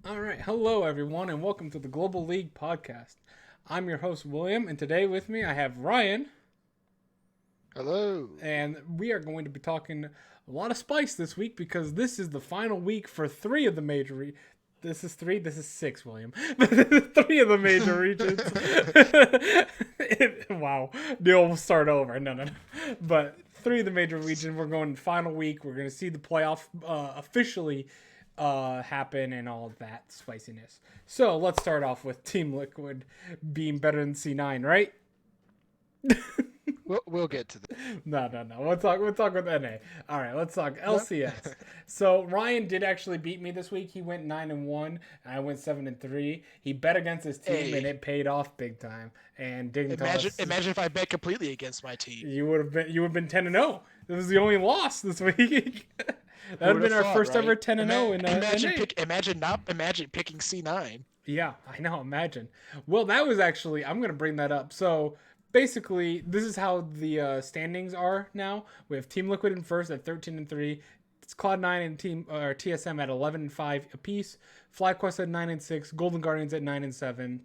All right. Hello, everyone, and welcome to the Global League podcast. I'm your host, William, and today with me I have Ryan, Hello. and we are going to be talking a lot of spice this week because this is the final week for three of the this is three. This is six, William. Three of the major regions. Wow. We'll start over. No. But three of the major regions. We're going final week. We're going to see the playoff officially happen and all of that spiciness. So let's start off with Team Liquid being better than C9, right? We'll get to that. No. We'll talk with NA. All right, let's talk No. LCS. So Ryan did actually beat me this week. He went 9-1, and I went 7-3. He bet against his team, and Hey, it paid off big time. And imagine Dignitas, imagine if I bet completely against my team. you would have been 10-0. This was the only loss this week. That Who would have would been have our thought, first ever right? 10-0 in NA. Imagine picking C9. Yeah, I know. Imagine. Well, that was actually. I'm gonna bring that up. So basically, this is how the standings are now. We have Team Liquid in first at 13-3. It's Cloud9 and Team or TSM at 11-5 apiece. FlyQuest at 9-6. Golden Guardians at 9-7.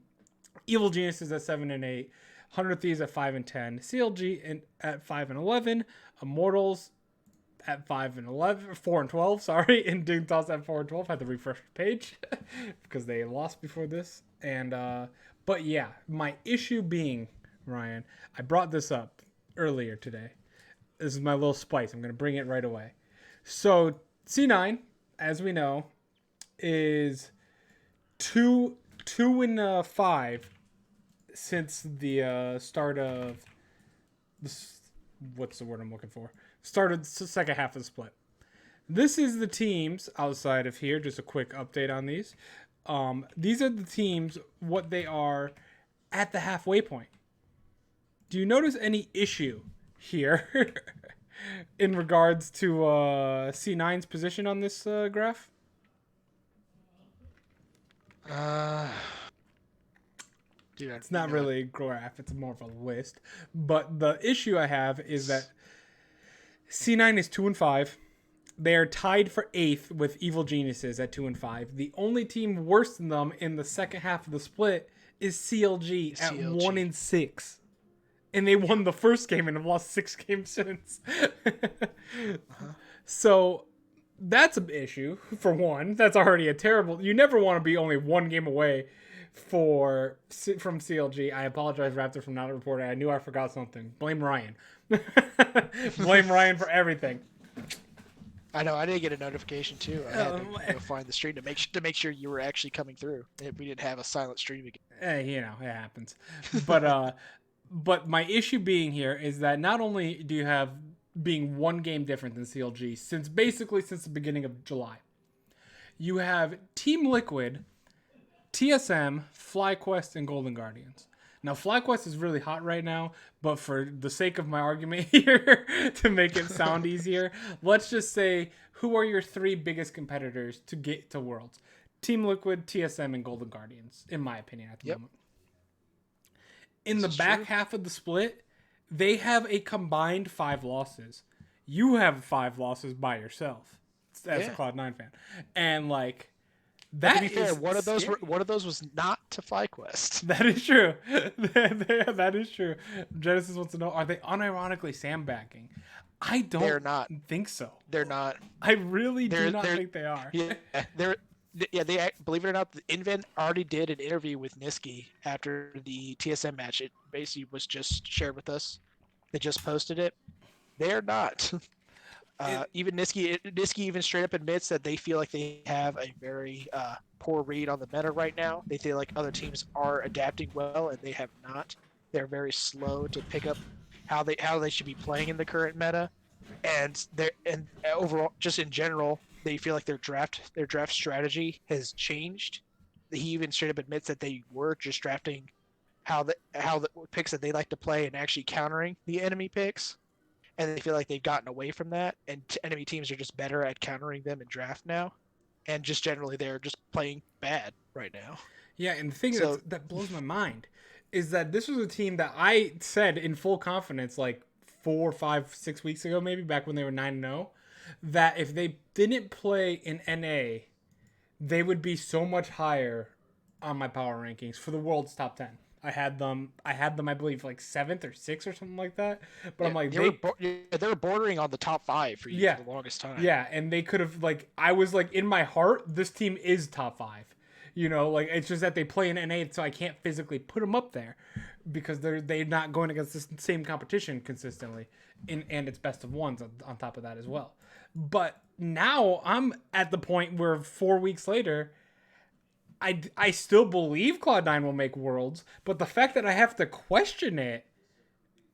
Evil Geniuses at 7-8. 100 Thieves at 5-10. CLG at 5-11. Immortals at 5-11, 4-12. Sorry, and Dignitas at 4-12. Had to refresh the page because they lost before this. And but yeah, my issue being, Ryan, I brought this up earlier today. This is my little spice. I'm gonna bring it right away. So C9, as we know, is two and 5 since the start of this. What's the word I'm looking for? Started the second half of the split. This is the teams outside of here. Just a quick update on these. These are the teams, what they are at the halfway point. Do you notice any issue here in regards to C9's position on this graph? Uh, dude, It's not really a graph, it's more of a list. But the issue I have is that C9 is 2-5. They are tied for eighth with Evil Geniuses at 2-5. The only team worse than them in the second half of the split is CLG at CLG. 1-6. And they won the first game and have lost 6 games since. So that's an issue for one. That's already a terrible. You never want to be only one game away from CLG. I apologize, Raptor, for not reporting. I knew I forgot something. Blame Ryan. Blame Ryan for everything. I know I didn't get a notification too. I had to go find the stream to make sure you were actually coming through. If we didn't have a silent stream again. It happens. But my issue being here is that not only do you have being one game different than CLG since the beginning of July, you have Team Liquid, TSM, FlyQuest, and Golden Guardians. Now, FlyQuest is really hot right now, but for the sake of my argument here, to make it sound easier, let's just say who are your three biggest competitors to get to Worlds? Team Liquid, TSM, and Golden Guardians, in my opinion, at the Yep, moment. In the this is back true. half of the split, they have a combined 5 losses. You have 5 losses by yourself as a Yeah. Cloud9 fan. And, like, But to that be fair, is scary. one of those was not to FlyQuest. That is true. That is true. Genesis wants to know: are they unironically sandbagging? I They're don't not. think so. They're not. I really do not They're think they are. Yeah, they're yeah. Believe it or not, the Invent already did an interview with Niski after the TSM match. It basically was just shared with us. They just posted it. They're not. It, Even Niski even straight up admits that they feel like they have a very poor read on the meta right now. They feel like other teams are adapting well, and they have not. They're very slow to pick up how they should be playing in the current meta, and overall, just in general, they feel like their draft strategy has changed. He even straight up admits that they were just drafting how the picks that they like to play and actually countering the enemy picks, and they feel like they've gotten away from that, and enemy teams are just better at countering them in draft now, and just generally they're just playing bad right now. yeah, and the thing So that blows my mind is that this was a team that I said in full confidence, like 4, 5, 6 weeks ago, maybe back when they were 9-0, that if they didn't play in NA, they would be so much higher on my power rankings for the world's top 10. I believe like 7th or 6th or something like that. But I'm Yeah, like they were bordering on the top 5 for you yeah. for the longest time. Yeah, and they could have like I was like in my heart this team is top 5. You know, like it's just that they play in NA so I can't physically put them up there because they're not going against the same competition consistently and it's best of ones on top of that as well. But now I'm at the point where 4 weeks later I still believe Cloud9 will make Worlds, but the fact that I have to question it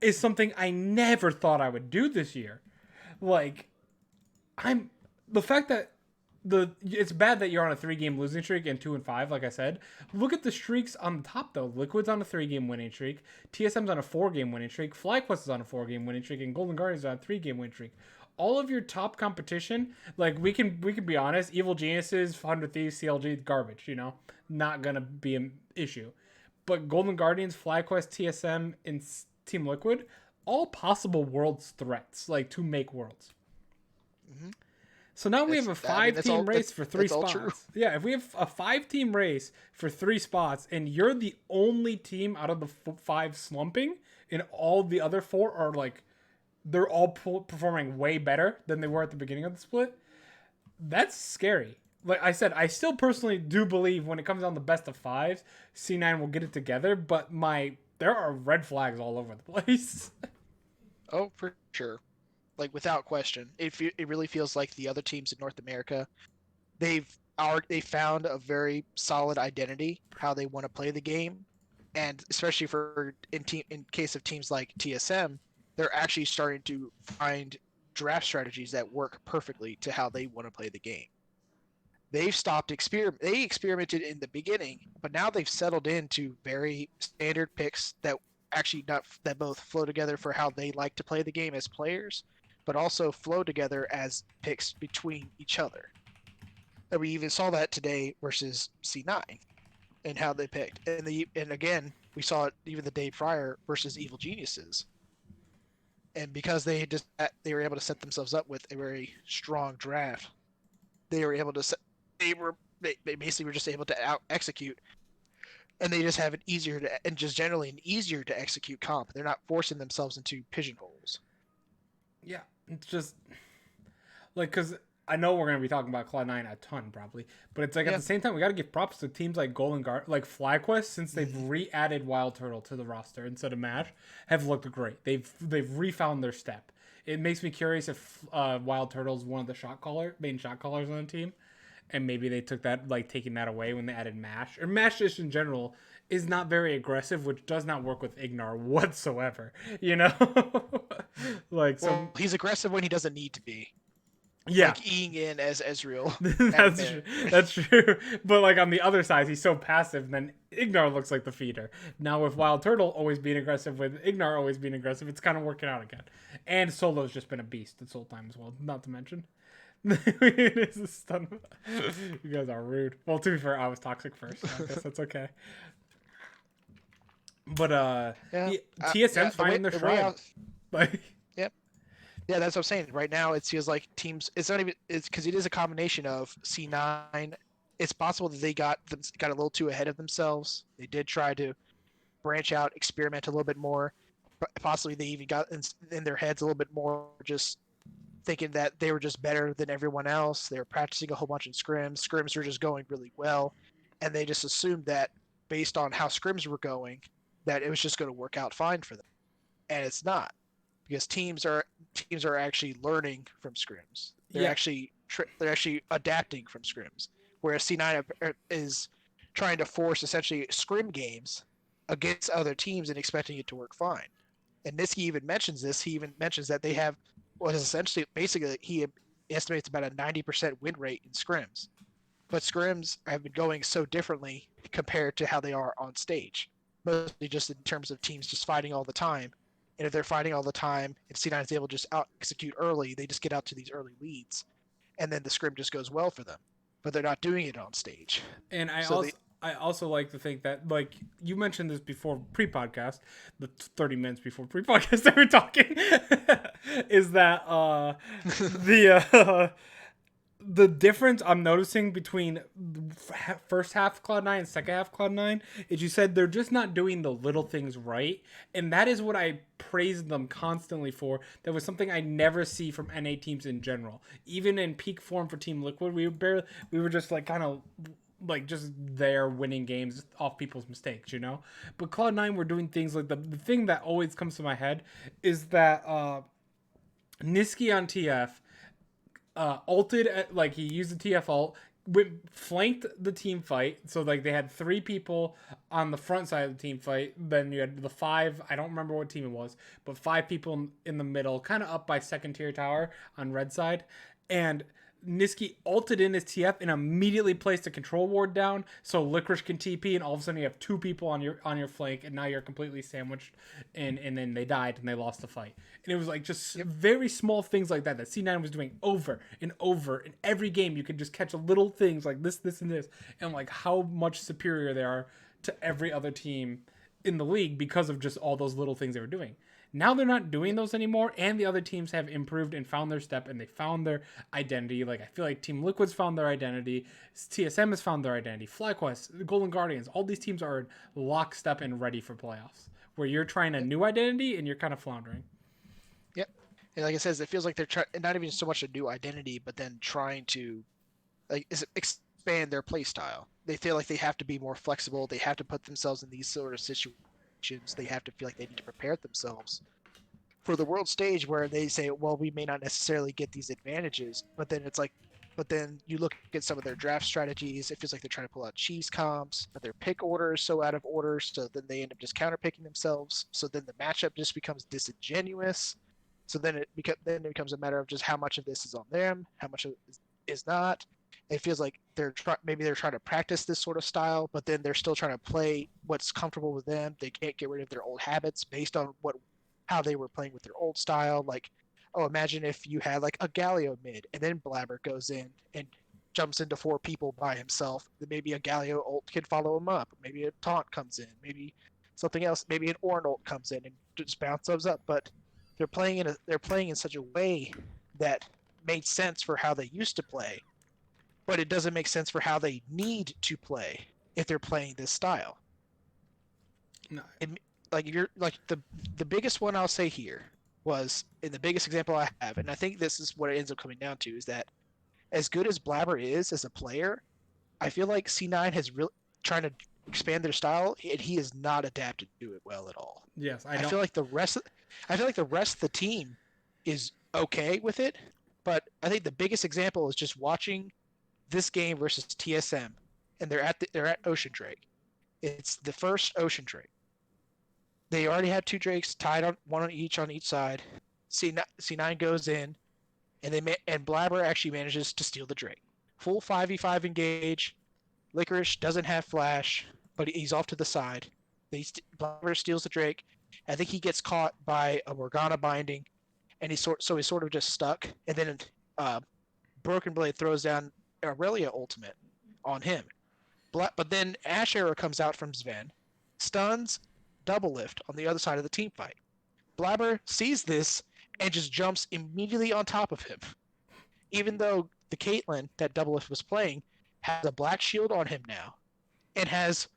is something I never thought I would do this year. Like I'm the fact that it's bad that you're on a 3-game losing streak and 2-5, like I said. Look at the streaks on the top though. Liquid's on a 3-game winning streak, TSM's on a 4-game winning streak, FlyQuest is on a 4-game winning streak, and Golden Guardians on a 3-game winning streak. All of your top competition, like we can be honest, Evil Geniuses, 100 Thieves, CLG, garbage. You know, not gonna be an issue. But Golden Guardians, FlyQuest, TSM, and Team Liquid, all possible worlds threats, like to make worlds. Mm-hmm. So now we have a 5-team race for 3 all true. spots. Yeah, if we have a 5-team race for 3 spots, and you're the only team out of the 5 slumping, and all the other 4 are like, they're all performing way better than they were at the beginning of the split. That's scary. Like I said, I still personally do believe when it comes down to best of 5s, C9 will get it together. But there are red flags all over the place. Oh, for sure. Like without question, it really feels like the other teams in North America, they found a very solid identity how they want to play the game, and especially in case of teams like TSM, they're actually starting to find draft strategies that work perfectly to how they want to play the game. They've stopped They experimented in the beginning, but now they've settled into very standard picks that actually not that both flow together for how they like to play the game as players, but also flow together as picks between each other. And we even saw that today versus C9 and how they picked. And again, we saw it even the day prior versus Evil Geniuses. And because they were able to set themselves up with a very strong draft, they basically were just able to out execute, and they just have it generally an easier to execute comp. They're not forcing themselves into pigeonholes. Yeah, it's just like because I know we're gonna be talking about Cloud9 a ton probably, but it's like at the same time we got to give props to teams like Golden Guard, like FlyQuest, since they've re-added Wild Turtle to the roster instead of Mash, have looked great. They've refound their step. It makes me curious if Wild Turtle's one of the main shot callers on the team, and maybe they took that taking that away when they added Mash, or Mash just in general is not very aggressive, which does not work with Ignar whatsoever. You know, well, he's aggressive when he doesn't need to be. Yeah, like Eing in as Ezreal. That's true. But like on the other side, he's so passive. And then Ignar looks like the feeder. Now with Wild Turtle always being aggressive, with Ignar always being aggressive, it's kind of working out again. And Solo's just been a beast this whole time as well. Not to mention, it is a stun. You guys are rude. Well, to be fair, I was toxic first. So I guess that's okay. But TSM's finding their stride. Like. Yeah, that's what I'm saying. Right now, it feels like teams. It's not even. It's because it is a combination of C9. It's possible that they got a little too ahead of themselves. They did try to branch out, experiment a little bit more. Possibly they even got in their heads a little bit more, just thinking that they were just better than everyone else. They were practicing a whole bunch in scrims. Scrims were just going really well, and they just assumed that based on how scrims were going, that it was just going to work out fine for them, and it's not. Because teams are actually learning from scrims. They're actually adapting from scrims. Whereas C9 is trying to force essentially scrim games against other teams and expecting it to work fine. And Niski even mentions this. He even mentions that they have what is essentially basically he estimates about a 90% win rate in scrims. But scrims have been going so differently compared to how they are on stage. Mostly just in terms of teams just fighting all the time. And if they're fighting all the time, and C9 is able to just out-execute early, they just get out to these early leads. And then the scrim just goes well for them. But they're not doing it on stage. And I also like to think that, like, you mentioned this before pre-podcast, the 30 minutes before pre-podcast that we're talking, is that the difference I'm noticing between first half Cloud9 and second half Cloud9 is you said they're just not doing the little things right, and that is what I praised them constantly for. That was something I never see from NA teams in general. Even in peak form for Team Liquid, we were just like kind of like just there winning games off people's mistakes, you know. But Cloud9 were doing things like the thing that always comes to my head is that Niski on TF ulted at, like he used the TF ult, flanked the team fight. So like they had three people on the front side of the team fight. Then you had the five. I don't remember what team it was, but five people in the middle, kind of up by second tier tower on red side, and Niski ulted in his TF and immediately placed a control ward down so Licorice can TP, and all of a sudden you have two people on your flank, and now you're completely sandwiched, and then they died and they lost the fight. And it was like just very small things like that that C9 was doing over and over in every game. You could just catch little things like this, and this, and like how much superior they are to every other team in the league because of just all those little things they were doing. Now they're not doing those anymore, and the other teams have improved and found their step, and they found their identity. Like I feel like Team Liquid's found their identity, TSM has found their identity, FlyQuest, Golden Guardians, all these teams are in lockstep and ready for playoffs. Where you're trying a new identity and you're kind of floundering. Yep. And like I says, it feels like they're trying not even so much a new identity, but then trying to like expand their play style. They feel like they have to be more flexible. They have to put themselves in these sort of situations. They have to feel like they need to prepare themselves for the world stage where they say, well, we may not necessarily get these advantages, but then it's like, but then you look at some of their draft strategies, it feels like they're trying to pull out cheese comps, but their pick order is so out of order, so then they end up just counterpicking themselves. So then the matchup just becomes disingenuous. So then it becomes a matter of just how much of this is on them, how much of it is not. It feels like maybe they're trying to practice this sort of style, but then they're still trying to play what's comfortable with them. They can't get rid of their old habits based on how they were playing with their old style. Like, oh, imagine if you had like a Galio mid, and then Blabber goes in and jumps into four people by himself. Then maybe a Galio ult can follow him up. Maybe a taunt comes in. Maybe something else. Maybe an Ornn ult comes in and just bounces up. But they're playing in such a way that made sense for how they used to play, but it doesn't make sense for how they need to play if they're playing this style. No. Like you're like the biggest one I'll say here was in the biggest example I have, and I think this is what it ends up coming down to, is that as good as Blabber is as a player, I feel like C9 has really trying to expand their style, and he is not adapted to it well at all. Yes, I feel like the rest of the team is okay with it, but I think the biggest example is just watching this game versus TSM, and they're at Ocean Drake. It's the first Ocean Drake. They already had two Drakes tied on one on each side. C9 goes in, and Blabber actually manages to steal the Drake. Full 5v5 engage. Licorice doesn't have flash, but he's off to the side. Blabber steals the Drake. I think he gets caught by a Morgana binding, and he's sort of just stuck. And then Broken Blade throws down Aurelia ultimate on him. But then Ash Arrow comes out from Sven, stuns Double Lift on the other side of the team fight. Blabber sees this and just jumps immediately on top of him. Even though the Caitlyn that Double Lift was playing has a black shield on him now and has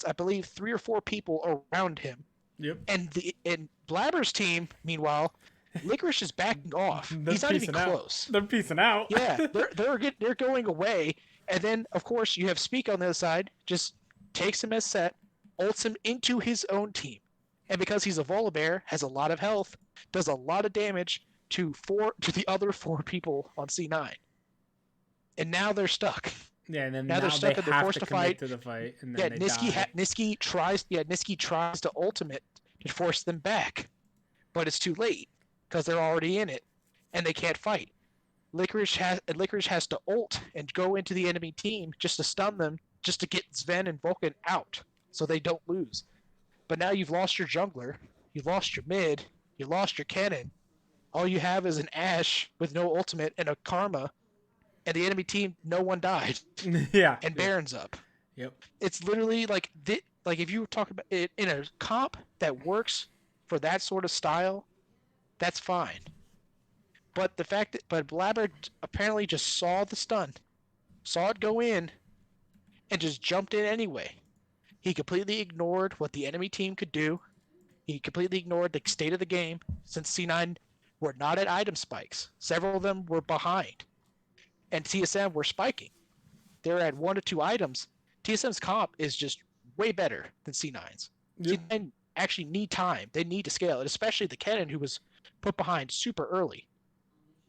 I believe 3 or 4 people around him. Yep. And Blabber's team, meanwhile, Licorice is backing off. He's not even close. They're piecing out. Yeah, they're going away, and then of course you have Speak on the other side, just takes him as set, ults him into his own team, and because he's a Volibear, has a lot of health, does a lot of damage to the other 4 people on C9, and now they're stuck. Yeah, and then now they're stuck and they're forced to fight. To the fight, and then Niski tries to ultimate to force them back, but it's too late because they're already in it, and they can't fight. Licorice has to ult and go into the enemy team just to stun them, just to get Sven and Vulcan out so they don't lose. But now you've lost your jungler, you've lost your mid, you lost your cannon. All you have is an Ashe with no ultimate and a Karma, and the enemy team, no one died. Yeah. And Baron's up. Yep. It's literally like if you talk about it in a comp that works for that sort of style, that's fine. But Blabber apparently just saw the stun, saw it go in, and just jumped in anyway. He completely ignored what the enemy team could do. He completely ignored the state of the game since C9 were not at item spikes. Several of them were behind, and TSM were spiking. They're at 1 to 2 items. TSM's comp is just way better than C9's. Yeah. C9 actually need time. They need to scale, and especially the Kennen, who was put behind super early,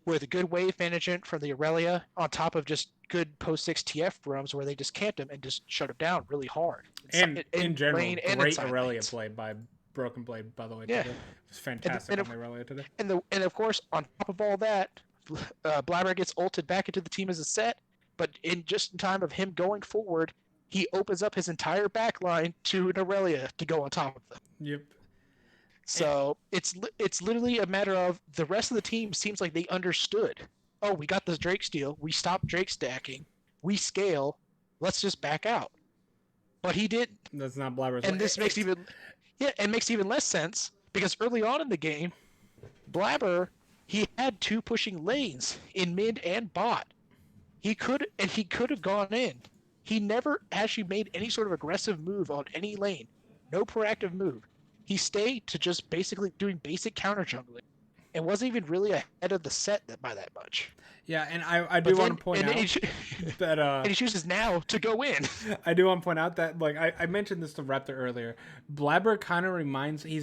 with a good wave management from the Aurelia on top of just good post 6 TF rooms where they just camped him and just shut him down really hard. And in general, great Aurelia lanes. play by Broken Blade, by the way. Yeah. Today. It was fantastic on the Aurelia today. And of course, on top of all that, Blabber gets ulted back into the team as a set, but in time of him going forward, he opens up his entire backline to an Aurelia to go on top of them. Yep. So it's literally a matter of the rest of the team seems like they understood. Oh, we got this Drake steal. We stopped Drake stacking. We scale. Let's just back out. But he didn't. That's not Blabber's. And this makes even less sense because early on in the game, Blabber, he had 2 pushing lanes in mid and bot. He could have gone in. He never actually made any sort of aggressive move on any lane. No proactive move. He stayed to just basically doing basic counter jungling and wasn't even really ahead of the set by that much. Yeah, and I do want to point out that and he chooses now to go in. I do want to point out that, like, I mentioned this to Raptor earlier. Blabber kind of he reminds me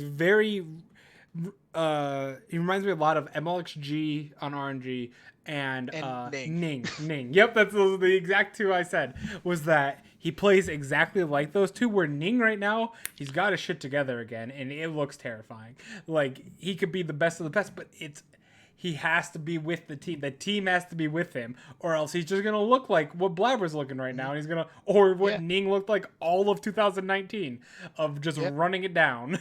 a lot of MLXG on RNG and Ning. Yep, that's the exact 2 I said. Was that he plays exactly like those 2, where Ning right now, he's got his shit together again, and it looks terrifying. Like, he could be the best of the best, but he has to be with the team. The team has to be with him, or else he's just gonna look like what Blabber's looking right now, and or what Ning looked like all of 2019 of just running it down.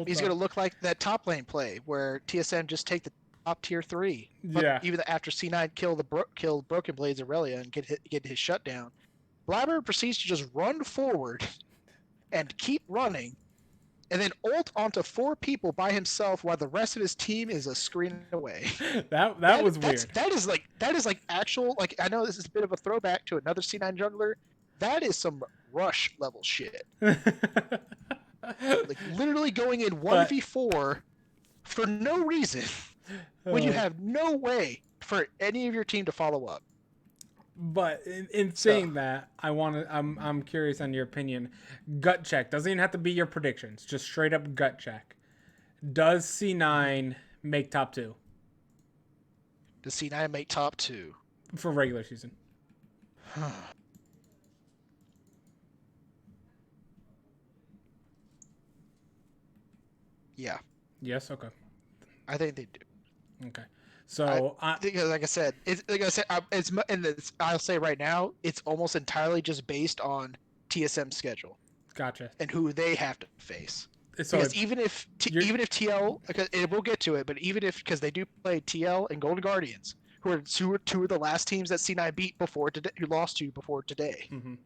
He's gonna look like that top lane play where TSM just take the top tier 3. But even after C9 killed Broken Blade's Aurelia and get his shutdown, Blabber proceeds to just run forward and keep running, and then ult onto 4 people by himself while the rest of his team is a screen away. That was weird. That is like actual, like, I know this is a bit of a throwback to another C9 jungler. That is some rush level shit. Like, literally going in 1v4 for no reason when you have no way for any of your team to follow up. But in saying that, I'm curious on your opinion. Gut check doesn't even have to be your predictions. Just straight up gut check. Does C9 make top 2? Does C9 make top 2 for regular season? Yeah. Yes. Okay. I think they do. Okay. So like I said, I'll say right now, it's almost entirely just based on TSM's schedule. Gotcha. And who they have to face. So because even if TL, and we'll get to it, but because they do play TL and Golden Guardians, who are two of the last teams that C9 beat before today, who lost to before today. Mm-hmm.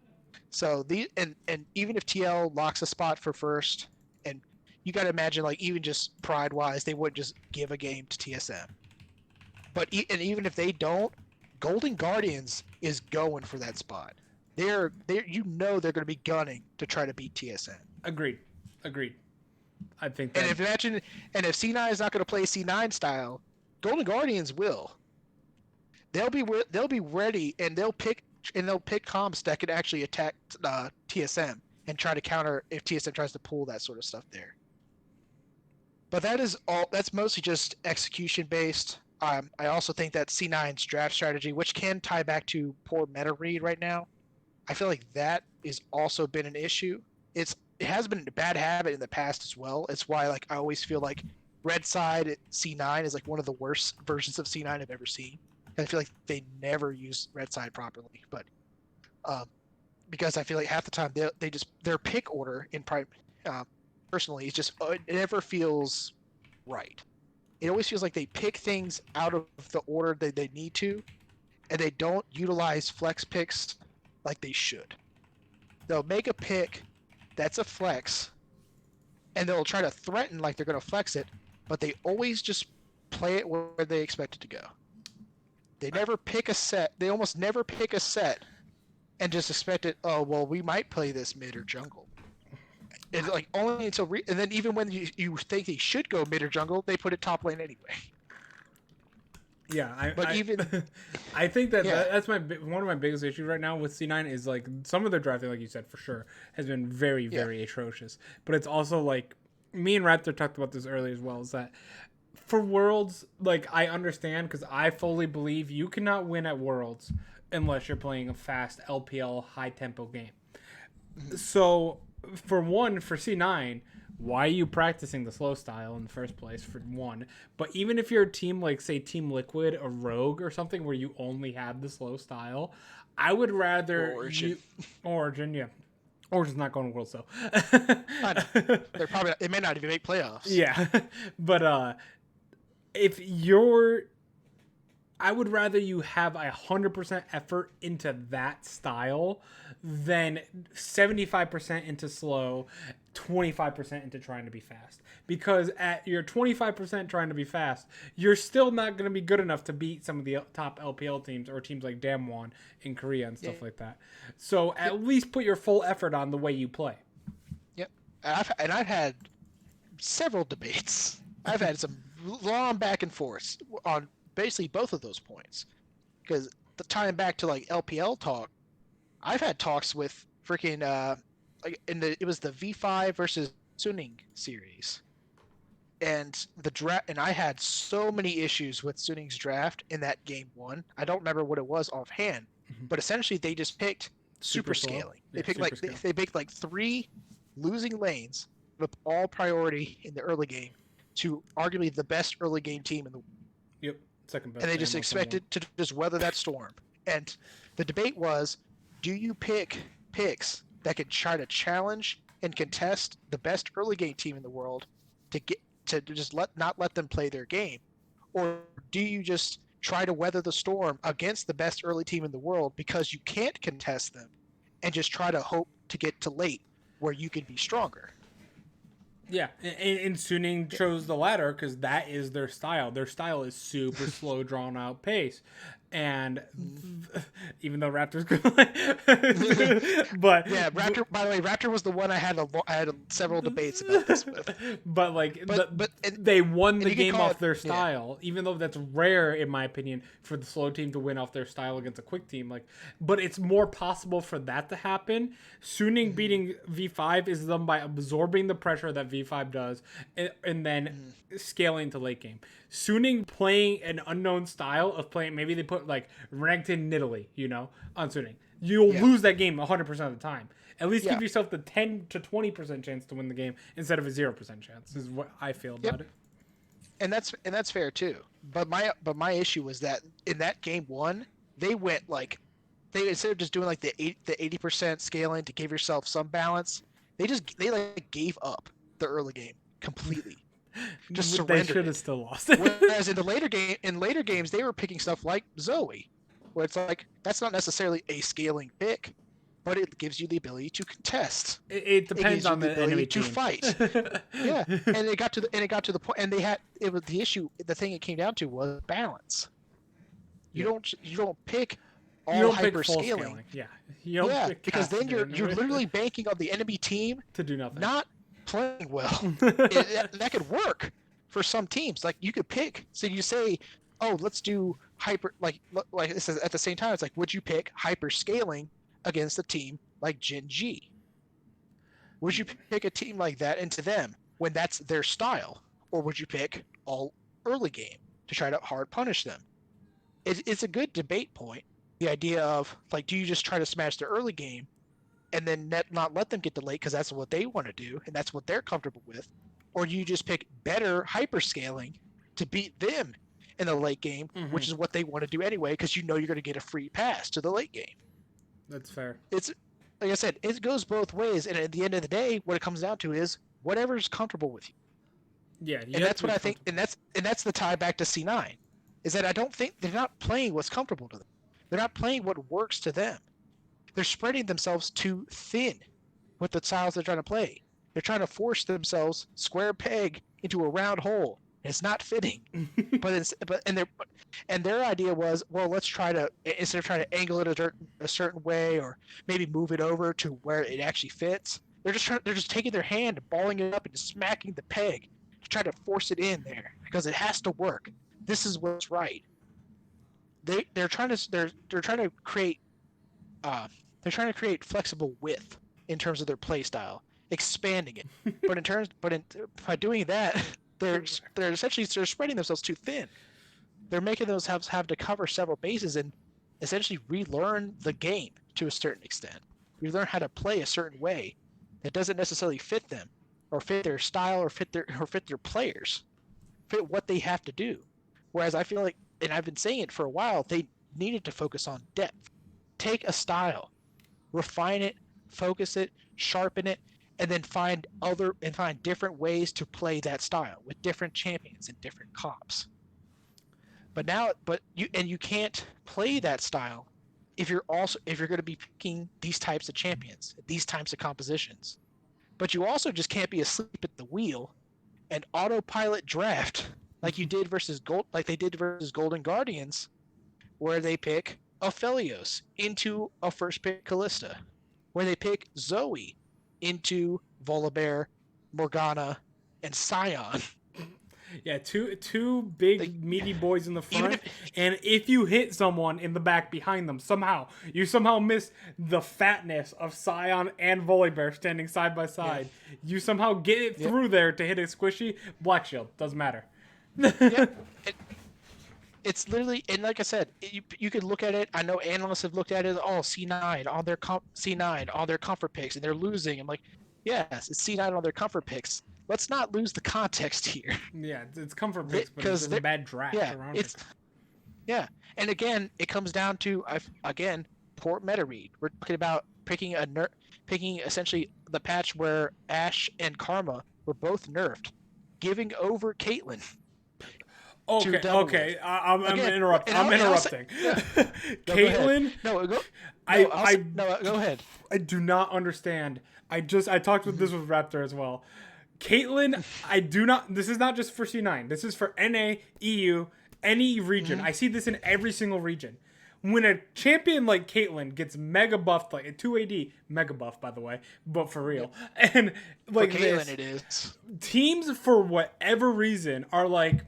So and even if TL locks a spot for first, and you got to imagine, like, even just pride wise, they wouldn't just give a game to TSM. But even if they don't, Golden Guardians is going for that spot. They're they're going to be gunning to try to beat TSM. Agreed. I think that. And if C9 is not going to play C9 style, Golden Guardians will. They'll be ready, and they'll pick comps that could actually attack TSM and try to counter if TSM tries to pull that sort of stuff there. But that's mostly just execution based. I also think that C9's draft strategy, which can tie back to poor meta read right now, I feel like that has also been an issue. It has been a bad habit in the past as well. It's why, like, I always feel like Red Side at C9 is like one of the worst versions of C9 I've ever seen. I feel like they never use Red Side properly, but because I feel like half the time their pick order in prime personally is just it never feels right. It always feels like they pick things out of the order that they need to, and they don't utilize flex picks like they should. They'll make a pick that's a flex, and they'll try to threaten like they're going to flex it, but they always just play it where they expect it to go. They never pick a set. They almost never pick a set and just expect it. Oh well, we might play this mid or jungle. It's like only until and then even when you think they should go mid or jungle, they put it top lane anyway. Yeah, But even I think that, yeah, that's one of my biggest issues right now with C9 is like some of their drafting, like you said, for sure, has been very, very atrocious. But it's also like me and Raptor talked about this earlier as well. Is that for Worlds, like I understand because I fully believe you cannot win at Worlds unless you're playing a fast LPL high tempo game. So for C9, why are you practicing the slow style in the first place, for one? But even if you're a team like, say, Team Liquid or Rogue or something where you only have the slow style, I would rather Origin. Origin, yeah. Origin's not going to World, so. I know. They may not even make playoffs. Yeah. But if I would rather you have 100% effort into that style than 75% into slow, 25% into trying to be fast. Because at your 25% trying to be fast, you're still not going to be good enough to beat some of the top LPL teams or teams like Damwon in Korea and stuff like that. So at least put your full effort on the way you play. Yep. I've had several debates. I've had some long back and forths on basically both of those points. Because the tying back to like LPL talk, I've had talks with freaking like it was the V5 versus Suning series. And the draft, and I had so many issues with Suning's draft in that game one. I don't remember what it was offhand, but essentially they just picked super scaling. They picked they picked like 3 losing lanes with all priority in the early game to arguably the best early game team in the. Yep, second best. And they just expected to just weather that storm. And the debate was, do you pick picks that can try to challenge and contest the best early game team in the world to just not let them play their game, or do you just try to weather the storm against the best early team in the world because you can't contest them, and just try to hope to get to late where you can be stronger? Yeah, and Suning chose the latter because that is their style. Their style is super slow, drawn out pace, and even though Raptor's good, but yeah, Raptor. By the way, Raptor was the one I had several debates about this with. But like, they won the game off their style, even though that's rare in my opinion for the slow team to win off their style against a quick team. Like, but it's more possible for that to happen. Suning beating V5 is them by absorbing the pressure that V5 does, and then scaling to late game. Suning playing an unknown style of playing, maybe they put like Renekton Nidalee, on Suning. You'll lose that game 100% of the time. At least give yourself the 10 to 20% chance to win the game instead of a 0% chance. Is what I feel about it. And that's fair too. But my issue was that in that game one, they went like, they instead of just doing like the 80% scaling to give yourself some balance, they like gave up the early game completely. Just surrendered. They should have still lost. Whereas in later games, they were picking stuff like Zoe, where it's like that's not necessarily a scaling pick, but it gives you the ability to contest. It depends on the enemy to team. Fight. Yeah, and it got to the point, and it was the issue. The thing it came down to was balance. You don't pick all hyper scaling. Yeah, you don't pick because then you're literally banking on the enemy team to do nothing. Not playing well. That could work for some teams. Like you could pick. So you say, oh, let's do hyper. Like this is at the same time. It's like, would you pick hyper scaling against a team like Gen G? Would you pick a team like that into them when that's their style, or would you pick all early game to try to hard punish them? It's a good debate point. The idea of like, do you just try to smash the early game and then not let them get the late because that's what they want to do and that's what they're comfortable with, or do you just pick better hyper scaling to beat them in the late game, which is what they want to do anyway because you're going to get a free pass to the late game. That's fair. It's like I said, it goes both ways, and at the end of the day, what it comes down to is whatever's comfortable with you. Yeah, and that's what I think, and that's the tie back to C9, is that I don't think they're not playing what's comfortable to them. They're not playing what works to them. They're spreading themselves too thin with the styles they're trying to play. They're trying to force themselves square peg into a round hole It's not fitting. And their idea was, well, let's try to, instead of trying to angle it a certain way or maybe move it over to where it actually fits, they're just taking their hand, balling it up, and just smacking the peg to try to force it in there because it has to work. This is what's right. They're trying to create they're trying to create flexible width in terms of their play style, expanding it. By doing that, they're essentially spreading themselves too thin. They're making those have to cover several bases and essentially relearn the game to a certain extent. Relearn how to play a certain way that doesn't necessarily fit them, or fit their style, or fit their players, fit what they have to do. Whereas I feel like, and I've been saying it for a while, they needed to focus on depth. Take a style, refine it, focus it, sharpen it, and then find different ways to play that style with different champions and different comps. But you can't play that style if you're going to be picking these types of champions, these types of compositions. But you also just can't be asleep at the wheel and autopilot draft like they did versus Golden Guardians, where they pick Aphelios into a first pick Callista, where they pick Zoe into Volibear, Morgana, and Scion. Yeah, two big meaty boys in the front, and if you hit someone in the back behind them, you somehow miss the fatness of Scion and Volibear standing side by side. Yeah. You somehow get it through there to hit a squishy Black Shield. Doesn't matter. It's literally, and like I said, you could look at it. I know analysts have looked at it. Oh, C9 on their comfort picks, and they're losing. I'm like, yes, it's C9 on their comfort picks. Let's not lose the context here. Yeah, it's comfort picks, but it's a bad draft around it. Yeah, and again, it comes down to poor meta read. We're talking about picking essentially the patch where Ashe and Karma were both nerfed, giving over Caitlyn. Okay. I'm interrupting. Caitlyn. Go ahead. I do not understand. I talked with this with Raptor as well. Caitlyn, I do not. This is not just for C9. This is for NA, EU, any region. I see this in every single region. When a champion like Caitlyn gets mega buffed, like a 2AD mega buff, by the way, but for real, and like for Caitlyn, it is. Teams for whatever reason are like,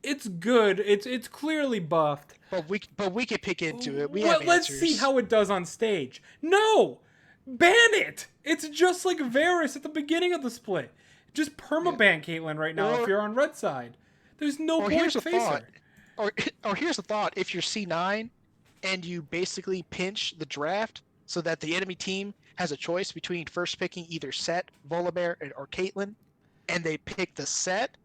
it's good. It's clearly buffed. But we can pick into it. Let's see how it does on stage. No, ban it. It's just like Varus at the beginning of the split. Just permaban Caitlyn right now if you're on red side. There's no point to face her. Or here's the thought: if you're C9 and you basically pinch the draft so that the enemy team has a choice between first picking either Set, Volibear, or Caitlyn, and they pick the Set.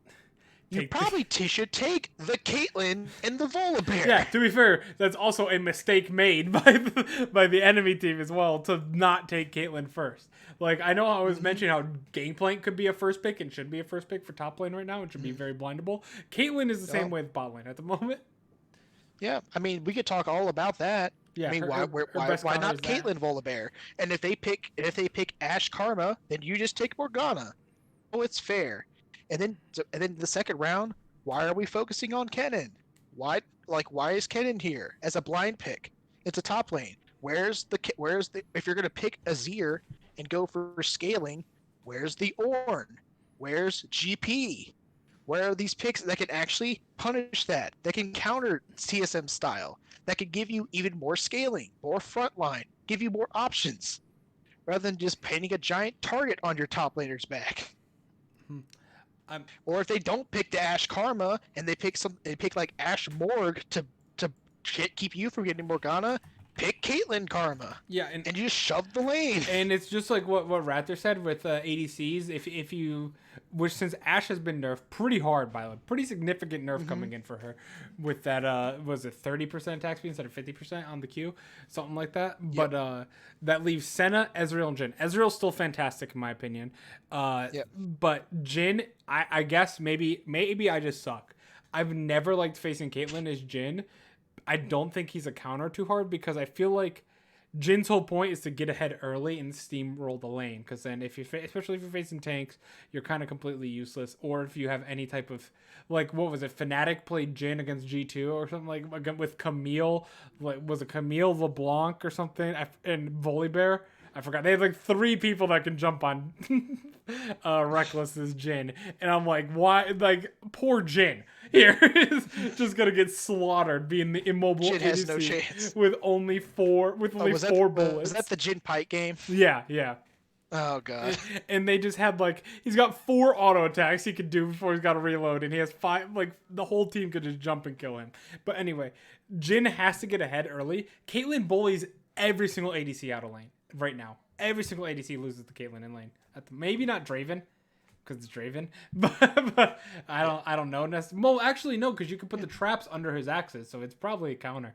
You probably should take the Caitlyn and the Volibear. Yeah, to be fair, that's also a mistake made by the enemy team as well to not take Caitlyn first. Like, I know I was mentioning how Gangplank could be a first pick and should be a first pick for top lane right now. It should be very blindable. Caitlyn is the same way with bot lane at the moment. Yeah, I mean, we could talk all about that. Yeah, I mean, why not Caitlyn Volibear? And if they pick Ashe Karma, then you just take Morgana. Oh, it's fair. And then the second round, why are we focusing on Kennen? Why is Kennen here as a blind pick? It's a top lane. Where's the if you're gonna pick Azir and go for scaling, where's the Ornn? Where's GP? Where are these picks that can actually punish that can counter TSM style, that can give you even more scaling, more frontline, give you more options, rather than just painting a giant target on your top laner's back? Or if they don't pick the Ashe Karma and they pick like Ashe Morg to keep you from getting Morgana, pick Caitlyn Karma. Yeah, and you just shove the lane. And it's just like what Raptor said with ADCs. If you, which since Ashe has been nerfed pretty hard by a pretty significant nerf coming in for her, with that was it 30% attack speed instead of 50% on the Q, something like that. Yep. But that leaves Senna, Ezreal, and Jhin. Ezreal's still fantastic in my opinion. But Jhin, I guess maybe I just suck. I've never liked facing Caitlyn as Jhin. I don't think he's a counter too hard because I feel like Jin's whole point is to get ahead early and steamroll the lane, because then if you especially if you're facing tanks, you're kind of completely useless. Or if you have any type of like what was it, Fnatic played Jin against G2 or something like with Camille, like was it Camille LeBlanc or something, and Volibear. I forgot. They have like 3 people that can jump on Reckless's Jin. And I'm like, why? Like, poor Jin here is just going to get slaughtered being the immobile Jin has no ADC chance. with only 4 bullets. Was that the Jin Pike game? Yeah. Oh, God. And they just had like, he's got 4 auto attacks he could do before he's got to reload. And he has 5, like, the whole team could just jump and kill him. But anyway, Jin has to get ahead early. Caitlyn bullies every single ADC out of lane. Right now, every single ADC loses to Caitlyn in lane. Maybe not Draven, because it's Draven, but I don't know. Well, actually no, because you can put the traps under his axes, so it's probably a counter.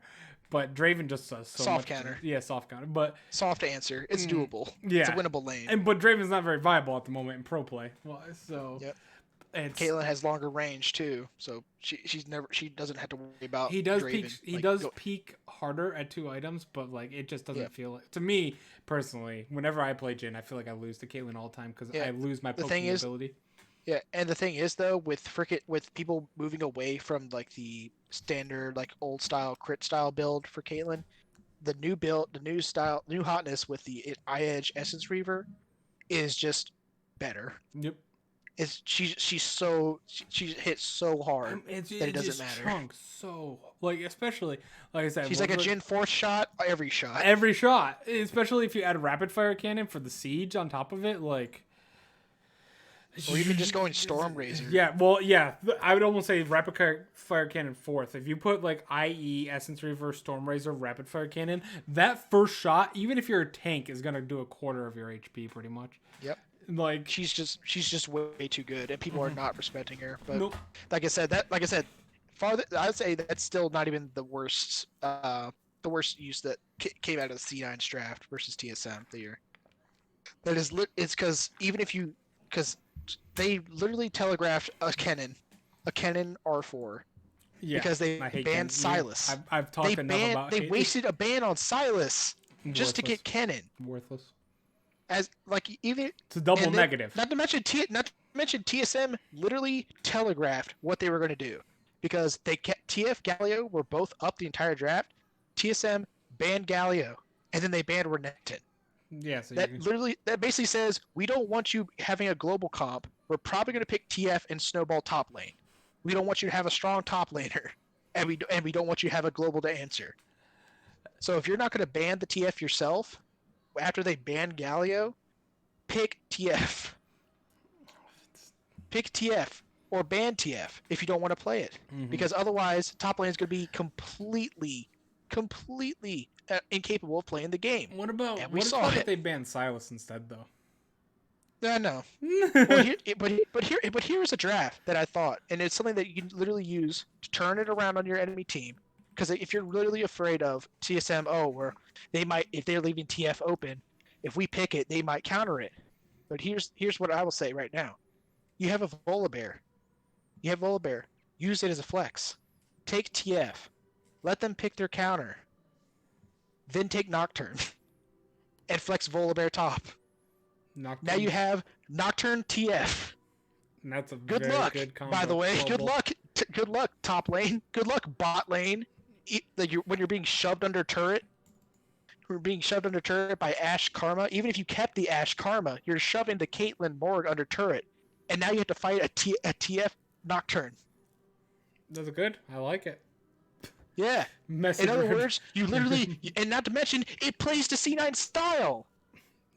But Draven just does so soft much. Counter. Yeah, soft counter. But soft answer. It's doable. Yeah, it's a winnable lane. But Draven's not very viable at the moment in pro play. Well, so yep. Caitlyn has longer range too, so she doesn't have to worry about. He does Draven. peak harder at 2 items, but like it just doesn't feel like, to me personally. Whenever I play Jin, I feel like I lose to Caitlyn all the time because I lose my poking ability. Yeah, and the thing is though, with people moving away from like the standard like old style crit style build for Caitlyn, the new hotness with the iEdge Essence Reaver is just better. Yep. She hits so hard that it doesn't matter. Chunks so like, especially like I said, she's like a Jin 4th shot every shot. Every shot, especially if you add rapid fire cannon for the siege on top of it, like. Or even just going Storm Razor. Yeah, well, yeah, I would almost say rapid fire cannon 4th. If you put like IE Essence Reaver, Storm Razor, rapid fire cannon, that first shot, even if you're a tank, is gonna do a quarter of your HP pretty much. Yep. Like she's just way too good, and people are not respecting her. But nope. like I said, I'd say that's still not even the worst use that came out of the C9's draft versus TSM the year. That is, it's because because they literally telegraphed a Kennen R4. Yeah, because they banned Sylas. Yeah, I've talked enough about it. They wasted a ban on Sylas just to get Kennen. Worthless. As like even it's a double negative. Not to mention TSM literally telegraphed what they were going to do, because TF Galio were both up the entire draft. TSM banned Galio, and then they banned Renekton. Yeah, so that basically says we don't want you having a global comp. We're probably going to pick TF and Snowball top lane. We don't want you to have a strong top laner, and we don't want you to have a global to answer. So if you're not going to ban the TF yourself, after they ban Galio, pick TF. Pick TF or ban TF if you don't want to play it, because otherwise top lane is going to be completely incapable of playing the game. What about if they ban Sylas instead though? No. Well, but here's a draft that I thought, and it's something that you can literally use to turn it around on your enemy team. Because if you're literally afraid of TSM, where they might, if they're leaving TF open, if we pick it, they might counter it. But here's what I will say right now: you have a Volibear. Use it as a flex. Take TF, let them pick their counter. Then take Nocturne, and flex Volibear top. Nocturne. Now you have Nocturne TF. And that's a good very luck, good combo. by the way. Good luck. Good luck, top lane. Good luck, bot lane. When you're being shoved under turret. We're being shoved under turret by Ashe Karma. Even if you kept the Ashe Karma, you're shoving the Caitlyn Morg under turret. And now you have to fight a TF Nocturne. That's good. I like it. Yeah. In other words, you literally, and not to mention, it plays to C9 style.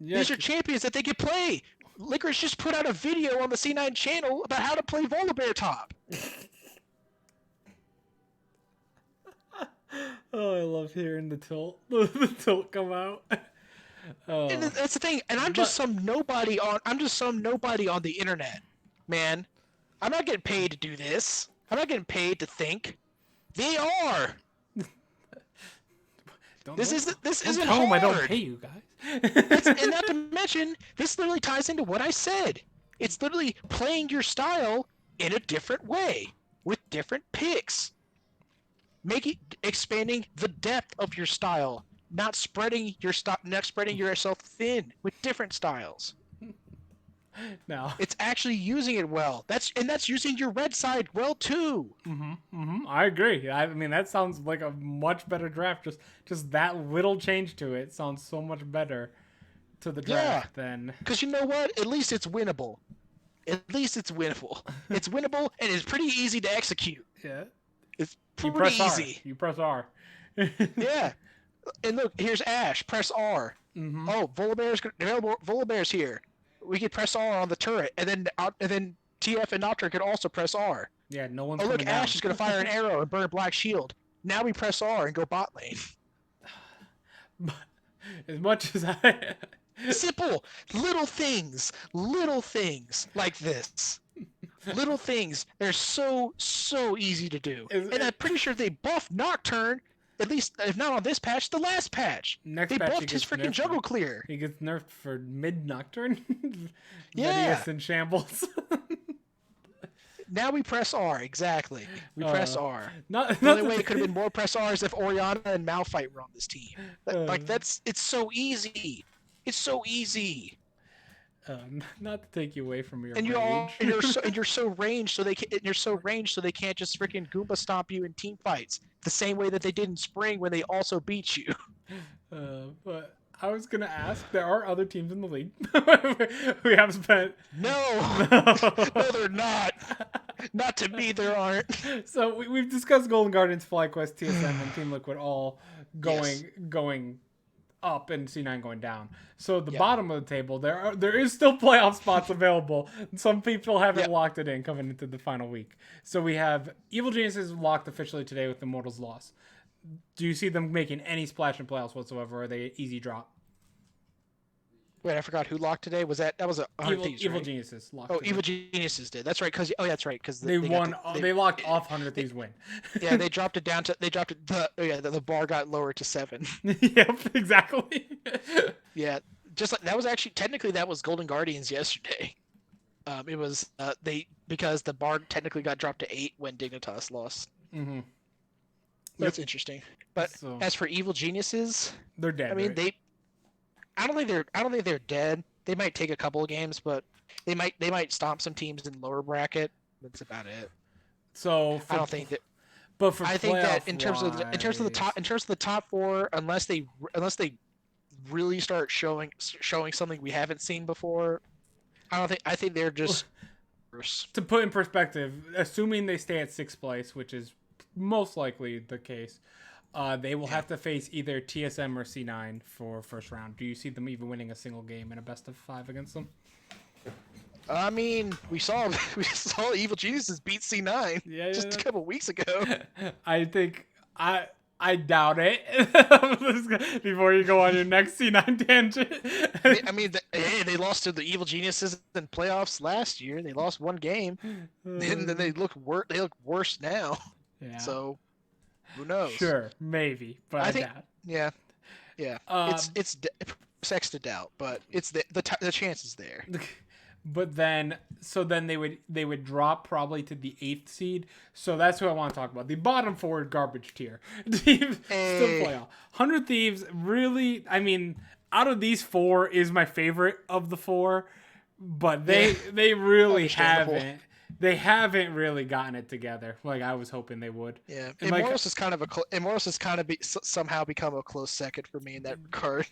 Yeah. These are champions that they can play. Licorice just put out a video on the C9 channel about how to play Volibear top. Oh, I love hearing the tilt come out. Oh. And that's the thing. And I'm just some nobody on the internet, man. I'm not getting paid to do this. I'm not getting paid to think. They are. This isn't hard. I don't pay you guys. And not to mention, this literally ties into what I said. It's literally playing your style in a different way with different picks. Expanding the depth of your style not spreading yourself thin with different styles. No. It's actually using it well. That's using your red side well too. I agree. I mean, that sounds like a much better draft. Just that little change to it sounds so much better to the Yeah, draft than. because you know what? At least it's winnable. At least it's winnable. It's winnable and it's pretty easy to execute. Yeah. It's You pretty press R. easy. You press R. Yeah. And look, here's Ash. Press R. Oh, Volabear's here. We could press R on the turret, and then TF and Nocturne could also press R. Yeah, no one's Oh, look, coming down. Ash is going to fire an arrow and burn a black shield. Now we press R and go bot lane. As much as I. Simple. Little things like this. Little things. They're so easy to do. And I'm pretty sure they buffed Nocturne, at least, if not on this patch, the last patch. Next they patch buffed his freaking jungle clear. He gets nerfed for mid Nocturne. Yeah. Medius in shambles. Now we press R, exactly. We press R. The only way it could have been more press R is if Orianna and Malphite were on this team. It's so easy. It's so easy. Not to take you away from your and rage. you're so ranged, so they can't just freaking Goomba stomp you in team fights the same way that they did in spring when they also beat you. But I was gonna ask, there are other teams in the league. We have spent. No, they're not. Not to me, there aren't. So we've discussed Golden Guardians, FlyQuest, TSM, and Team Liquid all going up and C9 going down. So the bottom of the table, there is still playoff spots available. Some people haven't locked it in coming into the final week. So we have Evil Geniuses locked officially today with Immortals loss. Do you see them making any splash in playoffs whatsoever? Or are they an easy drop? Wait, I forgot who locked today. That was a Evil Geniuses locked. Oh, Evil Geniuses did. That's right. That's right. Because they won. They locked off 100 Thieves win. Yeah, they dropped it down to. The bar got lowered to 7. Yep, exactly. Yeah, just like that was actually technically that was Golden Guardians yesterday. It was because the bar technically got dropped to 8 when Dignitas lost. Mm-hmm. That's interesting. But as for Evil Geniuses, they're dead. I mean, right? I don't think they're dead. They might take a couple of games, but they might stomp some teams in lower bracket. That's about it. So I don't think that. But I think that in terms of the top 4, unless they really start showing something we haven't seen before, I think they're just worse. To put in perspective, assuming they stay at 6th place, which is most likely the case, they will have to face either TSM or C9 for first round. Do you see them even winning a single game in a best of 5 against them? I mean, we saw Evil Geniuses beat C9 just a couple weeks ago. I think I doubt it. Before you go on your next C9 tangent. I mean, they lost to the Evil Geniuses in playoffs last year. They lost one game, and then they look worse now. Yeah. So, who knows? Sure, maybe, but I think, yeah. It's sex to doubt, but it's the chance is there. But then they would drop probably to the 8th seed. So that's who I want to talk about. The bottom 4 garbage tier teams still playoff. 100 Thieves really. I mean, out of these 4 is my favorite of the 4, but they really haven't. They haven't really gotten it together like I was hoping they would. Yeah, Immortals has kind of somehow become a close second for me in that regard.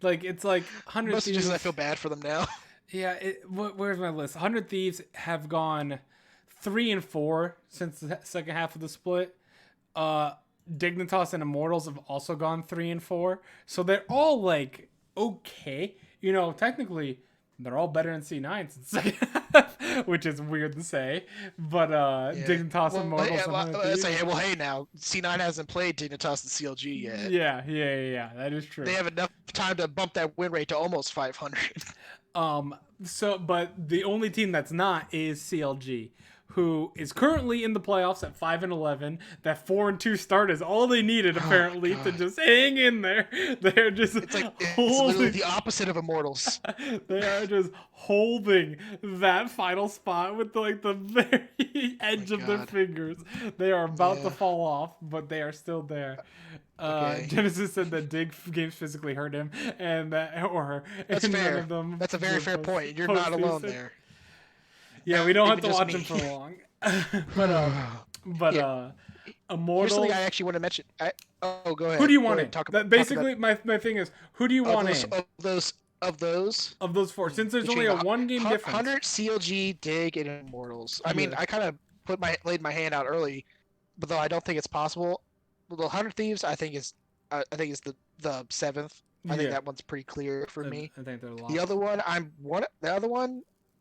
Like it's like 100 Thieves. Just I feel bad for them now. Yeah, where's my list? 100 Thieves have gone 3 and 4 since the second half of the split. Dignitas and Immortals have also gone 3 and 4, so they're all like okay. You know, technically they're all better than C9 since second half, which is weird to say. But Dignitas and Immortals. Hey, now C9 hasn't played Dignitas and CLG yet. Yeah, that is true. They have enough time to bump that win rate to almost 500. But the only team that's not is CLG, who is currently in the playoffs at 5-11. That 4-2 start is all they needed Oh my apparently to god. just hang in there. They're just It's literally holding. the opposite of Immortals. They are just holding that final spot with like the very Oh my edge of their god. fingers. They are about to Yeah. fall off, but they are still there. Okay. Genesis said that Dig games physically hurt him, and that or her, That's and none fair. of them That's a very were fair point. You're not alone post-season. there. Yeah, we Not don't have even to just watch him me. for long. but uh, but Here, here's something I Immortals. actually want to mention. Oh, go Who do ahead. you Go want ahead. in? Talk That talk about basically my thing is who do you of want those in of those of those of those four? Since there's only between a 1 game difference. 100 CLG, Dig, and Immortals. I mean, Yes. I kind of laid my hand out early, but though I don't think it's possible. The 100 Thieves, I think is the seventh. I think Yeah. that one's pretty clear for me. I think they're The locked. other one,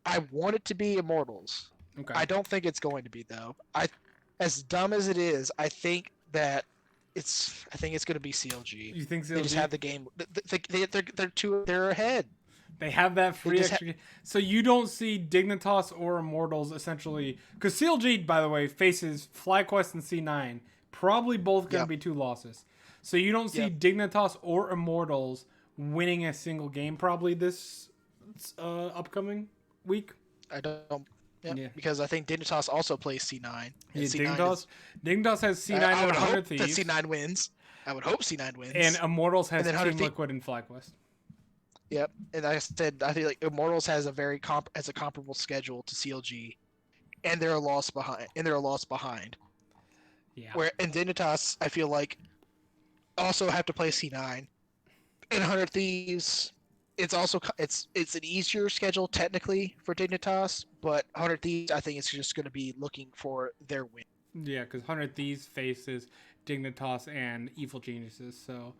I want it to be Immortals. Okay. I don't think it's going to be though. As dumb as it is, I think that I think it's going to be CLG. You think They just CLG? have the game. They're ahead. They have that They free just extra. So you don't see Dignitas or Immortals essentially, because CLG, by the way, faces FlyQuest and C9. Probably both going to Yep. be 2 losses. So you don't see Yep. Dignitas or Immortals winning a single game probably this upcoming week. I don't. Yeah, Yeah. because I think Dignitas also plays C9. Yeah, And C9 is, Dignitas has C9 I and would 100 hope that Thieves, C9 wins. I would hope C9 wins. and Immortals has And then 100 Team Thieves. Liquid and FlyQuest. Yep. And I said I feel like Immortals has a very comparable schedule to CLG, and they're a loss behind. Yeah. Where and Dignitas, I feel like, also have to play C9. And 100 Thieves, it's also it's an easier schedule technically for Dignitas, but 100 Thieves, I think it's just going to be looking for their win. Yeah, because 100 Thieves faces Dignitas and Evil Geniuses, so.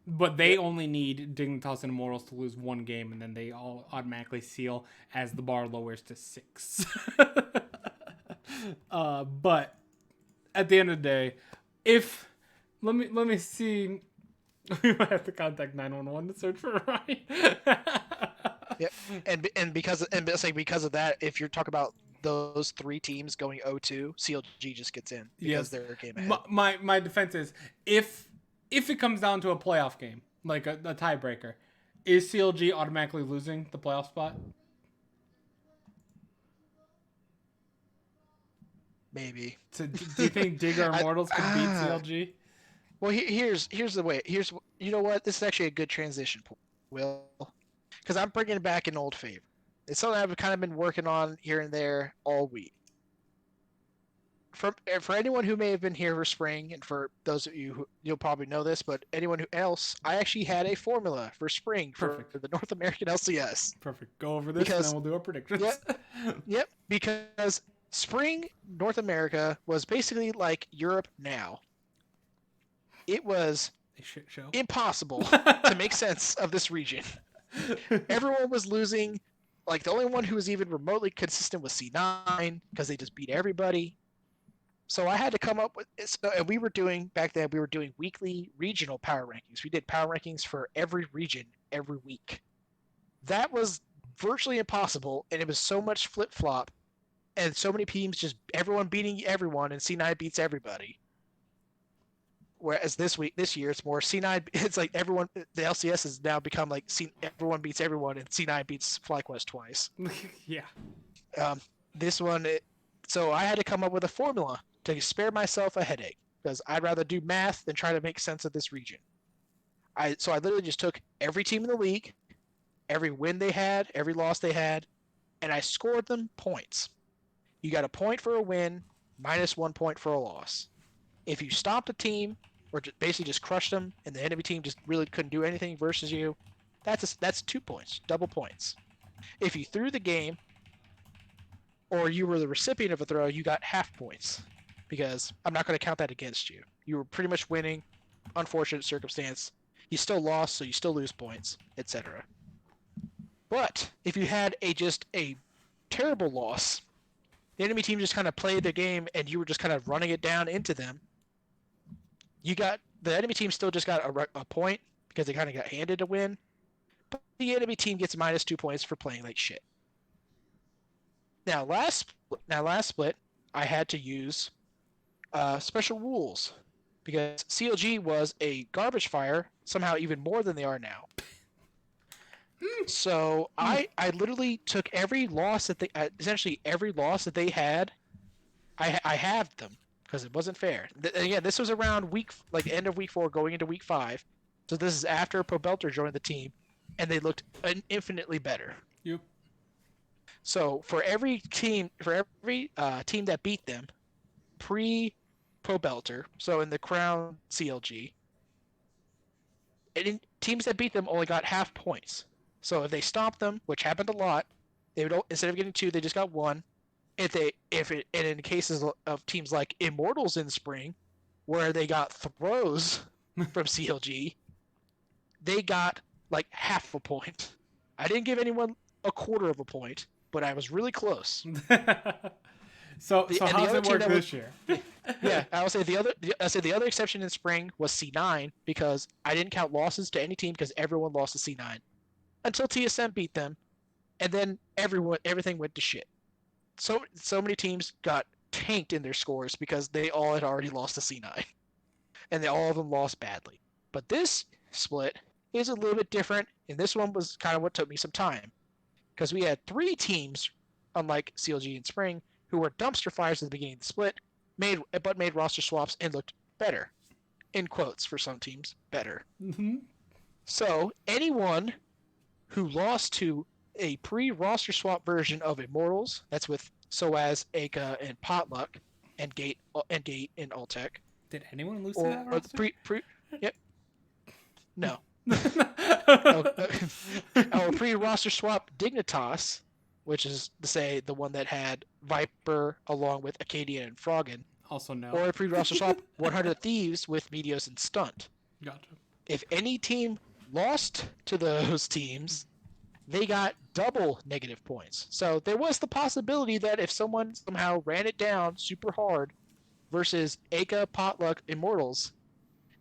But they only need Dignitas and Immortals to lose 1 game, and then they all automatically seal as the bar lowers to 6. But at the end of the day, if let me see, we might have to contact 911 to search for Ryan. Yep. And because of that, if you're talking about those 3 teams going 0-2, CLG just gets in because Yes. they're a game ahead. My defense is if it comes down to a playoff game, like a tiebreaker, is CLG automatically losing the playoff spot? Maybe. So, do you think Dig or Immortals could beat CLG? Well, here's the way. You know what? This is actually a good transition point, Will, because I'm bringing back an old favorite. It's something I've kind of been working on here and there all week. For anyone who may have been here for spring, and for those of you who you'll probably know this, but anyone else, I actually had a formula for spring for the North American LCS. Perfect. Go over this, and then we'll do our predictions. Yep, because spring North America was basically like Europe now. It was A shit show. impossible to make sense of this region. Everyone was losing. Like, the only one who was even remotely consistent was C9 because they just beat everybody. So I had to come up with this. And we were doing weekly regional power rankings. We did power rankings for every region every week. That was virtually impossible, and it was so much flip flop, and so many teams just everyone beating everyone, and C9 beats everybody. Whereas this year, it's more C9. It's like everyone. The LCS has now become like everyone beats everyone, and C9 beats FlyQuest twice. Yeah. This one, so I had to come up with a formula to spare myself a headache because I'd rather do math than try to make sense of this region. So I literally just took every team in the league, every win they had, every loss they had, and I scored them points. You got a point for a win, minus 1 point for a loss. If you stopped a team or basically just crushed them, and the enemy team just really couldn't do anything versus you, that's 2 points, double points. If you threw the game, or you were the recipient of a throw, you got half points, because I'm not going to count that against you. You were pretty much winning, unfortunate circumstance. You still lost, so you still lose points, etc. But if you had just a terrible loss, the enemy team just kind of played their game, and you were just kind of running it down into them, the enemy team still just got a point because they kind of got handed a win, but the enemy team gets minus 2 points for playing like shit. Now last split, I had to use special rules because CLG was a garbage fire somehow even more than they are now. So I literally took every loss that they essentially every loss that they had. I halved them because it wasn't fair. Again, this was around end of week 4, going into week 5. So this is after Pobelter joined the team, and they looked infinitely better. Yep. So for every team that beat them pre Pobelter, so in the Crown CLG, teams that beat them only got half points. So if they stomped them, which happened a lot, they would instead of getting 2, they just got 1. And in cases of teams like Immortals in spring, where they got throws from CLG, they got like half a point. I didn't give anyone a quarter of a point, but I was really close. So how does it work this year? Yeah, I would say the other exception in spring was C9 because I didn't count losses to any team because everyone lost to C9 until TSM beat them, and then everything went to shit. So many teams got tanked in their scores because they all had already lost to C9, and all of them lost badly. But this split is a little bit different, and this one was kind of what took me some time because we had 3 teams, unlike CLG in spring, who were dumpster fires at the beginning of the split, but made roster swaps and looked better, in quotes for some teams, better. Mm-hmm. So anyone who lost to a pre-roster swap version of Immortals, that's with Soaz, Aka, and Potluck, and Gate and Altec. Did anyone lose to that roster? Yep. No. Pre-roster swap Dignitas, which is to say the one that had Viper along with Acadian and Froggen. Also no. Or a pre-roster swap 100 Thieves with Meteos and Stunt. Gotcha. If any team lost to those teams, they got double negative points. So there was the possibility that if someone somehow ran it down super hard versus Aka, Potluck, Immortals,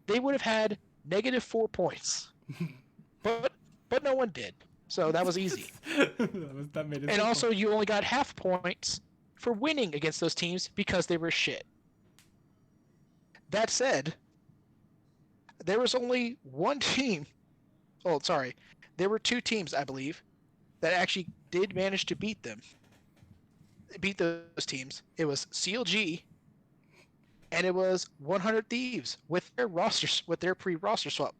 they would have had -4 points. but no one did. So that was easy. that made it and simple. also you only got half points for winning against those teams because they were shit. That said, there was only one team. Oh, sorry. There were 2 teams, I believe, that actually did manage to beat those teams. It was CLG, and it was 100 Thieves with their pre-roster swap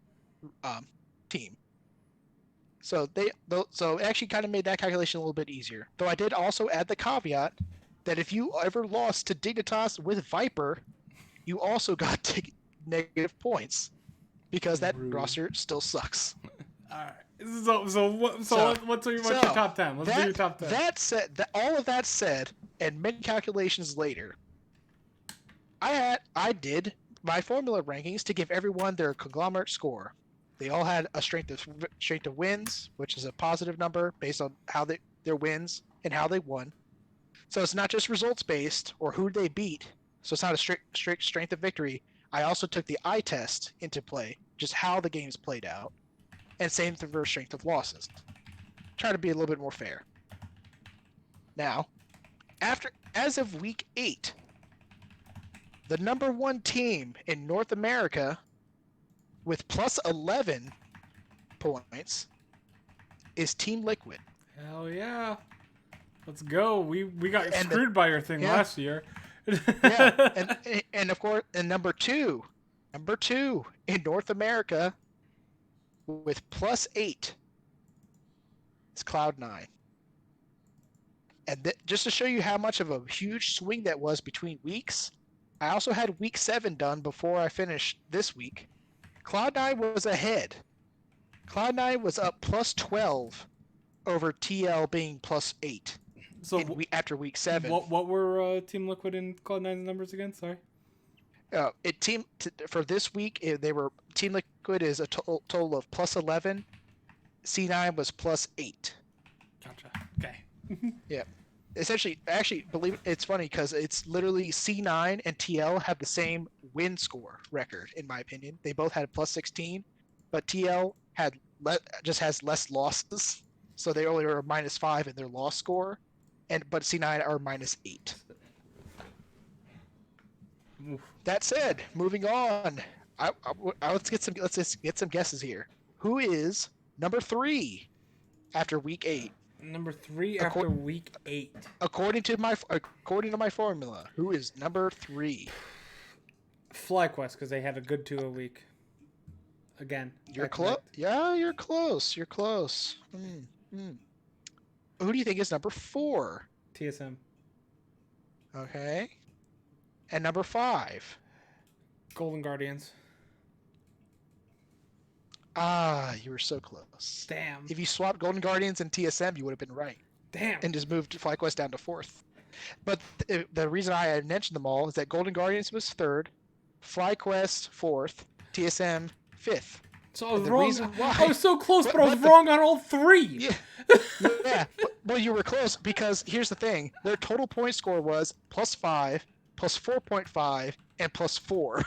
team. So it actually kind of made that calculation a little bit easier. Though I did also add the caveat that if you ever lost to Dignitas with Viper, you also got negative points because that roster still sucks. All right. What's your top 10? Let's do your top 10. All of that said, and many calculations later, I did my formula rankings to give everyone their conglomerate score. They all had a strength of wins, which is a positive number based on how their wins and how they won. So it's not just results based or who they beat. So it's not a strict strength of victory. I also took the eye test into play, just how the games played out, and same for strength of losses. Try to be a little bit more fair. Now, as of week 8, the number 1 team in North America with plus 11 points is Team Liquid. Hell yeah. Let's go. We got screwed by your thing last year. Yeah. And of course, and number two in North America with plus 8 is Cloud9. And just to show you how much of a huge swing that was between weeks, I also had week 7 done before I finished this week. Cloud9 was ahead. Cloud9 was up plus 12 over TL being plus 8 after week 7. What were Team Liquid and Cloud9's numbers again? Sorry. For this week, they were Team Liquid is a total of plus 11. C9 was plus 8. Gotcha. Okay. Yeah. Essentially, actually, it's funny because it's literally C9 and TL have the same win score record, in my opinion. They both had plus 16, but TL just has less losses, so they only are minus 5 in their loss score, but C9 are minus 8. Oof. That said, moving on. Let's just get some guesses here. Who is number 3 after week 8? Number 3 Accor- after week 8. according to my formula, who is number 3? FlyQuest, because they had a good 2 a week. Again, You're back to close. back. Yeah, you're close. You're close. Who do you think is number 4? TSM. Okay. And number 5? Golden Guardians. Ah, you were so close. Damn. If you swapped Golden Guardians and TSM, you would have been right. Damn. And just moved FlyQuest down to 4th. But the reason I had mentioned them all is that Golden Guardians was 3rd, FlyQuest 4th, TSM 5th. So I was the wrong. reason why- I was so close, but I was but the- wrong on all 3. Yeah. Yeah. Well, you were close because here's the thing. Their total point score was +5, +4.5, and +4.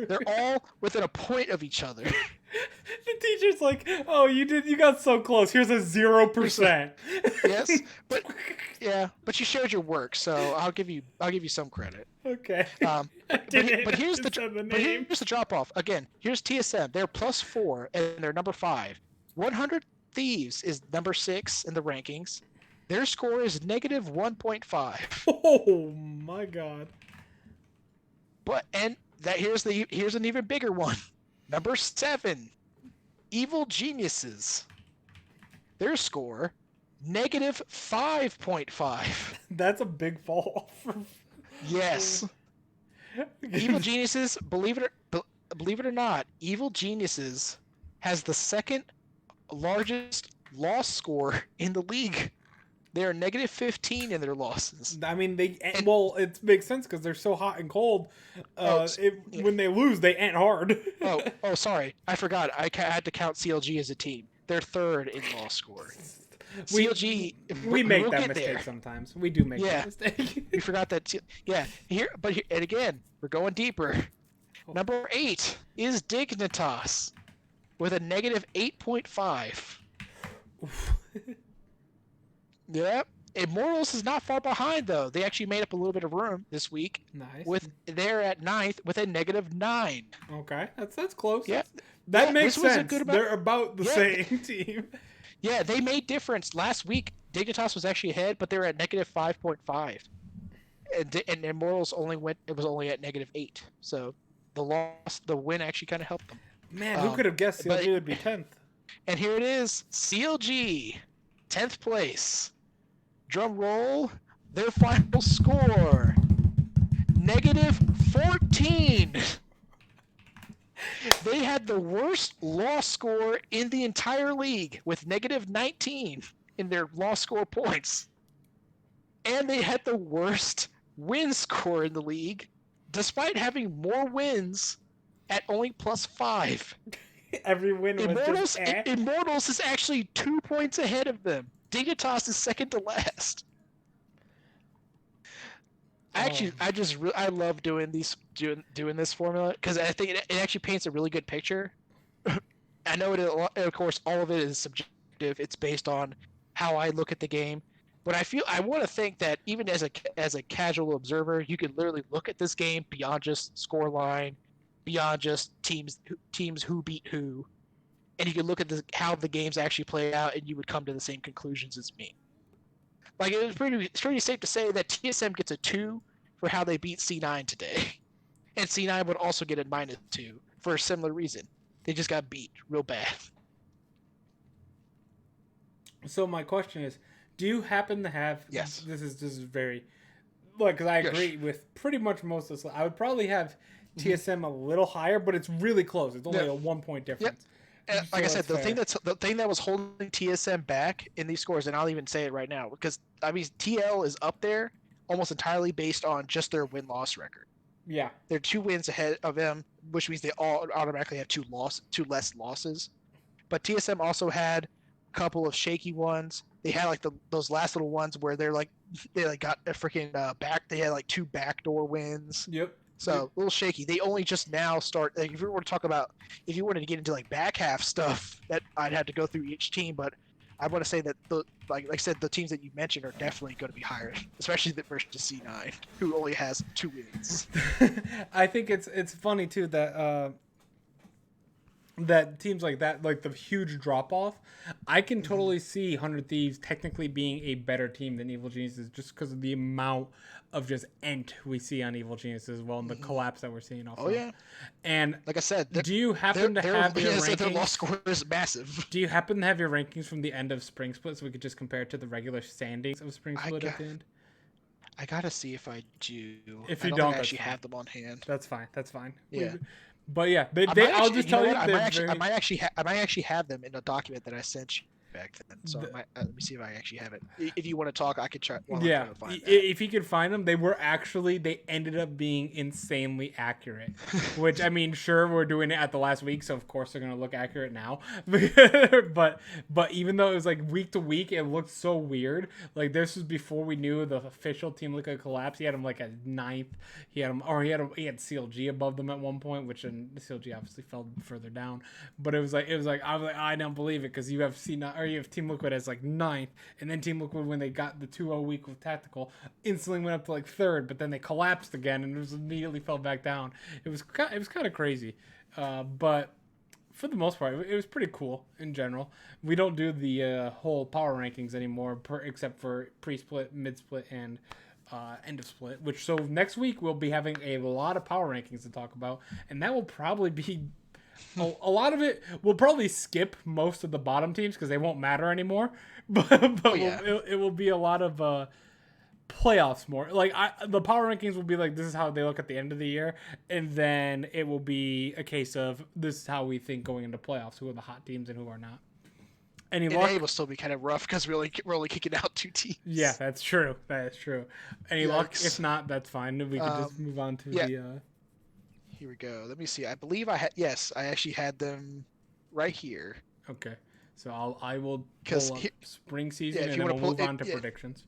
They're all within a point of each other. The teacher's like, "Oh, you got so close. Here's a 0%." Yes, but but you showed your work, so I'll give you some credit. Okay. But here's the name. here's the drop off. Again, here's TSM. They're +4 and they're number 5. 100 Thieves is number 6 in the rankings. Their score is -1.5. Oh my god. Here's an even bigger one. Number 7, Evil Geniuses. Their score -5.5. That's a big fall. Yes. Evil Geniuses, believe it or not, Evil Geniuses has the second largest loss score in the league. They are -15 in their losses. I mean, it makes sense because they're so hot and cold. When they lose, they end hard. Oh, sorry, I forgot. I had to count CLG as a team. They're 3rd in loss score. CLG, we make we'll that get mistake there. sometimes. We do make that mistake. We forgot that. And again, we're going deeper. Number 8 is Dignitas with a -8.5. Yep. Immortals is not far behind though. They actually made up a little bit of room this week. Nice. They're at 9th with a -9. Okay, that's close. Yeah. That makes this was a sense. good They're about the Yeah. same team. Yeah, they made difference. Last week, Dignitas was actually ahead, but they were at -5.5. And Immortals was only at -8. So the win actually kind of helped them. Man, who could have guessed CLG would be 10th? And here it is, CLG, 10th place. Drum roll, their final score, -14. They had the worst loss score in the entire league with -19 in their loss score points. And they had the worst win score in the league, despite having more wins at only +5. Every win was Immortals is actually 2 points ahead of them. Dignitas is second to last. I love doing this formula because I think it actually paints a really good picture. I know of course, all of it is subjective. It's based on how I look at the game, but I want to think that even as a casual observer, you can literally look at this game beyond just score line, beyond just teams who beat who, and you can look at how the games actually play out, and you would come to the same conclusions as me. Like it's pretty safe to say that TSM gets a 2 for how they beat C9 today, and C9 would also get a -2 for a similar reason. They just got beat real bad. So my question is, do you happen to have? Yes. This is very, because I agree with pretty much most of this. I would probably have TSM a little higher, but it's really close. It's only a 1 point difference. Like I said, the thing that was holding TSM back in these scores, and I'll even say it right now, because I mean TL is up there almost entirely based on just their win-loss record. Yeah, they're 2 wins ahead of them, which means they all automatically have 2 less losses. But TSM also had a couple of shaky ones. They had like those last little ones where they got a freaking back. They had like 2 backdoor wins. Yep. So a little shaky. They only just now start. Like, if you wanted to get into like back half stuff, that I'd have to go through each team. But I want to say that like I said, the teams that you mentioned are definitely going to be higher, especially the versus C9, who only has 2 wins. I think it's funny too that teams like that, like the huge drop off, I can totally see 100 Thieves technically being a better team than Evil Geniuses just because of the amount of just ent we see on Evil Geniuses as well and the collapse that we're seeing off Oh of. yeah, And like I said, do you happen to have your their loss rankings? score is massive. Do you happen to have your rankings from the end of Spring Split so we could just compare it to the regular standings of Spring I Split got at the end? I gotta see if I do. If I you don't think don't, I that's actually fine. have them on hand. That's fine. That's fine. Yeah. But yeah, I might I'll actually, just you know tell you what? I they're might actually, very. I might actually have them in the document that I sent you back then. So The, I might, let me see if I actually have it. If you want to talk, I could try. While I'm Yeah, trying to find that. if you could find them, they ended up being insanely accurate. Which I mean, sure, we're doing it at the last week, so of course they're gonna look accurate now. but even though it was like week to week, it looked so weird. Like this was before we knew the official Team Liquid collapse. He had him like a ninth. He had CLG above them at one point, which then CLG obviously fell further down. But it was like I don't believe it because you have you have Team Liquid as like ninth, and then Team Liquid when they got the 2-0 week with Tactical instantly went up to like third, but then they collapsed again and it was immediately fell back down. It was kind of crazy, but for the most part, it was pretty cool in general. We don't do the whole power rankings anymore, except for pre-split, mid-split, and end of split. Which so next week we'll be having a lot of power rankings to talk about, and that will probably be a lot of it. We'll probably skip most of the bottom teams because they won't matter anymore. But Yeah. it will be a lot of playoffs more. Like the power rankings will be like this is how they look at the end of the year, and then it will be a case of this is how we think going into playoffs. Who are the hot teams and who are not. Any And luck? A will still be kind of rough because we're only kicking out 2 teams. Yeah, that's true. That is true. Any luck? Yikes. If not, that's fine. We could just move on to yeah. the. Here we go. Let me see. I believe I had. Yes, I actually had them right here. Okay, so I will 'Cause pull up he- spring season if and you then wanna we'll pull move it- on to yeah. predictions.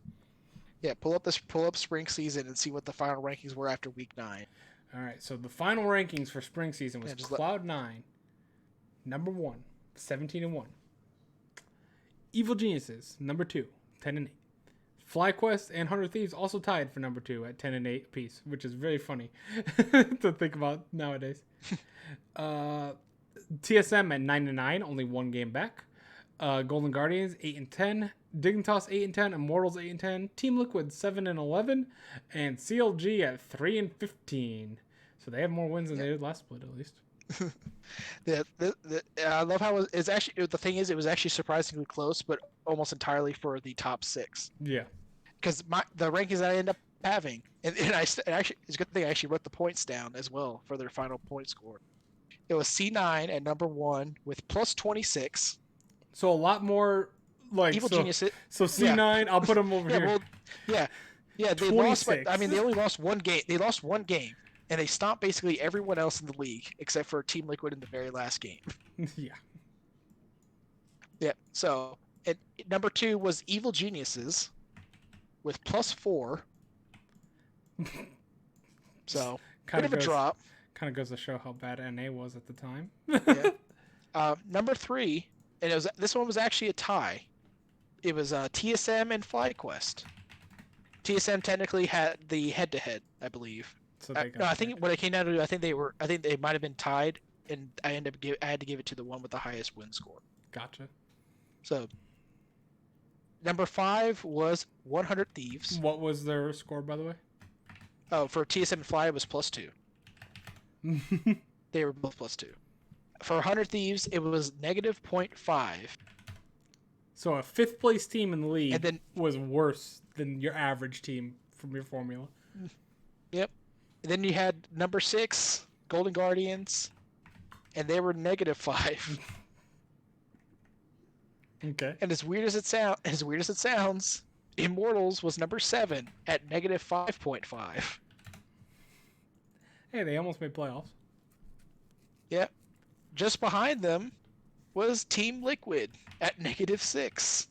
Yeah, pull up spring season and see what the final rankings were after week 9. All right, so the final rankings for spring season was Cloud9, number 1, 17-1. Evil Geniuses, number 2, 10-8. FlyQuest and 100 Thieves also tied for number 2 at 10-8 apiece, which is very funny to think about nowadays. TSM at 9-9, only one game back. Golden Guardians 8-10, Dignitas 8-10, Immortals 8-10, Team Liquid 7-11, and CLG at 3-15. So they have more wins than they did last split, at least. I love how it's actually the thing is it was actually surprisingly close, but almost entirely for the top 6. Yeah. Because the rankings that I end up having, and actually it's a good thing I actually wrote the points down as well for their final point score. It was C9 at number 1 with plus 26. So a lot more like Evil so, Genius. So C9, I'll put them over here. Well, yeah. They 26. lost. But, I mean, they only lost one game. They lost one game, and they stomped basically everyone else in the league except for Team Liquid in the very last game. Yeah. Yeah. So, number 2 was Evil Geniuses with plus 4. So, bit of a drop. Kind of goes to show how bad NA was at the time. Yeah. Number 3, and this one was actually a tie. It was TSM and FlyQuest. TSM technically had the head-to-head, I believe. So No, I think what it came down to, I think they might have been tied, and I had to give it to the one with the highest win score. Gotcha. So, number 5 was 100 Thieves. What was their score, by the way? Oh, for TSM and Fly, it was plus 2. They were both plus 2. For 100 Thieves, it was negative 0.5. So a 5th place team in the league And then, was worse than your average team from your formula. Yep. And then you had number 6, Golden Guardians, and they were negative 5. Okay. And as weird as it sounds, Immortals was number 7 at negative 5.5. Hey, they almost made playoffs. Yep. Just behind them was Team Liquid at negative 6.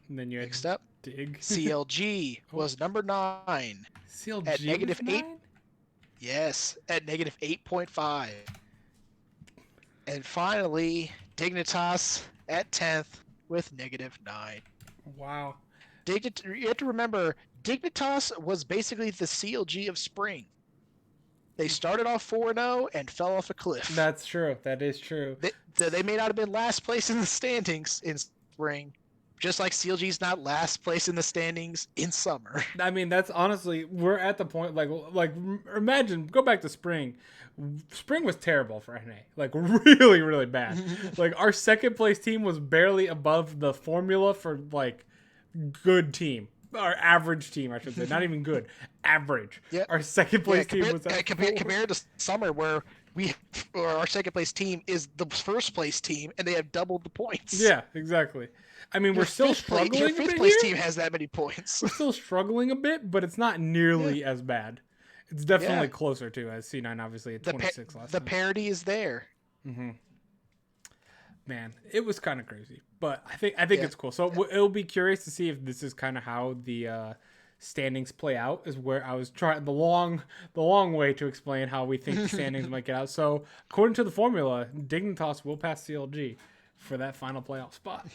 And then you had Next up, Dig. CLG was number 9 CLG at negative was 8. 9? Yes, at negative 8.5. And finally, Dignitas at 10th with -9. Wow. You have to remember, Dignitas was basically the CLG of spring. They started off 4-0 and fell off a cliff. That's true. That is true. They may not have been last place in the standings in spring, just like CLG's not last place in the standings in summer. I mean, that's honestly, we're at the point, like imagine, go back to spring. Spring was terrible for NA. Like, really, really bad. Like, our second place team was barely above the formula for, like, good team. Our average team, I should say. Not even good. Average. Yep. Our second place team was compared to summer, where our second place team is the first place team, and they have doubled the points. Yeah, exactly. I mean, we're still struggling. Your fifth place team has that many points. We're still struggling a bit, but it's not nearly as bad. It's definitely closer to, as C9 obviously at 26 last The time. parity is there. Mm-hmm. Man, it was kind of crazy, but I think it's cool. So it'll be curious to see if this is kind of how the standings play out. Is where I was trying the long way to explain how we think the standings might get out. So according to the formula, Dignitas will pass CLG for that final playoff spot,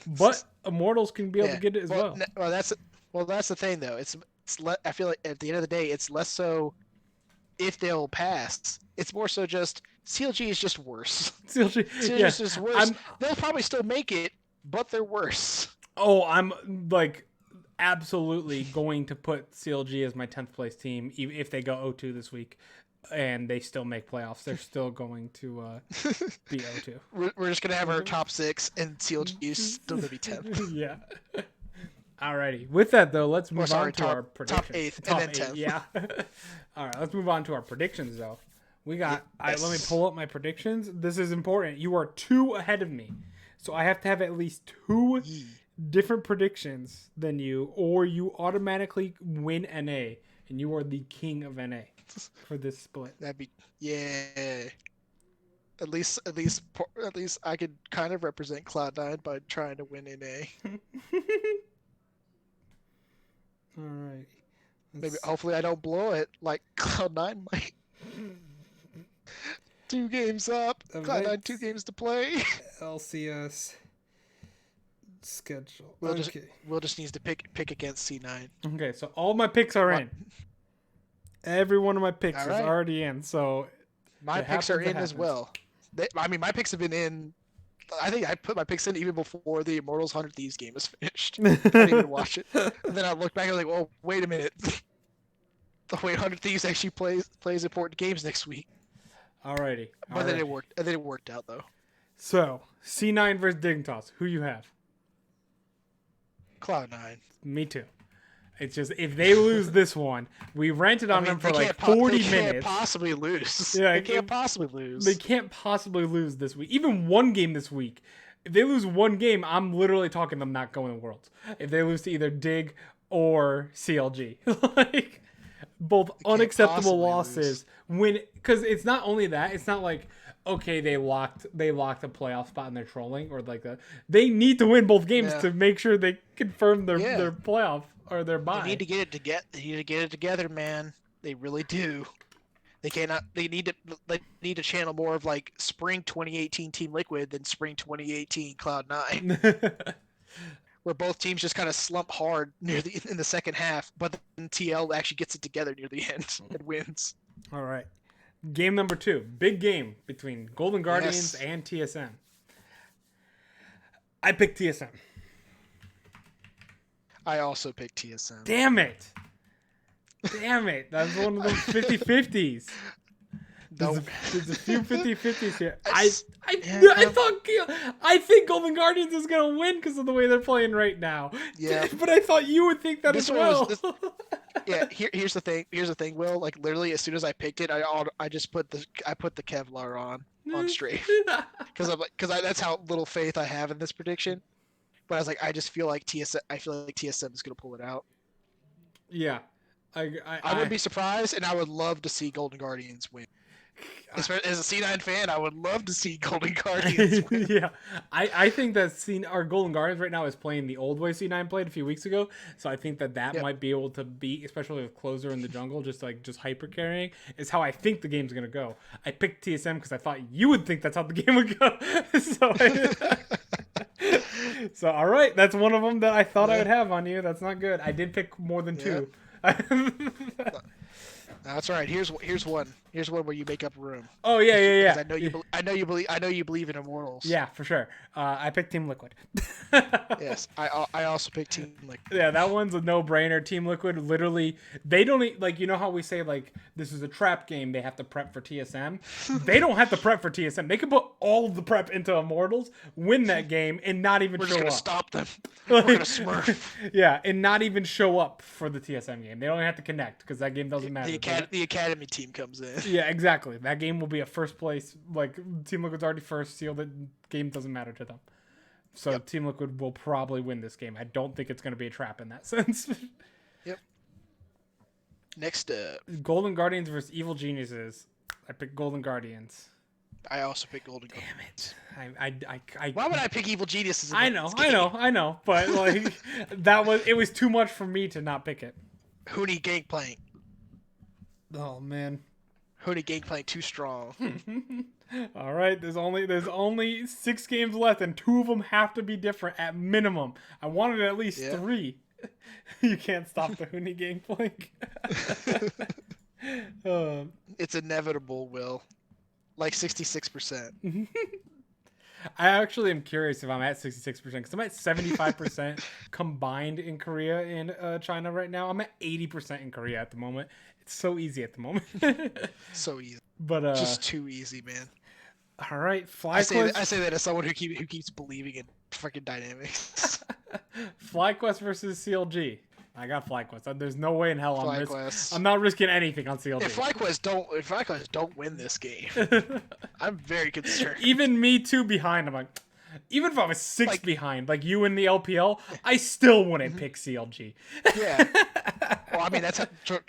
but Immortals can be able to get it as well. That's the thing though. I feel like at the end of the day, it's less so if they'll pass. It's more so just CLG is just worse. CLG is just worse. They'll probably still make it, but they're worse. Oh, I'm like absolutely going to put CLG as my 10th place team if they go 0-2 this week and they still make playoffs. They're still going to be 0-2. We're just going to have our top 6 and CLG is still going to be 10th. Yeah. Alrighty. With that, though, let's move on to our predictions. Top 8th and then 10th. Yeah. All right, let's move on to our predictions, though. We got. Let me pull up my predictions. This is important. You are 2 ahead of me, so I have to have at least 2 different predictions than you, or you automatically win NA, and you are the king of NA for this split. That'd be At least I could kind of represent Cloud9 by trying to win NA. All right. Maybe hopefully I don't blow it like Cloud9 might. 2 games up. Cloud9 2 games to play. LCS schedule. Will just needs to pick against C9. Okay, so all my picks are in. Every one of my picks is already in. So my picks are in as well. My picks have been in. I think I put my picks in even before the Immortals 100 Thieves game was finished. I didn't even watch it. And then I looked back and I was like, "Oh, wait a minute. The way 100 Thieves actually plays important games next week." Alrighty. But then it worked. And then it worked out though. So C9 versus Dignitas. Who you have? Cloud9. Me too. It's just if they lose this one, we rented on them for like 40 minutes. They can't possibly lose. Yeah, they can't possibly lose. They can't possibly lose this week. Even one game this week. If they lose one game, I'm literally talking them not going to Worlds. If they lose to either Dig or CLG. Like both unacceptable losses. Because it's not only that, it's not like okay, they locked a playoff spot and they're trolling or like that. They need to win both games to make sure they confirm their playoff or their bye. They need to get it together. They need to get it together, man. They really do. They cannot. They need to channel more of like spring 2018 Team Liquid than spring 2018 Cloud9, where both teams just kind of slump hard in the second half, but then TL actually gets it together near the end and wins. All right. Game number 2. Big game between Golden Guardians and TSM. I picked TSM. I also picked TSM. Damn it. That's one of those 50-50s. There's a few 50-50s here. I think Golden Guardians is going to win because of the way they're playing right now. Yeah. But I thought you would think that as well. Here's the thing, Will. Like literally, as soon as I picked it, I put the Kevlar on strafe because that's how little faith I have in this prediction. But I was like, I feel like TSM is gonna pull it out. Yeah, I wouldn't be surprised, and I would love to see Golden Guardians win. As a C9 fan, I would love to see Golden Guardians win. Yeah, I think that our Golden Guardians right now is playing the old way C9 played a few weeks ago, so I think that Yep. might be able to beat, especially with closer in the jungle, just hyper carrying is how I think the game's gonna go. I picked TSM because I thought you would think that's how the game would go. So all right, that's one of them that I thought I would have on you. That's not good. I did pick more than two. That's all right. Here's one. Here's one where you make up room. Oh yeah. I know you believe in Immortals. Yeah, for sure. I picked Team Liquid. Yes, I also picked Team Liquid. Yeah, that one's a no-brainer. Team Liquid, literally, they don't like, you know how we say like this is a trap game. They have to prep for TSM. They don't have to prep for TSM. They can put all of the prep into Immortals, win that game, and not even We're show just gonna up. stop them. We're gonna smurf. Yeah, and not even show up for the TSM game. They don't have to connect because that game doesn't matter. The academy team comes in. Yeah, exactly. That game will be a first place. Like Team Liquid's already first, sealed it. Game doesn't matter to them. So Yep. Team Liquid will probably win this game. I don't think it's going to be a trap in that sense. Yep. Next up, Golden Guardians versus Evil Geniuses. I picked Golden Guardians. I also picked Golden Damn Guardians. it! Why would I pick Evil Geniuses? I know, but like it was too much for me to not pick it. Hoonie Gangplank. Oh man. Hoonie Gangplank too strong. All right, there's only 6 games left, and 2 of them have to be different at minimum. I wanted at least 3. You can't stop the Hoonie Gangplank. It's inevitable, Will. Like 66%. I actually am curious if I'm at 66% because I'm at 75% combined in Korea and China right now. I'm at 80% in Korea at the moment. It's so easy at the moment. So easy. But just too easy, man. All right, I say that as someone who keeps believing in freaking dynamics. FlyQuest versus CLG. I got FlyQuest. There's no way in hell I'm not risking anything on CLG. If FlyQuest don't win this game, I'm very concerned. Even me 2 behind, I'm like, even if I was 6 behind, like you in the LPL, I still wouldn't pick CLG. Yeah. Well, I mean,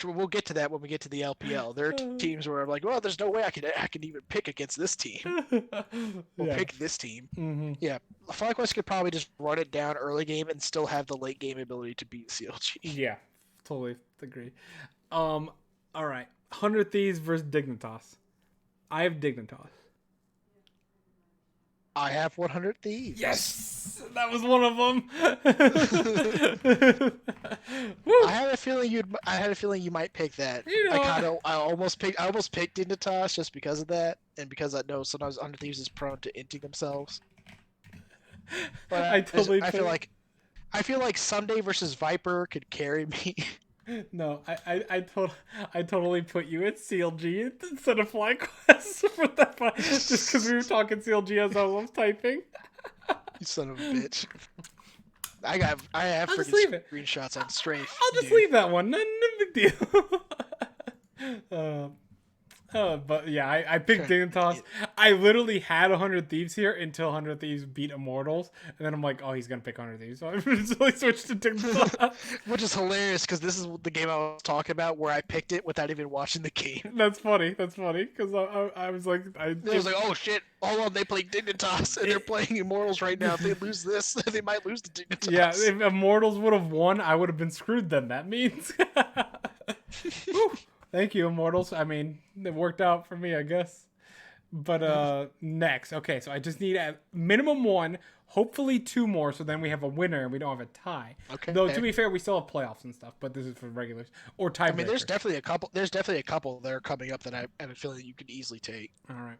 we'll get to that when we get to the LPL. There are teams where I'm like, well, there's no way I can even pick against this team. Pick this team. Mm-hmm. Yeah, FlyQuest could probably just run it down early game and still have the late game ability to beat CLG. Yeah, totally agree. All right, 100 Thieves versus Dignitas. I have Dignitas. I have 100 Thieves. Yes, that was one of them. I had a feeling you might pick that. You know, I almost picked Dignitas just because of that, and because I know sometimes 100 Thieves is prone to inting themselves. But I feel like Sunday versus Viper could carry me. No, I totally put you at CLG instead of FlyQuest for that fight, just because we were talking CLG as I was typing. You son of a bitch. I have freaking screenshots on strafe. I'll just leave that one. No big deal. But yeah, I picked Dignitas. I literally had 100 Thieves here until 100 Thieves beat Immortals, and then I'm like, oh, he's gonna pick 100 Thieves, so I really switched to Dignitas. Which is hilarious because this is the game I was talking about where I picked it without even watching the game. That's funny because I was like, I was like, oh shit, hold on, they play Dignitas and they're playing Immortals right now. If they lose this, they might lose the Dignitas. Yeah, if Immortals would have won, I would have been screwed then. That means. Thank you, Immortals. I mean, it worked out for me, I guess. But next. Okay, so I just need a minimum 1, hopefully 2 more, so then we have a winner and we don't have a tie. Okay. Though, to be fair, we still have playoffs and stuff, but this is for regulars. Or tiebreakers. I mean, there's definitely a couple that are coming up that I have a feeling you could easily take. All right.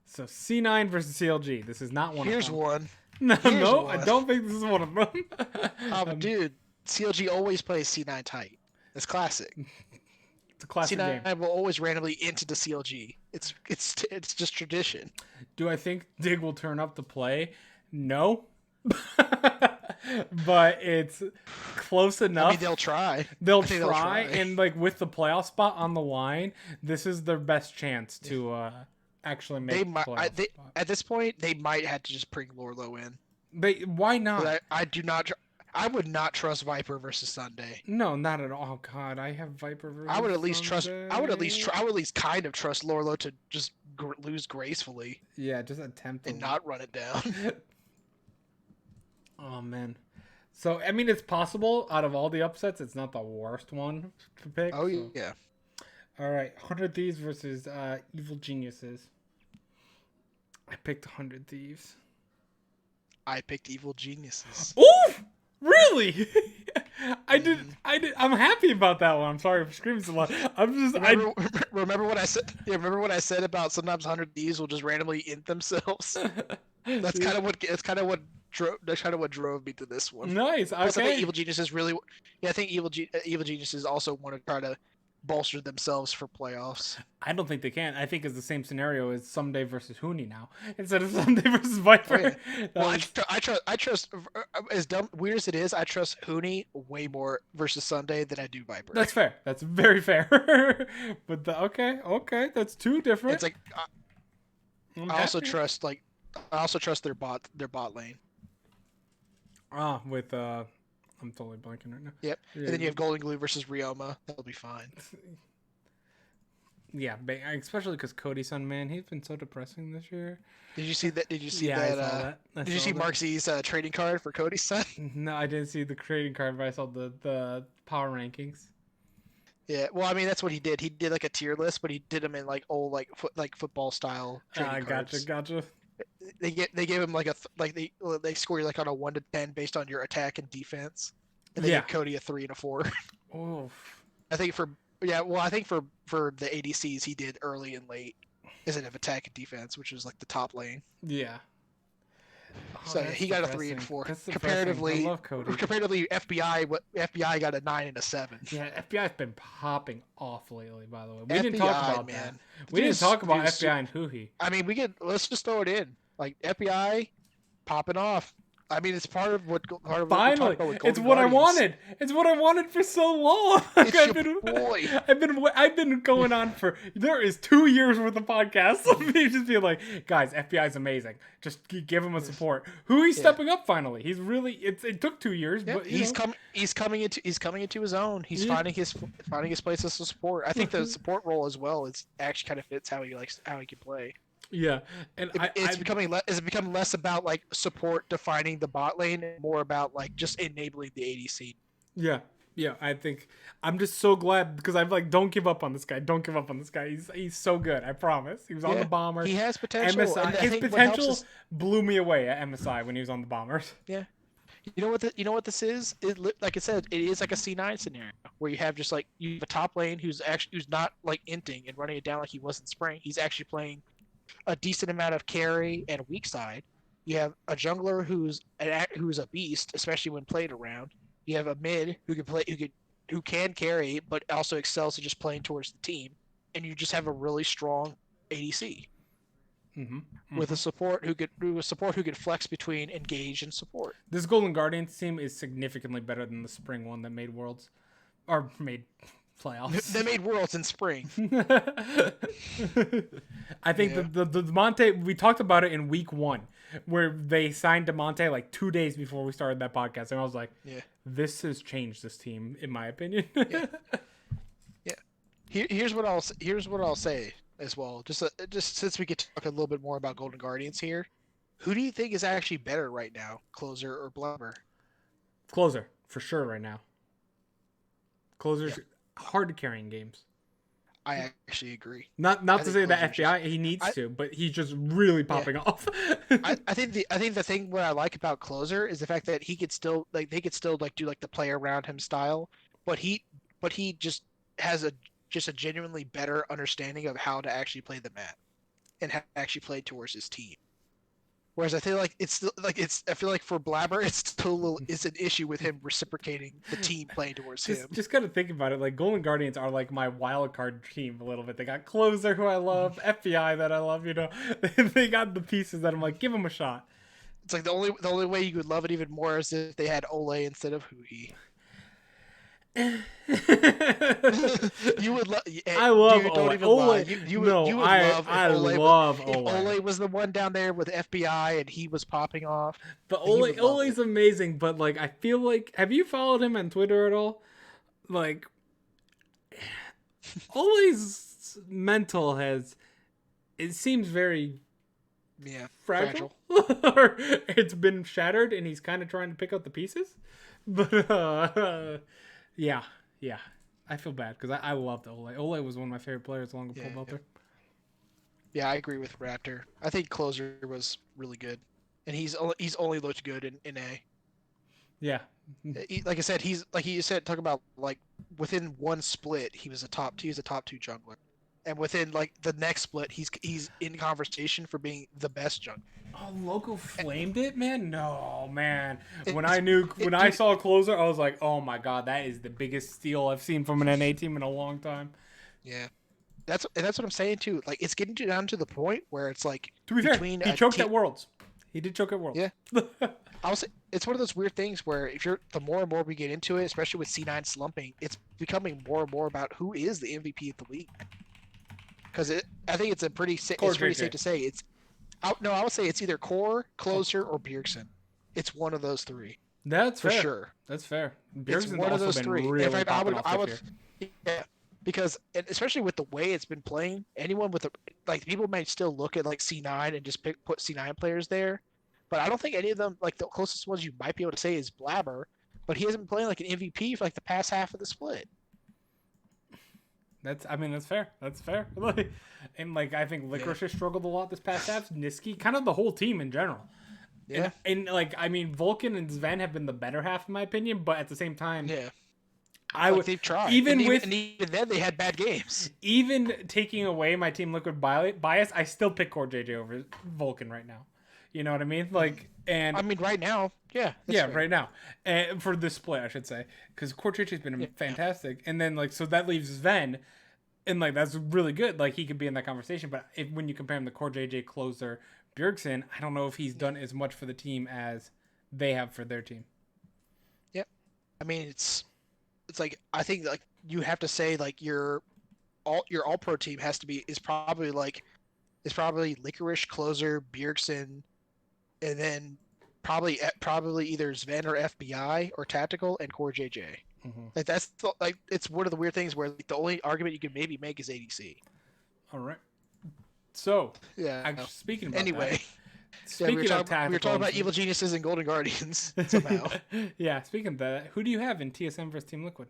So, C9 versus CLG. This is not one Here's of them. one. No, I don't think this is one of them. Dude, CLG always plays C9 tight. It's classic. It's a classic C9 game. will always randomly into the CLG. It's just tradition. Do I think Dig will turn up to play? No. But it's close enough. I mean, they'll try. They'll try, and like with the playoff spot on the line, this is their best chance to actually make at this point, they might have to just bring Lorlo in. Why not? I do not I would not trust Viper versus Sunday. No, not at all. Oh, God, I have Viper versus I would at least trust. Sunday. I would at least kind of trust Lorlo to just lose gracefully Yeah, just attempt and not run it down. Oh man. So I mean, it's possible. Out of all the upsets, it's not the worst one to pick. Oh so. yeah. All right, 100 Thieves versus Evil Geniuses. I picked 100 Thieves. I picked Evil Geniuses. Oh, really? I did. I'm happy about that one. I'm sorry for screaming so loud. I'm just. Remember what I said? Yeah, remember what I said about sometimes 100 Thieves will just randomly int themselves. That's kind of what. It's kind of what. That's kind of what drove me to this one. Nice. Okay. Plus, I think Evil Geniuses really. Yeah, I think Evil Geniuses also want to try to bolster themselves for playoffs. I don't think they can. I think it's the same scenario as Someday versus Hooney now instead of Someday versus Viper. Oh, yeah. Well, I trust as dumb weird as it is, I trust Hooney way more versus Sunday than I do Viper. That's fair. That's very fair. But okay, that's two different. It's like I also trust their bot lane. With I'm totally blanking right now. Yep. Yeah. And then you have Golden Glue versus Ryoma. That'll be fine. Yeah, especially because Cody-san, man, he's been so depressing this year. Did you see that? Did you see yeah, that? I saw that. Did you see Mark Z's trading card for Cody-san? No, I didn't see the trading card, but I saw the power rankings. Yeah, well, I mean that's what he did. He did like a tier list, but he did them in like old football style trading cards. Gotcha. They gave him like they score you like on a 1 to 10 based on your attack and defense, and they gave Cody a 3 and a 4. Oof. I think for the ADCs he did early and late instead of attack and defense, which was like the top lane. Yeah. So he got a 3 and 4. Comparatively, I love Cody. Comparatively, FBI got a 9 and a 7. Yeah, FBI's been popping off lately. By the way, we didn't talk about that. We didn't talk about FBI and Huhi. I mean, let's just throw it in. Like FBI popping off. I mean, it's part of what. Finally, it's what I wanted. It's what I wanted for so long. I've been going on for. There is 2 years worth of podcasts of me just being like, guys, FBI is amazing. Just give him a support. Who's stepping up finally? He's really. It took 2 years, but he's coming into his own. He's finding his place as a support. I think the support role as well is actually kind of fits how he can play. Yeah, and it's become less about like support defining the bot lane and more about like just enabling the ADC. Yeah, I think I'm just so glad because I'm like, don't give up on this guy. Don't give up on this guy. He's so good. I promise. He was on the Bombers. He has potential. MSI. His potential blew me away at MSI when he was on the Bombers. Yeah. You know what this is? Like I said, it is like a C9 scenario where you have just like you have a top lane who's not like inting and running it down like he was in spring. He's actually playing a decent amount of carry and weak side. You have a jungler who's a beast, especially when played around. You have a mid who can carry, but also excels at just playing towards the team. And you just have a really strong ADC with a support who could flex between engage and support. This Golden Guardians team is significantly better than the spring one that made Worlds or made playoffs. They made Worlds in spring. I think the Demonte, we talked about it in week 1 where they signed Demonte like 2 days before we started that podcast, and I was like, this has changed this team in my opinion. Here's what I'll say as well. Just since we could talk a little bit more about Golden Guardians here, who do you think is actually better right now, Closer or Blubber? Closer for sure right now. Closer's hard to carry in games. I actually agree. Not to say that FBI he needs to, but he's just really popping off. I think the thing what I like about Closer is the fact that he could still do the play around him style, but he just has a genuinely better understanding of how to actually play the map and how to actually play towards his team. Whereas I feel like I feel like for Blabber it's an issue with him reciprocating the team playing towards him. Just gotta think about it. Like Golden Guardians are like my wild card team a little bit. They got Closer who I love, FBI that I love. They got the pieces that I'm like, give them a shot. It's like the only way you could love it even more is if they had Ole instead of Huhi. You would love, I love dude. Don't Ole. even lie. Ole. You would No, you would love if I Ole was love if Ole. Ole was the one down there with FBI and he was popping off. But Like, you Ole would love it. Ole's amazing. But like, I feel like, have you followed him on Twitter at all? Like, Ole's mental has, it seems very Yeah, fragile, fragile. or it's been shattered, and he's kind of trying to pick up the pieces. But yeah, yeah, I feel bad because I loved Ole. Ole was one of my favorite players along with Paul Yeah, Belter. yeah. I agree with Raptor. I think closer was really good, and he's only looked good in A. Yeah, Like I said, he's like you said, talk about like within one split, he was a top two jungler, and within like the next split, he's in conversation for being the best jungler. oh, Loco flamed it, man. No, man. It's, When I dude, saw a closer, I was like, oh my god, that is the biggest steal I've seen from an NA team in a long time. yeah, that's what I'm saying too. Like it's getting down to the point where it's like To be fair, between he a choked team. at Worlds. He did choke at Worlds. Yeah, I was. It's one of those weird things where if you're the more and more we get into it, especially with C9 slumping, it's becoming more and more about who is the MVP of the league. Because I think Core it's pretty safe JJ. to say no, I would say it's either Core, Closer, or Bjergsen. It's one of those three That's for fair. sure. That's fair. It's Bjergsen's one of also those been three. In really fact, popping off I this would, year. yeah, because and especially with the way it's been playing, anyone with a like people might still look at like C9 and just put C9 players there, but I don't think any of them like the closest ones you might be able to say is Blabber, but he hasn't been playing like an MVP for like the past half of the split. That's, I mean, that's fair. That's fair. Like, and like, I think Yeah, Licorice has struggled a lot this past half. Niski, kind of the whole team in general. yeah, And like, I mean, Vulcan and Sven have been the better half in my opinion, but at the same time, yeah. I Like would, they've tried, even with and even then they had bad games. even taking away my Team Liquid bias, I still pick Core JJ over Vulcan right now. You know what I mean? Like, and I mean, right now, yeah, that's yeah, fair. right now, and for this split, I should say, because Core JJ's been Yeah, fantastic. And then like, so that leaves Sven, and like that's really good. Like he could be in that conversation. But if when you compare him to Core JJ, Closer, Bjergsen, I don't know if he's done as much for the team as they have for their team. yeah. I mean, it's like I think like you have to say like your all pro team has to be is probably Licorice, Closer, Bjergsen, and then probably either Sven or FBI or Tactical and Core JJ. Mm-hmm. Like like it's one of the weird things where like, the only argument you can maybe make is ADC. All right. So, Yeah. actually, speaking about Anyway, that, yeah, speaking of we were tactical, talking about Evil Geniuses and Golden Guardians somehow. yeah. Speaking of that, who do you have in TSM versus Team Liquid?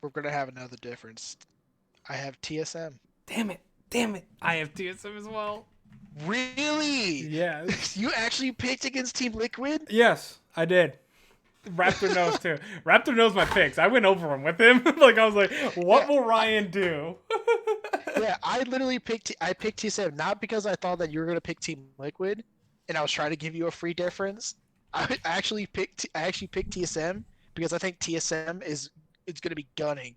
We're gonna have another difference. I have TSM. Damn it! I have TSM as well. Really? Yes. You actually picked against Team Liquid? Yes, I did. Raptor knows too. Raptor knows my picks. I went over them with him. Like I was like, "What will Ryan do?" Yeah, I literally picked TSM not because I thought that you were gonna pick Team Liquid, and I was trying to give you a free difference. I actually picked TSM because I think TSM is gonna be gunning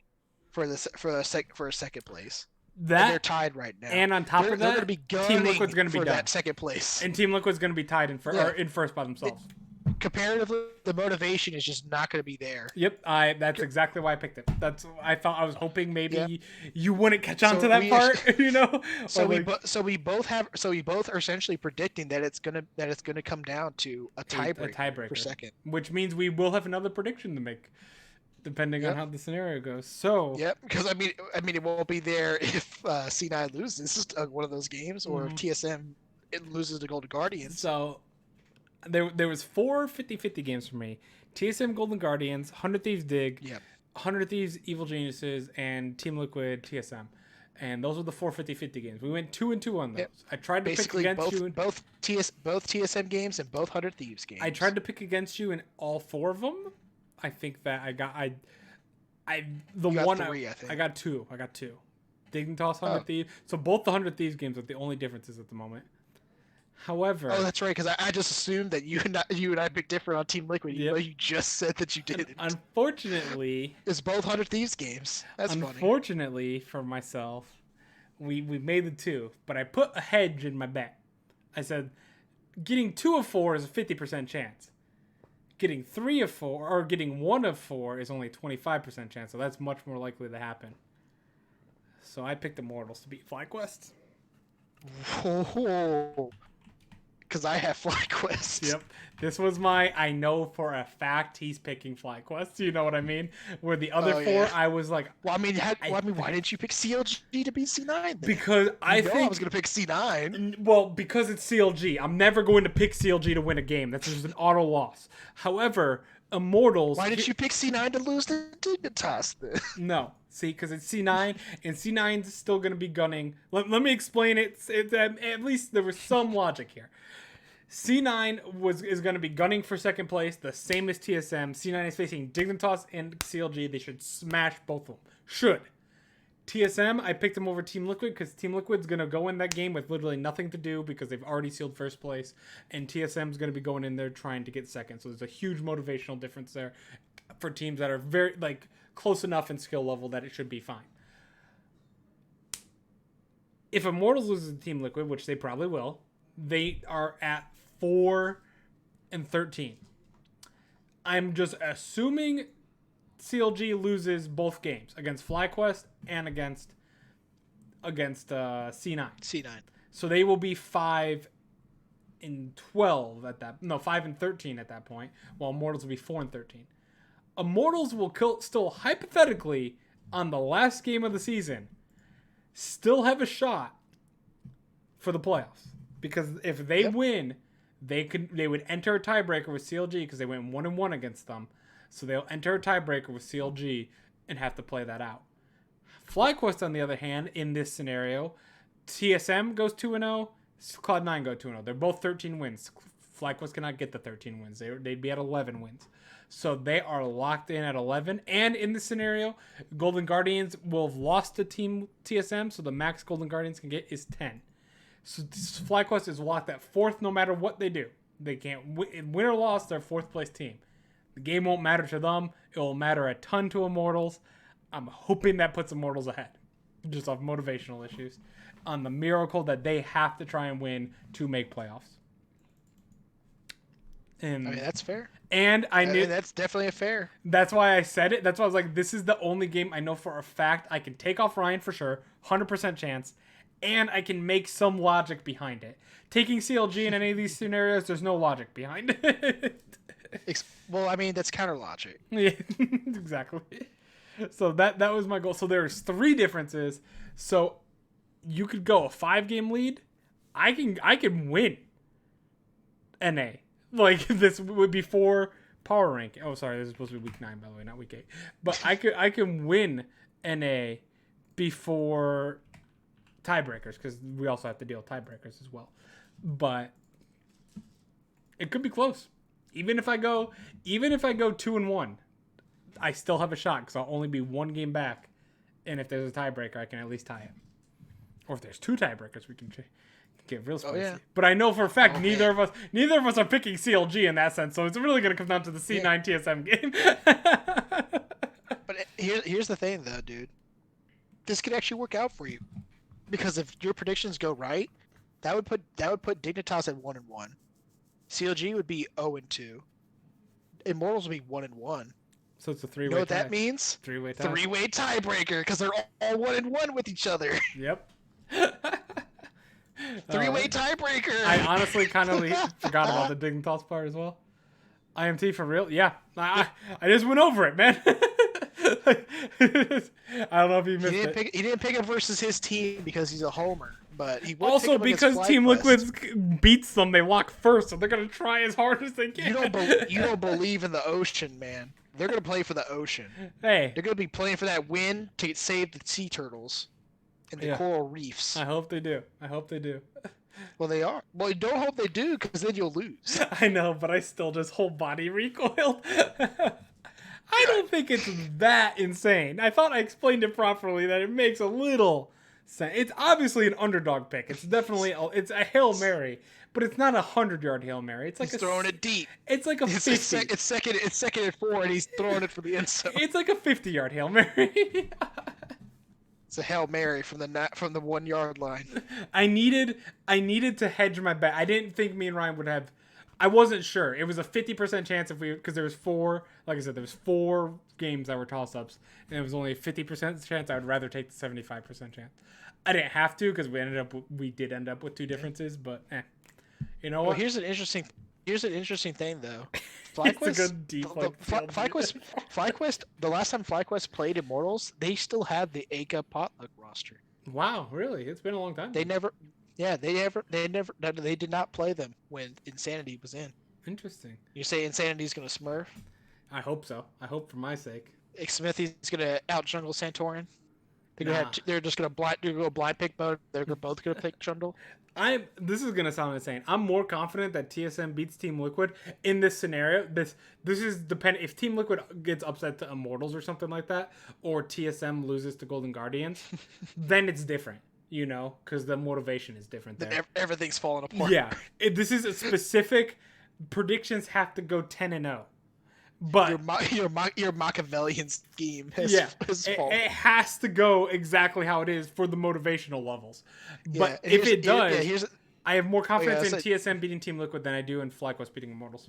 for a second place. And they're That, tied right now. and on top of They're gonna that, be Team gunning Liquid's gonna be for done, that second place. and Team Liquid's gonna be tied Yeah. in first by themselves. Comparatively, the motivation is just not gonna be there. Yep, that's exactly why I picked it. That's I was hoping maybe Yeah. you wouldn't catch on So to that we part, you know. So Or we like so we both are essentially predicting that it's gonna come down to a a tiebreaker for tiebreaker, second. which means we will have another prediction to make, depending on Yep. how the scenario goes. So, Yep. Because I mean it won't be there if C9 loses one of those games or if mhm. TSM loses to Golden Guardians. so there was 4 50-50 games for me: TSM Golden Guardians, 100 Thieves Dig, Yep. 100 Thieves Evil Geniuses, and Team Liquid TSM. And those were the 4 50-50 games. We went 2-2 on those. Yep. I tried to Basically pick against you. both TSM games and both 100 Thieves games. I tried to pick against you in all 4 of them. I think that I got the You got one 3, I think. I got 2. I got 2. Dig Toss 100 Oh. Thieves. So both the 100 Thieves games are the only differences at the moment. However, Oh, that's right. Because I just assumed that you and I picked different on Team Liquid. Even Yep. though you just said that you didn't. unfortunately, It's both 100 Thieves games. That's funny. unfortunately for myself, we made the 2, but I put a hedge in my bet. I said getting 2 of 4 is a 50% chance. Getting 3 of 4 or getting 1 of 4 is only 25% chance, so that's much more likely to happen. So I picked Immortals to beat FlyQuest. Because I have FlyQuest. Yep. This was I know for a fact he's picking FlyQuest. You know what I mean? Where the other 4, I was like... Well, I mean, why didn't you pick CLG to beat C9 then? Because I think... I was going to pick C9. Well, because it's CLG. I'm never going to pick CLG to win a game. That's just an auto loss. However, Immortals... Why did you pick C9 to lose the Dignitas then? No. See, because it's C9, and C9's still going to be gunning. Let me explain it. At least there was some logic here. C9 is going to be gunning for second place, the same as TSM. C9 is facing Dignitas and CLG. They should smash both of them. Should. TSM, I picked them over Team Liquid because Team Liquid's going to go in that game with literally nothing to do because they've already sealed first place. And TSM's going to be going in there trying to get second. So there's a huge motivational difference there for teams that are very, close enough in skill level that it should be fine. If Immortals loses to Team Liquid, which they probably will, they are at 4-13. I'm just assuming CLG loses both games against FlyQuest and against C9. C9. So they will be 5-12 at that. No, 5-13 at that point. While Immortals will be 4-13. Immortals will still hypothetically on the last game of the season still have a shot for the playoffs because if they win. They would enter a tiebreaker with CLG because they went 1-1 against them. So they'll enter a tiebreaker with CLG and have to play that out. FlyQuest, on the other hand, in this scenario, TSM goes 2-0, Cloud9 go 2-0. They're both 13 wins. FlyQuest cannot get the 13 wins. They'd be at 11 wins. So they are locked in at 11. And in this scenario, Golden Guardians will have lost to Team TSM, so the max Golden Guardians can get is 10. So FlyQuest is locked at 4th no matter what they do. They can't win or loss, they're 4th place team. The game won't matter to them. It will matter a ton to Immortals. I'm hoping that puts Immortals ahead. Just off motivational issues. On the miracle that they have to try and win to make playoffs. And I mean, that's fair. And I knew... that's definitely a fair. That's why I said it. That's why I was like, this is the only game I know for a fact I can take off Ryan for sure. 100% chance. And I can make some logic behind it. Taking CLG in any of these scenarios, there's no logic behind it. Well, I mean, that's counter logic. Yeah, exactly. So that was my goal. So there's 3 differences. So you could go a 5-game lead. I can win NA. Like this would be 4 power ranking. Oh, sorry, this is supposed to be week 9, by the way, not week 8. But I can win NA before tiebreakers because we also have to deal with tiebreakers as well. But it could be close. Even if I go 2-1, I still have a shot because I'll only be 1 game back. And if there's a tiebreaker, I can at least tie it. Or if there's 2 tiebreakers, we can get real spicy. Oh, yeah. But I know for a fact neither of us are picking CLG in that sense. So it's really going to come down to the C9 TSM game. But here's the thing, though, dude. This could actually work out for you. Because if your predictions go right, that would put Dignitas at 1-1. CLG would be 0-2. Immortals would be 1-1. So it's a 3-way. You know what that means? 3-way tie. 3-way tiebreaker because they're all 1-1 with each other. Yep. 3-way tiebreaker. I honestly kind of forgot about the Dignitas part as well. IMT for real? Yeah. I just went over it, man. I don't know if you missed it. He didn't pick him versus his team because he's a homer, but he would also because Team Liquid beats them, they lock first, so they're gonna try as hard as they can. You don't believe in the ocean, man. They're gonna play for the ocean. Hey, they're gonna be playing for that win to save the sea turtles and the coral reefs. I hope they do. Well, they are. Well, you don't hope they do because then you'll lose. I know, but I still just whole body recoiled. I don't think it's that insane. I thought I explained it properly, that it makes a little sense. It's obviously an underdog pick. It's definitely it's a Hail Mary, but it's not a 100-yard Hail Mary. It's like he's throwing it deep. It's like a 50. It's second and 4, and he's throwing it for the end zone. It's like a 50-yard Hail Mary. It's a Hail Mary from the 1-yard line. I needed to hedge my bet. I didn't think me and Ryan would have. I wasn't sure. It was a 50% chance because there was four, like I said, there was 4 games that were toss-ups, and it was only a 50% chance. I would rather take the 75% chance. I didn't have to because we did end up with 2 differences, but you know what? Well, here's an interesting thing though. It's a FlyQuest, good default field. FlyQuest. The last time FlyQuest played Immortals, they still had the Aka potluck roster. Wow, really? It's been a long time. They did not play them when Insanity was in. Interesting. You say Insanity's gonna smurf? I hope so. I hope for my sake. Smithy's gonna out jungle Santorin. They're just gonna blind pick mode. They're both gonna pick jungle. This is gonna sound insane. I'm more confident that TSM beats Team Liquid in this scenario. This is dependent. If Team Liquid gets upset to Immortals or something like that, or TSM loses to Golden Guardians, then it's different. You know, because the motivation is different there. Then everything's falling apart. Yeah, this is a specific. Predictions have to go 10-0. But your Machiavellian scheme has fallen. It has to go exactly how it is for the motivational levels. But if it does, I have more confidence in TSM beating Team Liquid than I do in FlyQuest beating Immortals.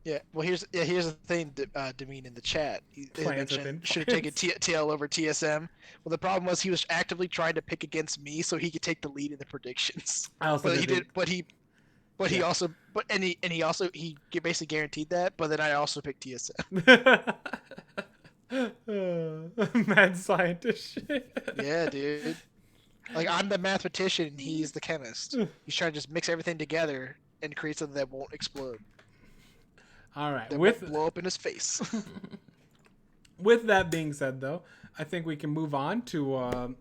Yeah, well, here's the thing. Demean in the chat, he mentioned should have taken TL over TSM. Well, the problem was he was actively trying to pick against me so he could take the lead in the predictions. He basically guaranteed that. But then I also picked TSM. Mad scientist shit. Yeah, dude. Like, I'm the mathematician and he's the chemist. He's trying to just mix everything together and create something that won't explode. All right. That won't blow up in his face. With that being said, though, I think we can move on to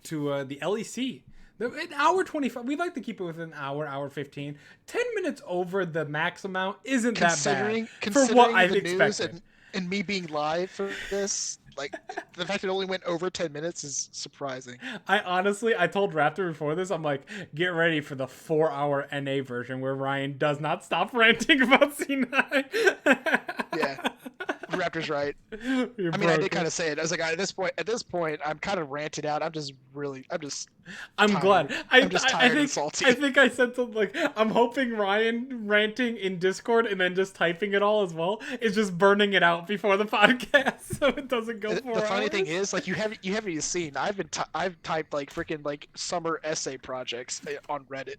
the LEC. An hour 25. We'd like to keep it within an hour 15. 10 minutes over the max amount isn't that bad for what I've expected. And me being live for this, like, the fact it only went over 10 minutes is surprising. I told Raptor before this, I'm like, get ready for the 4-hour NA version where Ryan does not stop ranting about C9. Yeah. Raptor's right. I did kind of say it. I was like, at this point, I'm kind of ranted out. I'm tired. Glad. I'm just tired and salty. I think I said something like, I'm hoping Ryan ranting in Discord and then just typing it all as well is just burning it out before the podcast so it doesn't go 4 hours. The funny thing is, like, you haven't even seen. I've typed like freaking like summer essay projects on Reddit.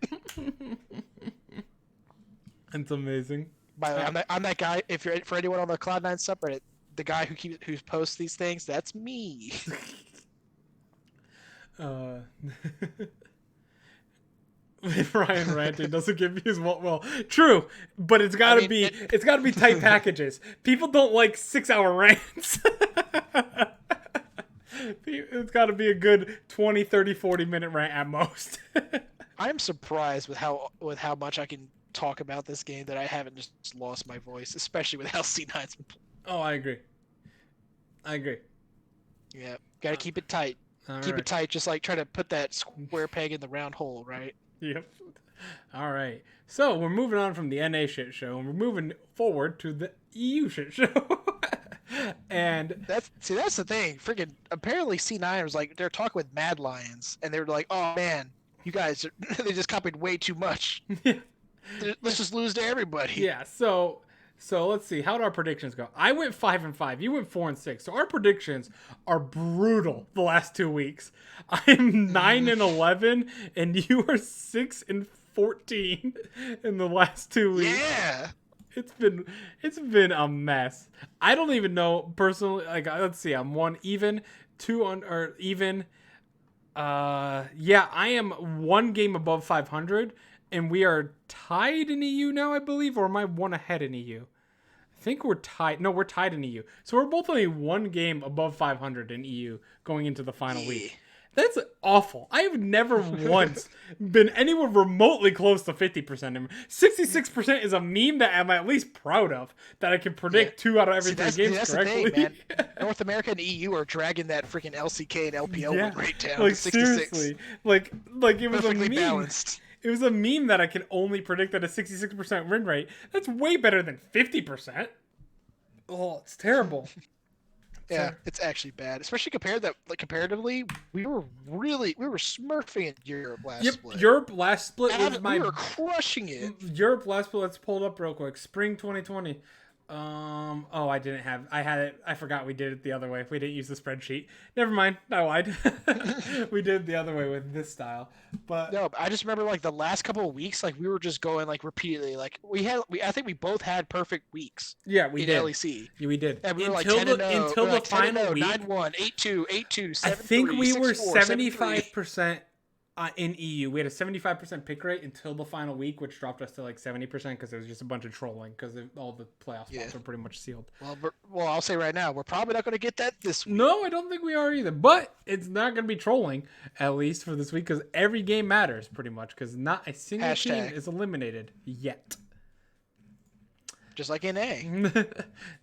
It's amazing. By the way, I'm that guy. If you're for anyone on the Cloud9 subreddit, the guy who posts these things, that's me. If Ryan ranting doesn't give views, well, true, but it's gotta be tight packages. People don't like 6-hour rants. It's gotta be a good 20, 30, 40-minute rant at most. I'm surprised with how much I can talk about this game that I haven't just lost my voice, especially with how C9's been playing. Oh, I agree. Yeah, gotta keep it tight. It tight, just like try to put that square peg in the round hole, right? Yep. All right. So we're moving on from the NA shit show, and we're moving forward to the EU shit show. And that's the thing. Freaking apparently C9 was like they're talking with Mad Lions, and they were like, "Oh man, you guys they just copied way too much. Let's just lose to everybody." Yeah. So let's see. How did our predictions go? I went 5-5. You went 4-6. So our predictions are brutal the last 2 weeks. I'm 9-11, and you are 6-14 in the last 2 weeks. Yeah. It's been a mess. I don't even know personally. Like, let's see. I'm 1 even, 2 on or even. Yeah, I am 1 game above 500. And we are tied in EU now, I believe, or am I 1 ahead in EU? I think we're tied. No, we're tied in EU. So we're both only 1 game above 500 in EU going into the final week. That's awful. I have never once been anywhere remotely close to 50%. 66% is a meme that I'm at least proud of, that I can predict 2 out of every 3 games correctly. The thing, man. North America and EU are dragging that freaking LCK and LPL win rate down like, to 66. Seriously. Like it was perfectly a meme. Balanced. It was a meme that I can only predict at a 66% win rate. That's way better than 50%. Oh, it's terrible. Yeah, So it's actually bad, especially comparatively, we were smurfing in Europe last yep, split. Europe last split was We my were crushing it. Europe last split. Let's pull it up real quick. Spring 2020. Oh, I didn't have. I had it. I forgot we did it the other way. We didn't use the spreadsheet. Never mind. I lied. We did it the other way with this style. But No, I just remember like the last couple of weeks, like we were just going like repeatedly. Like I think we both had perfect weeks yeah, we in did. LEC. Yeah, we did And we were like until 10 and the 0. until We were the like 10 and final 0, week. 9-1, 8-2, 8-2, I think 7-3, we were 6-4, 7-3. 75% in EU. We had a 75% pick rate until the final week, which dropped us to like 70% because it was just a bunch of trolling because all the playoff spots were pretty much sealed. Well, I'll say right now, we're probably not going to get that this week. No, I don't think we are either. But it's not going to be trolling, at least for this week, because every game matters pretty much because not a single team is eliminated yet. Just like in A.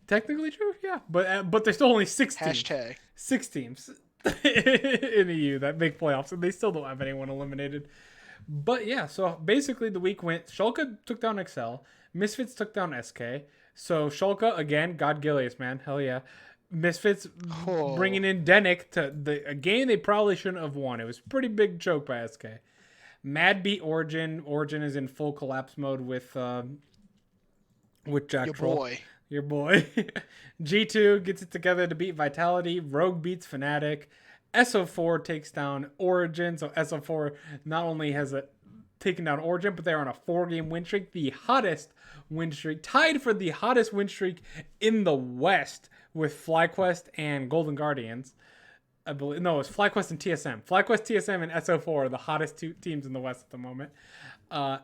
Technically true, yeah. But there's still only 6 teams. Hashtag. 6 teams in EU that make playoffs, and they still don't have anyone eliminated. But yeah, so basically the week went. Schalke took down Excel. Misfits took down SK. So Schalke again, God Gilius, man, hell yeah. Misfits bringing in Denik to a game they probably shouldn't have won. It was a pretty big choke by SK. Mad beat Origin. Origin is in full collapse mode with Jack Troll. Your boy. G2 gets it together to beat Vitality. Rogue beats Fnatic. SO4 takes down Origin. So SO4 not only has taken down Origin, but they're on a 4-game win streak. The hottest win streak. Tied for the hottest win streak in the West with FlyQuest and Golden Guardians. I believe it's FlyQuest and TSM. FlyQuest, TSM, and SO4 are the hottest 2 teams in the West at the moment.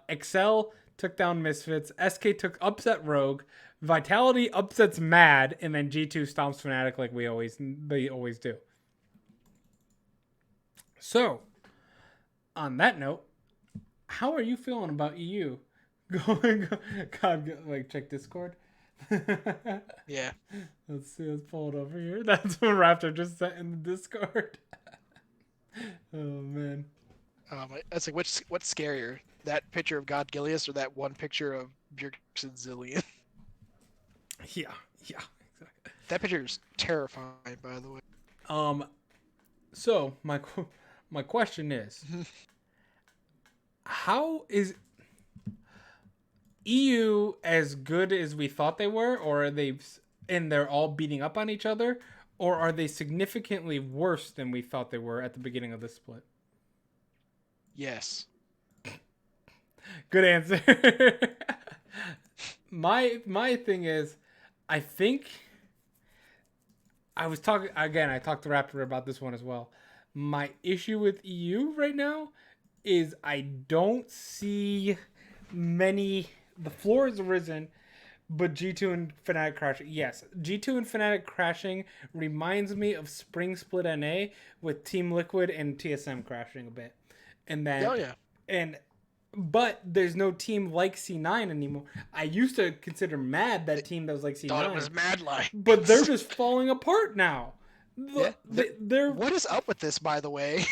Excel took down Misfits. SK upset Rogue. Vitality upsets Mad, and then G2 stomps Fnatic like they always do. So, on that note, how are you feeling about EU? Check Discord. Yeah. Let's see. Let's pull it over here. That's what Raptor just sent in the Discord. Oh man. That's like what's scarier, that picture of God Gilius or that one picture of Bjergsen Zillion? Yeah, exactly. That picture is terrifying, by the way. So my question is, how is EU as good as we thought they were, or are they're all beating up on each other, or are they significantly worse than we thought they were at the beginning of the split? Yes. Good answer. My thing is, I think I talked to Raptor about this one as well. My issue with EU right now is I don't see many. The floor has risen, but G2 and Fnatic crashing. Yes, G2 and Fnatic crashing reminds me of Spring Split NA with Team Liquid and TSM crashing a bit. And then, but there's no team like C9 anymore. I used to consider Mad that team that was like C9. Thought it was Mad Lion. But they're just falling apart now. They're what is up with this, by the way?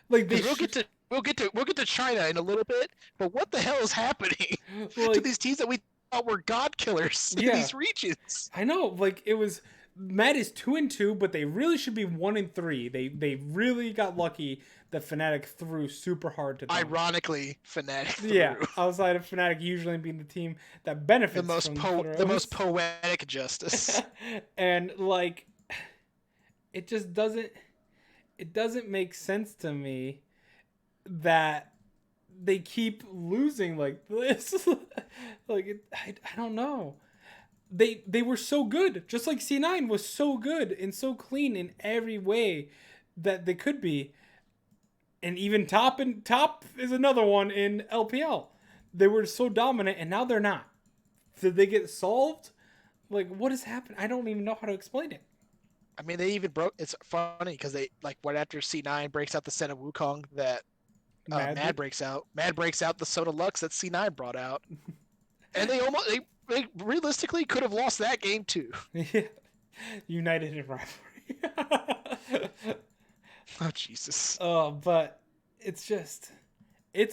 Like we'll get to China in a little bit, but what the hell is happening to these teams that we thought were god killers in these regions? I know, like it was. Mad is 2-2, but they really should be 1-3. They really got lucky that Fnatic threw super hard to them. Ironically, Fnatic threw. Yeah, outside of Fnatic usually being the team that benefits the most poetic justice. And like, it just doesn't make sense to me that they keep losing like this. I don't know. They were so good, just like C9 was so good and so clean in every way that they could be. And even Top is another one in LPL. They were so dominant and now they're not. Did they get solved? Like, what has happened? I don't even know how to explain it. I mean, they even broke. It's funny because they right after C9 breaks out the Sen of Wukong that Mad breaks out. Mad breaks out the Soda Lux that C9 brought out, and they realistically could have lost that game too. Yeah. United in rivalry. Oh Jesus. But it's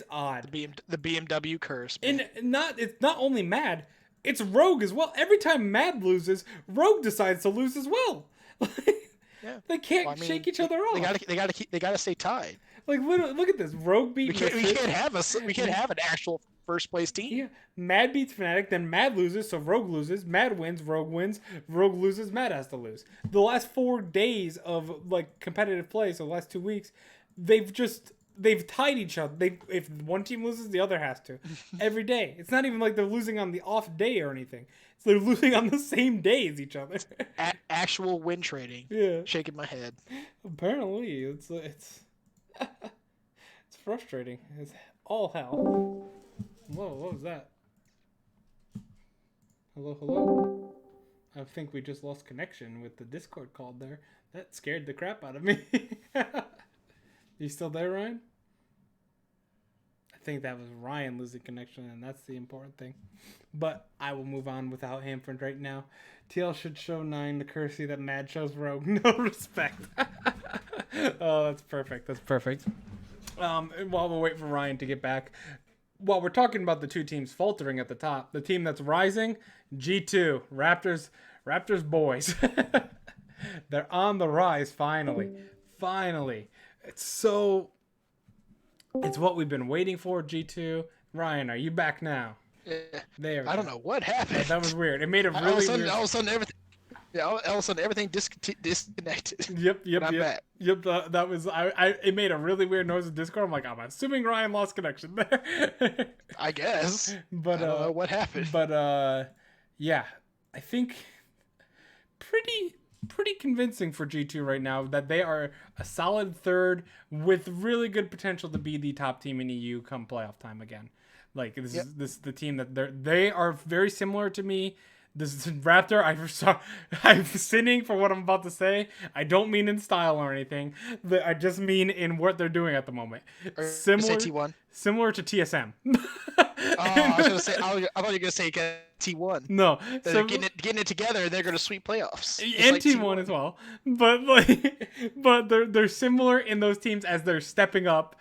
odd. The BMW curse. Man. And it's not only Mad, it's Rogue as well. Every time Mad loses, Rogue decides to lose as well. Yeah. They Well, I can't mean, shake each other they off. gotta they gotta stay tied. Like literally, look at this. Rogue beat Misfits. We can't have an actual first place team. Yeah, Mad beats Fnatic, then Mad loses, so Rogue loses. Mad wins, Rogue loses, Mad has to lose. The last 4 days of like competitive play, so the last 2 weeks, they've tied each other. If one team loses, the other has to every day. It's not even like they're losing on the off day or anything. So they're losing on the same day as each other. Actual win trading. Yeah, Shaking my head. apparently it's it's frustrating. It's all hell. Whoa, what was that? Hello, hello. I think we just lost connection with the Discord call there. That scared the crap out of me. You still there, Ryan? I think that was Ryan losing connection, and that's the important thing. But I will move on without Hamford right now. TL should show 9 the courtesy that Mad shows Rogue. No respect. Oh, that's perfect. That's perfect. While we wait for Ryan to get back, while we're talking about the two teams faltering at the top, the team that's rising, G2, Raptors boys. They're on the rise finally. Finally. It's what we've been waiting for, G2. Ryan, are you back now? Yeah. There. I don't know what happened. That was weird. It made a really all of a sudden everything. Yeah, all of a sudden everything disconnected. Yep. I'm back. Yep. That was it made a really weird noise in Discord. I'm like, I'm assuming Ryan lost connection there. I guess. But I don't know what happened. But yeah, I think pretty convincing for G2 right now that they are a solid third with really good potential to be the top team in EU come playoff time again. Like this is the team that they are very similar to me. This is Raptor. I'm sinning for what I'm about to say. I don't mean in style or anything. I just mean in what they're doing at the moment. Similar to TSM. I was gonna say. I thought you were gonna say T1. No, they're getting it together. They're gonna sweep playoffs. And like T1 as well. But they're similar in those teams as they're stepping up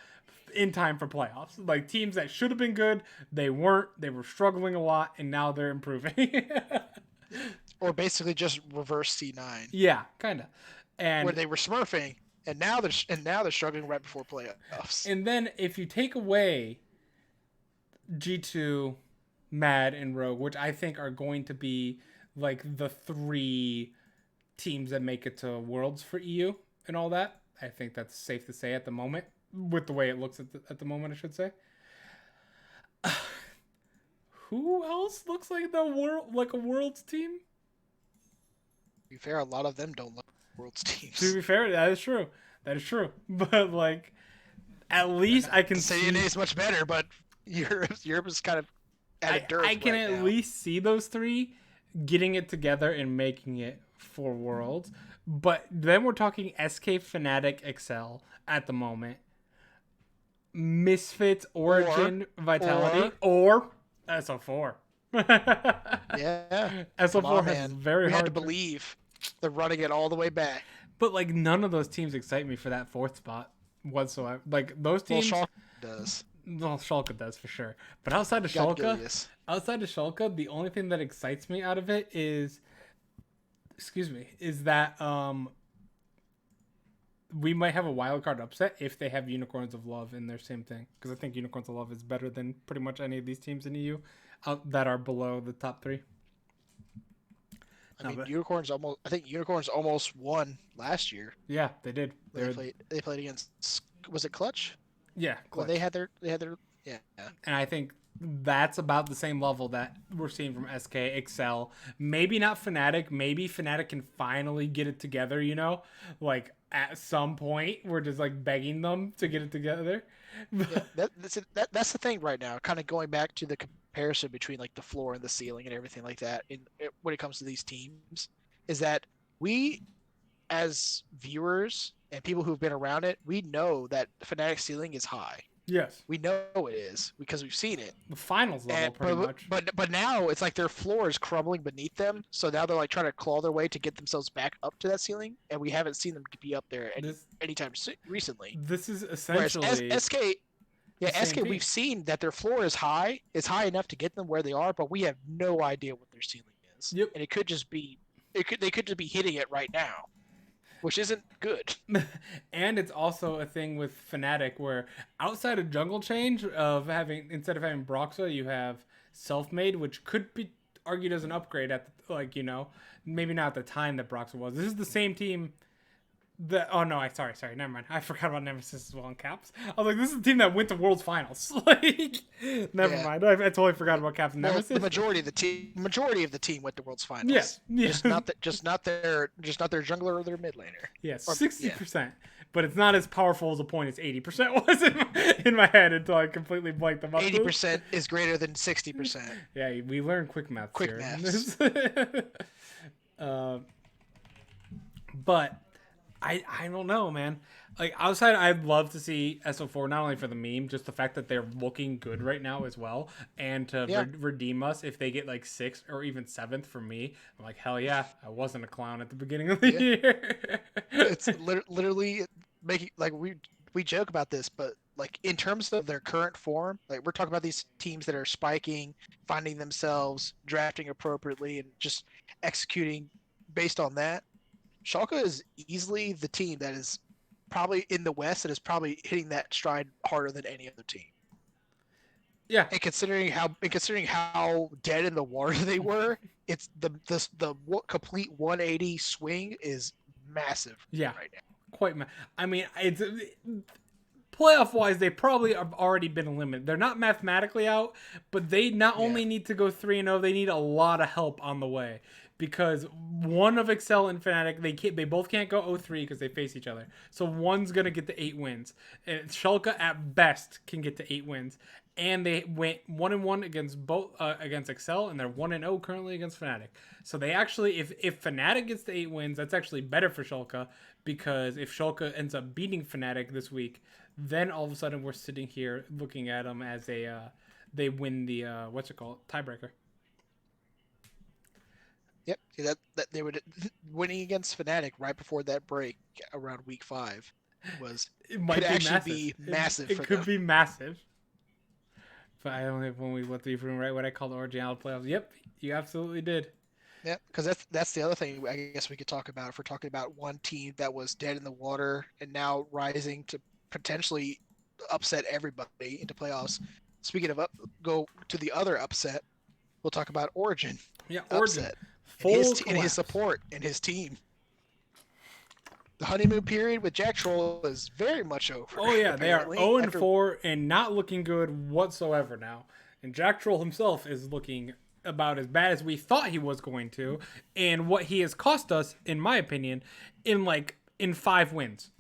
in time for playoffs. Like teams that should have been good, they weren't. They were struggling a lot, and now they're improving. Or basically just reverse C9. Yeah, kind of. And where they were smurfing, and now they're struggling right before playoffs. And then if you take away G2, Mad, and Rogue, which I think are going to be like the 3 teams that make it to Worlds for EU and all that, I think that's safe to say at the moment. With the way it looks at the moment, I should say. Who else looks like a Worlds team? To be fair, a lot of them don't look like Worlds teams. To be fair, that is true. But like, at least I can say NA is much better, but Europe is kind of at a dearth. I can right at now. least see those 3 getting it together and making it for Worlds. But then we're talking SK, Fnatic, Excel at the moment. Misfits, Origin, Vitality, or SO4. Yeah. SO4 has very we hard had to believe they're running it all the way back. But like none of those teams excite me for that 4th spot whatsoever. Like those teams. Well, Schalke does. Well, Schalke does for sure. But outside of Schalke, the only thing that excites me out of it is that we might have a wildcard upset if they have Unicorns of Love in their same thing. Because I think Unicorns of Love is better than pretty much any of these teams in EU that are below the top 3. Unicorns almost won last year. Yeah, they did. They played against, was it Clutch? Yeah, Clutch. Well, they had their yeah. And I think that's about the same level that we're seeing from SK, Excel. Maybe not Fnatic. Maybe Fnatic can finally get it together, like at some point we're just like begging them to get it together. Yeah, that's the thing right now, kind of going back to the comparison between like the floor and the ceiling and everything like that when it comes to these teams, is that we as viewers and people who've been around it, we know that Fnatic's ceiling is high. Yes. We know it is because we've seen it. The finals level, pretty much. But now it's like their floor is crumbling beneath them, so now they're like trying to claw their way to get themselves back up to that ceiling, and we haven't seen them be up there anytime recently. This is essentially Whereas SK, we've seen that their floor is high enough to get them where they are, but we have no idea what their ceiling is. Yep. And they could just be hitting it right now. which isn't good. And it's also a thing with Fnatic where outside of jungle change of having instead of having Broxa, you have self-made, which could be argued as an upgrade at maybe not at the time that Broxa was. This is the same team oh no, sorry, never mind. I forgot about Nemesis as well in Caps. I was like, this is the team that went to World's Finals. Like, never mind. I totally forgot about Caps and Well, Nemesis. the majority of the team went to World's Finals. Yes, yeah. Just not their jungler or their mid laner. Yes, 60%. But it's not as powerful as a point as 80% was in my head until I completely blanked them up. 80% is greater than 60%. Yeah, we learn quick math. Quick maths. But I don't know, man. Like, outside, I'd love to see SO4, not only for the meme, just the fact that they're looking good right now as well. And to redeem us if they get, like, 6th or even 7th for me. I'm like, hell yeah, I wasn't a clown at the beginning of the year. It's literally making, like, we joke about this, but, like, in terms of their current form, like, we're talking about these teams that are spiking, finding themselves, drafting appropriately, and just executing based on that. Schalke is easily the team that is probably in the West that is probably hitting that stride harder than any other team. Yeah. And considering how dead in the water they were, it's the complete 180 swing is massive. Yeah. Right now. Quite. I mean, it's playoff wise, they probably have already been eliminated. They're not mathematically out, but they not only need to go 3-0, they need a lot of help on the way. Because one of Excel and Fnatic, they both can't go 0-3 because they face each other. So one's gonna get the 8 wins, and Schalke at best can get to 8 wins. And they went 1-1 against against Excel, and they're 1-0 currently against Fnatic. So they actually, if Fnatic gets the 8 wins, that's actually better for Schalke, because if Schalke ends up beating Fnatic this week, then all of a sudden we're sitting here looking at them as they win the tiebreaker. Yep, that they would winning against Fnatic right before that break around week 5 be massive. It could be massive. But I don't know when we went through right what I called the original playoffs. Yep, you absolutely did. Yeah, because that's the other thing I guess we could talk about if we're talking about one team that was dead in the water and now rising to potentially upset everybody into playoffs. Speaking of go to the other upset, we'll talk about Origin. Yeah, Origin. Upset. And his support and his team. The honeymoon period with Jack Troll is very much over. Oh yeah, they are 0-4 and not looking good whatsoever now. And Jack Troll himself is looking about as bad as we thought he was going to, and what he has cost us, in my opinion, in 5 wins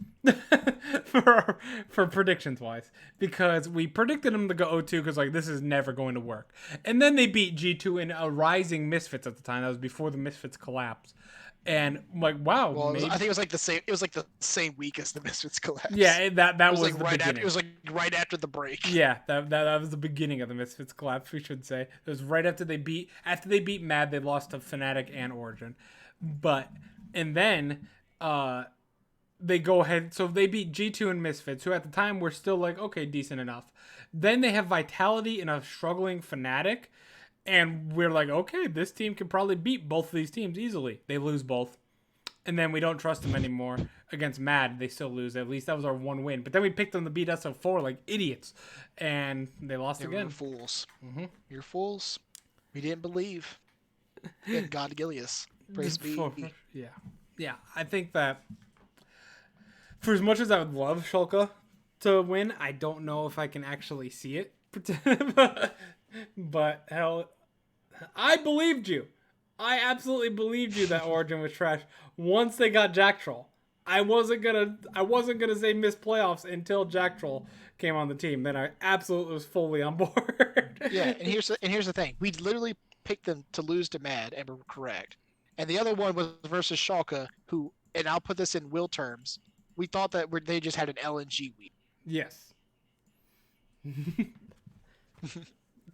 for predictions wise, because we predicted him to go 0-2 because this is never going to work, and then they beat G2 in a rising Misfits at the time. That was before the Misfits collapsed, and wow. Well, I think it was the same. It was the same week as the Misfits collapse. Yeah, that was like the right beginning. after. It was right after the break. Yeah, that was the beginning of the Misfits collapse. We should say it was right after they beat Mad. They lost to Fnatic and Origin, and then they go ahead. So they beat G2 and Misfits, who at the time were still okay, decent enough. Then they have Vitality and a struggling Fnatic. And we're like, okay, this team can probably beat both of these teams easily. They lose both. And then we don't trust them anymore against Mad. They still lose. At least that was our one win. But then we picked them to beat SO4 like idiots. And they lost again. You're fools. Mm-hmm. You're fools. We didn't believe in God Gilius. Praise be. Yeah. Yeah, I think that for as much as I would love Schalke to win, I don't know if I can actually see it. But hell, I believed you. I absolutely believed you that Origin was trash once they got Jack Troll. I wasn't gonna say miss playoffs until Jack Troll came on the team. Then I absolutely was fully on board. Yeah, and here's the thing. We literally picked them to lose to Mad, and we were correct. And the other one was versus Schalke, who, and I'll put this in Will terms, we thought that they just had an LNG week. Yes.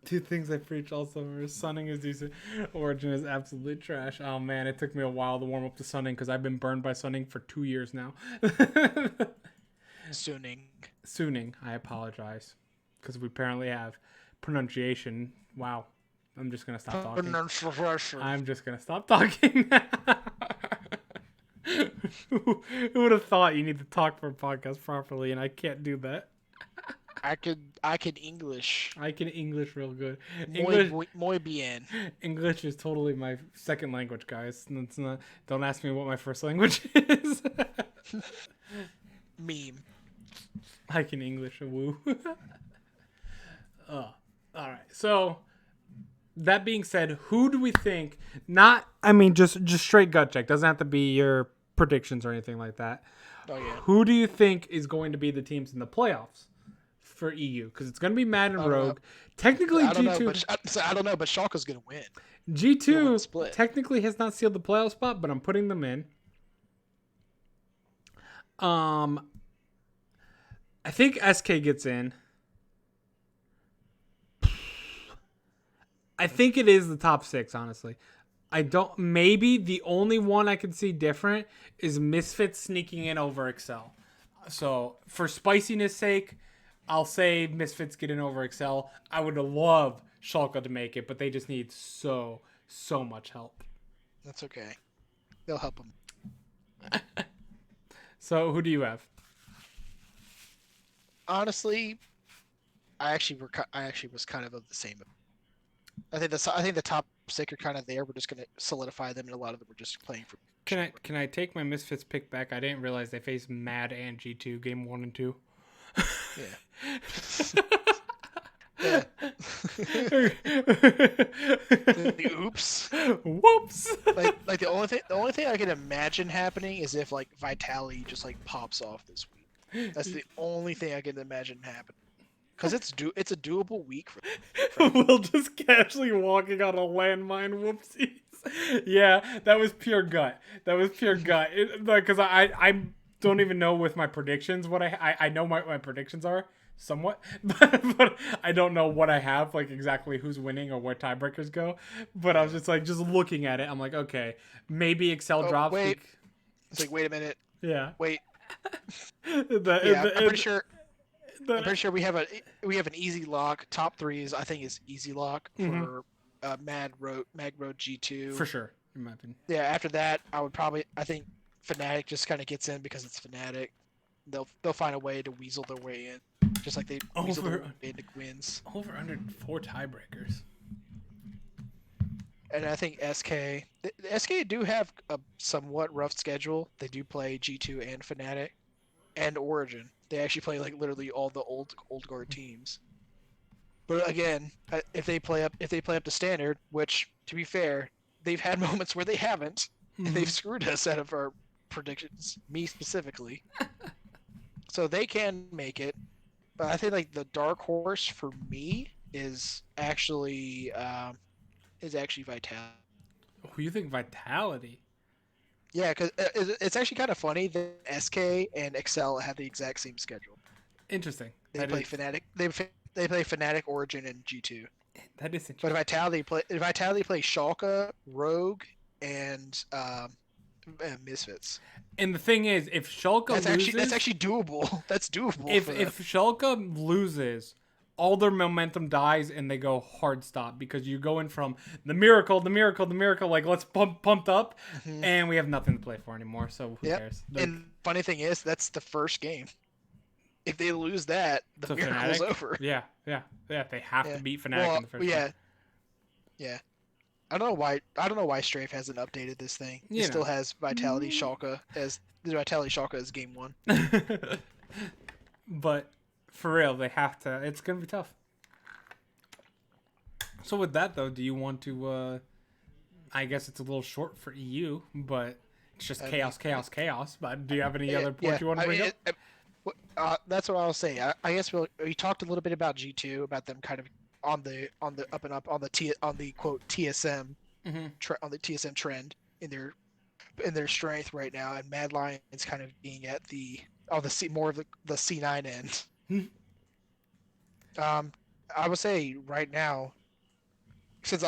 2 things I preach all summer. Sunning is decent. Origin is absolutely trash. Oh man, it took me a while to warm up to Sunning because I've been burned by Sunning for 2 years now. Sooning. I apologize. Because we apparently have pronunciation. Wow. I'm just going to stop talking. I'm just going to stop talking. Who would have thought you need to talk for a podcast properly, and I can't do that. I could English. I can English real good. Muy, English muy, muy bien. English is totally my second language, guys. It's not. Don't ask me what my first language is. Meme. I can English a woo. All right. So that being said, who do we think? Not. I mean, just straight gut check. Doesn't have to be your predictions or anything like that. Oh yeah. Who do you think is going to be the teams in the playoffs for EU? Because it's going to be Mad and Rogue. Technically, I don't G2. know, but I don't know, but Schalke's gonna win. G2 technically has not sealed the playoff spot, but I'm putting them in. I think SK gets in. I think it is the top 6, honestly. I don't. Maybe the only one I can see different is Misfits sneaking in over Excel. So for spiciness sake, I'll say Misfits get in over Excel. I would love Schalke to make it, but they just need so much help. That's okay. They'll help them. So who do you have? Honestly, I actually was kind of the same. I think the top 6 are kind of there. We're just gonna solidify them, and a lot of them are just playing for. Can I take my Misfits pick back? I didn't realize they faced Mad and G2 game 1 and 2. Yeah. Yeah. Oops. Whoops. Like the only thing I can imagine happening is if like Vitality just like pops off this week. That's the only thing I can imagine happening. Because it's a doable week for Will just casually walking on a landmine. Whoopsies. Yeah, that was pure gut. Because I don't even know with my predictions what I know my predictions are somewhat, but I don't know what I have, like exactly who's winning or what tiebreakers go. But I was just looking at it. I'm like, okay, maybe Excel drops. Wait. It's like, wait a minute. Yeah. Wait. I'm pretty sure. I'm pretty sure we have an easy lock. Top 3 I think is easy lock for Mag Road G2 for sure, in my opinion. Yeah. After that, I think Fnatic just kind of gets in because it's Fnatic. They'll find a way to weasel their way in, just like they weasel their way into wins. Over under 4 tiebreakers. And I think the SK do have a somewhat rough schedule. They do play G2 and Fnatic and Origin. They actually play like literally all the old guard teams. But again, if they play up to standard, which to be fair, they've had moments where they haven't, and they've screwed us out of our predictions, me specifically. So they can make it. But I think like the dark horse for me is actually Vitality. Who you think Vitality? Yeah, because it's actually kind of funny that SK and Excel have the exact same schedule. Interesting. They play Fnatic. They play Fnatic, Origin, and G2. That is interesting. But Vitality play Schalke, Rogue, and Misfits. And the thing is, if Schalke loses, that's actually doable. That's doable. If Schalke loses, all their momentum dies and they go hard stop because you're going from the miracle, like let's pumped up, and we have nothing to play for anymore. So who cares? And funny thing is, that's the first game. If they lose that, the miracle's over. Yeah. They have to beat Fnatic in the first game. Yeah. I don't know why Strafe hasn't updated this thing. It still has Vitality Schalke as game 1. But for real, they have to. It's gonna be tough. So with that though, do you want to? I guess it's a little short for EU, but it's just chaos. But do you have any other points you want to bring up? That's what I'll say. I guess we talked a little bit about G2, about them kind of on the up and up on the quote TSM on the TSM trend in their strength right now, and Mad Lions kind of being at more of the C9 end. I would say right now, since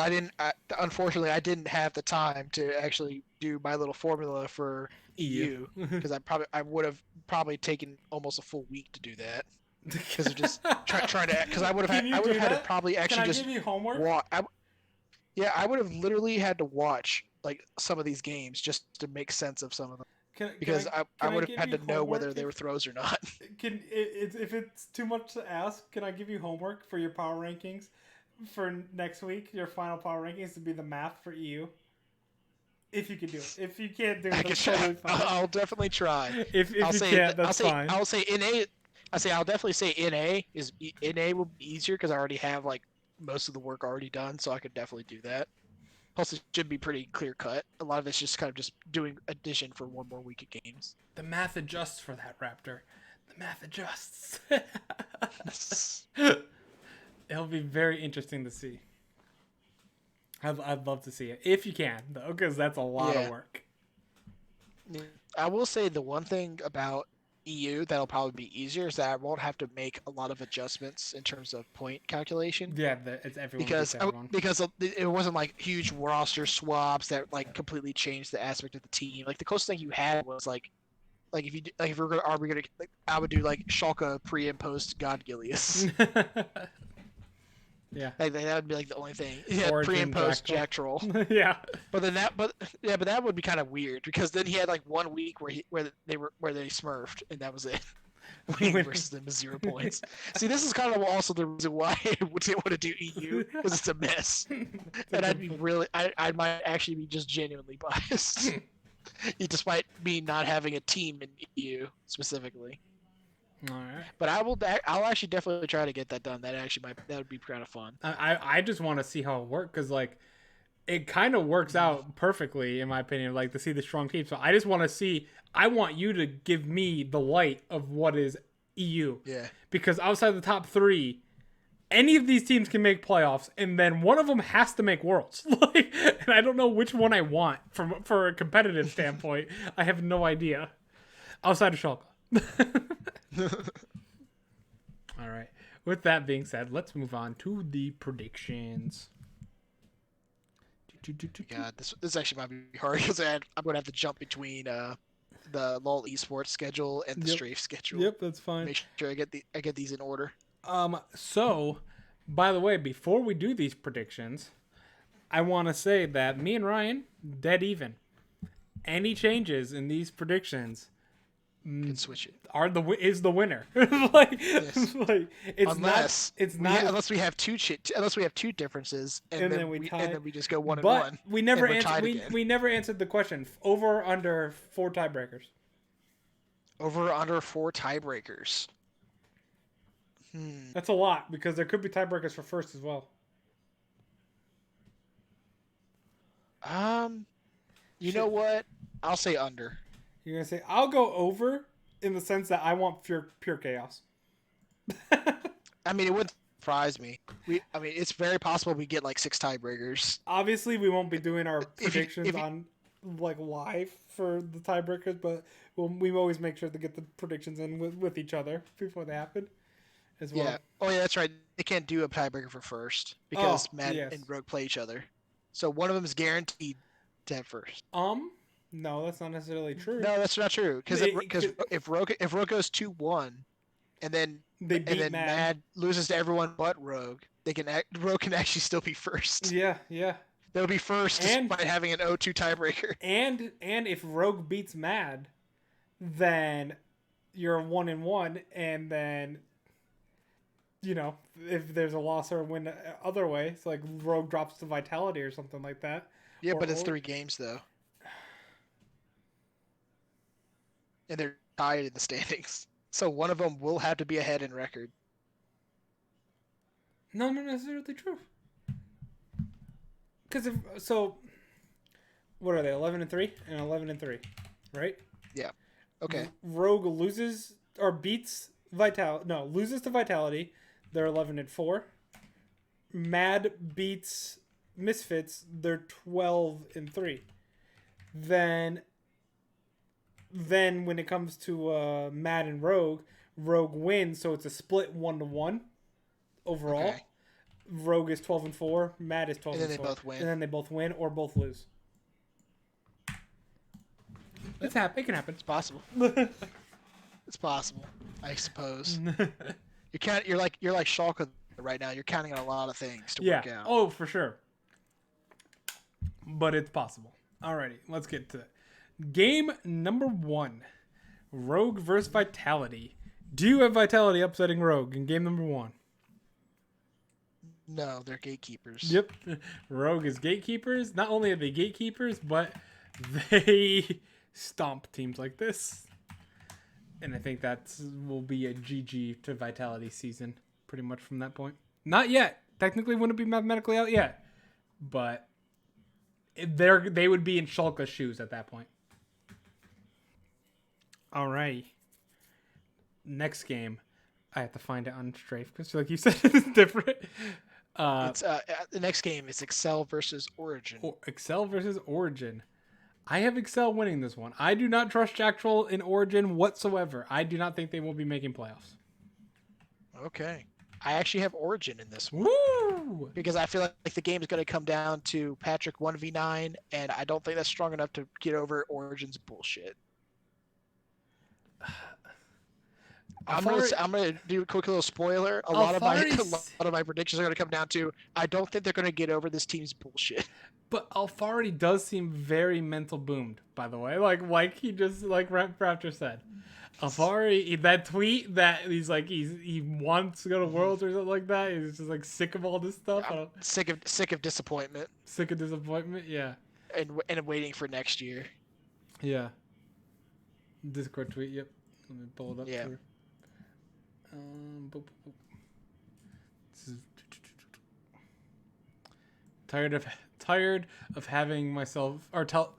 unfortunately I didn't have the time to actually do my little formula for EU because I would have probably taken almost a full week to do that because of just trying to, because I would have had to probably actually just give you homework? I would have literally had to watch like some of these games just to make sense of some of them. because I can I would have give had you to know homework whether they were throws or not. if it's too much to ask, can I give you homework for your power rankings for next week? Your final power rankings to be the math for EU. If you can do it. If you can't do it, I could that's try. totally fine. I'll definitely try. If you can't, that's fine. I'll say NA. I say I'll definitely say NA will be easier because I already have like most of the work already done, so I could definitely do that. Plus, it should be pretty clear cut. A lot of it's just kind of just doing addition for one more week of games. The math adjusts for that, Raptor. The math adjusts. It'll be very interesting to see. I'd love to see it if you can, though, because that's a lot of work. I will say the one thing about EU that'll probably be easier is that I won't have to make a lot of adjustments in terms of point calculation. Yeah, it's everyone because everyone. because it wasn't like huge roster swaps that like completely changed the aspect of the team. Like the closest thing you had was like if you like if we're gonna are we gonna like, I would do like Schalke pre and post God Gilius. Yeah, like that would be like the only thing. Yeah, Origin pre and post Jack Jack Troll. Yeah, but that would be kind of weird because then he had like 1 week where they smurfed and that was it. Winning versus them is 0 points. See, this is kind of also the reason why I didn't want to do EU because it's a mess, and I might actually be just genuinely biased, despite me not having a team in EU specifically. All right. But I'll actually definitely try to get that done. That would be kind of fun. I just want to see how it works because like it kind of works out perfectly in my opinion. Like to see the strong team. So I just want to see. I want you to give me the light of what is EU. Yeah. Because outside the top 3, any of these teams can make playoffs, and then one of them has to make Worlds. Like, and I don't know which one I want for a competitive standpoint. I have no idea. Outside of Schalke. All right. With that being said, let's move on to the predictions. God, this actually might be hard because I'm going to have to jump between the LoL esports schedule and the Strafe schedule. Yep, that's fine. Make sure I get these in order. So, by the way, before we do these predictions, I want to say that me and Ryan dead even. Any changes in these predictions Can switch it. is the winner. like, yes. like unless we have two differences and then we tie. And then we just go 1 and 1. We never answered the question. Over or under 4 tiebreakers. Over or under 4 tiebreakers. That's a lot because there could be tiebreakers for first as well. You know what? I'll say under. You're gonna say I'll go over in the sense that I want pure chaos. I mean, it wouldn't surprise me. It's very possible we get like 6 tiebreakers. Obviously, we won't be doing our predictions on like live for the tiebreakers, but we always make sure to get the predictions in with each other before they happen, as well. Yeah. Oh yeah, that's right. They can't do a tiebreaker for first because Matt and Rogue play each other, so one of them is guaranteed to have first. No, that's not necessarily true. No, that's not true. Because if Rogue goes 2-1, and then Mad loses to everyone but Rogue, Rogue can actually still be first. Yeah. They'll be first despite having an 0-2 tiebreaker. And if Rogue beats Mad, then you're 1-1, and then if there's a loss or a win other way, it's like Rogue drops to Vitality or something like that. Yeah, but it's 3 games though. And they're tied in the standings. So one of them will have to be ahead in record. No, not necessarily true. Because what are they? 11-3 and 11-3, right? Yeah. Okay. Rogue loses or beats Vitality. No, loses to Vitality. They're 11-4. Mad beats Misfits. They're 12-3. Then when it comes to Mad and Rogue wins, so it's a split 1-1 overall. Okay. Rogue is 12-4, Mad is 12-4. And then they both win. And then they both win or both lose. It can happen. It's possible. It's possible, I suppose. You're like Schalke right now. You're counting on a lot of things to work out. Oh, for sure. But it's possible. Alrighty, let's get to it. Game number 1. Rogue versus Vitality. Do you have Vitality upsetting Rogue in game number 1? No, they're gatekeepers. Yep. Rogue is gatekeepers. Not only are they gatekeepers, but they stomp teams like this. And I think that will be a GG to Vitality season pretty much from that point. Not yet. Technically wouldn't be mathematically out yet. But they would be in Shulka's shoes at that point. All right. Next game. I have to find it on Strafe because, like you said, it's different. It's the next game is Excel versus Origin. Excel versus Origin. I have Excel winning this one. I do not trust Jack Troll in Origin whatsoever. I do not think they will be making playoffs. Okay. I actually have Origin in this one. Woo! Because I feel like the game is going to come down to Patrick 1v9, and I don't think that's strong enough to get over Origin's bullshit. I'm gonna do a quick little spoiler. A lot of my predictions are gonna come down to I don't think they're gonna get over this team's bullshit. But Alfari does seem very mental boomed, by the way. Like he just like Raptor said. Alfari, that tweet that he's like he wants to go to Worlds or something like that. He's just like sick of all this stuff. I'm sick of disappointment. Sick of disappointment, yeah. And waiting for next year. Yeah. Discord tweet, yep. Let me pull it up. Yeah. Here. This is tired of having myself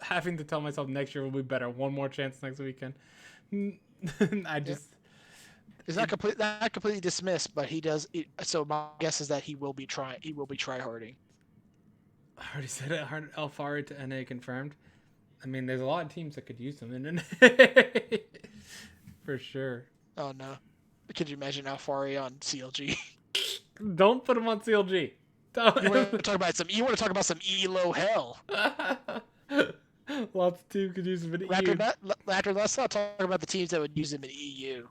having to tell myself next year will be better. One more chance next weekend. I just is not completely dismissed, but he does. So my guess is that he will be trying. He will be tryharding. I already said it. Alfari to NA confirmed. I mean, there's a lot of teams that could use him in NA for sure. Oh no. Could you imagine Alfari on CLG? Don't put him on CLG. Don't. You want to talk about some ELO hell? Lots of teams could use him in EU. Raptor, let's not talk about the teams that would use him in EU.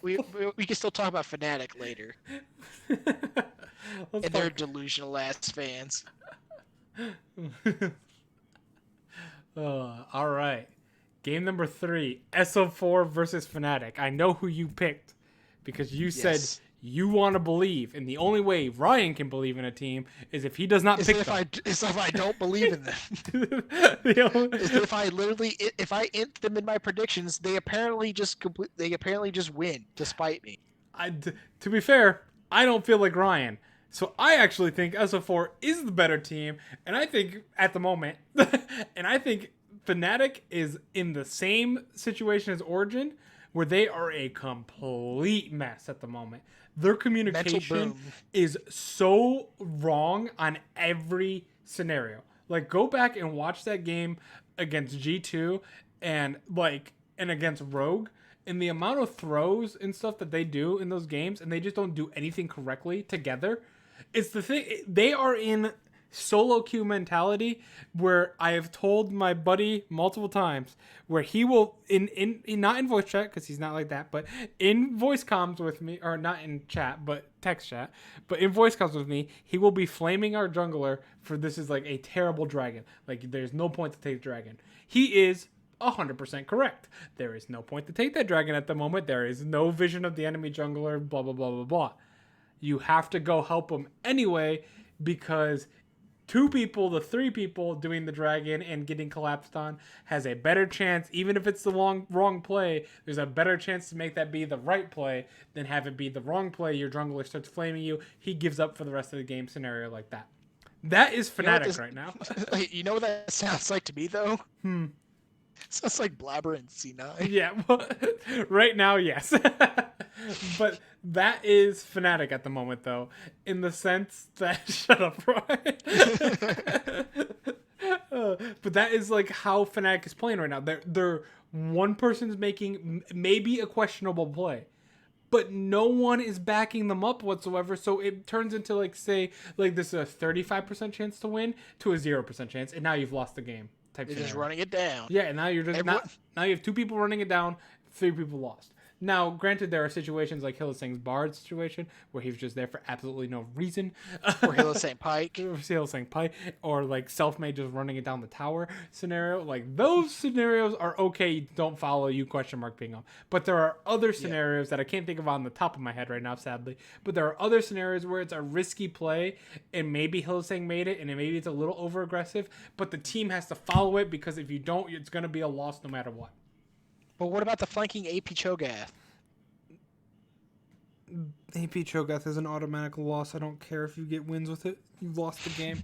We can still talk about Fnatic later. And their delusional ass fans. All right. Game number 3, SO4 versus Fnatic. I know who you picked. Because you said you want to believe, and the only way Ryan can believe in a team is if he does not pick them. If I don't believe in them. If I int them in my predictions, they apparently just win despite me. To be fair, I don't feel like Ryan. So I actually think SO4 is the better team, and I think at the moment, and I think Fnatic is in the same situation as Origin, where they are a complete mess at the moment. Their communication is so wrong on every scenario. Like, go back and watch that game against G2 and against Rogue, and the amount of throws and stuff that they do in those games, and they just don't do anything correctly together. It's the thing. They are in solo queue mentality where I have told my buddy multiple times where he will in not in voice chat because he's not like that, but in voice comms with me, or not in chat but text chat, but in voice comms with me, he will be flaming our jungler for this is like a terrible dragon, like there's no point to take dragon. He is 100% correct. There is no point to take that dragon at the moment. There is no vision of the enemy jungler, blah blah blah blah blah. You have to go help him anyway because 2 people to 3 people doing the dragon and getting collapsed on has a better chance, even if it's the wrong play, there's a better chance to make that be the right play than have it be the wrong play. Your jungler starts flaming you. He gives up for the rest of the game scenario like that. That is Fnatic right now. You know what that sounds like to me, though? Sounds like Blabber and C9. Yeah, well, right now, yes. But that is Fnatic at the moment, though, in the sense that... Shut up, Ryan. But that is like how Fnatic is playing right now. They're one person's making maybe a questionable play, but no one is backing them up whatsoever. So it turns into like, say, like this is a 35% chance to win to a 0% chance, and now you've lost the game. They're just running it down. Yeah, and now you're just now you have 2 people running it down, 3 people lost. Now, granted, there are situations like Hillsang's Bard situation where he was just there for absolutely no reason. Or Halo St. Pike. Hillsang Pike, or like Selfmade just running it down the tower scenario. Like those scenarios are okay. Don't follow you ? Being on. But there are other scenarios that I can't think of on the top of my head right now, sadly. But there are other scenarios where it's a risky play, and maybe Hillsang made it, and maybe it's a little over aggressive. But the team has to follow it because if you don't, it's going to be a loss no matter what. But what about the flanking AP Cho'Gath? AP Cho'Gath is an automatic loss. I don't care if you get wins with it. You've lost the game.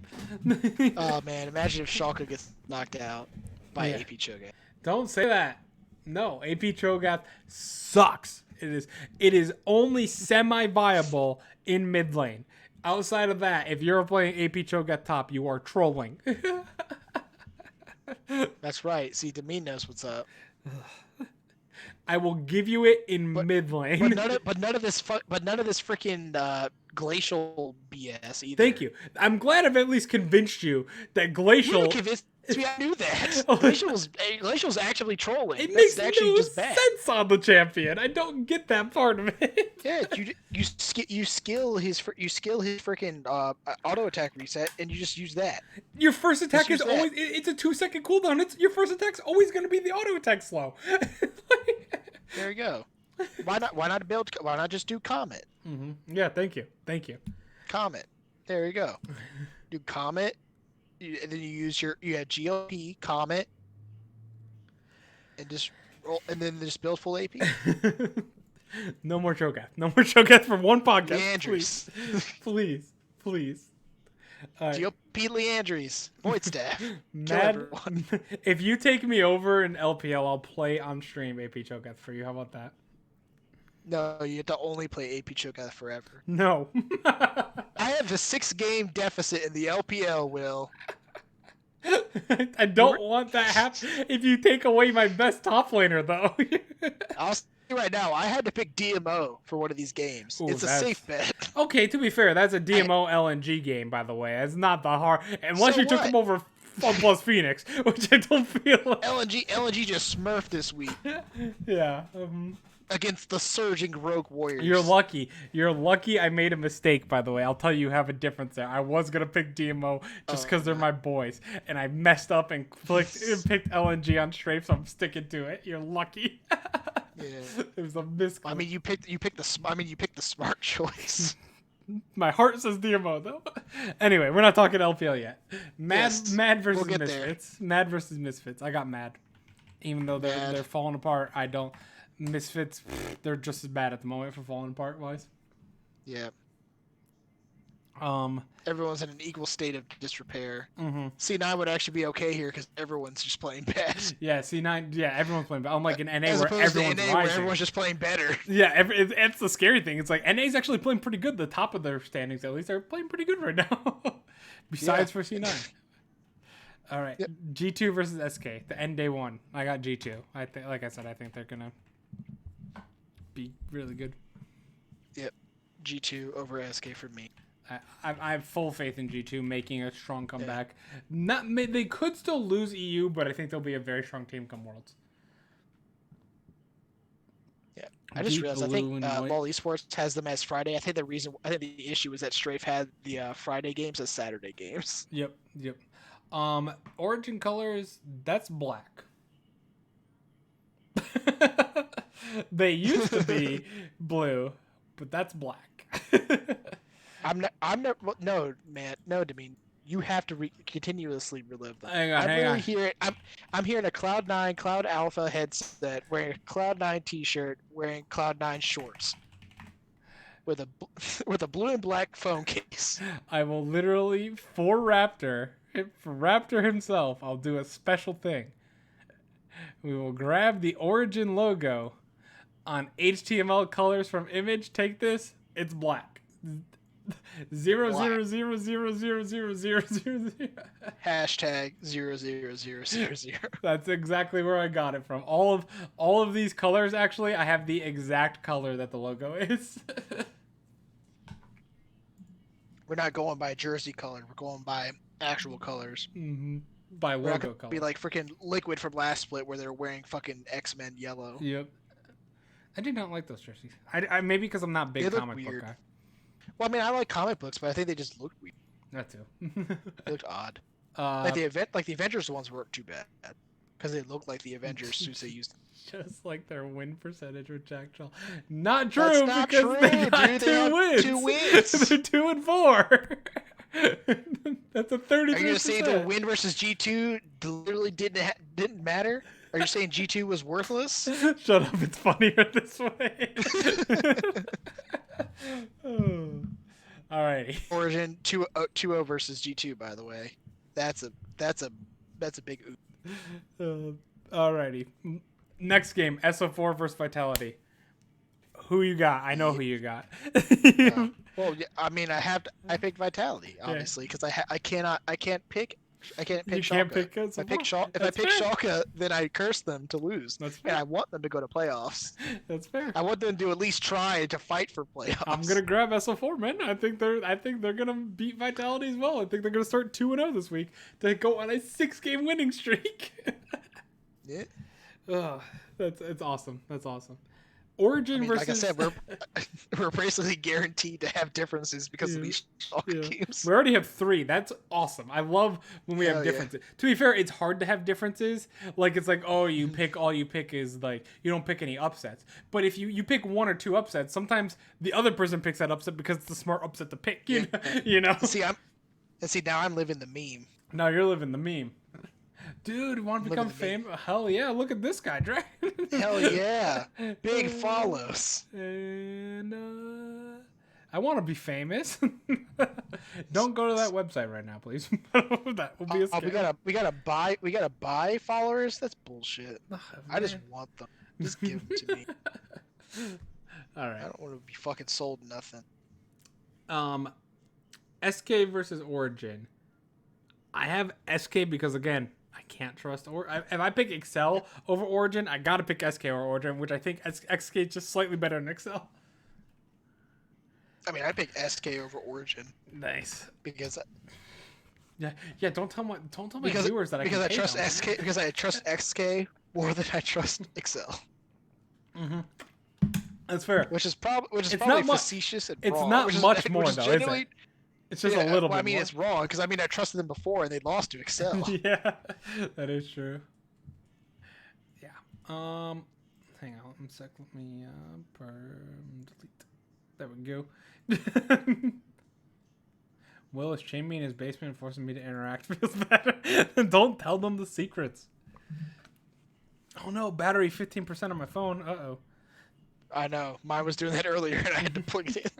Oh man, imagine if Shulker gets knocked out by AP Cho'Gath. Don't say that. No, AP Cho'Gath sucks. It is only semi-viable in mid lane. Outside of that, if you're playing AP Cho'Gath top, you are trolling. That's right. See, Demean knows what's up. I will give you it in mid lane. But none of this freaking glacial BS either. Thank you. I'm glad I've at least convinced you that glacial. You convinced me. I knew that. Glacial's actually trolling. It That's makes actually no just bad. sense on the champion. I don't get that part of it. Yeah, you skill his freaking auto attack reset, and you just use that. Your first attack is always it's a 2-second cooldown. Your first attack's always going to be the auto attack slow. There you go. Why not just do Comet? Mm-hmm. Yeah, thank you. Comet. There you go. Do Comet, and then you have GLP Comet, and just roll, and then just build full AP. No more Cho'Gath. No more Cho'Gath for one podcast. Leandries. Please. GLP Leandries. Void Staff. Mad. If you take me over in LPL, I'll play on stream AP Cho'Gath for you. How about that? No, you have to only play AP Cho'Gath forever. No. I have a 6-game deficit in the LPL, Will. I don't want that happen. If you take away my best top laner, though. I'll say right now, I had to pick DMO for one of these games. Ooh, it's a safe bet. Okay, to be fair, that's a DMO LNG game, by the way. It's not the hard... Unless you took him over FunPlus Phoenix, which I don't feel like... LNG just smurfed this week. Yeah. Against the surging Rogue Warriors. You're lucky. You're lucky I made a mistake, by the way. I'll tell you have a difference there. I was going to pick DMO just because they're my boys. And I messed up and picked LNG on strafe, so I'm sticking to it. You're lucky. Yeah. It was a misclick. I mean, you picked the smart choice. My heart says DMO, though. Anyway, we're not talking LPL yet. Mad versus Misfits. There. Mad versus Misfits. I got Mad. Even though they're falling apart, I don't... Misfits, they're just as bad at the moment for falling apart wise. Yeah. Everyone's in an equal state of disrepair. Mm-hmm. C9 would actually be okay here because everyone's just playing bad. Yeah, C9. Yeah, everyone's playing bad. Unlike in NA As where everyone's NA, rising. where everyone's just playing better. Yeah, it's the scary thing. It's like NA's actually playing pretty good. The top of their standings, at least, they're playing pretty good right now. Besides for C9. All right, yep. G2 versus SK. The end day one. I got G2. Like I said, I think they're gonna be really good. Yep, G2 over SK for me. I have full faith in G2 making a strong comeback. Yeah. They could still lose EU, but I think they'll be a very strong team come Worlds. Yeah, I just realized. I think LoL Esports has them as Friday. I think the issue is that Strafe had the Friday games as Saturday games. Yep. Origin colors, that's black. They used to be blue, but that's black. No, man. No, Demean. You have to continuously relive them. Hang on. I'm hearing a Cloud9 Cloud Alpha headset, wearing a Cloud9 t-shirt, wearing Cloud9 shorts. With a blue and black phone case. I will literally, for Raptor himself, I'll do a special thing. We will grab the Origin logo on HTML colors from image. Take this. It's black. 0 Hashtag 00000. That's exactly where I got it from. All of these colors, actually, I have the exact color that the logo is. We're not going by jersey color. We're going by actual colors. Mm-hmm. By logo color. Be like freaking Liquid from last split where they're wearing fucking X-Men yellow. Yep. I did not like those jerseys. I maybe because I'm not a big They look comic book weird. guy. Well, I mean, I like comic books, but I think they just looked weird. That too. They looked odd. uh, Like the Avengers ones weren't too bad because they looked like the Avengers suits they used. just like their win percentage with Jack Troll. Not true That's not because true, they got dude. They 2 had wins. 2 wins. They're 2-4. That's a 33%. Are you gonna say the win versus G2 literally didn't matter? Are you saying G2 was worthless? Shut up! It's funnier this way. Oh. Alrighty. Origin 2-0 versus G2. By the way, that's a big oop. Alrighty. Next game, SO4 versus Vitality. Who you got? I know who you got. Well, yeah, I mean, I picked Vitality obviously because I can't pick. I can't pick You Schalke. can't pick If I pick That's fair. Schalke, then I curse them to lose. That's And fair. I want them to go to playoffs. That's fair. I want them to at least try to fight for playoffs. I'm gonna grab SO4, man. I think they're gonna beat Vitality as well. I think they're gonna start 2-0 this week to go on a 6-game winning streak. Yeah. Ugh, it's awesome. That's awesome. Origin versus. Like I said, we're basically guaranteed to have differences because of these Schalke games. We already have 3. That's awesome. I love when we have differences. To be fair, it's hard to have differences. Like it's like, oh, you pick all you pick is like you don't pick any upsets. But if you pick 1 or 2 upsets, sometimes the other person picks that upset because it's the smart upset to pick. You know. See, now I'm living the meme. Now you're living the meme. Dude, want to become famous? Hell yeah! Look at this guy, Dragon. Hell yeah! Big follows. And I want to be famous. Don't go to that website right now, please. That will be a scam. We gotta buy followers. That's bullshit. Oh, I just want them. Just give them to me. All right. I don't want to be fucking sold nothing. SK versus Origin. I have SK because again, I can't trust if I pick Excel over Origin, I gotta pick SK over Origin, which I think SK is just slightly better than Excel. I mean, I pick SK over Origin. Nice. Because yeah. Don't tell my viewers that I trust SK because I trust XK more than I trust Excel. Mm-hmm. That's fair. Which is probably facetious and it's wrong. It's not much more though, is it? It's just a little bit. I mean, more. It's wrong because I trusted them before and they lost to Excel. Yeah, that is true. Yeah. Hang on one sec. Let me delete. There we go. Will is chained me in his basement and forcing me to interact. Feels better. Don't tell them the secrets. Oh no, battery 15% on my phone. Uh-oh. I know. Mine was doing that earlier and I had to plug it in.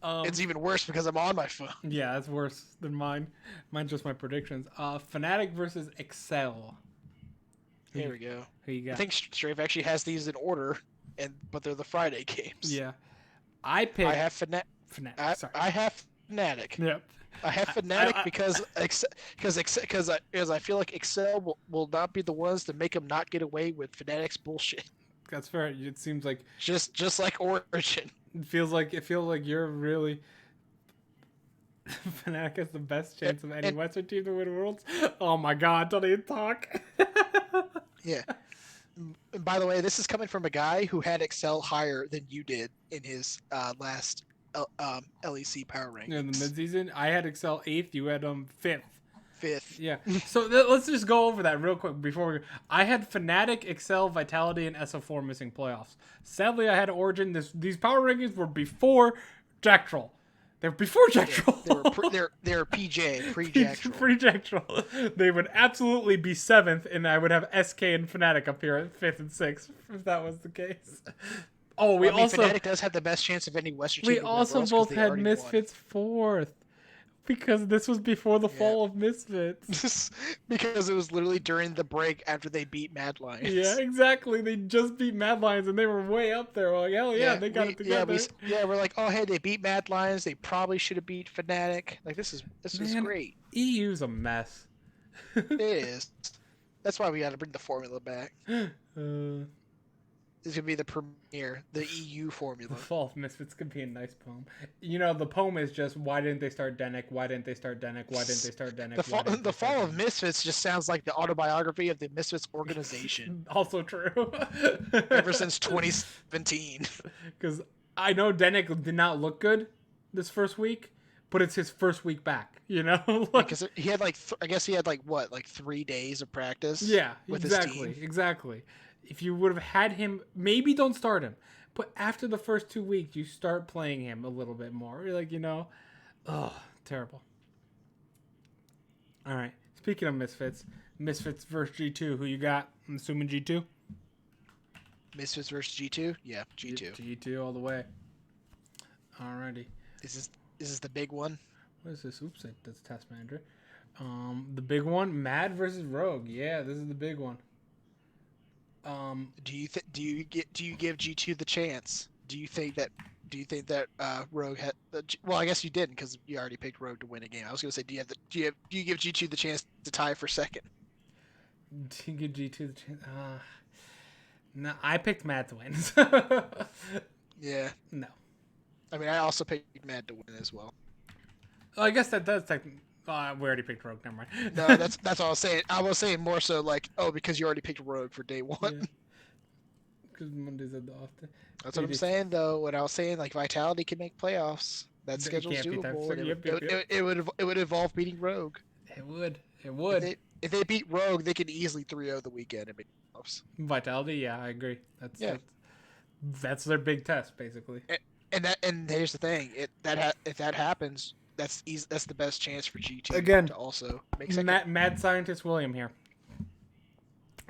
It's even worse because I'm on my phone. Yeah, that's worse than mine. Mine's just my predictions. Fnatic versus Excel. Here we go. Who you got? I think Strafe actually has these in order, but they're the Friday games. Yeah. I have Fnatic. Sorry. I have Fnatic. Yep. I have Fnatic because I feel like Excel will not be the ones to make them not get away with Fnatic's bullshit. That's fair. It seems like just like Origin. It feels like you're really Fnatic has the best chance of any Western team to win Worlds. Oh my god, don't even talk. Yeah. And by the way, this is coming from a guy who had Excel higher than you did in his last LEC power rankings. In the midseason, I had Excel 8th. You had 5th. 5th. Yeah. So let's just go over that real quick before we. I had Fnatic, Excel, Vitality, and SO4 missing playoffs. Sadly, I had Origin. These power rankings were before Jack Troll. They were before Jack Troll. They were PJ, pre-Jack Troll. Pre-Jack Troll. They would absolutely be 7th, and I would have SK and Fnatic up here at 5th and 6th if that was the case. Oh, Fnatic does have the best chance of any Western team. We also both had Misfits 4th. Because this was before the fall of Misfits. Because it was literally during the break after they beat Mad Lions. Yeah, exactly. They just beat Mad Lions and they were way up there. We're like, hell yeah, they got it together. We're like, oh hey, they beat Mad Lions. They probably should have beat Fnatic. Like this is great. EU's a mess. It is. That's why we got to bring the formula back. is gonna be the premiere, the EU The formula. Fall of Misfits could be a nice poem. You know, the poem is just why didn't they start Denick? Why didn't they start Denick? Why didn't they start Denick? The Why fall, didn't they the start fall of Denick? Misfits just sounds like the autobiography of the Misfits organization Also true. ever since 2017. Because I know Denick did not look good this first week, but it's his first week back. You know, Because he had like, I guess he had like what, like 3 days of practice yeah, with his team. exactly. If you would have had him, maybe don't start him, but after the first 2 weeks, you start playing him a little bit more. You're like, oh, terrible. All right. Speaking of Misfits versus G2. Who you got? I'm assuming G2. Misfits versus G2. Yeah, G2. G2 all the way. Alrighty. This is the big one. What is this? Oops, that's Task Manager. The big one, Mad versus Rogue. Yeah, this is the big one. Do you give G2 the chance? Do you think that Rogue had? Well, I guess you didn't because you already picked Rogue to win a game. I was gonna say, do you give G2 the chance to tie for second? Do you give G2 the chance? No, I picked Mad to win. Yeah. No. I mean, I also picked Mad to win as well. I guess that does technically. We already picked Rogue. Never mind. No, that's all I was saying. I was saying more so like, oh, because you already picked Rogue for day one. Because Mondays are the off day. That's what I'm saying, though. What I was saying, like Vitality can make playoffs. That schedule's doable. It would involve beating Rogue. It would. It would. If they beat Rogue, they could easily 3-0 the weekend and make playoffs. Vitality, yeah, I agree. That's their big test, basically. And here's the thing: if that happens, that's the best chance for G2 again to also make second. Mad Scientist William here.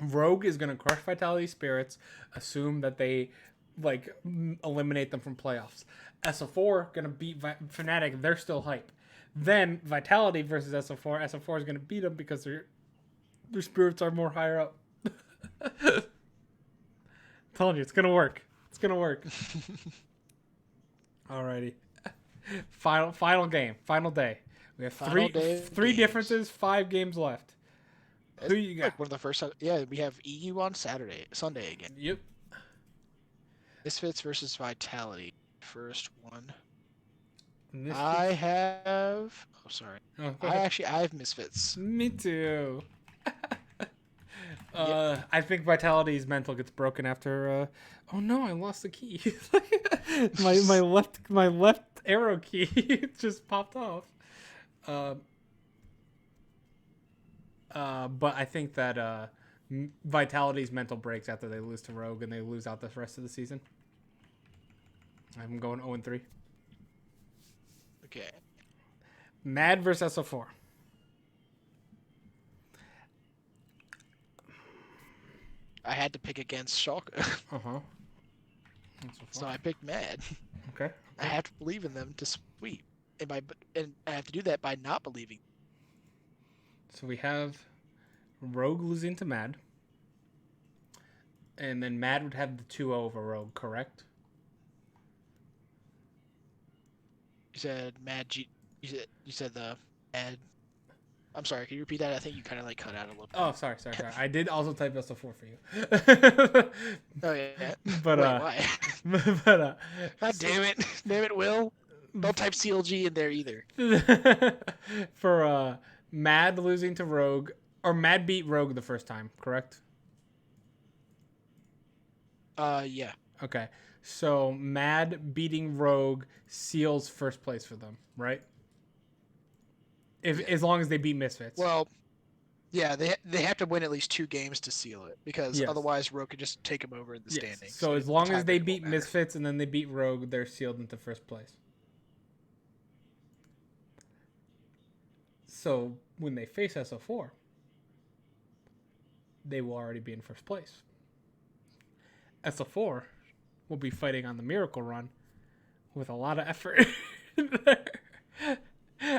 Rogue is going to crush Vitality Spirits, assume that they eliminate them from playoffs. SO4 going to beat Fnatic, they're still hype. Then Vitality versus SO4, SO4 is going to beat them because their spirits are more higher up. Telling you, it's going to work. It's going to work. Alrighty. Final game, final day. We have three differences, 5 games left. Who you got? Like one of the first. Yeah, we have EU on Sunday again. Yep. Misfits versus Vitality. First one. Misfits. I have. Oh, sorry. Oh, I have Misfits. Me too. I think Vitality's mental gets broken after. Oh no! I lost the key. my left arrow key just popped off. But I think that Vitality's mental breaks after they lose to Rogue and they lose out the rest of the season. I'm going 0-3. Okay. Mad versus SO4. I had to pick against Schalke. Uh-huh. So I picked Mad. Okay. I have to believe in them to sweep. And I have to do that by not believing. So we have Rogue losing to Mad. And then Mad would have the 2-0 over Rogue, correct? You said Mad G. You said the Mad. I'm sorry. Can you repeat that? I think you kind of cut out a little bit. Oh, sorry. I did also type SO4 for you. Oh yeah. But wait, why? but God damn it, Will. Don't type CLG in there either. For Mad losing to Rogue, or Mad beat Rogue the first time, correct? Yeah. Okay. So Mad beating Rogue seals first place for them, right? As long as they beat Misfits. Well, yeah, they have to win at least 2 games to seal it because otherwise Rogue could just take them over in the standings. So as long as they beat Misfits and then they beat Rogue, they're sealed into first place. So when they face SO4, they will already be in first place. SO4 will be fighting on the Miracle Run with a lot of effort there.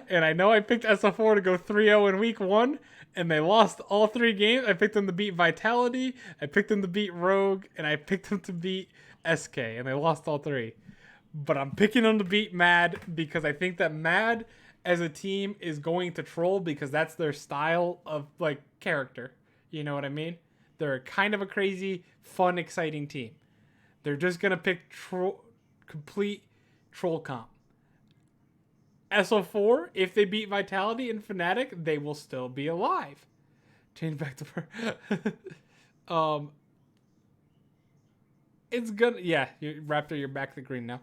And I know I picked SO4 to go 3-0 in week 1, and they lost all 3 games. I picked them to beat Vitality, I picked them to beat Rogue, and I picked them to beat SK, and they lost all 3. But I'm picking them to beat Mad because I think that Mad as a team is going to troll because that's their style of character. You know what I mean? They're kind of a crazy, fun, exciting team. They're just gonna pick complete troll comp. SO4, if they beat Vitality and Fnatic, they will still be alive. Change back to it's gonna Raptor, you're back to green now,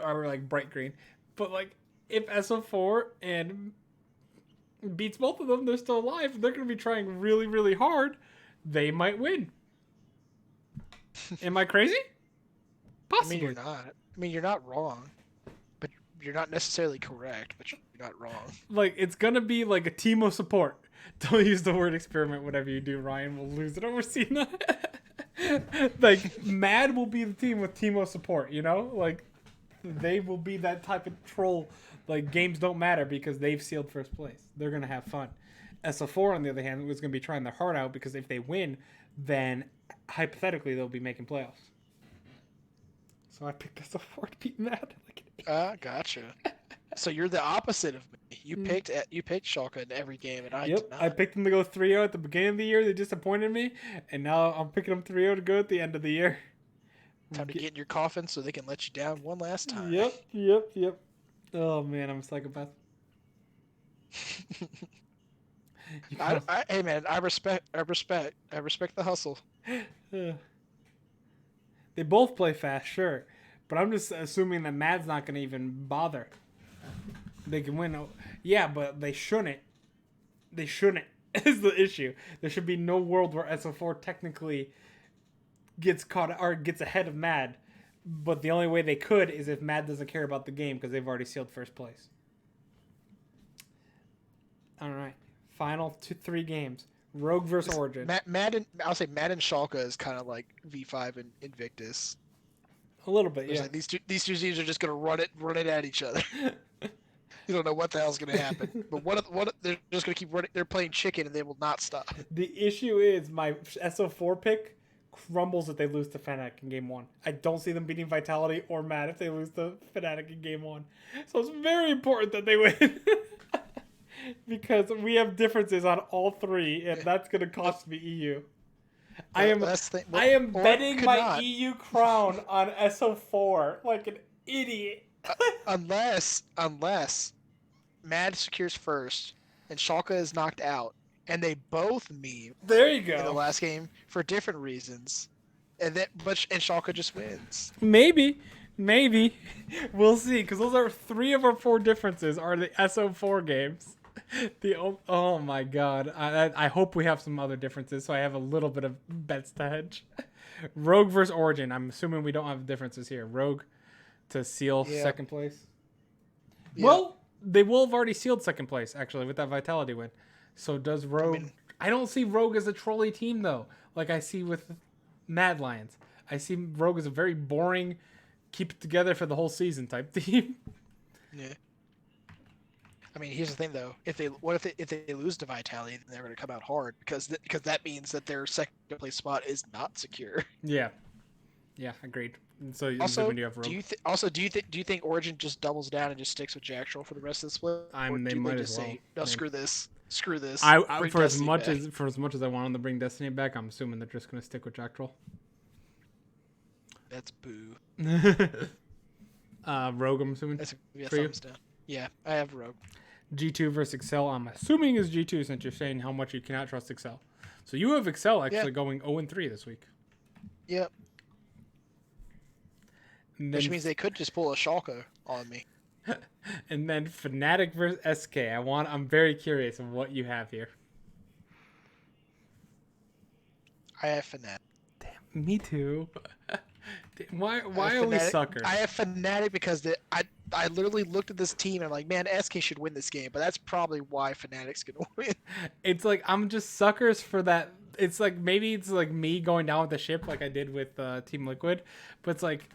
or like bright green. But like if SO4 and beats both of them, they're still alive. They're gonna be trying really, really hard. They might win. Am I crazy? Possibly. I mean, you're not. I mean, you're not wrong, but you're not necessarily correct. But you're not wrong. Like it's gonna be like a team of support. Don't use the word experiment. Whatever you do, Ryan will lose it over Cena. Like Mad will be the team with Teemo support, you know? Like they will be that type of troll. Like games don't matter because they've sealed first place. They're gonna have fun. SO4 on the other hand was gonna be trying their heart out because if they win, then hypothetically they'll be making playoffs. So I picked SO4 to beat Mad. Gotcha. So you're the opposite of me. You picked Schalke in every game, and I did not. I picked them to go 3-0 at the beginning of the year. They disappointed me, and now I'm picking them 3-0 to go at the end of the year. Time to get in your coffin so they can let you down one last time. Yep. Oh man, I'm a psychopath. Hey man, I respect the hustle. They both play fast, sure, but I'm just assuming that Mad's not going to even bother. They can win. Yeah, but they shouldn't. They shouldn't is the issue. There should be no world where SO4 technically gets caught or gets ahead of Mad. But the only way they could is if Mad doesn't care about the game because they've already sealed first place. All right. Final 3 games. Rogue versus Origin. I'll say Mad and Schalke is kind of like V5 and Invictus. A little bit, yeah. Like these two teams are just gonna run it at each other. You don't know what the hell's gonna happen, but what they're just gonna keep running. They're playing chicken and they will not stop. The issue is my SO4 pick crumbles if they lose to Fnatic in game 1. I don't see them beating Vitality or Mad if they lose to Fnatic in game 1. So it's very important that they win. Because we have differences on all 3, and that's gonna cost me EU. I am betting my EU crown on SO4 like an idiot. unless Mad secures first and Schalke is knocked out, and they both meme. There you go. In the last game for different reasons, and Schalke just wins. Maybe we'll see. Because those are 3 of our 4 differences are the SO4 games. Oh my god! I hope we have some other differences, so I have a little bit of bets to hedge. Rogue versus Origin. I'm assuming we don't have differences here. Rogue to seal second place. Yeah. Well, they will have already sealed second place actually with that Vitality win. So does Rogue? I don't see Rogue as a trolley team though, like I see with Mad Lions. I see Rogue as a very boring, keep it together for the whole season type team. Yeah. I mean, here's the thing though. If they lose to Vitality, then they're going to come out hard because that means that their second place spot is not secure. Yeah, agreed. So also, you have Rogue. do you think Origin just doubles down and just sticks with Jack Troll for the rest of the split? They might as well. Say, no, screw this. For as much as I want them to bring Destiny back, I'm assuming they're just going to stick with Jack Troll. That's boo. Rogue, I'm assuming. That's thumbs down. Yeah, I have Rogue. G2 versus Excel, I'm assuming is G2 since you're saying how much you cannot trust Excel. So you have Excel actually going 0-3 this week. Yep. Which means they could just pull a Schalke on me. And then Fnatic versus SK. I'm very curious of what you have here. I have Fnatic. Damn, me too. Why are we suckers? I have Fnatic because I literally looked at this team and I'm like, man, SK should win this game, but that's probably why Fnatic's gonna win. It's like I'm just suckers for that. It's like maybe it's like me going down with the ship like I did with Team Liquid, but it's like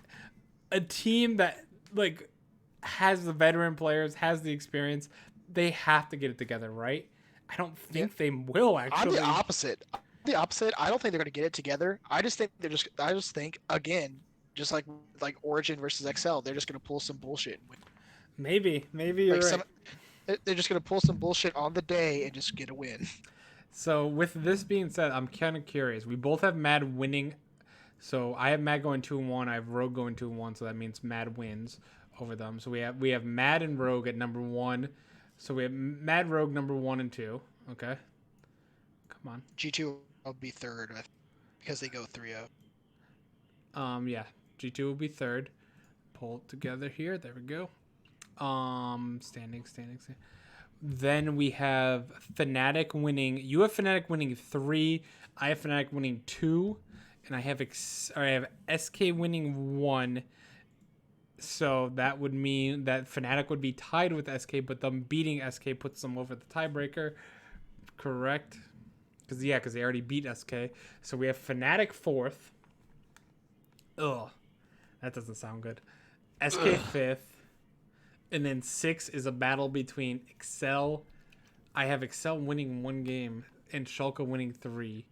a team that like has the veteran players, has the experience. They have to get it together, right? I don't think they will actually. I'm the opposite. I don't think they're gonna get it together. I just think again, just like Origin versus XL, they're just gonna pull some bullshit. Maybe you're right. They're just gonna pull some bullshit on the day and just get a win. So with this being said, I'm kind of curious. We both have Mad winning So I have Mad going 2-1. I have Rogue going 2-1. So that means Mad wins over them. So we have Mad and Rogue at number 1. So we have Mad Rogue number 1 and 2. Okay. Come on. G2 will be third because they go 3-0. Yeah. G2 will be third. Pull it together here. There we go. Standing. Then we have Fnatic winning. You have Fnatic winning 3. I have Fnatic winning 2, and I have SK winning 1. So that would mean that Fnatic would be tied with SK, but them beating SK puts them over the tiebreaker. Correct? Because they already beat SK. So we have Fnatic 4th. Ugh, that doesn't sound good. SK 5th. And then 6 is a battle between Excel. I have Excel winning 1 game and Schalke winning 3.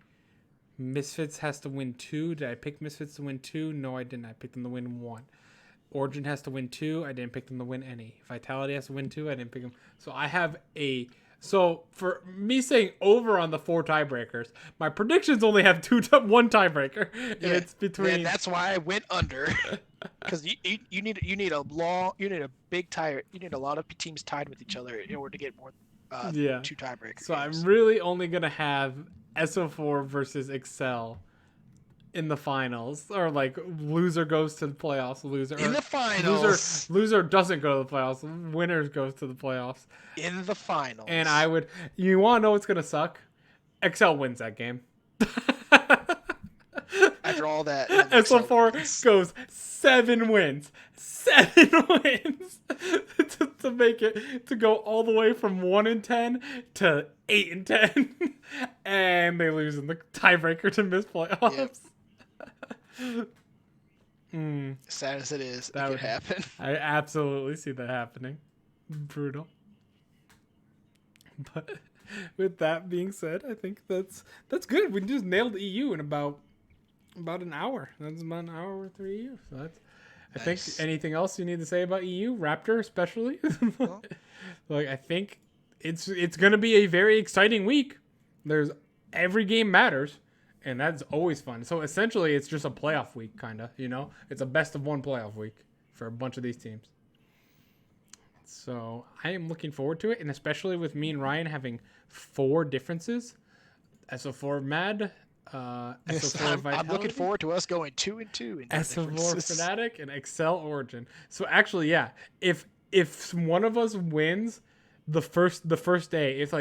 Misfits has to win 2. Did I pick Misfits to win 2? No, I didn't. I picked them to win 1. Origin has to win 2. I didn't pick them to win any. Vitality has to win 2. I didn't pick them. So I have So for me saying over on the 4 tiebreakers, my predictions only have 1 tiebreaker, and it's between. Yeah, that's why I went under, because you need a big tie. You need a lot of teams tied with each other in order to get more 2 tiebreakers. So games. I'm really only gonna have SO4 versus Excel in the finals, or like loser goes to the playoffs. The finals. Loser doesn't go to the playoffs. Winner goes to the playoffs. In the finals. And you want to know what's gonna suck? Excel wins that game. After all that, SO4 goes 7 wins. 7 wins to make it, to go all the way from 1-10 to 8-10, and they lose in the tiebreaker to miss playoffs. Yep. Sad as it is, that could happen. I absolutely see that happening. Brutal. But with that being said, I think that's good. We just nailed EU in about an hour. That's about an hour for EU. So that's. I think anything else you need to say about EU, Raptor especially. Like I think it's gonna be a very exciting week. Every game matters. And that's always fun. So essentially, it's just a playoff week, kind of, It's a best of 1 playoff week for a bunch of these teams. So I am looking forward to it, and especially with me and Ryan having 4 differences. SO4 Mad, SO4 Vitality. I'm looking forward to us going 2-2. SO4 Fnatic, and Excel Origin. So actually, yeah, if one of us wins the first day, if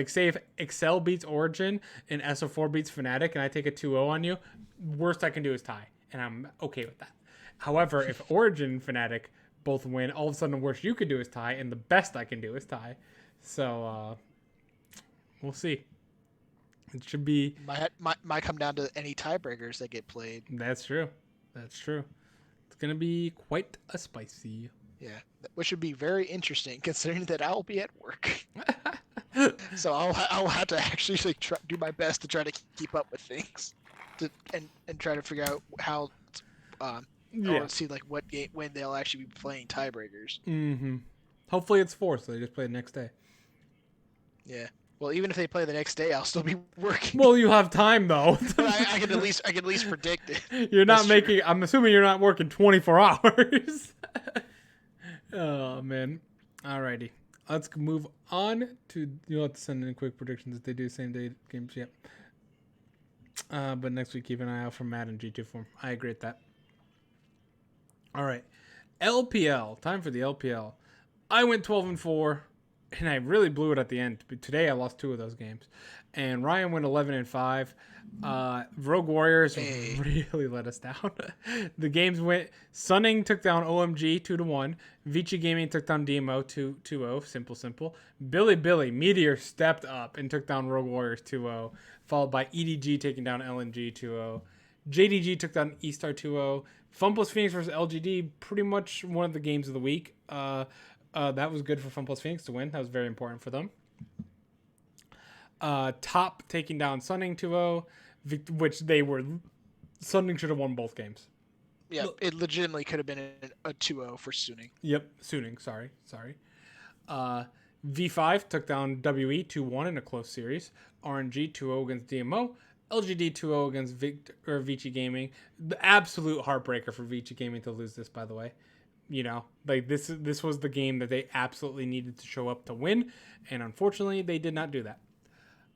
Excel beats Origin and SO4 beats Fnatic and I take a 2-0 on you, worst I can do is tie, and I'm okay with that. However, if Origin and Fnatic both win, all of a sudden the worst you could do is tie, and the best I can do is tie. So we'll see. It should be might come down to any tiebreakers that get played. That's true. It's gonna be quite a spicy. Yeah, which would be very interesting considering that I'll be at work. So I'll have to actually do my best to try to keep up with things, and try to figure out how. Or see what game when they'll actually be playing tiebreakers. Mm-hmm. Hopefully it's 4, so they just play the next day. Yeah. Well, even if they play the next day, I'll still be working. Well, you have time though. I can at least predict it. You're not making. True. I'm assuming you're not working 24 hours. Oh man. Alrighty. Let's move on to. You'll have to send in quick predictions if they do same day games. Yep. But next week, keep an eye out for Mad and G2 form. I agree with that. All right. LPL. Time for the LPL. I went 12-4, and I really blew it at the end. But today I lost 2 of those games. And Ryan went 11-5. Rogue Warriors really let us down. The games went. Sunning took down OMG 2-1. Vici Gaming took down DMO 2-0. Simple. Billy Meteor stepped up and took down Rogue Warriors 2-0. Followed by EDG taking down LNG 2-0. JDG took down E-Star 2-0. Fun Plus Phoenix versus LGD, pretty much one of the games of the week. That was good for Fun Plus Phoenix to win. That was very important for them. Top taking down Sunning 2-0, which Sunning should have won both games. Yeah, it legitimately could have been a 2-0 for Sunning. Yep, Sunning, sorry. V5 took down WE 2-1 in a close series. RNG 2-0 against DMO. LGD 2-0 against Vici Gaming. The absolute heartbreaker for Vici Gaming to lose this, by the way. Like this was the game that they absolutely needed to show up to win, and unfortunately they did not do that.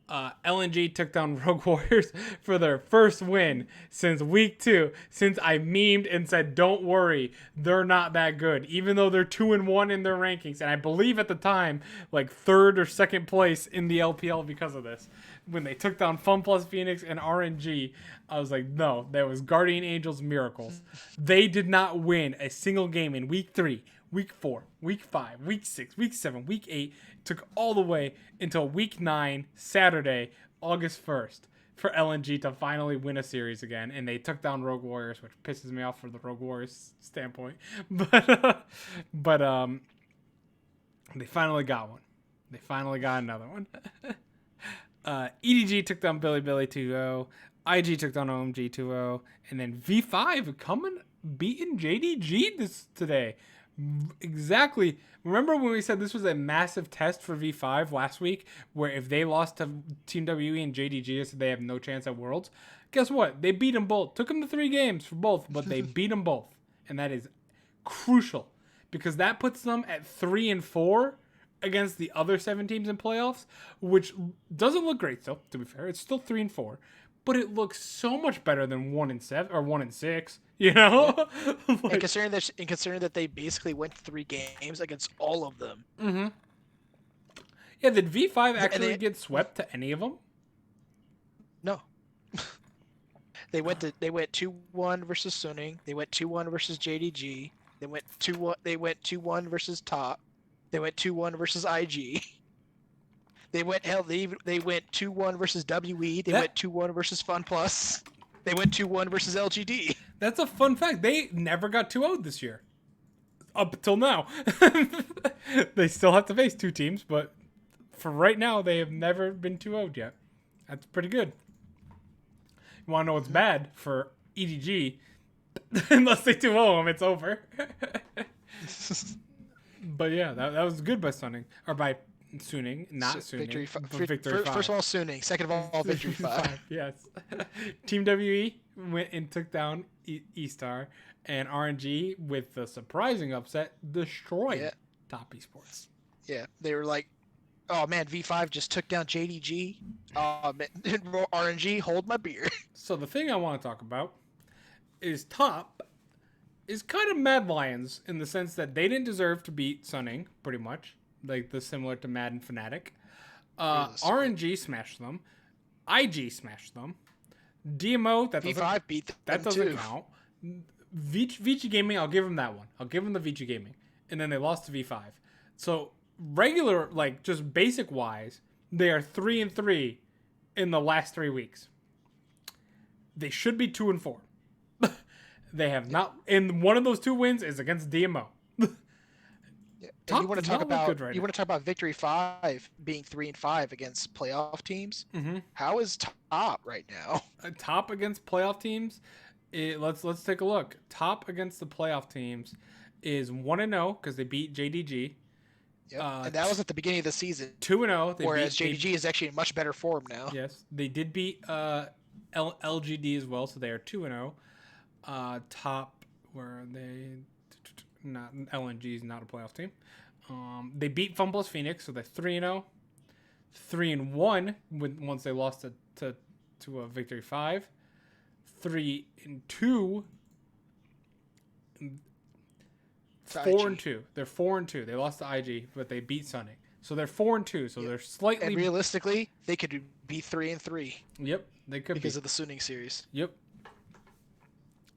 LNG took down Rogue Warriors for their first win since week 2. Since I memed and said, "Don't worry, they're not that good," even though they're 2-1 in their rankings, and I believe at the time like third or second place in the LPL because of this. When they took down Fun Plus Phoenix and RNG, I was like, "No, that was Guardian Angels miracles." They did not win a single game in week 3. Week 4, week 5, week 6, week 7, week 8, took all the way until week 9, Saturday, August 1st, for LNG to finally win a series again. And they took down Rogue Warriors, which pisses me off from the Rogue Warriors standpoint. But they finally got one. They finally got another one. EDG took down Billy 2-0. IG took down OMG 2-0. And then V5 beating JDG today. Exactly. Remember when we said this was a massive test for V5 last week, where if they lost to Team WE and JDG, so they have no chance at Worlds? Guess what? They beat them both. Took them to 3 games for both, but they beat them both. And that is crucial because that puts them at 3-4 against the other 7 teams in playoffs, which doesn't look great still, to be fair. It's still 3-4, but it looks so much better than 1-7 or 1-6. Like, and considering that they basically went 3 games against all of them. Mm-hmm. Yeah, did V5 actually get swept to any of them? No. They went 2-1 versus Suning. They went 2-1 versus JDG. They went 2-1 versus Top. They went 2-1 versus IG. They went 2-1 versus WE. They went 2-1 versus Fun Plus. They went 2-1 versus LGD. That's a fun fact. They never got 2-0 this year. Up until now. They still have to face 2 teams, but for right now, they have never been 2-0'd yet. That's pretty good. You want to know what's bad for EDG? Unless they 2-0 them, it's over. But yeah, that was good by Suning. Or by Suning, not Suning. Victory 5. First of all, Suning. Second of all, Victory 5. Yes. Team WE went and took down E-Star, and RNG, with the surprising upset, destroyed Top Esports. Yeah, they were like, "Oh man, V5 just took down JDG. Oh man, RNG, hold my beer." So the thing I want to talk about is Top is kind of Mad Lions in the sense that they didn't deserve to beat Suning, pretty much. Like similar to Mad and Fnatic. RNG smashed them. IG smashed them. DMO, V5 beat them that doesn't count. Vici Gaming, I'll give them that one. I'll give them the Vici Gaming. And then they lost to V5. So regular, like just basic wise, they are 3-3 in the last 3 weeks. They should be 2-4. They have not, and one of those 2 wins is against DMO. You want to talk about Victory 5 being 3-5 against playoff teams? Mm-hmm. How is Top right now? Top against playoff teams. Let's take a look. Top against the playoff teams is 1-0 because they beat JDG. Yep. And that was at the beginning of the season. 2-0. Whereas JDG is actually in much better form now. Yes, they did beat LGD as well, so they are 2-0. Top, where they not LNG is not a playoff team. They beat Fun Plus Phoenix, so they're 3-0. 3-1 once they lost to a Victory 5. 3-2. 4-2. They're 4-2. They lost to IG, but they beat Suning. So they're 4-2. So they're slightly. And realistically, they could be 3-3. Yep, they could because of the Suning series. Yep.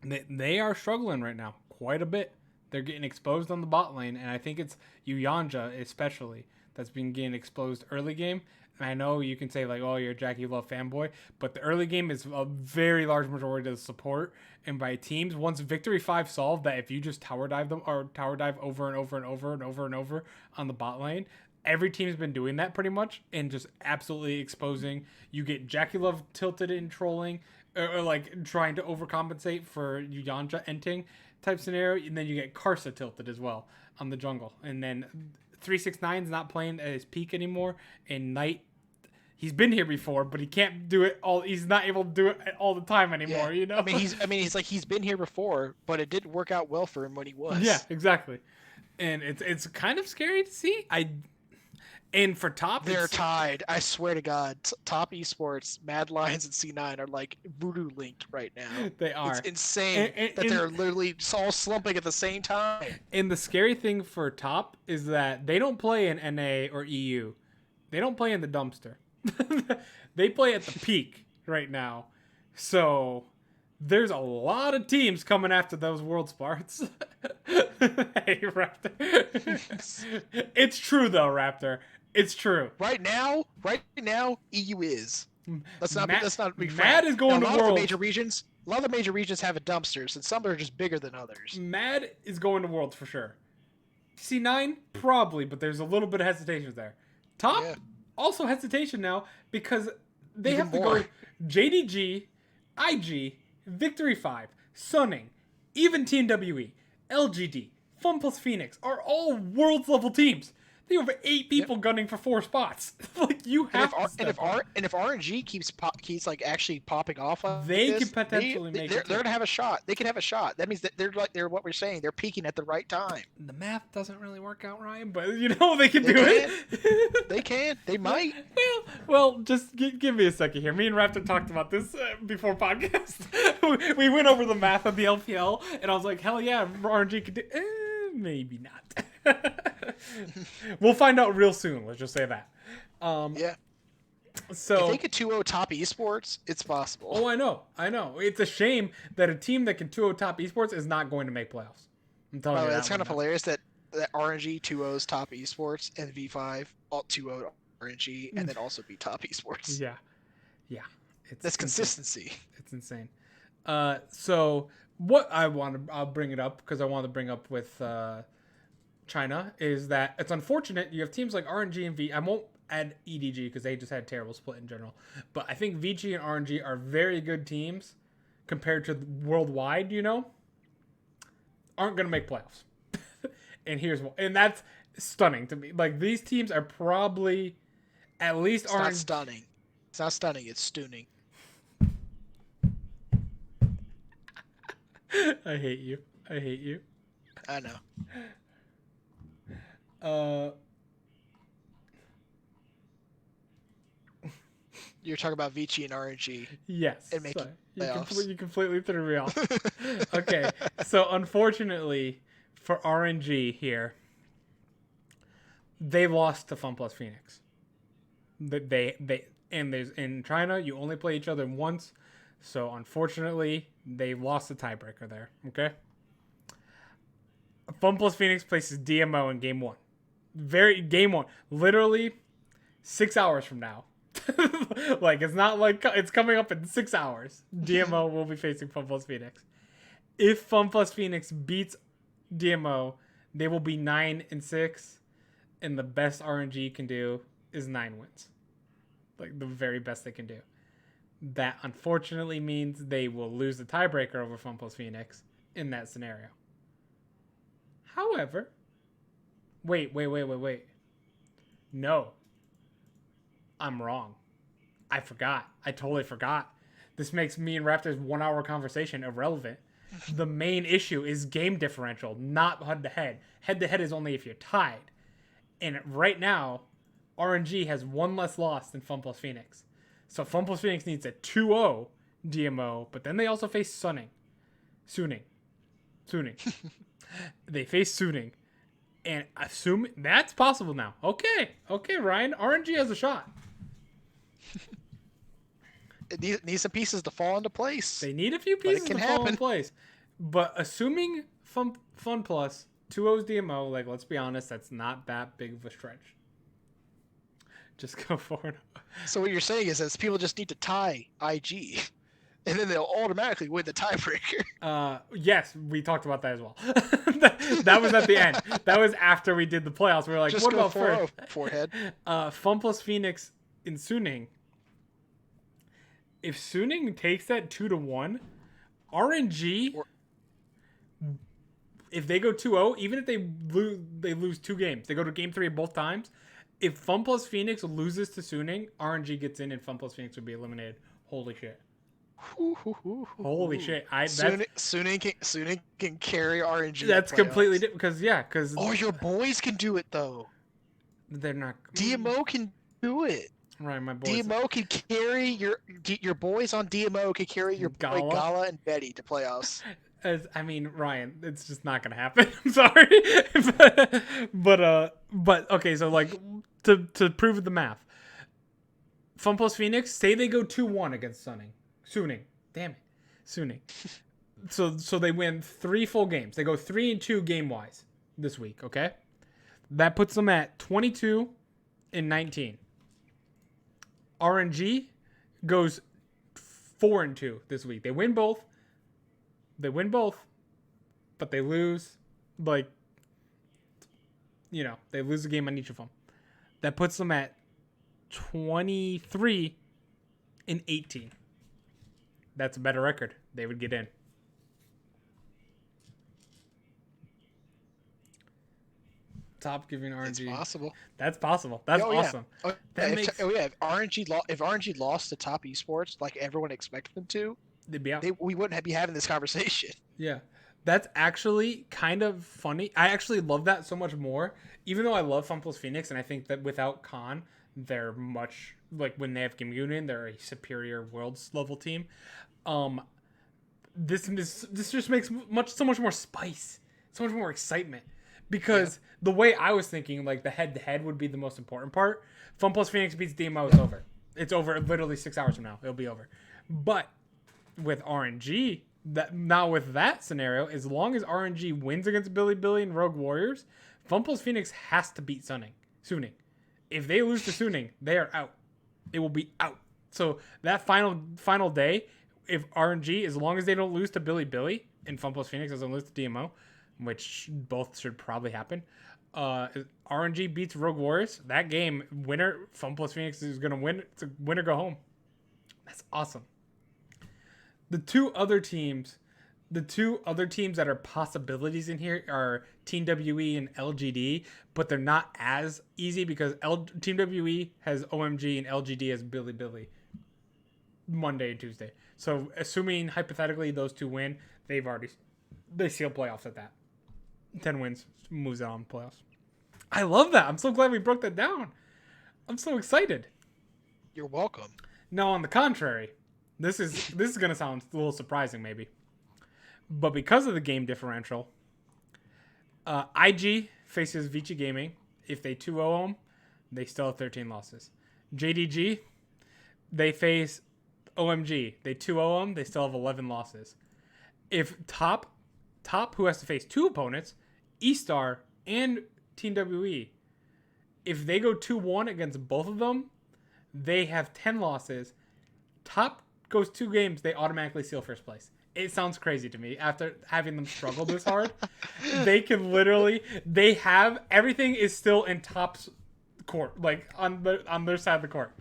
They are struggling right now quite a bit. They're getting exposed on the bot lane, and I think it's Yuyanja especially that's been getting exposed early game. And I know you can say like, "Oh, you're a Jackie Love fanboy," but the early game is a very large majority of the support. And by teams, once Victory 5 solved that, if you just tower dive them or tower dive over and over and over and over and over on the bot lane, every team's been doing that pretty much, and just absolutely exposing. You get Jackie Love tilted in trolling, or like trying to overcompensate for Yuyanja enting type scenario, and then you get Karsa tilted as well on the jungle, and then 369's not playing at his peak anymore, and Knight, he's been here before, but he can't do it all. He's not able to do it all the time Yeah. anymore. You know. He's been here before, but it didn't work out well for him when he was. Yeah, exactly. And it's kind of scary to see. And for top, They're tied. I swear to God, Top Esports, Mad Lions, and C9 are like voodoo linked right now. They are. It's insane that they're literally all slumping at the same time. And the scary thing for top is that they don't play in NA or EU. They don't play in the dumpster. They play at the peak right now. So there's a lot of teams coming after those world spots. Hey, Raptor. It's true though, Raptor. It's true. Right now, EU is. Let's not be frank. Mad is going now, to a lot Worlds. Of the major regions, a lot of the major regions have a dumpsters, and some are just bigger than others. Mad is going to Worlds for sure. C9 probably, but there's a little bit of hesitation there. Top also hesitation now because they Even have to more. go JDG, IG, Victory 5, Sunning, even Team WE, LGD, Fun Plus Phoenix are all Worlds level teams. They have 8 people gunning for 4 spots. Like you have to step up. And if RNG keeps like actually popping off, like They this, could potentially make it. They're gonna have a shot. They can have a shot. That means that they're what we're saying. They're peaking at the right time. The math doesn't really work out, Ryan, but you know they can They do can. it. They can. They might. Well, just give me a second here. Me and Raptor talked about this before podcast. We went over the math of the LPL, and I was like, hell yeah, RNG could do. Maybe not. We'll find out real soon. Let's just say that. Yeah. So if they could 2-0 Top Esports, it's possible. Oh, I know. It's a shame that a team that can 2-0 Top Esports is not going to make playoffs. I'm telling you that. It's kind of hilarious that RNG 2-0s Top Esports and V5 all 2-0 RNG and then also be Top Esports. Yeah. That's consistency. It's insane. So what I'll bring it up because I want to bring up with China is that it's unfortunate you have teams like RNG and V. I won't add EDG because they just had a terrible split in general. But I think VG and RNG are very good teams compared to worldwide, aren't going to make playoffs. And here's why. And that's stunning to me. Like, these teams are probably at least It's not stunning. It's not stunning. It's stooning. I hate you. I know. You're talking about Vici and RNG. Yes. And making you completely threw me off. Okay. So unfortunately for RNG here, they lost to Fun Plus Phoenix. In China you only play each other once, so unfortunately they lost the tiebreaker there. Okay. Fun Plus Phoenix places DMO in game 1. Game 1. Literally 6 hours from now. Like, it's not like it's coming up in 6 hours. DMO will be facing Fun Plus Phoenix. If Fun Plus Phoenix beats DMO, they will be 9-6, and the best RNG can do is 9 wins. Like, the very best they can do. That unfortunately means they will lose the tiebreaker over Fun Plus Phoenix in that scenario. However, wait. No. I'm wrong. I forgot. I totally forgot. This makes me and Raptor's 1 hour conversation irrelevant. The main issue is game differential, not head-to-head. Head-to-head is only if you're tied. And right now, RNG has 1 less loss than Fun Plus Phoenix. So Fun Plus Phoenix needs a 2-0 DMO, but then they also face Suning. They face Suning. And assume that's possible now. Okay, Ryan. RNG has a shot. It needs some pieces to fall into place. They need a few pieces to fall into place. But assuming Fun Plus 2-0's DMO, like, let's be honest, that's not that big of a stretch. Just go for it. So what you're saying is that people just need to tie IG, and then they'll automatically win the tiebreaker. Yes, we talked about that as well. That was at the end. That was after we did the playoffs. We were like, just what go about first? Forehead. Fun Plus Phoenix in Suning. If Suning takes that 2-1, RNG, if they go 2-0, even if they lose 2 games, they go to game 3 both times, If Fun Plus Phoenix loses to Suning, RNG gets in and Fun Plus Phoenix would be eliminated. Holy shit. Holy shit. Suning can carry RNG to That's completely playoffs. different because Or your boys can do it though. they're not. DMO can do it. Right, my boys. DMO can carry your boys on DMO can carry your boy Gala and Betty to playoffs. Ryan, it's just not gonna happen. I'm sorry, but okay. So like to prove the math, Fun Plus Phoenix say they go 2-1 against Suning. Damn it, Suning. So they win 3 full games. They go 3-2 game wise this week. Okay, that puts them at 22-19. RNG goes 4-2 this week. They win both, but they lose. They lose a game on each of them. That puts them at 23-18. That's a better record. They would get in. Top giving RNG. It's possible. That's possible. That's awesome. Yeah. If RNG lost to Top Esports like everyone expected them to, they'd be out. We wouldn't be having this conversation. Yeah. That's actually kind of funny. I actually love that so much more. Even though I love Fun Plus Phoenix, and I think that without Khan, they're much like when they have Kim Goonan, they're a superior worlds level team. This just makes so much more spice, so much more excitement. Because the way I was thinking, like the head-to-head would be the most important part. Fun Plus Phoenix beats DMO, it's over. It's over literally 6 hours from now. It'll be over. But with RNG, with that scenario, as long as RNG wins against Billy and Rogue Warriors, Fun Plus Phoenix has to beat Suning. If they lose to Suning, they are out. It will be out. So that final day, if RNG, as long as they don't lose to Billy and Fun Plus Phoenix doesn't lose to DMO, which both should probably happen. RNG beats Rogue Warriors. That game, winner, Fun Plus Phoenix is going to win. It's a win or go home. That's awesome. The two other teams that are possibilities in here are Team WE and LGD, but they're not as easy because Team WE has OMG and LGD has Billy Monday and Tuesday. So assuming hypothetically those two win, they seal playoffs at that. 10 wins moves on playoffs. I love that. I'm so glad we broke that down. I'm so excited. You're welcome. No, on the contrary, this is going to sound a little surprising maybe. But because of the game differential, IG faces Vici Gaming. If they 2-0 them, they still have 13 losses. JDG, they face OMG. They 2-0 them, they still have 11 losses. If Top, who has to face 2 opponents, E-Star and Team WE, if they go 2-1 against both of them, they have 10 losses. Top goes 2 games, they automatically seal first place. It sounds crazy to me after having them struggle this hard. They can literally, everything is still in Top's court, like on their side of the court.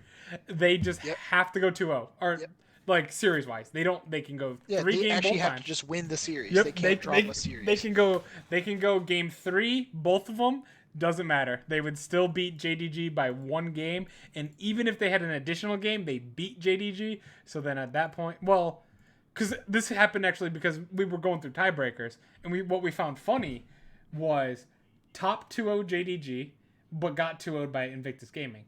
They just have to go 2-0 or like series wise. They can go 3 games. They actually both have times. to just win the series. Yep, they can't drop a series. They can go game 3, both of them. Doesn't matter. They would still beat JDG by 1 game, and even if they had an additional game, they beat JDG. So then at that point, because this happened actually because we were going through tiebreakers, and what we found funny was Top 2-0 JDG, but got 2-0'd by Invictus Gaming.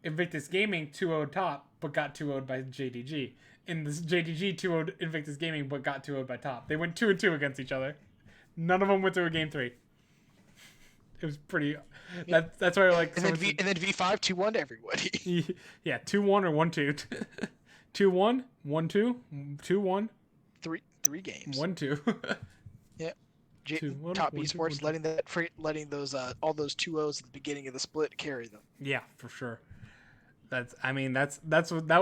Invictus Gaming 2-0'd Top, but got 2-0'd by JDG. And this JDG 2-0'd Invictus Gaming, but got 2-0'd by Top. They went 2-2 against each other. None of them went to a game 3. It was pretty. That's why I like. And then V5 2-1 to everybody. Yeah, 2-1 or 1-2. 2-1, 1-2, 2-1. 3 games. 1-2. Yeah. Top Esports letting those all those 2-0s at the beginning of the split carry them. Yeah, for sure. That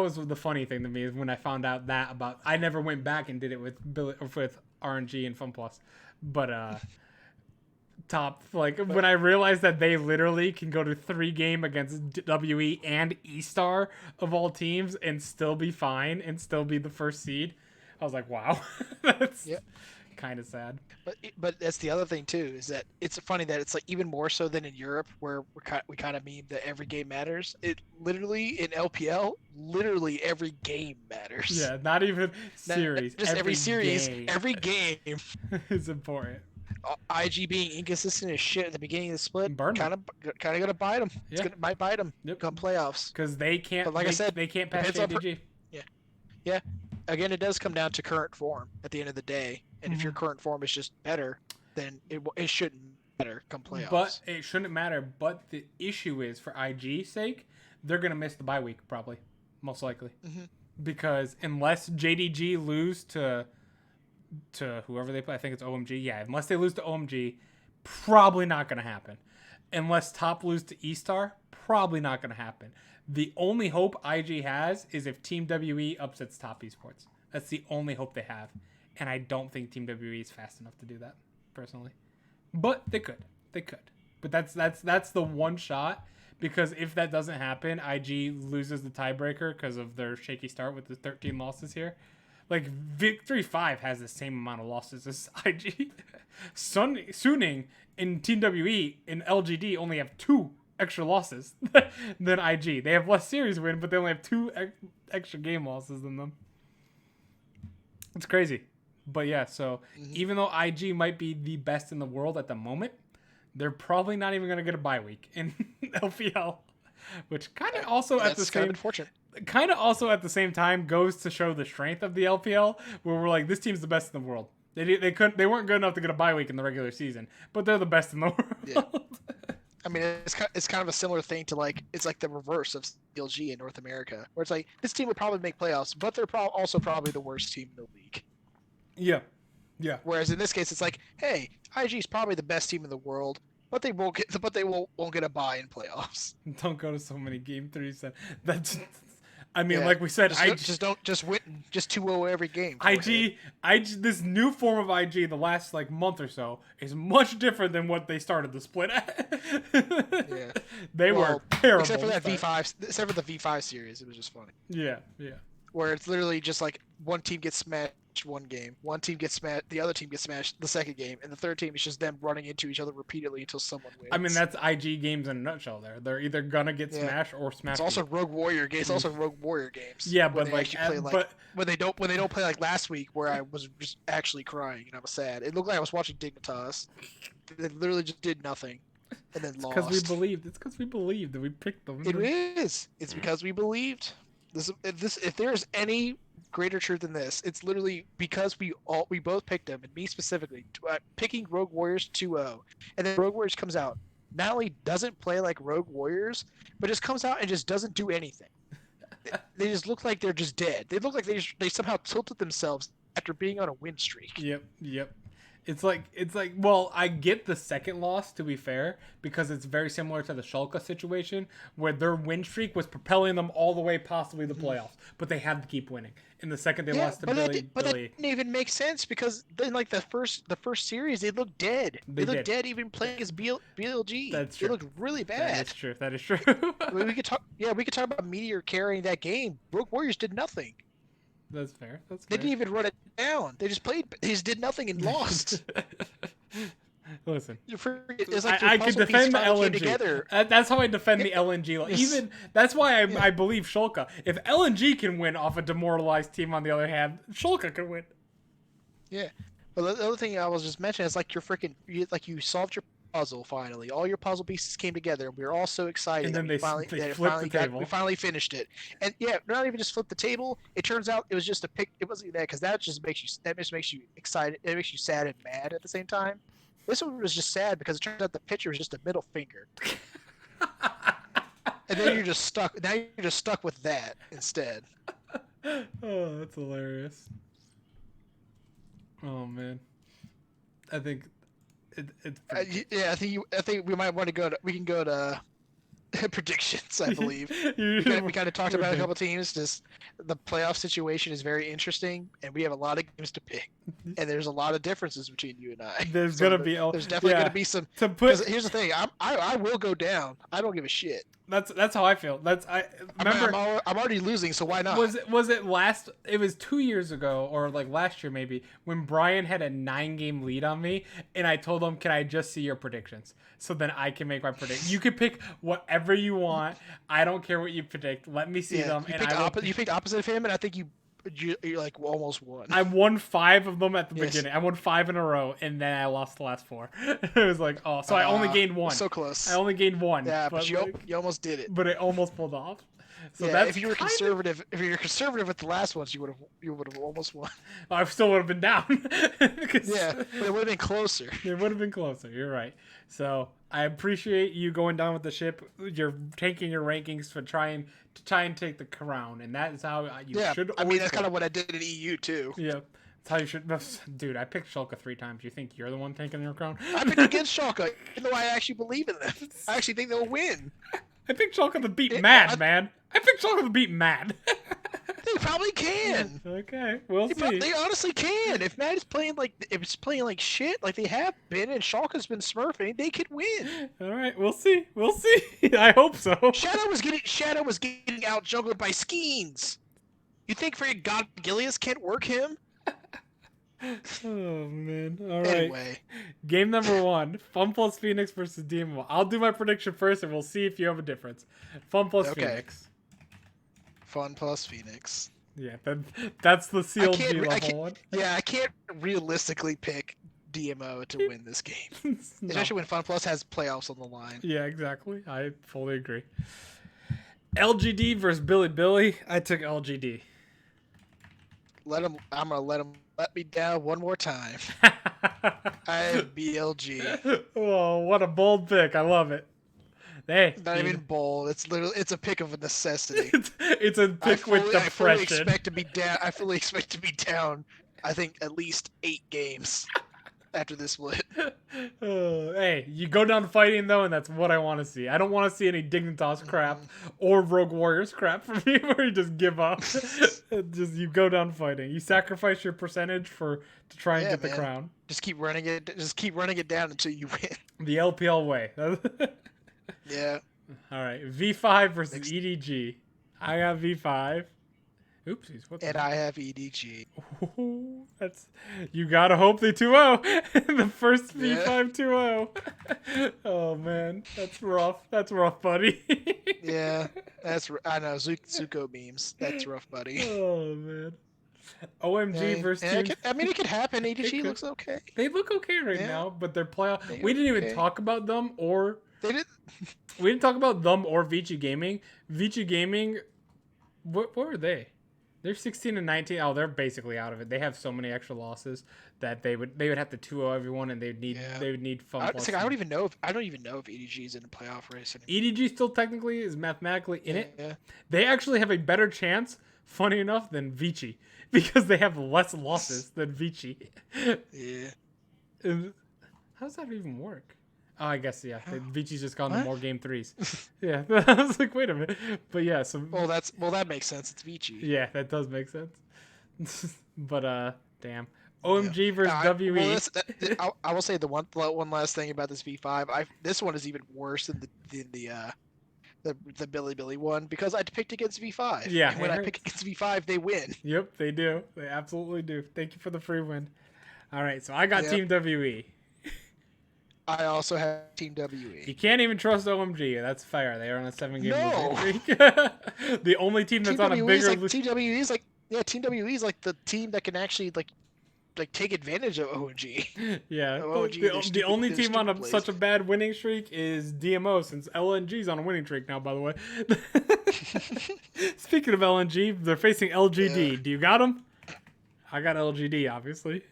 was the funny thing to me is when I found out that about. I never went back and did it with RNG and FunPlus, but Top, when I realized that they literally can go to 3 game against WE and E-Star of all teams and still be fine and still be the first seed, I was like, wow. kind of sad. But that's the other thing too, is that it's funny that it's like even more so than in Europe, where we kind of meme that every game matters. It literally in LPL, literally every game matters. Yeah, not even series. Just every series, game every game. is important. IG being inconsistent as shit at the beginning of the split, Burn kind of gonna bite them. Yeah. Might bite them. Yep. Come playoffs. Because they can't. But like I said, they can't pass depends on JDG. Yeah. Again, it does come down to current form at the end of the day, and if your current form is just better, then it shouldn't matter come playoffs. But it shouldn't matter. But the issue is, for IG's sake, they're gonna miss the bye week probably, most likely, because unless JDG lose to whoever they play, I think it's OMG. Yeah, unless they lose to OMG, probably not gonna happen. Unless Top lose to eStar, probably not gonna happen. The only hope IG has is if Team WE upsets Top Esports. That's the only hope they have. And I don't think Team WE is fast enough to do that, personally. But they could. They could. But that's the one shot, because if that doesn't happen, IG loses the tiebreaker because of their shaky start with the 13 losses here. Like, Victory 5 has the same amount of losses as IG. Suning and Team WE and LGD only have 2 extra losses than IG. They have less series win, but they only have 2 extra game losses than them. It's crazy. But yeah, so even though IG might be the best in the world at the moment, they're probably not even going to get a bye week in LPL, which kind of also at the same time goes to show the strength of the LPL, where we're like, this team's the best in the world. They weren't good enough to get a bye week in the regular season, but they're the best in the world. Yeah. I mean, it's kind of a similar thing to it's like the reverse of CLG in North America, where it's like this team would probably make playoffs, but they're also probably the worst team in the league. Yeah, yeah. Whereas in this case, it's like, hey, IG is probably the best team in the world, but they won't get a bye in playoffs. Don't go to so many game threes. That's. I mean, like we said, just win 2-0 every game. IG, this new form of IG, the last month or so, is much different than what they started the split at. Yeah, they were terrible. Except for that except for the V5 series, it was just funny. Yeah, yeah. Where it's literally just like one team gets smashed one game, one team gets smashed, the other team gets smashed the second game, and the third team is just them running into each other repeatedly until someone wins. I mean, that's IG games in a nutshell. They're either gonna get smashed or smashed. It's also Rogue Warrior games. Yeah, but when they don't play like last week, where I was just actually crying and I was sad. It looked like I was watching Dignitas. They literally just did nothing and then lost. Because we believed. It's because we believed that we picked them. It is. It's because we believed. If there's any greater truth than this, it's literally because we both picked them, and me specifically, picking Rogue Warriors 2-0, and then Rogue Warriors comes out, not only doesn't play like Rogue Warriors, but just comes out and just doesn't do anything. They just look like they're just dead. They look like they somehow tilted themselves after being on a win streak. Yep. It's like, well, I get the second loss, to be fair, because it's very similar to the Schalke situation, where their win streak was propelling them all the way possibly to the playoffs, but they had to keep winning. In the second they lost to Billy. But that didn't even make sense, because then the first series, they looked dead. They looked dead even playing as BLG. That's true. They looked really bad. That is true. We could talk about Meteor carrying that game. Rogue Warriors did nothing. That's fair. They didn't even run it down. They just played. They just did nothing and lost. Listen, it's like I can defend the LNG. That's how I defend the LNG. Even that's why I believe Schalke. If LNG can win off a demoralized team, on the other hand, Schalke can win. Yeah. Well, the other thing I was just mentioning is you solved your puzzle finally. All your puzzle pieces came together, and we were all so excited. And then they flipped the table. We finally finished it, and not even just flipped the table. It turns out it was just a pick. It wasn't that, because that just makes you excited. It makes you sad and mad at the same time. This one was just sad because it turns out the pitcher was just a middle finger, and then you're just stuck. Now you're just stuck with that instead. Oh, that's hilarious. Oh man, I think. I think we might want to go to. We can go to predictions. I believe we kind of talked about a couple teams. Just the playoff situation is very interesting, and we have a lot of games to pick, and there's a lot of differences between you and I. There's definitely gonna be some. Because here's the thing, I will go down. I don't give a shit. That's how I feel. I remember. I'm already losing, so why not? Was it last? It was 2 years ago, or like last year maybe, when Brian had a 9-game lead on me, and I told him, "Can I just see your predictions, so then I can make my prediction? You can pick whatever you want. I don't care what you predict. Let me see them." You picked opposite of him, and I think you like almost won. I won 5 of them at the Yes. beginning. I won 5 in a row, and then I lost the last 4. It was like, oh, so I only gained 1. So close. I only gained 1. Yeah, but you almost did it. But it almost pulled off. So yeah, that's if you were conservative, if you were conservative with the last ones, you would have almost won. I still would have been down. Yeah, but it would have been closer. It would have been closer. You're right. So I appreciate you going down with the ship. You're taking your rankings to try and take the crown, and that is how you should. I mean, that's kind of what I did in EU too. Yeah, that's how you should. Dude, I picked Schalke 3 times. You think you're the one taking your crown? I picked against Schalke, even though I actually believe in them. I actually think they'll win. I picked Schalke to beat Mad, man. I picked Schalke to beat Mad. They probably can. Okay, we'll see. They honestly can. If Mad is playing like shit, like they have been, and Schalke's been smurfing, they could win. All right, we'll see. We'll see. I hope so. Shadow was getting out juggled by Skeens. You think freaking God Gilius can't work him? Oh man! All right. Anyway, game number 1: Fun plus Phoenix versus DMO. I'll do my prediction first, and we'll see if you have a difference. Fun plus Phoenix. Fun plus Phoenix. Yeah, that's the CLG level one. Yeah, I can't realistically pick DMO to win this game, no. Especially when Fun Plus has playoffs on the line. Yeah, exactly. I fully agree. LGD versus Billy Billy. I took LGD. I'm gonna let me down one more time. I have BLG. Oh, what a bold pick! I love it. Hey, not even bold. It's a pick of a necessity. it's a pick with depression. I fully expect to be down. I think at least 8 games after this split. Hey, you go down fighting though, and that's what I want to see. I don't want to see any Dignitas crap or Rogue Warriors crap from you, where you just give up. You go down fighting. You sacrifice your percentage to try and get the crown. Just keep running it down until you win. The LPL way. Yeah. All right. V5 versus EDG. I got V5. Oopsies. And I have EDG. Ooh, you gotta hope they 2-0. The first V5 2-0. Oh man, that's rough. That's rough, buddy. Yeah, I know Zuko memes. That's rough, buddy. Oh man. OMG versus. I mean, it could happen. EDG looks okay. They look okay right now, but they're playoff. We didn't even talk about them or. They did. We didn't talk about them or Vici Gaming. Vici Gaming. What were they? They're 16 and 19. Oh, they're basically out of it. They have so many extra losses that they would have to 2-0 everyone, and they would need fun. I don't even know if EDG is in the playoff race anymore. EDG still technically is mathematically in it. Yeah. They actually have a better chance, funny enough, than Vici because they have less losses than Vici. Yeah. How does that even work? Oh, I guess yeah. Vici's just gone to more game 3s. Yeah, I was like, wait a minute, but yeah. So that makes sense. It's Vici. Yeah, that does make sense. But damn, OMG versus WE. I will say the one last thing about this V5. This one is even worse than the Billy Billy one because I picked against V5. Yeah, and when I pick against V5, they win. Yep, they do. They absolutely do. Thank you for the free win. All right, so I got Team WE. I also have Team WE. You can't even trust OMG. That's fair. They are on a 7-game losing streak. The only team that's on a bigger Team WE is Team WE is like the team that can actually like take advantage of OMG. Yeah. The only team on such a bad winning streak is DMO, since LNG's on a winning streak now, by the way. Speaking of LNG, they're facing LGD. Yeah. Do you got them? I got LGD, obviously.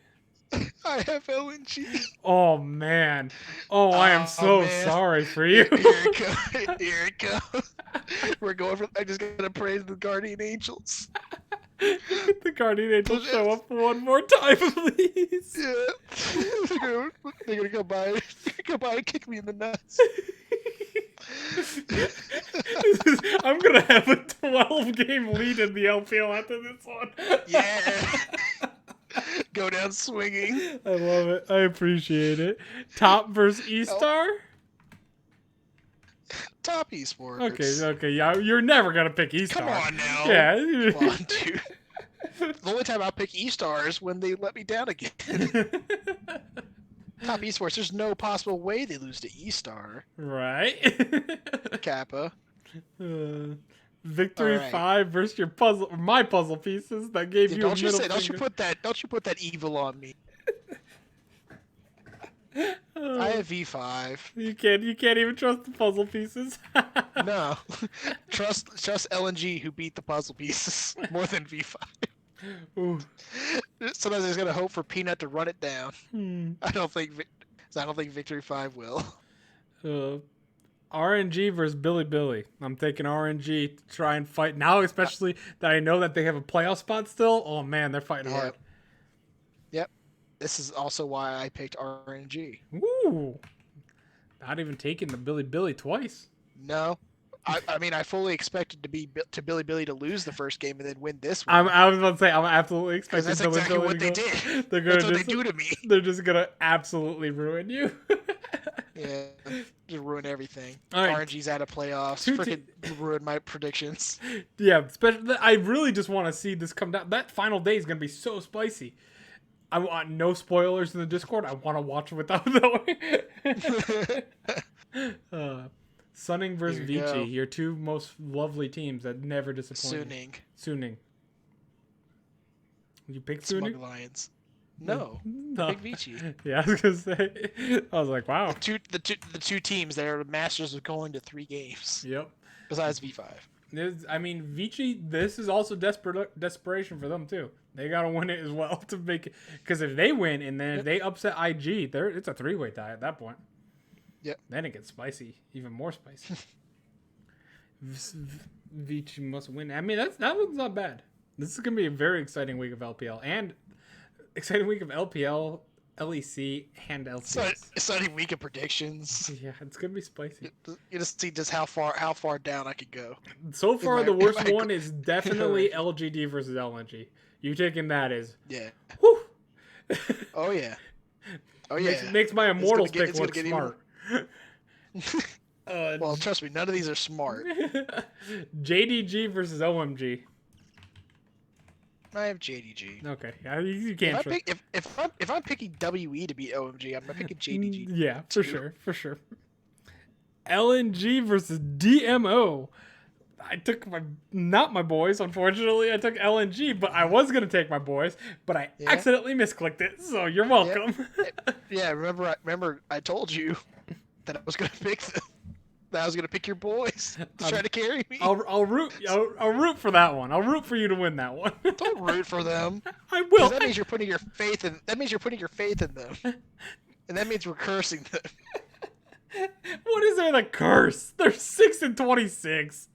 I have LNG. Oh man. Oh, I am so sorry for you. Here it goes. We're going for. I just gotta praise the Guardian Angels. The Guardian Angels show up one more time, please. Yeah. They're gonna come by and kick me in the nuts. I'm gonna have a 12-game lead in the LPL after this one. Yeah. Go down swinging. I love it. I appreciate it. Top versus E-Star? Top esports. Okay, yeah, you're never gonna pick Come E-Star. on now. Yeah. Come on, dude. The only time I'll pick E-Star is when they let me down again. Top esports. There's no possible way they lose to E-Star. Right. Kappa. All Victory right. 5 versus my puzzle pieces that gave Dude, you a don't you middle say? Don't you finger. put that evil on me? I have V5. You can't even trust the puzzle pieces. No, trust LNG who beat the puzzle pieces more than V5. Ooh. Sometimes I was gonna hope for Peanut to run it down. Hmm. I don't think Victory 5 will. RNG versus Billy. I'm taking RNG to try and fight now, especially that I know that they have a playoff spot still. Oh man, they're fighting hard. Yep. This is also why I picked RNG. Ooh. Not even taking the Billy twice. No. I mean, I fully expected to Billy to lose the first game and then win this one. I was about to say I'm absolutely expecting That's exactly what they did. They're gonna That's what they do to me. They're just gonna absolutely ruin you. Yeah, just ruin everything. All right. RNG's out of playoffs. Freaking ruined my predictions. Yeah, I really just want to see this come down. That final day is gonna be so spicy. I want no spoilers in the Discord. I want to watch without knowing. Sunning versus Here you go. Vici, your two most lovely teams that never disappoint. Suning. You picked Smug Suning? Lions. No. No. Big Vici. Yeah, I was gonna say. I was like, wow. The two teams that are masters of going to 3 games. Yep. Besides V5. I mean, Vici. This is also desperation for them too. They gotta win it as well to make it. Because if they win and then if they upset IG, it's a 3-way tie at that point. Yep. Then it gets spicy, even more spicy. Vici must win. I mean, that one's not bad. This is gonna be a very exciting week of LPL and exciting week of LPL, LEC, and LCS. Exciting week of predictions. Yeah, it's gonna be spicy. You just see just how far down I could go. So far, the worst one is definitely LGD versus LNG. You taking that as whew. Oh yeah. Oh yeah. Makes my Immortals pick look smart. Well, trust me, none of these are smart. JDG versus OMG. I have JDG. Okay, you can't. If I'm picking WE to beat OMG, I'm picking JDG. Yeah, for sure. LNG versus DMO. I took not my boys, unfortunately. I took LNG, but I was gonna take my boys, but I accidentally misclicked it. So you're welcome. Yeah, remember I told you that I was gonna pick your boys to try to carry me. I'll root for that one. I'll root for you to win that one. Don't root for them. I will. That means you're putting your faith in. That means you're putting your faith in them, and that means we're cursing them. What is there to curse? They're 6-26.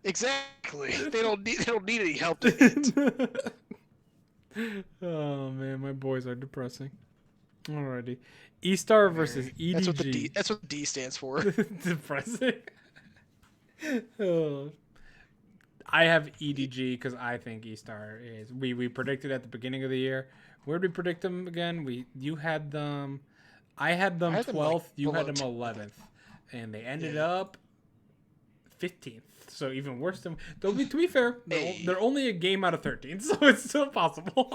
Exactly. They don't need any help to hit. Oh man, my boys are depressing. Alrighty. E-Star versus EDG. That's what D stands for. Depressing. Oh. I have EDG because I think E-Star is. We predicted at the beginning of the year. Where did we predict them again? You had them. I had them 12th. You had them 11th, and they ended up 15th. So even worse than. To be fair, they're only a game out of 13, so it's still possible.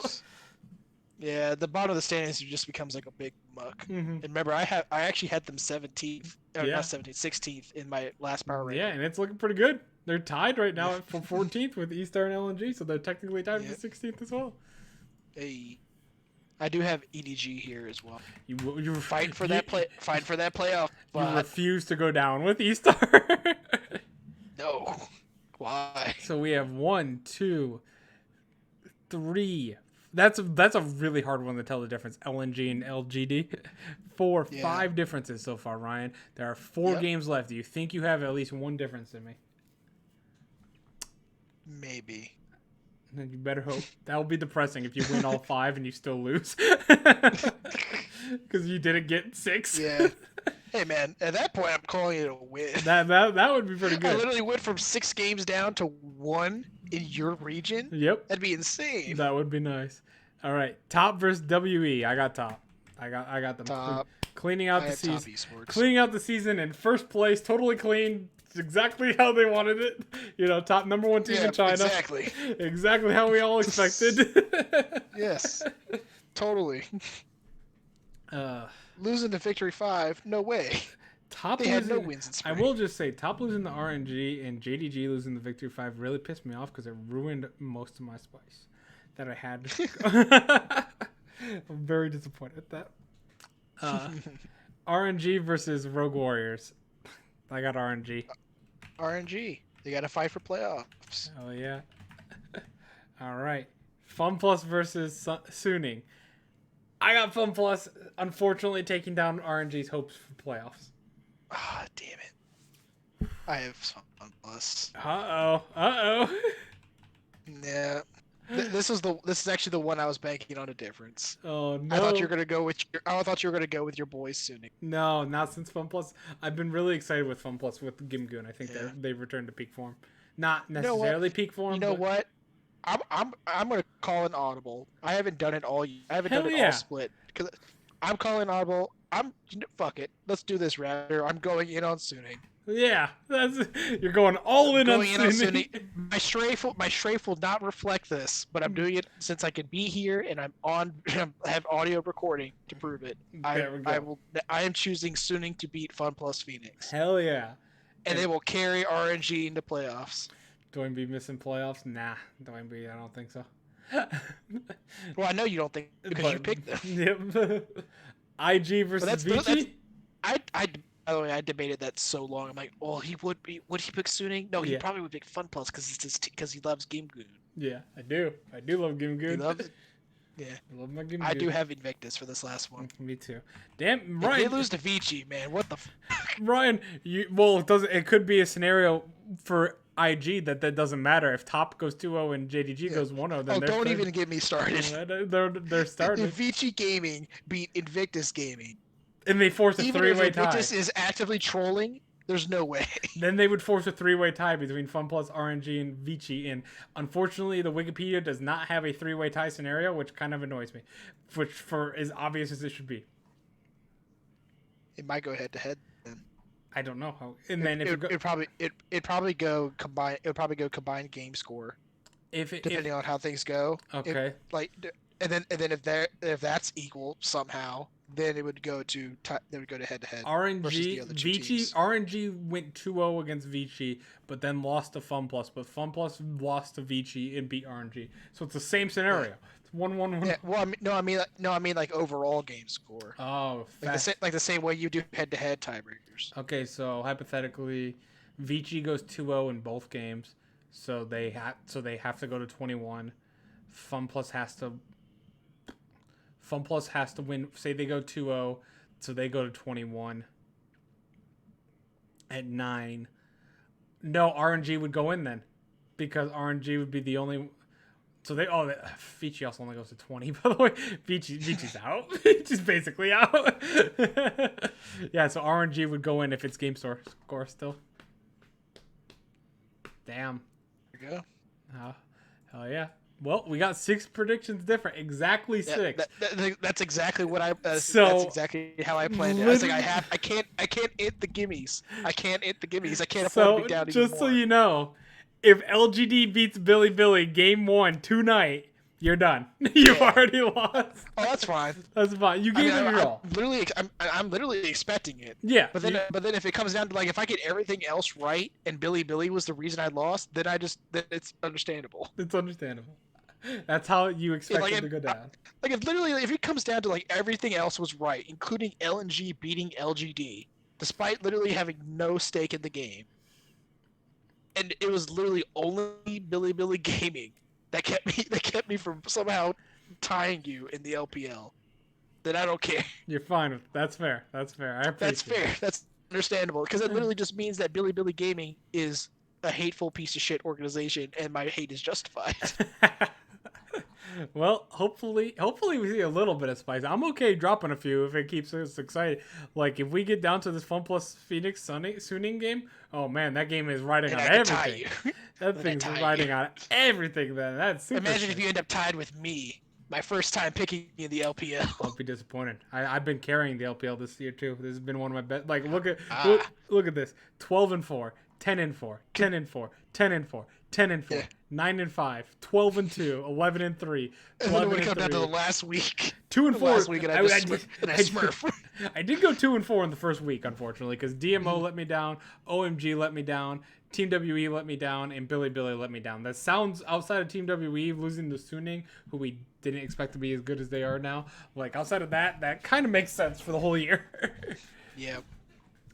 Yeah, the bottom of the standings just becomes like a big muck. Mm-hmm. And remember, I actually had them 17th, not 17th, 16th in my last power ranking. Yeah, and it's looking pretty good. They're tied right now for 14th with E-Star and LNG, so they're technically tied for 16th as well. Hey, I do have EDG here as well. You fighting for that playoff. You refuse to go down with E-Star. No, why? So we have 1, 2, 3. That's a really hard one to tell the difference. LNG and LGD. 4, 5 differences so far, Ryan. There are 4 games left. Do you think you have at least one difference in me? Maybe. Then you better hope. That will be depressing if you win all 5 and you still lose. Because you didn't get 6. Yeah. Hey man, at that point I'm calling it a win. That would be pretty good. I literally went from 6 games down to 1 in your region. Yep. That'd be insane. That would be nice. All right, top versus WE. I got top. I got them. Top. Cleaning out I the have top season. esports. Cleaning out the season in first place, totally clean. It's exactly how they wanted it. You know, top number one team in China. Exactly. Exactly how we all expected. Yes, totally. uh, Losing to Victory 5, no way. Top They had losing, no wins in I spring. will just say, top losing the RNG and JDG losing the Victory 5 really pissed me off because it ruined most of my spice that I had. I'm very disappointed at that. RNG versus Rogue Warriors. I got RNG. RNG. They got to fight for playoffs. Oh, yeah. All right. FunPlus versus Suning. I got FunPlus, unfortunately, taking down RNG's hopes for playoffs. Ah, damn it. I have Fun Plus. Uh-oh. Yeah. This is actually the one I was banking on a difference. Oh, no. I thought you were gonna go with your boys Suning. No, not since FunPlus. I've been really excited with FunPlus with Gimgoon. I think Yeah. they've returned to peak form. Not You know what? necessarily peak form. You know but... what? I'm gonna call an audible. I haven't done it all. I haven't Hell done it yeah. all split. Cause I'm calling audible. Fuck it. Let's do this, Raptor. I'm going in on Suning. Yeah, you're going all in Going in on Suning. Suning. My strafe will not reflect this, but I'm doing it since I can be here and I'm on. I have audio recording to prove it. There we go. I am choosing Suning to beat FunPlus Phoenix, Hell yeah. and they will carry RNG into playoffs. Dwayne B missing playoffs? Nah, Dwayne B, I don't think so. Well, I know you don't think because you picked them. Yep. IG versus VG? By the way, I debated that so long. I'm like, oh, would he pick Suning? No, he probably would pick FunPlus because he loves Gimgoon. Yeah, I do. I do love Gimgoon. He loves it. Yeah. I love my Gimgoon. I do have Invictus for this last one. Me too. Damn, If Ryan. they lose to Vici, man, what the Ryan, it could be a scenario for IG that doesn't matter. If top goes 2-0 and JDG goes 1-0, then don't even get me started. They're started. If Vici Gaming beat Invictus Gaming, And they force a even three-way if tie. Invictus is actively trolling, there's no way. Then they would force a three-way tie between FunPlus, RNG, and Vici. And unfortunately, the Wikipedia does not have a three-way tie scenario, which kind of annoys me. Which, for as obvious as it should be. It might go head-to-head then. I don't know how. And then if it'd probably go combined game score. Depending on how things go. Okay. And then if that's equal somehow, then it would go to head-to-head. RNG Vici RNG went 2-0 against Vici, but then lost to FunPlus. But FunPlus lost to Vici and beat RNG. So it's the same scenario. Yeah. It's 1-1-1. Yeah, well, I mean like overall game score. Oh, like the same way you do head-to-head tiebreakers. Okay, so hypothetically, Vici goes 2-0 in both games, so they have to go to 21. FunPlus has to win. Say they go 2-0, so they go to 21 at 9. No, RNG would go in then, because RNG would be the only. So Vici also only goes to 20. By the way, Vici's out. Vici's basically out. Yeah, so RNG would go in if it's game score still. Damn. There you go. Hell yeah. Well, we got 6 predictions different. Exactly 6. That's exactly what that's exactly how I planned it. I was like, I can't hit the gimmies. I can't afford to be down just anymore. So you know, if LGD beats Billy game 1 tonight, you're done. You've already lost. Oh, that's fine. That's fine. You gave it your all. I'm literally expecting it. Yeah. But then if it comes down to if I get everything else right and Billy was the reason I lost, then it's understandable. It's understandable. That's how you expect it to go down. If it comes down to everything else was right, including LNG beating LGD, despite literally having no stake in the game, and it was literally only Billy Gaming that kept me from somehow tying you in the LPL, then I don't care. You're fine with that's fair. I appreciate That's fair. That's understandable because it literally just means that Billy Gaming is a hateful piece of shit organization, and my hate is justified. Well, hopefully we see a little bit of spice. I'm okay dropping a few if it keeps us excited. If we get down to this FunPlus Phoenix Suning game, oh man, that game is riding on everything. That thing's riding on everything. Then that's super. Imagine if you end up tied with me. My first time picking in the LPL. Don't be disappointed. I've been carrying the LPL this year too. This has been one of my best. Like look at Ah. look at this. 12-4, 10-4, 10-4, 10-4, 10-4, Yeah. 9-5, 12-2, 11-3, And then when it 11 comes and down to the 3. last week, 2-4. last week, and I smurf. I did go 2-4 in the first week, unfortunately, because DMO let me down, OMG let me down, Team WE let me down, and Billy let me down. That sounds outside of Team WE losing to Suning, who we didn't expect to be as good as they are now. Like outside of that, that kind of makes sense for the whole year. Yeah.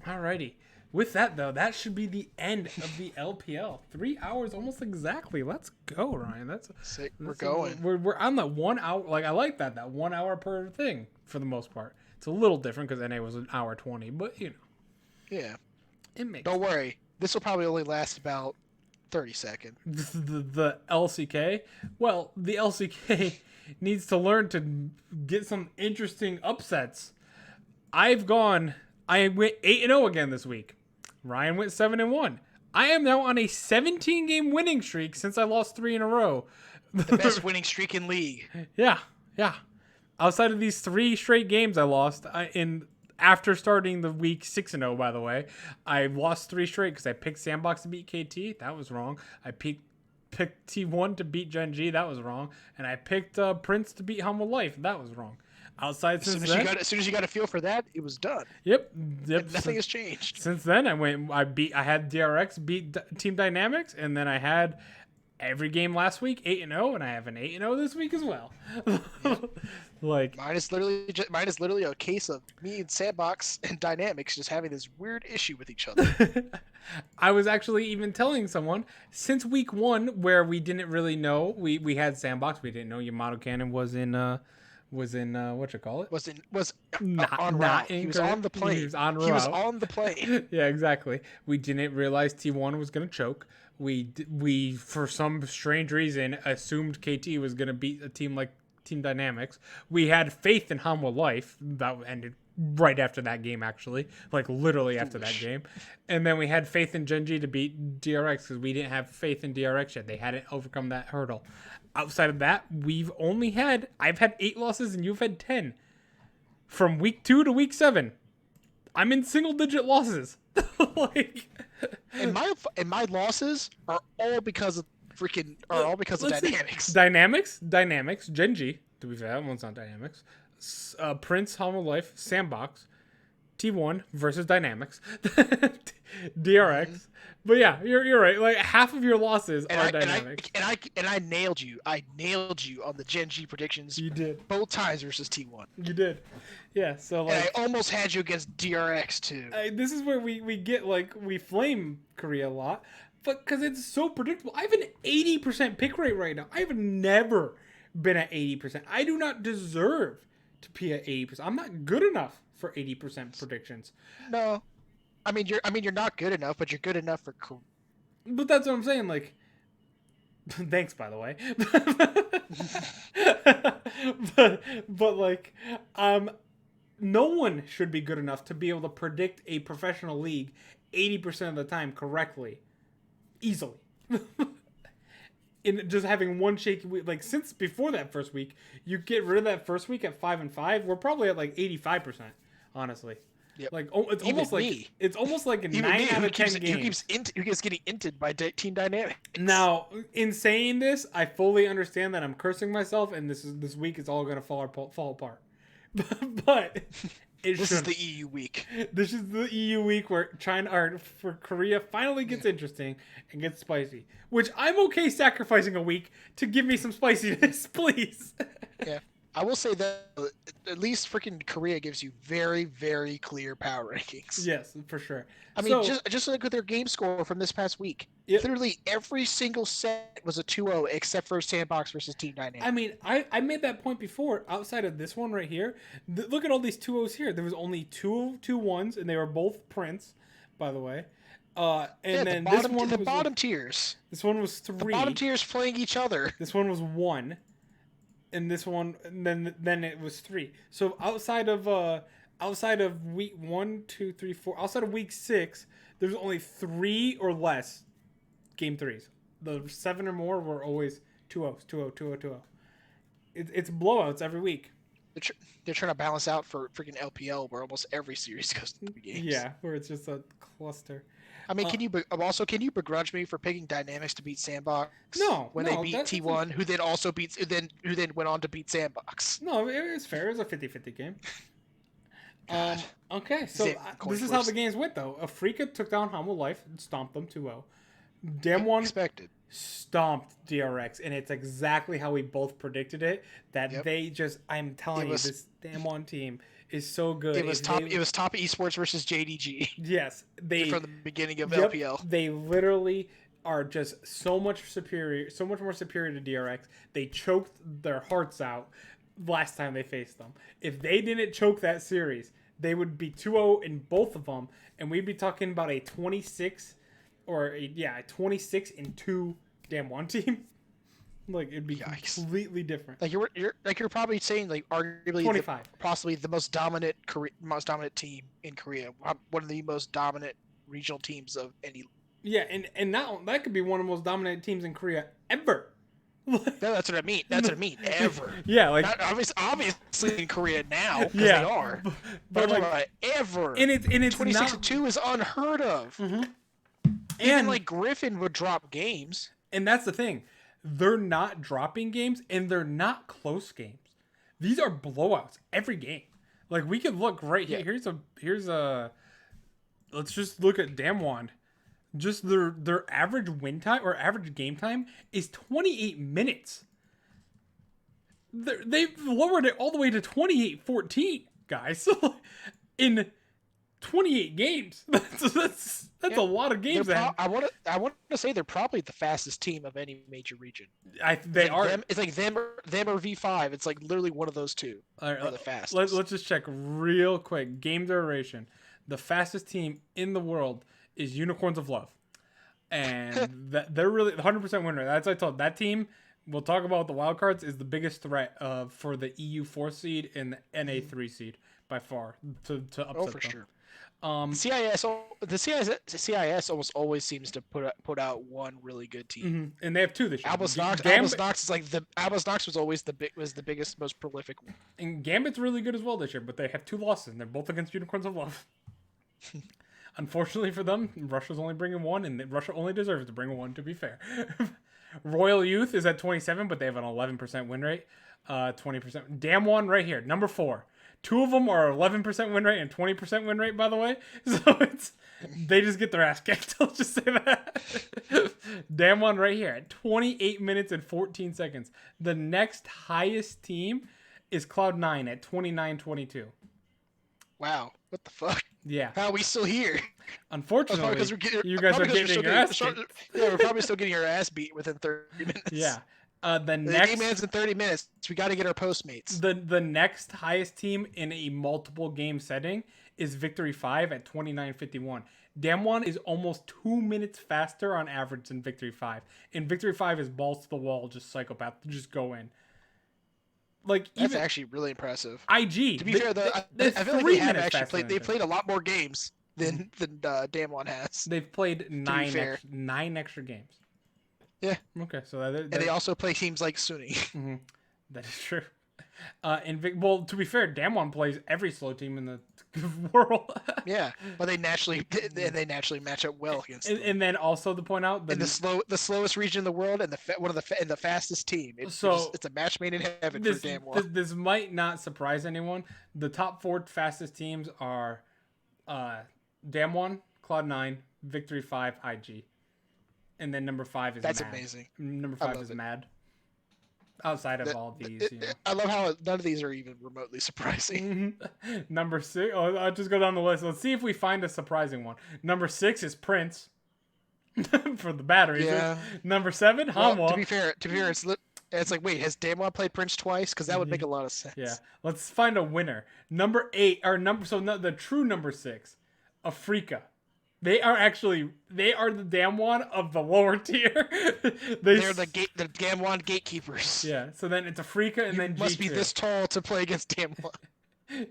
Alrighty. With that though, that should be the end of the LPL. 3 hours almost exactly. Let's go, Ryan. Sick. We're going. We're on that 1 hour. Like I like that 1 hour per thing for the most part. It's a little different because NA was an hour 20, but you know. Yeah. It makes. Don't worry. This will probably only last about 30 seconds. The LCK. Well, the LCK needs to learn to get some interesting upsets. I went 8-0 again this week. Ryan went 7-1. I am now on a 17-game winning streak since I lost 3 in a row. The best winning streak in league. Yeah. Outside of these 3 straight games I lost after starting the week 6-0, by the way, I lost 3 straight because I picked Sandbox to beat KT. That was wrong. I picked T1 to beat Gen G. That was wrong. And I picked Prince to beat Humble Life. That was wrong. Outside since then, as soon as you got a feel for that, it was done. Yep. Nothing has changed. Since then, I had DRX beat Team Dynamics, and then I had every game last week 8-0, and I have an 8-0 this week as well. Like mine is literally a case of me and Sandbox and Dynamics just having this weird issue with each other. I was actually even telling someone since week 1 where we didn't really know we had Sandbox, we didn't know Yamato Cannon was in what you call it? Was Not route. in He was on the plane. He was on route. He was on the plane. Yeah, exactly. We didn't realize T1 was going to choke. We for some strange reason assumed KT was going to beat a team like Team Dynamics. We had faith in Humble Life. That ended right after that game, actually. Like literally after that game. And then we had faith in Gen G to beat DRX because we didn't have faith in DRX yet. They hadn't overcome that hurdle. Outside of that, I've had 8 losses and you've had 10. From week 2 to week 7. I'm in single digit losses. Like, and my losses are all because of Dynamics. Dynamics, Gen G. To be fair, that one's not Dynamics. Prince, Humble Life, Sandbox, T1 versus Dynamics, DRX. But yeah, you're right. Like half of your losses are Dynamics. And I nailed you. I nailed you on the Gen G predictions. You did both times versus T1. You did. Yeah. So like, and I almost had you against DRX too. This is where we get like we flame Korea a lot, but because it's so predictable. I have an 80% pick rate right now. I have never been at 80%. I do not deserve to be at 80%. I'm not good enough for 80% predictions. No. I mean you're not good enough, but you're good enough for. But that's what I'm saying. Like, thanks, by the way. but like, no one should be good enough to be able to predict a professional league 80% of the time correctly, easily. In just having one shaky week, like since before that first week, you get rid of that first week at 5-5. We're probably at like 85%, honestly. Yep. Like it's almost like a 9 out of 10 games. Who keeps getting inted by Team Dynamics. Now, in saying this, I fully understand that I'm cursing myself, and this week is all gonna fall apart. But this is the EU week. This is the EU week where for Korea finally gets interesting and gets spicy. Which I'm okay sacrificing a week to give me some spiciness, please. Yeah. I will say that at least freaking Korea gives you very, very clear power rankings. Yes, for sure. I mean, just look at their game score from this past week. Yep. Literally every single set was a 2-0 except for Sandbox versus Team Dynamics. I mean, I made that point before. Outside of this one right here, look at all these 2-0s here. There was only 2 1s, and they were both Prince, by the way. Then this one was bottom tiers. This one was 3. The bottom tiers playing each other. This one was 1. And this one, and then it was 3. So outside of week 1, 2, 3, 4, outside of week 6, there's only 3 or less game 3s. The 7 or more were always 2-0s, 2-0, 2-0, 2-0. It's blowouts every week. They're trying to balance out for freaking LPL, where almost every series goes to 3 games. Yeah, where it's just a cluster. I mean, Uh, can you begrudge me for picking Dynamics to beat Sandbox no, when they no, beat T1, who then also beats who then went on to beat Sandbox? no, it was fair. It was a 50-50 game. God, Okay, so Xavier coin this is how the flips. games went though. Afrika took down Humble Life and stomped them 2-0. Damwon Expected. stomped DRX, and it's exactly how we both predicted it. That Yep. they just, I'm telling you, this Damwon team is so good. It was top. It was top esports versus JDG. Yes, they from the beginning of yep, LPL. they literally are just so much superior, so much more superior to DRX. They choked their hearts out last time they faced them. If they didn't choke that series, they would be 2-0 in both of them, and we'd be talking about a 26 or a 26 and 2 Damwon team. Like it'd be Yikes. completely different. Like you're probably saying like arguably 25. possibly the most dominant team in Korea, one of the most dominant regional teams of any. Yeah, and now that could be one of the most dominant teams in Korea ever. No, that's what I mean. That's what I mean. Ever. Yeah, like Not obviously in Korea now, because yeah, they are. but But like ever. and it's 26 not 2 is unheard of. Mhm. Even And like Griffin would drop games. and that's the thing. They're not dropping games and they're not close games. These are blowouts every game. Like we could look right here. Yeah. Here's a let's just look at Damwon. Just their average win time or average game time is 28 minutes. They've lowered it all the way to 28-14, guys. In 28 games. That's a lot of games. I want to say they're probably the fastest team of any major region. They are. It's like them or V5. It's like literally one of those two All right, are the fastest. let's just check real quick. Game duration. The fastest team in the world is Unicorns of Love, and they're really 100% winner. That's what I told that team. We'll talk about the WildCards is the biggest threat for the EU 4 seed and the NA 3 seed by far to upset Oh, for them. sure. The CIS almost always seems to put out one really good team. And they have two this year. Albus Nox is like Albus Nox was always the biggest, most prolific one. And Gambit's really good as well this year, but they have two losses, and they're both against Unicorns of Love. Unfortunately for them, Russia's only bringing one, and Russia only deserves to bring one, to be fair. Royal Youth is at 27, but they have an 11% win rate. 20%. Damwon right here, number 4. Two of them are 11% win rate and 20% win rate, by the way. So they just get their ass kicked. I'll just say that. Damwon right here at 28 minutes and 14 seconds. The next highest team is Cloud9 at 29-22. Wow, what the fuck? Yeah. How are we still here? Unfortunately, you guys are getting your ass kicked. Yeah, we're probably still getting our ass beat within 30 minutes. Yeah. The game ends in 30 minutes. We got to get our Postmates. The next highest team in a multiple game setting is Victory 5 at 29-51. Damwon is almost 2 minutes faster on average than Victory 5. And Victory 5 is balls to the wall, just psychopath, just go in. Like that's actually really impressive. IG. To be fair, though, I feel like they have actually played. They played a lot more games than Damwon has. They've played 9 extra games. Yeah. Okay, so and they also play teams like Sunni. Mm-hmm. That is true. Well, to be fair, Damwon plays every slow team in the world. Yeah, but they naturally match up well against them. And then also to point out the slowest region in the world and the fastest team. It's a match made in heaven for Damwon. This might not surprise anyone. The top 4 fastest teams are Damwon, Cloud9, Victory 5, IG. And then number 5 is That's Mad. Amazing. Number 5 is Mad. Outside of all these, I love how none of these are even remotely surprising. Number 6. Oh, I'll just go down the list. Let's see if we find a surprising one. Number 6 is Prince. For the batteries. Yeah. Number 7, Hanwha. Well, to be fair, it's like, wait, has Damwon played Prince twice? Because that would make a lot of sense. Yeah. Let's find a winner. Number 8, the true number 6, Afrika. They are the Damwon of the lower tier. They're the Damwon gatekeepers. Yeah. So then it's Afrika and then G2. Must be this tall to play against Damwon.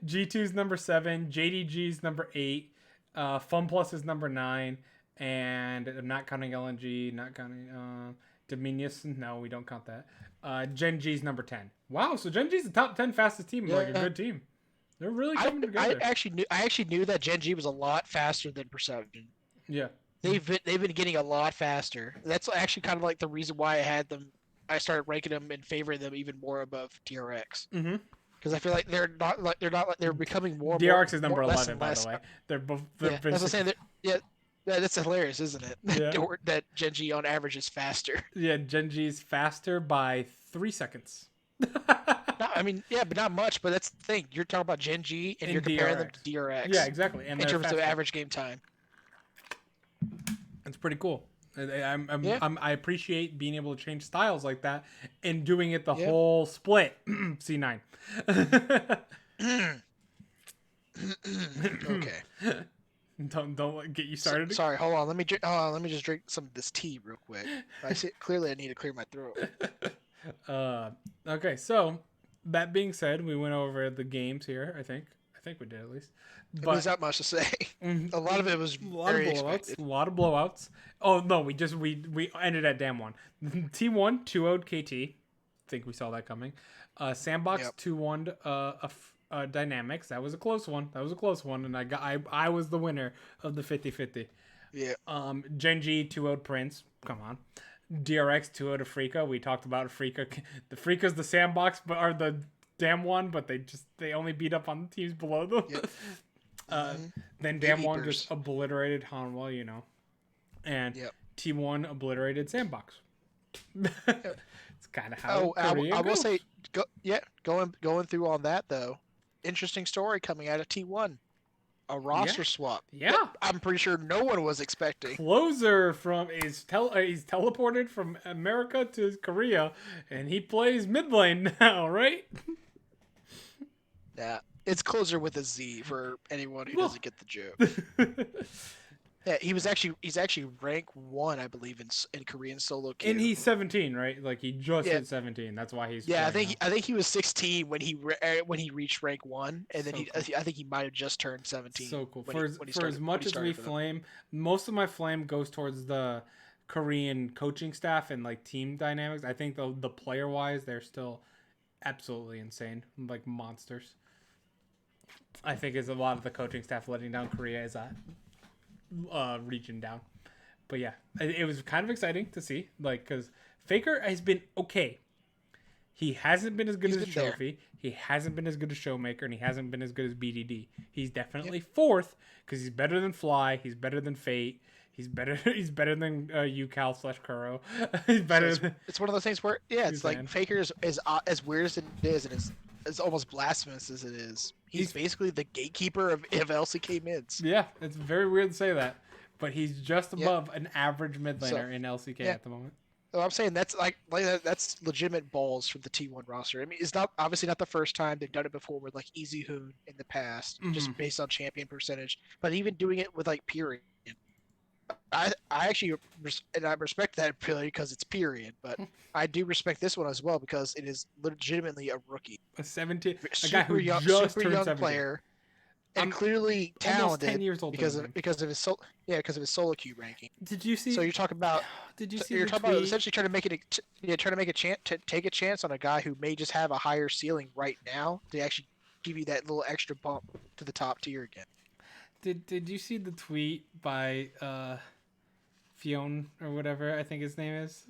G2's number 7, JDG's number 8, FunPlus is number 9, and I'm not counting LNG, not counting Dominius, no, we don't count that. Gen G's number 10. Wow, so Gen G's the top 10 fastest team, like a good team. They're really coming together. I actually knew that Gen G was a lot faster than Perception. Yeah. They've been getting a lot faster. That's actually kind of like the reason why I had them. I started ranking them and favoring them even more above DRX. Mm-hmm. Because I feel like they're becoming more. DRX is number more, 11, by the way. They're both. Yeah, that's what I'm saying. Yeah, that's hilarious, isn't it? Yeah. That Gen G on average is faster. Yeah, Gen G's faster by 3 seconds. But not much. But that's the thing. You're talking about Gen G, and you're comparing them to DRX. Yeah, exactly. And in terms of average game time. It's pretty cool. I appreciate being able to change styles like that and doing it the whole split. C9. Okay. Don't get you started. Sorry, hold on. Let me just drink some of this tea real quick. Clearly I need to clear my throat. Okay, so that being said, we went over the games here. I think we did at least. But there's not much to say. A lot of it was very expected. A lot of blowouts. Oh no, we ended at Dam 1. T1 2-0'd KT. I think we saw that coming. Sandbox 2-1'd Dynamics. That was a close one. And I was the winner of the 50-50. Yeah. Gen G 2-0'd Prince. Come on. DRX 2-0'd Afrika. We talked about Afrika. The Afrika's the Sandbox, but are the Dam 1, but they only beat up on the teams below them. Yep. Then Dam 1 just obliterated Hanwha, and T1 obliterated Sandbox. It's kind of how Korea I will goes. say, going through on that though, interesting story coming out of T1, a roster swap. Yeah, I'm pretty sure no one was expecting. Closer he's teleported from America to Korea, and he plays mid lane now, right? Yeah. It's Closer with a Z for anyone who doesn't get the joke. Yeah, he's actually rank 1, I believe, in Korean solo queue. And he's 17, right? Like he just hit 17. That's why he's. Yeah, I think he was 16 when he reached rank 1, and then I think he might have just turned 17. So cool. For as much as we flame, most of my flame goes towards the Korean coaching staff and like team dynamics. I think the player wise, they're still absolutely insane, like monsters. I think it's a lot of the coaching staff letting down Korea as a region down. But yeah, it was kind of exciting to see, like, because Faker has been okay. He hasn't been as good as Trophy. He hasn't been as good as Showmaker, and he hasn't been as good as BDD. He's definitely fourth because he's better than Fly. He's better than Fate. He's better than UCal/Kuro. He's better. So it's one of those things where it's like Faker is as weird as it is, and it's almost blasphemous as it is. He's basically the gatekeeper of LCK mids. Yeah, it's very weird to say that, but he's just above an average mid laner in LCK at the moment. So I'm saying that's that's legitimate balls from the T1 roster. I mean, it's obviously not the first time they've done it before with like Easy Hoon in the past, just based on champion percentage. But even doing it with like Period, I actually I respect that purely because it's Period, but I do respect this one as well because it is legitimately a rookie, a guy who just turned 17. Player. And clearly talented 10 years old because of his solo queue ranking. Did you see? So you're talking about you're talking about essentially trying to make take a chance on a guy who may just have a higher ceiling right now to actually give you that little extra bump to the top tier again. Did you see the tweet by Fionn or whatever I think his name is,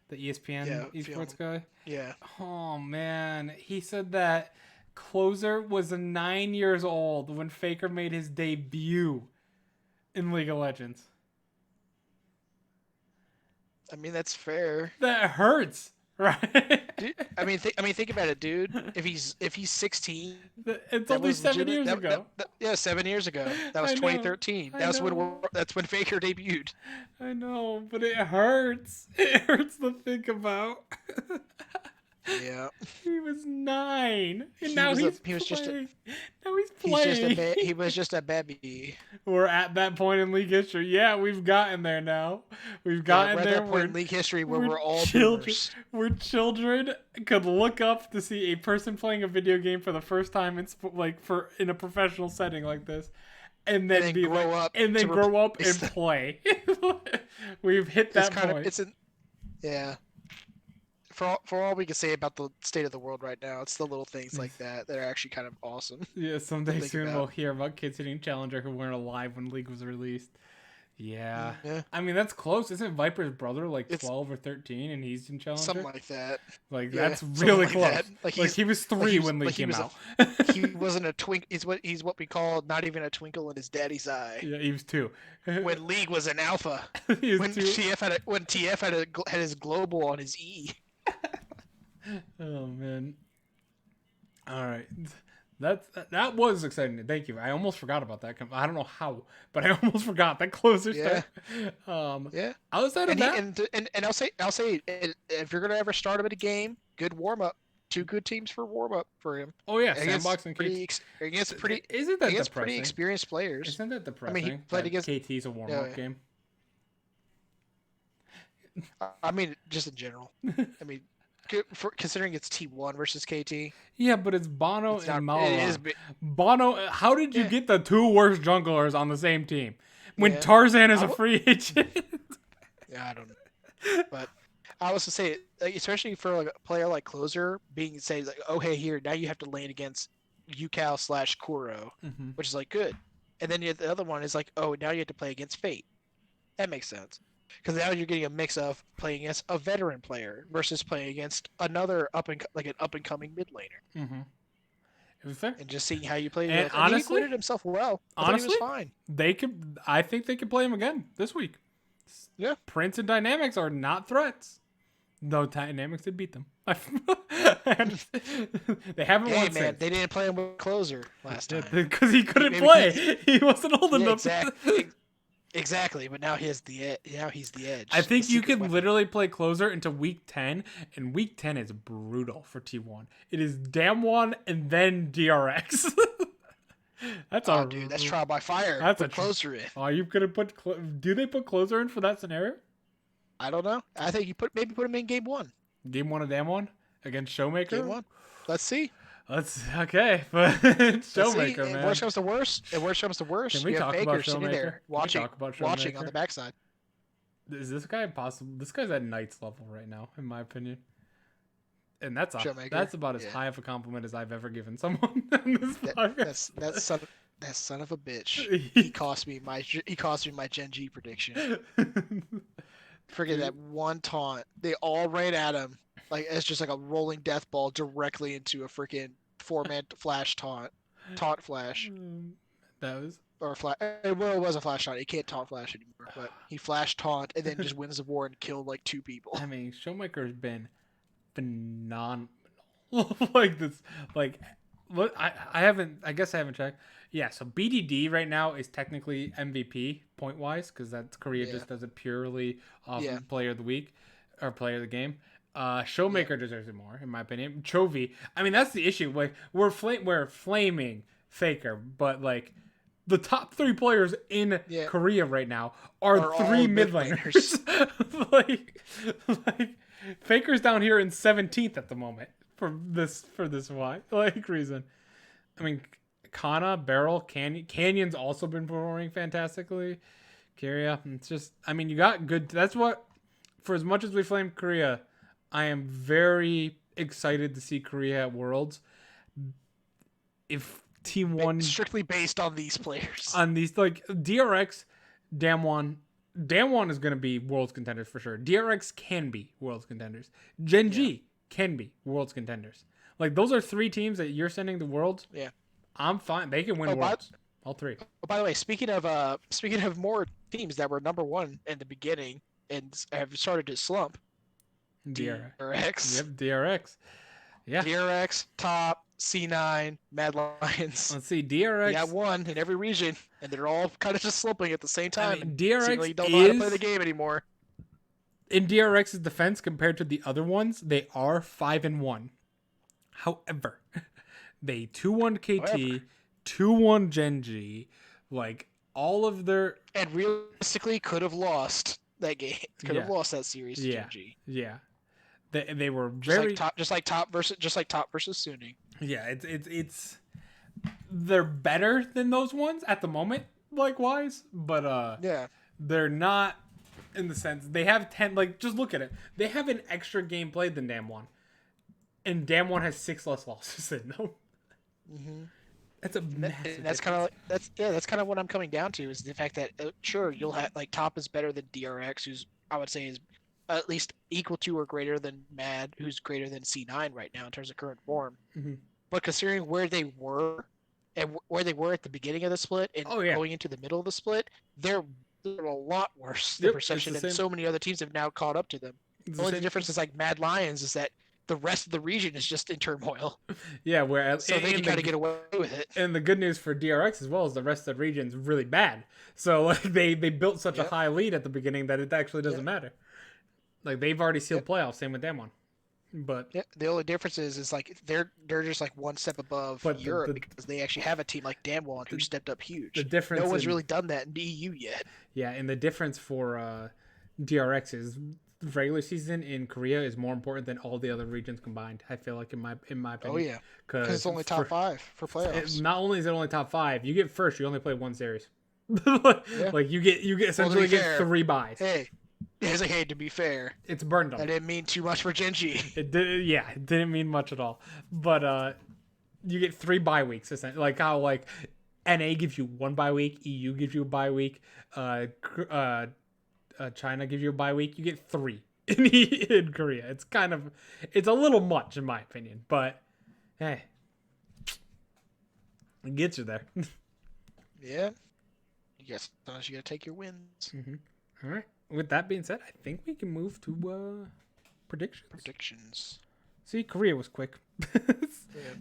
the ESPN esports guy? Yeah. Oh man, he said that Closer was 9 years old when Faker made his debut in League of Legends. I mean, that's fair. That hurts, right? Dude, I mean, think about it, dude. If he's 16, it's only 7 years ago. 7 years ago. That was 2013. That's when Faker debuted. I know, but it hurts. It hurts to think about. Yeah. He was 9, and he was just a baby. We're at that point in league history. Yeah, we've gotten there now. We've gotten we're there. At that point in league history where we're all children. boomers. Where children could look up to see a person playing a video game for the first time in a professional setting like this, and then grow up and play. We've hit that point. Yeah. For all we can say about the state of the world right now, it's the little things like that that are actually kind of awesome Yeah, to someday think soon about. we'll hear about kids hitting Challenger who weren't alive when League was released. Yeah. Yeah, I mean, that's close. Isn't Viper's brother like it's 12 or 13 and he's in something Challenger? like that. Like, Yeah, that's something really like that. close. Like, he was like 3 when League like he came was a out. he wasn't a twink. He's what we call not even a twinkle in his daddy's eye. Yeah, he was 2. When League was an alpha, he was when 2. TF had his global on his E. Oh, man. All right. That was exciting. Thank you. I almost forgot about that. I don't know how, but I almost forgot that closer Yeah, start. yeah. Outside of And that, I'll say if you're gonna ever start him at a game, good warm up. Two good teams for warm up for him oh yeah, against Sandbox and KT. Isn't that pretty depressing? experienced players. Isn't that I mean, he depressing played that against. KT's a warm up game? I mean, just in general. I mean, considering it's T1 versus KT, Yeah, but it's Bono it's and not. It is. Malaran. Bono, how did you Yeah, get the 2 worst junglers on the same team when yeah. Tarzan is a free agent? Yeah, I don't know, but I was to say, like, especially for like a player like Closer, being say like, oh hey, here now you have to lane against Yukao / Kuro, Mm-hmm. which is like good, and then the other one is like, oh now you have to play against Fate. That makes sense. Because now you're getting a mix of playing against a veteran player versus playing against another an up and coming mid laner, Mm-hmm. It was fair. and just seeing how you play. And And he honestly, acquitted himself well. I thought he honestly, was fine. they could. I think they could play him again this week. Yeah. Prince and Dynamics are not threats. Though Dynamics did beat them. They haven't Hey won man, since. they didn't play him with Closer last time. Because he couldn't Maybe play. He wasn't old Yeah, enough. exactly. But now he's now he's the edge. I think the you secret can weapon. literally play Closer into week 10, and week 10 is brutal for T1. It is Damwon and then DRX. That's Oh, dude, that's trial by fire. That's Put a Closer in. Are you gonna put? Do they put Closer in for that scenario? I don't know. I think you maybe put him in game 1. Game 1 of Damwon against Showmaker. Game 1. Let's see. Let's okay, but Showmaker, man. And worst comes to worst. And worst comes to worst. Can we you have talk Baker about sitting Showmaker? there watching, Talk about watching on Showmaker? the backside. Is this guy possible? This guy's at Knight's level right now, in my opinion. And that's Showmaker, about as yeah. high of a compliment as I've ever given someone on this podcast. That son of a bitch. He cost me my Gen G prediction. Forget that one taunt. They all ran at him like it's just like a rolling death ball directly into a freaking 4-man flash taunt flash That was or flash. Well, it was a flash taunt. He can't taunt flash anymore, but he flashed taunt and then just wins the war and killed like 2 people. I mean, Showmaker's been phenomenal. Like this, like look, I guess I haven't checked. Yeah, so BDD right now is technically MVP point wise because that's Korea Yeah. just does it purely off Yeah. player of the week or player of the game. Showmaker deserves it more, in my opinion. Chovy, I mean that's the issue. Like we're flaming Faker, but like the top 3 players in Yeah. Korea right now are all 3 mid mid-laners. laners. like Faker's down here in 17th at the moment for this reason. I mean, Kana, Barrel, Canyon's also been performing fantastically. Kyria, it's just, I mean, you got good. That's what, for as much as we flame Korea, I am very excited to see Korea at Worlds. If T1 strictly based on these players. on these like DRX, Damwon is going to be Worlds contenders for sure. DRX can be Worlds contenders. Gen G can be Worlds contenders. Like those are 3 teams that you're sending to Worlds. Yeah. I'm fine. They can win Worlds. All 3. Oh, by the way, speaking of more teams that were number 1 in the beginning and have started to slump, DRX. Yep, DRX. Yeah. DRX, Top, C9, Mad Lions. Let's see, DRX. Yeah, 1 in every region, and they're all kind of just slumping at the same time. I mean, and DRX seemingly don't know how to play the game anymore. In DRX's defense, compared to the other ones, they are 5-1. However, they 2-1 KT, 2-1 Gen G, like all of their And realistically, could have lost that game. Could have lost that series to Gen G. Yeah. They were Just very like top versus Suning. Yeah, it's they're better than those ones at the moment, likewise, but Yeah. they're not in the sense they have 10. Like, just look at it. They have an extra game played than Damwon, and Damwon has 6 less losses than them. Mm-hmm. That's a massive. And that's kind of that's kind of what I'm coming down to is the fact that sure you'll have like Top is better than DRX, who's I would say is at least equal to or greater than Mad, who's greater than C9 right now in terms of current form. Mm-hmm. But considering where they were and where they were at the beginning of the split and going into the middle of the split, they're a lot worse than Perception, and so many other teams have now caught up to them. The only difference is like Mad Lions is that the rest of the region is just in turmoil. Yeah, so they can kind of get away with it. And the good news for DRX as well is the rest of the region's really bad. So like they built such a high lead at the beginning that it actually doesn't matter. Like they've already sealed playoffs, same with Damwon. But the only difference is like they're just like one step above Europe because they actually have a team like Damwon who stepped up huge. The difference no one's really done that in the EU yet. Yeah, and the difference for DRX is regular season in Korea is more important than all the other regions combined. I feel like in my opinion. Oh yeah, because it's only top 5 for playoffs. Not only is it only top 5, you get first. You only play one series. Like you get essentially get 3 buys. Hey, it's like, hey, to be fair, it's burned them. That didn't mean too much for Genji. It didn't mean much at all. But you get 3 bye weeks essentially. Like how like NA gives you 1 bye week, EU gives you a bye week, China gives you a bye week. You get 3 in Korea. It's a little much in my opinion, but hey, it gets you there. Yeah. Yes, sometimes you gotta take your wins. Mm-hmm. All right. With that being said, I think we can move to predictions. See, Korea was quick.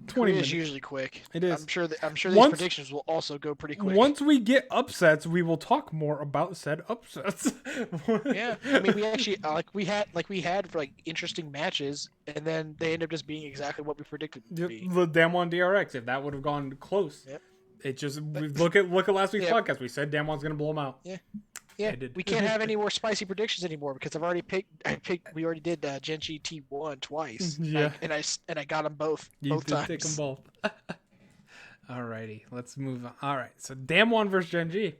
20 minutes. Usually quick. It is. I'm sure these predictions will also go pretty quick. Once we get upsets, we will talk more about said upsets. Yeah, I mean, we actually we had like interesting matches, and then they end up just being exactly what we predicted. The Damwon DRX, if that would have gone close, it just look at last week's podcast. We said Damwon's gonna blow them out. Yeah. Yeah, we can't have any more spicy predictions anymore because I've already picked. We already did Genji T1 twice. Yeah, and I got them both. Both times. Take them both. Alrighty, let's move on. All right, so Damwon versus Genji.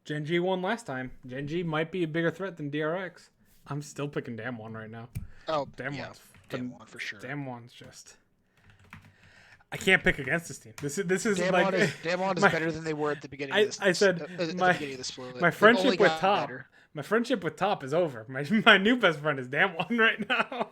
Genji won last time. Genji might be a bigger threat than DRX. I'm still picking Damwon right now. Oh, Damwon for sure. Damwon's just. I can't pick against this team. This is Damwon is better than they were at the beginning. I said my friendship with Top. Better. My friendship with Top is over. My new best friend is Damwon right now.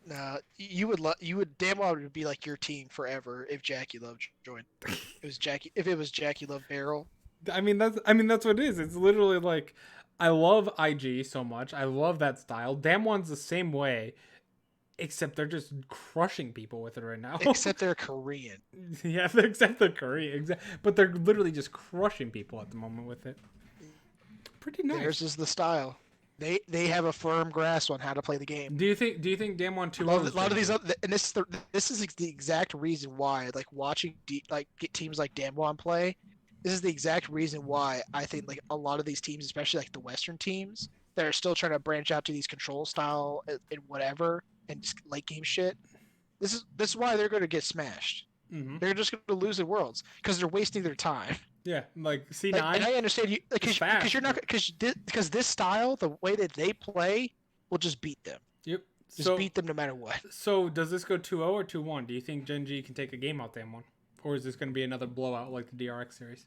Nah, Damwon would be like your team forever if Jackie Love joined. If it was Jackie Love Barrel. I mean that's what it is. It's literally like I love IG so much. I love that style. Damwon's the same way. Except they're just crushing people with it right now. Except they're Korean. Yeah, except they're Korean. But they're literally just crushing people at the moment with it. Pretty nice. Theirs is the style. They have a firm grasp on how to play the game. Do you think Damwon 2 a lot of these other, and this is the exact reason why like watching get teams like Damwon play. This is the exact reason why I think like a lot of these teams, especially like the Western teams, that are still trying to branch out to these control style and whatever. And just late game shit. This is why they're going to get smashed. Mm-hmm. They're just going to lose their worlds because they're wasting their time. Yeah, like C9. And I understand you because you're not because this style, the way that they play, will just beat them. Yep, just beat them no matter what. So does this go 2-0 or 2-1? Do you think Genji can take a game out Damwon, or is this going to be another blowout like the DRX series?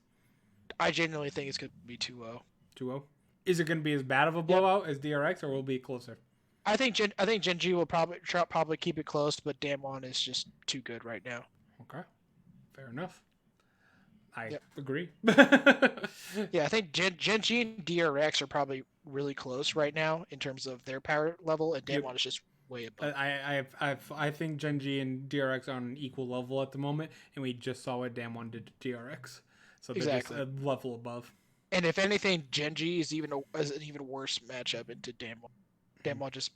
I genuinely think it's going to be 2-0. 2-0. Is it going to be as bad of a blowout as DRX, or will it be closer? I think Genji will probably keep it close, but Damwon is just too good right now. Okay, fair enough. I agree. Yeah, I think Genji and DRX are probably really close right now in terms of their power level, and Damwon is just way above. I think Genji and DRX are on an equal level at the moment, and we just saw what Damwon did to DRX, so they're just a level above. And if anything, Genji is an even worse matchup into Damwon. Damwon just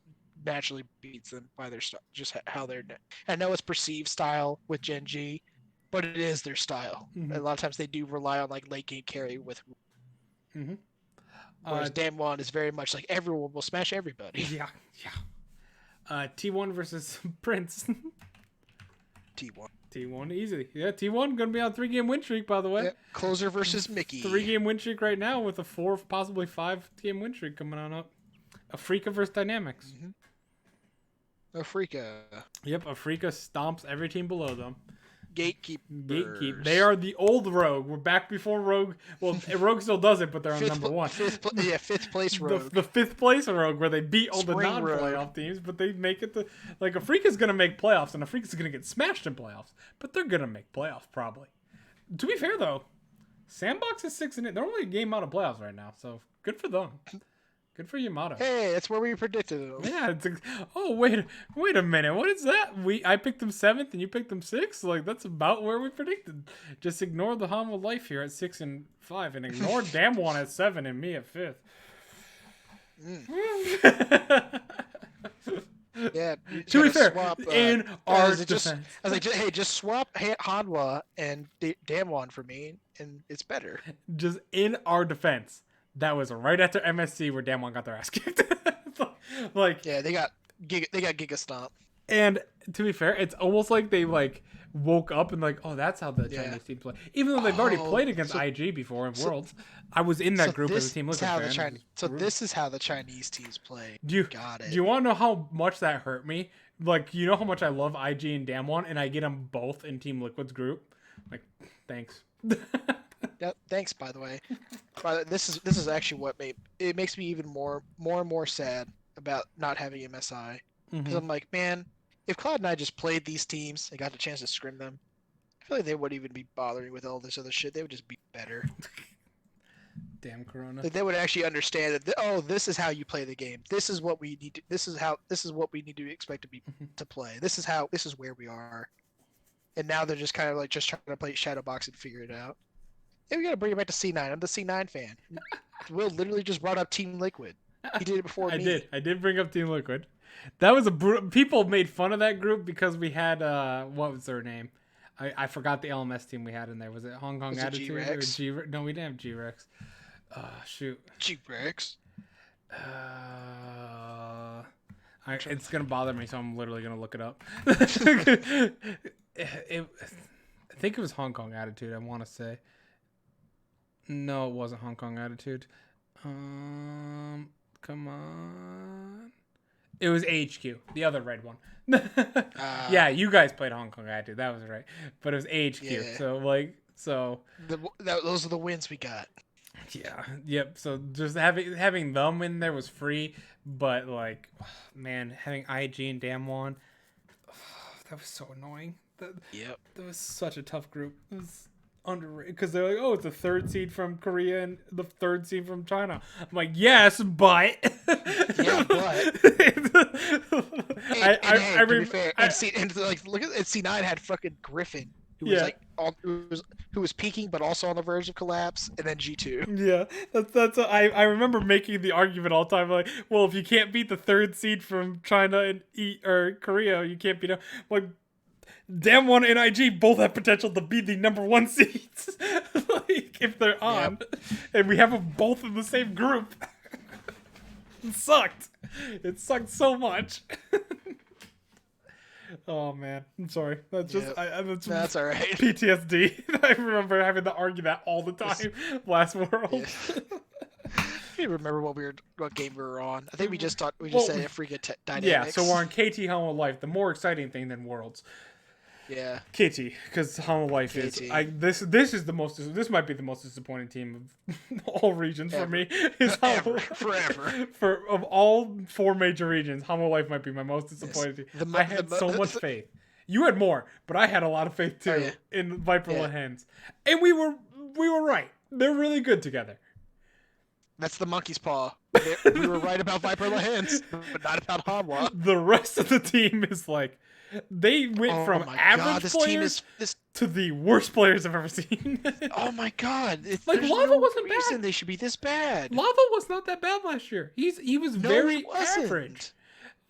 naturally beats them by their just how they're. I know it's perceived style with Genji, but it is their style. Mm-hmm. And a lot of times they do rely on like late game carry with. Mm-hmm. Whereas Damwon is very much like everyone will smash everybody. Yeah. T1 versus Prince. T1. T1 easy. Yeah, T1 gonna be on 3-game win streak, by the way. Yep. Closer versus Mickey. 3-game win streak right now with a 4, possibly 5-game win streak coming on up. Afrika versus Dynamics. Afrika. Yep, Afrika stomps every team below them. Gatekeep. They are the old Rogue. We're back before Rogue. Well, Rogue still does it, but they're on number 1. Fifth place Rogue. The 5th place Rogue, where they beat all the non-playoff teams, but they make it to... Like, Afrika's going to make playoffs, and Afrika's going to get smashed in playoffs. But they're going to make playoffs, probably. To be fair, though, Sandbox is 6-8. They're only a game out of playoffs right now, so good for them. Good for Yamato. Hey, that's where we predicted them. Yeah. Wait a minute. What is that? I picked them 7th and you picked them 6th. Like that's about where we predicted. Just ignore the Hama Life here at 6 and 5, and ignore Damwon at 7 and me at 5th. Yeah. To be fair, swap, in our defense, I was like, hey, just swap Hanwha and Damwon for me, and it's better. Just in our defense. That was right after MSC where Damwon got their ass kicked. Like yeah, they got Giga Stomp. And to be fair, it's almost like they like woke up and like, oh, that's how the Chinese team play. Even though they've already played against IG before in Worlds. I was in that group as a Team Liquid fan. This is how the Chinese teams play. Got it. Do you want to know how much that hurt me? Like, you know how much I love IG and Damwon, and I get them both in Team Liquid's group? Like, thanks. Yeah, thanks, by the way. This is actually what makes me even more and more sad about not having MSI. Because I'm like, man, if Cloud9 just played these teams and got the chance to scrim them, I feel like they wouldn't even be bothering with all this other shit. They would just be better. Damn Corona. Like, they would actually understand that. Oh, this is how you play the game. This is what we need. This is what we need to expect to play. This is where we are. And now they're just kind of like just trying to play Shadowbox and figure it out. Yeah, we gotta bring it back to C9. I'm the C9 fan. Will literally just brought up Team Liquid. He did it before me. I did bring up Team Liquid. That was people made fun of that group because we had what was their name? I forgot the LMS team we had in there. Was it Hong Kong Attitude or G-Rex? No, we didn't have G-Rex. Shoot. G-Rex. It's gonna bother me, so I'm literally gonna look it up. I think it was Hong Kong Attitude. I want to say. No, it wasn't Hong Kong Attitude. Come on. It was HQ, the other red one. Yeah, you guys played Hong Kong Attitude. That was right. But it was HQ. Yeah. Those are the wins we got. Yeah. Yep. So just having them in there was free, but like, man, having IG and Damwon, that was so annoying. That was such a tough group. It was underrated because they're like, oh, it's the 3rd seed from Korea and the 3rd seed from China. I'm like, yes, but yeah, but look at C9 had fucking Griffin, who was like who was peaking but also on the verge of collapse, and then G2. Yeah, I remember making the argument all the time, like, well, if you can't beat the 3rd seed from China and or Korea, you can't beat them. Like, Damwon and IG both have potential to be the number 1 seeds, like if they're on, and we have them both in the same group. It sucked. It sucked so much. Oh man, I'm sorry. That's just that's all right. PTSD. I remember having to argue that all the time last World. Yeah. I don't remember what game we were on. I think we just said Afrika Dynamics. Yeah, so we're on KT Home of Life, the more exciting thing than Worlds. Yeah. KT, because Home of Life is this might be the most disappointing team of all regions for me. Forever. Of all 4 major regions, Home of Life might be my most disappointing team. I had so much faith. You had more, but I had a lot of faith too in Viper Lehens. And we were right. They're really good together. That's the monkey's paw. We were right about Viper Lehens, but not about Hanwha. The rest of the team is like, they went from average players to the worst players I've ever seen. Oh my god! Like Lava wasn't bad. They should be this bad. Lava was not that bad last year. He was very average.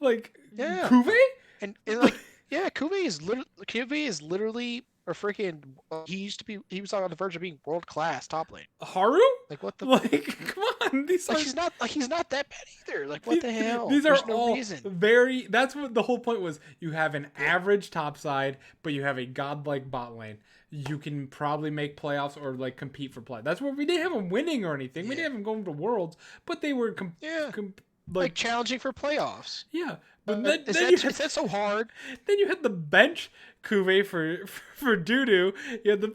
Like Kuve? And like Kuve is literally or freaking he was on the verge of being world class top lane. Haru? Like what the Like, come on, these like are he's not that bad either. Like what these, the hell? these are There's no all reason. very. That's what the whole point was. You have an Yeah. average top side, but you have a godlike bot lane. You can probably make playoffs or like compete for play. That's where we didn't have them winning or anything. We Yeah. didn't have them going to worlds, but they were Yeah. Like like challenging for playoffs. yeah. But Is that so hard? then you had the bench Kuve for Dudu. You had the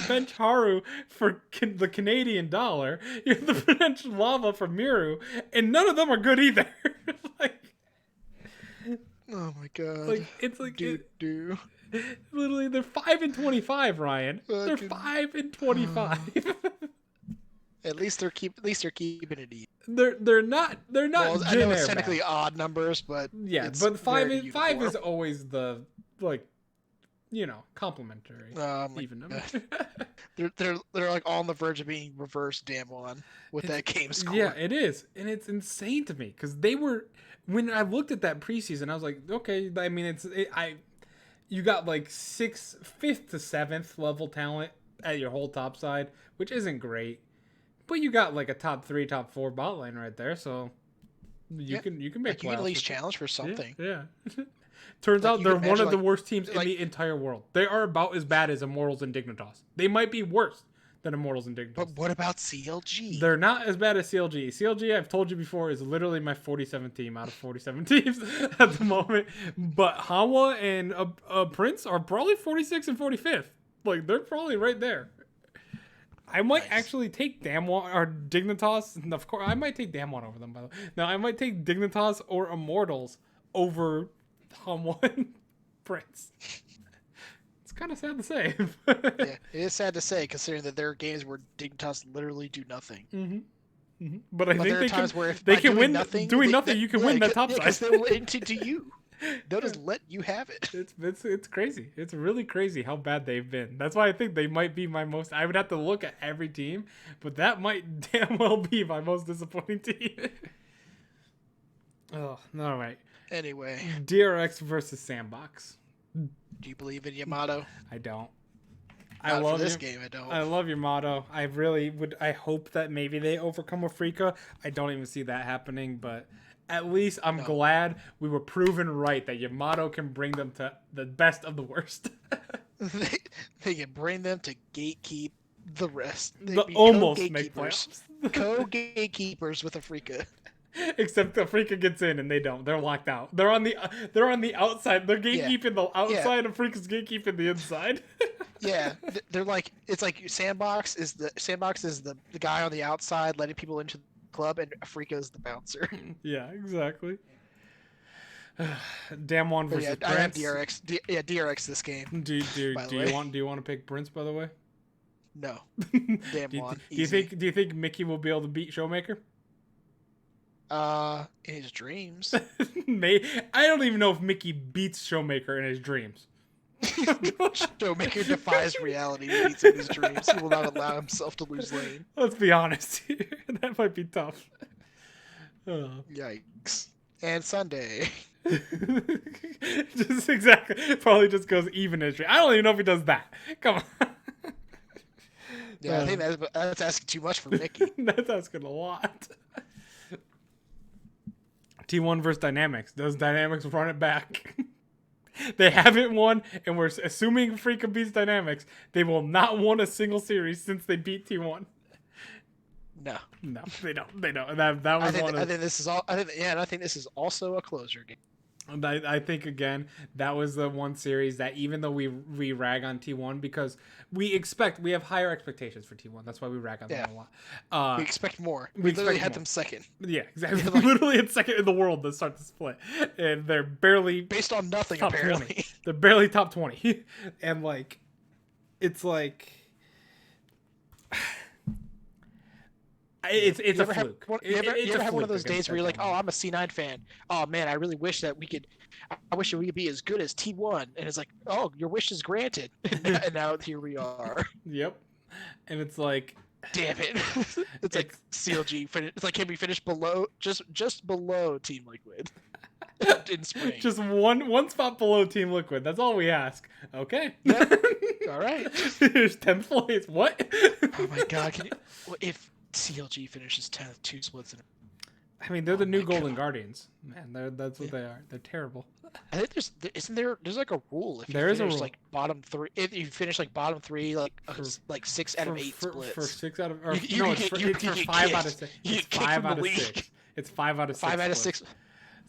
bench Haru for the Canadian dollar. You had the bench Lava for Miru, and none of them are good either. like, Oh my god. like it's like dude. literally they're 5-25, Ryan. They're Fucking- 5-25. At least they're keeping it even. they're not Well, I Jin know it's Air technically bad. odd numbers, but Yeah, it's but five very is uniform. always the like complimentary Oh my even number. they're like on the verge of being reverse damn one with that game score. Yeah, it is, and it's insane to me because they were. When I looked at that preseason, I was like, okay. I mean, you got like 5th to 7th level talent at your whole top side, which isn't great, but you got like a top 3, top 4 bot lane right there, so you can make Like you can at playoffs least with it. challenge for something. Yeah. Turns Like, out you they're can one of imagine, the worst teams in like- the entire world. They are about as bad as Immortals and Dignitas. They might be worse than Immortals and Dignitas. But what about CLG? They're not as bad as CLG. CLG, I've told you before, is literally my 47th team out of 47 teams at the moment. But Hanwha and Prince are probably 46th and 45th. Like, they're probably right there. I might actually take Damwon or Dignitas. And of course, I might take Damwon over them, by the way. No, I might take Dignitas or Immortals over Hanwha and Prince. It's kind of sad to say. Yeah, it is sad to say considering that there are games where Dignitas literally do nothing. But I But think there are they times can. where if They by can doing win. nothing, Doing nothing, you can win that top side. because they will lend it to you. They'll just let you have it. It's crazy. It's really crazy how bad they've been. That's why I think they might be my most. I would have to look at every team, but that might damn well be my most disappointing team. Oh, all right. Anyway, DRX versus Sandbox. do you believe in Yamato? I don't. Not I love for this you. game. I don't. I love Yamato. I really would. I hope that maybe they overcome Afrika. I don't even see that happening, but at least I'm glad we were proven right that Yamato can bring them to the best of the worst. They can bring them to gatekeep the rest. They The be almost make co-gatekeepers. playoffs. Co-gatekeepers with Afrika. Except Afrika gets in and they don't. They're locked out. They're on the outside. They're gatekeeping the outside. Afrika's gatekeeping the inside. Yeah, they're like it's like Sandbox is the guy on the outside letting people into the club, and Afrika is the bouncer. Yeah, exactly. Damwon But versus yeah, Prince. I have DRX. DRX this game. Do by the you way. want to pick Prince, by the way? No, do one. you think Mickey will be able to beat Showmaker? In his dreams. I don't even know if Mickey beats Showmaker in his dreams. Showmaker defies reality and beats in his dreams. He will not allow himself to lose lane. Let's be honest here. That might be tough. Oh. Yikes. And Sunday. Just exactly. Probably just goes even history. I don't even know if he does that. Come on. Yeah, I think that's asking too much for Mickey. That's asking a lot. T1 versus Dynamics. Does Dynamics run it back? They haven't won, and we're assuming Freaka beats Dynamics. They will not won a single series since they beat T1. No. No, they don't. They don't. That was one of. I think this is all. And I think this is also a closer game. I think again that was the one series that even though we rag on T1 because we have higher expectations for T1. That's why we rag on them a lot. We expect more. we We literally expect had more. them second. Yeah, exactly. Literally in second in the world to start the split, and they're barely Based on nothing, top apparently. 20. They're barely top 20, and like, it's like. It's a fluke. You ever It's a have one of fluke those days against where you're like, Dynamics. oh, I'm a C9 fan. Oh, man, I really wish that we could be as good as T1. And it's like, oh, your wish is granted. And now here we are. Yep, and it's like. Damn it. It's like CLG. It's like, can we finish below, just below Team Liquid? in spring. Just one spot below Team Liquid. That's all we ask. Okay. Yep. All right. There's 10th place. What? Oh my god! If CLG finishes 10th, 2 splits in. I mean, they're the new my Golden God. Guardians. Man, that's what they are. They're terrible. I think there's like a rule if you There is a finish rule. like bottom 3, if you finish like bottom 3 like 6 out of 8 splits. For 6 out of or, You no, can it's get- for you 5 get out of kicked. 6. You It's get kicked 5 from out the of league. 6. It's 5 out of 6. 5 out of splits. 6.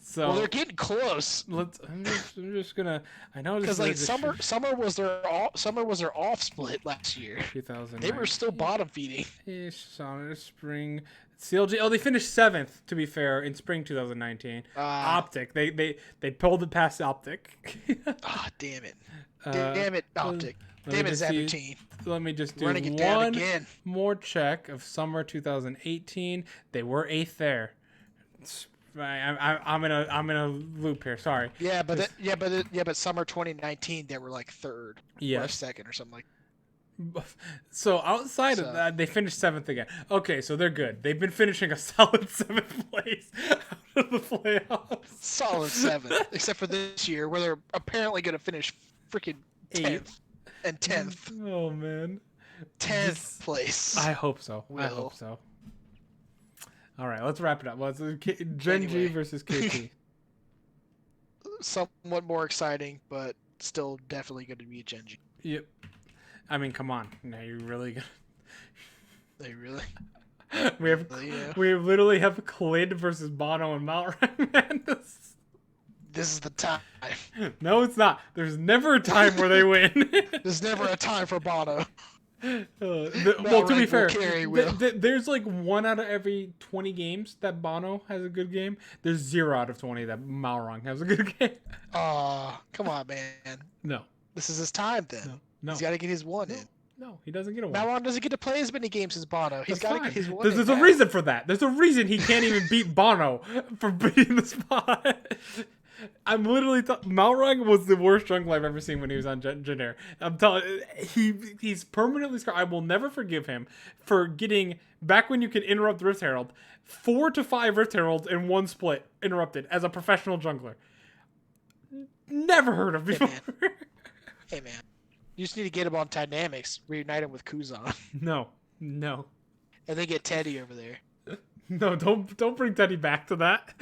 So Well, they're getting close. I'm just gonna. I know Because like summer was their off split last year. 2000. They were still bottom feeding. Summer, spring, CLG. Oh, they finished 7th. To be fair, in spring 2019. Optic. They pulled it past Optic. Ah, damn it! Damn it, Optic! Damn it, Zabuteen! Let me just do Running it down one again. more check of summer 2018. They were 8th there. I'm in a loop here. Sorry. Yeah, but summer 2019 they were like 3rd or 2nd or something like. So outside of that, they finished 7th again. Okay, so they're good. They've been finishing a solid 7th place out of the playoffs. Solid 7th, except for this year where they're apparently going to finish freaking 10th and 10th. Oh man, 10th place. I hope so. I hope so. All right, let's wrap it up. Let's Gen G versus KT. Somewhat more exciting, but still definitely going to be a Gen G. Yep. I mean, come on. Now you're really gonna. They really. We literally have Klid versus Bono and Mount Ryan, man. This is the time. No, it's not. There's never a time where they win. There's never a time for Bono. Well, to be fair, there's like 1 out of every 20 games that Bono has a good game. There's 0 out of 20 that Malrang has a good game. Oh, come on, man. No. This is his time then. No. He's got to get his 1 in. No, he doesn't get a 1. Malrang doesn't get to play as many games as Bono. He's got to get his 1 There's a reason for that. There's a reason he can't even beat Bono for beating the spot. I'm literally Malrang was the worst jungler I've ever seen when he was on Janair. I'm telling he's permanently scarred. I will never forgive him for getting back when you could interrupt Rift Herald, 4 to 5 Rift Heralds in 1 split interrupted as a professional jungler. Never heard of before. Hey man, you just need to get him on Dynamics, reunite him with Kuzan. No. And then get Teddy over there. No, don't bring Teddy back to that.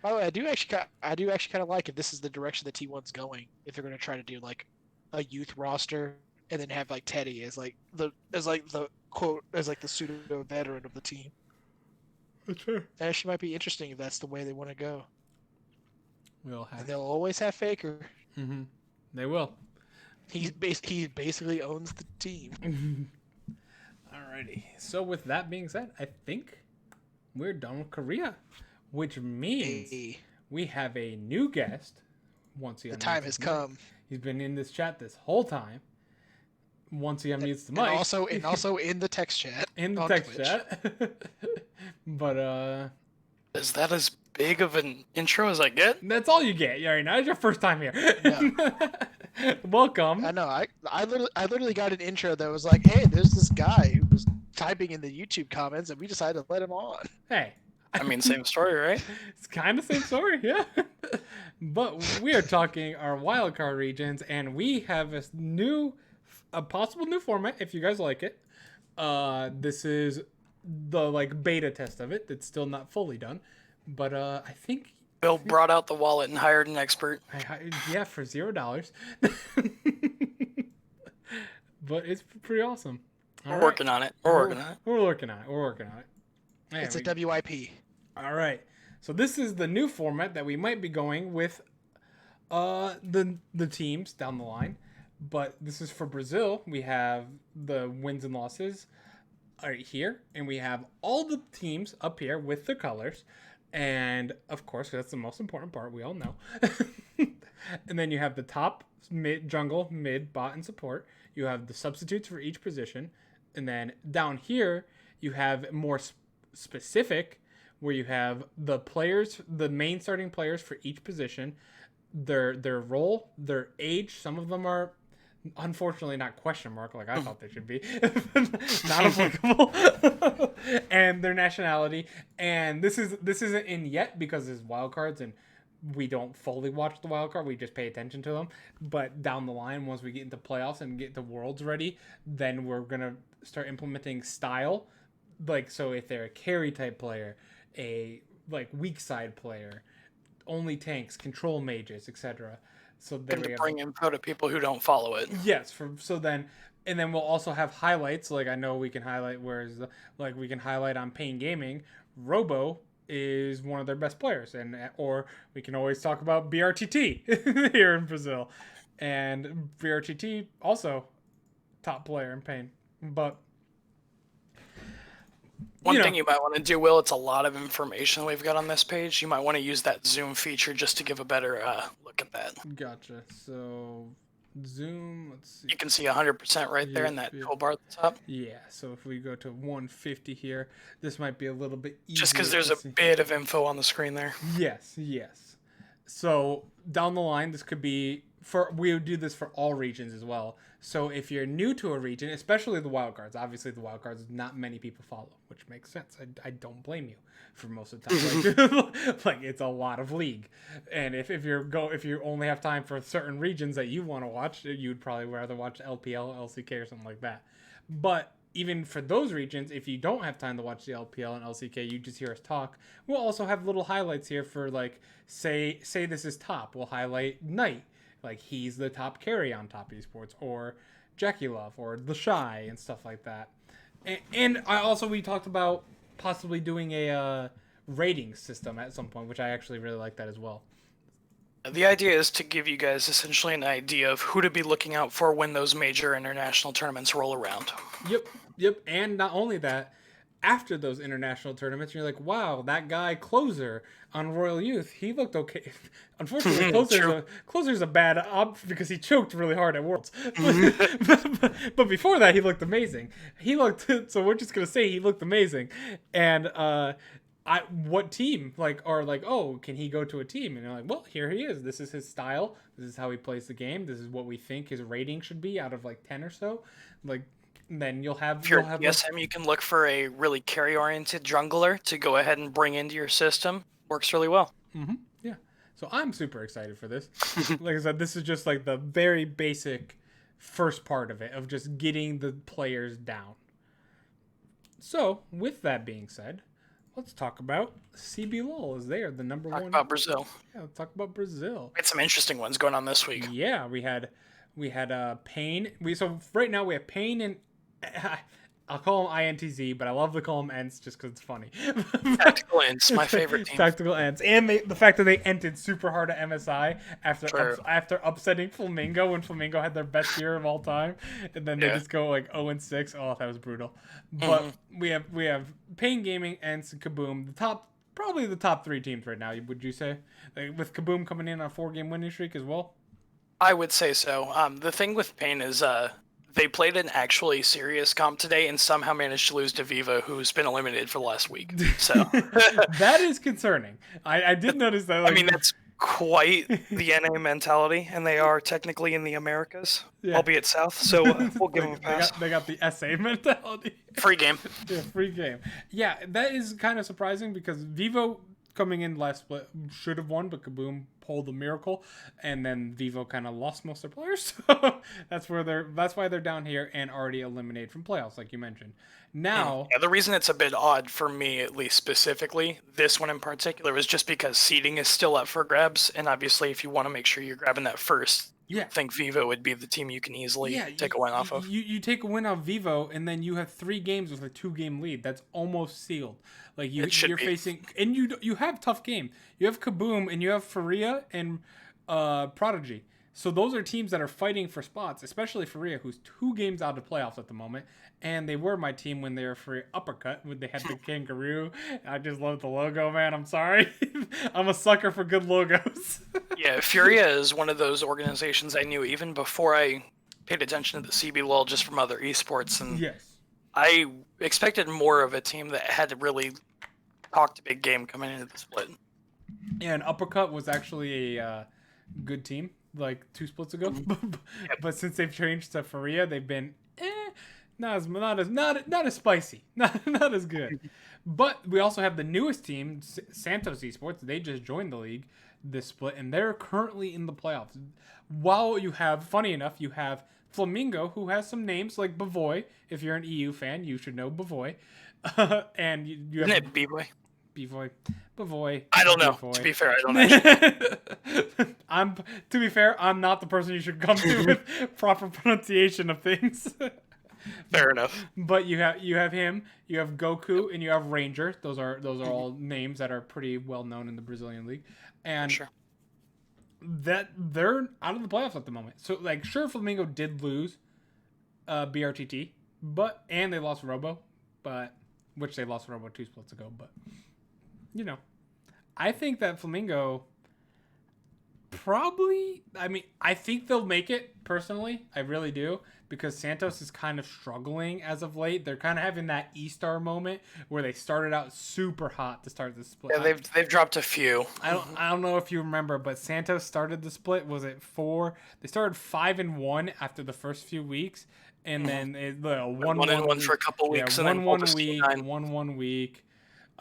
By the way, I do actually kind of like if this is the direction that T1's going. If they're going to try to do like a youth roster and then have like Teddy as like the pseudo veteran of the team. Sure. That actually might be interesting if that's the way they want to go. And they'll always have Faker. Mm-hmm. They will. He basically owns the team. Alrighty. So with that being said, I think we're done with Korea. Which means we have a new guest. Once he the time has come. He's been in this chat this whole time. Once he unmutes the mic. And also in the text chat. In the text chat. But is that as big of an intro as I get? That's all you get. Yeah, right now it's your first time here. Yeah. Welcome. I know. I literally got an intro that was like, hey, there's this guy who was typing in the YouTube comments, and we decided to let him on. Hey. I mean, same story, right? It's kind of same story, yeah. But we are talking our wildcard regions, and we have a possible new format if you guys like it. This is the beta test of it. It's still not fully done, but I think Bill brought out the wallet and hired an expert. Yeah, for $0. But it's pretty awesome. We're working on it. We're working on it. It's a WIP. All right. So this is the new format that we might be going with the teams down the line. But this is for Brazil. We have the wins and losses right here. And we have all the teams up here with the colors. And, of course, that's the most important part. We all know. And then you have the top, mid, jungle, mid, bot, and support. You have the substitutes for each position. And then down here, you have more specific, where you have the players, the main starting players for each position, their role, their age. Some of them are Unfortunately, not question mark like I thought they should be. Not applicable. And their nationality. And this isn't in yet because it's wild cards and we don't fully watch the wild card. We just pay attention to them. But down the line, once we get into playoffs and get the worlds ready, then we're gonna start implementing style. Like, so if they're a carry type player, a like weak side player, only tanks, control mages, etc. So then to bring info to people who don't follow it. Yes, and then we'll also have highlights. Like I know we can highlight like we can highlight on Pain Gaming. Robo is one of their best players, and or we can always talk about BRTT here in Brazil, and BRTT also top player in Pain. But one thing you might want to do, Will, it's a lot of information we've got on this page. You might want to use that zoom feature just to give a better look at that. Gotcha. So zoom, let's see. You can see 100% right there in that toolbar at the top. Yeah, so if we go to 150 here, this might be a little bit easier. Just because there's a bit of info on the screen there. Yes. So down the line, this could be we would do this for all regions as well. So if you're new to a region, especially the wildcards, obviously the wildcards not many people follow, which makes sense. I don't blame you for most of the time. Like it's a lot of league, and if you only have time for certain regions that you want to watch, you'd probably rather watch LPL, LCK, or something like that. But even for those regions, if you don't have time to watch the LPL and LCK, you just hear us talk. We'll also have little highlights here for like say this is top. We'll highlight Knight. Like he's the top carry on top esports, or Jackie Love, or the Shy, and stuff like that. And we talked about possibly doing a rating system at some point, which I actually really like that as well. The idea is to give you guys essentially an idea of who to be looking out for when those major international tournaments roll around. Yep. And not only that, after those international tournaments, you're like, wow, that guy Closer on Royal Youth, he looked okay. Unfortunately, Closer's a bad op because he choked really hard at Worlds. But before that, he looked amazing. So we're just gonna say he looked amazing. And what team can he go to a team? And you're like, well, here he is. This is his style. This is how he plays the game. This is what we think his rating should be out of like 10 or so. Like. Then you'll have you can look for a really carry-oriented jungler to go ahead and bring into your system. Works really well. Mm-hmm. Yeah. So I'm super excited for this. Like I said, this is just like the very basic first part of it, of just getting the players down. So with that being said, let's talk about CBLOL. Is there the number one? Talk about Brazil. Yeah, let's talk about Brazil. We had some interesting ones going on this week. Yeah, we had Pain. So right now we have Pain and I'll call them INTZ, but I love to call them Ents just because it's funny. Tactical Ents, my favorite team. Tactical Ents. And the fact that they entered super hard at MSI after upsetting Flamingo when Flamingo had their best year of all time. And then they just go like 0-6. Oh, that was brutal. But we have Pain Gaming, Ents, and Kaboom. Probably the top three teams right now, would you say? Like, with Kaboom coming in on a 4-game winning streak as well? I would say so. The thing with Pain is they played an actually serious comp today and somehow managed to lose to Viva, who's been eliminated for the last week. So that is concerning. I did notice that. Like, I mean, that's quite the NA mentality, and they are technically in the Americas, albeit South. So we'll give them a pass. They got the SA mentality. Free game. Yeah, free game. Yeah, that is kind of surprising because Vivo coming in last split should have won, but Kaboom pulled a miracle, and then Vivo kind of lost most of their players. So that's why they're down here and already eliminated from playoffs, like you mentioned. Now, the reason it's a bit odd for me, at least specifically, this one in particular, is just because seeding is still up for grabs, and obviously, if you want to make sure you're grabbing that first, I think Vivo would be the team you can easily take a win off of. You take a win off Vivo, and then you have 3 games with a 2-game lead. That's almost sealed. Like you're facing, and you have tough game. You have Kaboom, and you have Faria and Prodigy. So those are teams that are fighting for spots, especially Faria, who's 2 games out of playoffs at the moment. And they were my team when they were for Uppercut, when they had the kangaroo. I just love the logo, man. I'm sorry. I'm a sucker for good logos. Yeah, Furia is one of those organizations I knew even before I paid attention to the CBLOL just from other esports. And I expected more of a team that had really talked a big game coming into the split. Yeah, and Uppercut was actually a good team. like 2 splits ago. But since they've changed to Faria, they've been not as spicy, not as good. But we also have the newest team, Santos Esports. They just joined the league this split, and they're currently in the playoffs. While you have, funny enough, you have Flamingo, who has some names like Bavoy. If you're an EU fan, you should know Bavoy. And you have Isn't it B-Boy? Bavoy. I don't know. Bavoy. To be fair, I don't actually. To be fair, I'm not the person you should come to with proper pronunciation of things. Fair enough. But you have him, you have Goku, and you have Ranger. Those are all names that are pretty well known in the Brazilian league, and Sure. that they're out of the playoffs at the moment. So like, sure, Flamingo did lose BRTT, and they lost Robo, which they lost Robo 2 splits ago. But I think that Flamingo probably. I mean, I think they'll make it personally. I really do. Because Santos is kind of struggling as of late. They're kind of having that E-Star moment where they started out super hot to start the split. Yeah, they've dropped a few. I don't know if you remember, but Santos started the split. Was it 4? They started 5-1 after the first few weeks, and then it, 1-1 for a couple weeks, and then 1-1 week, 1-1 week,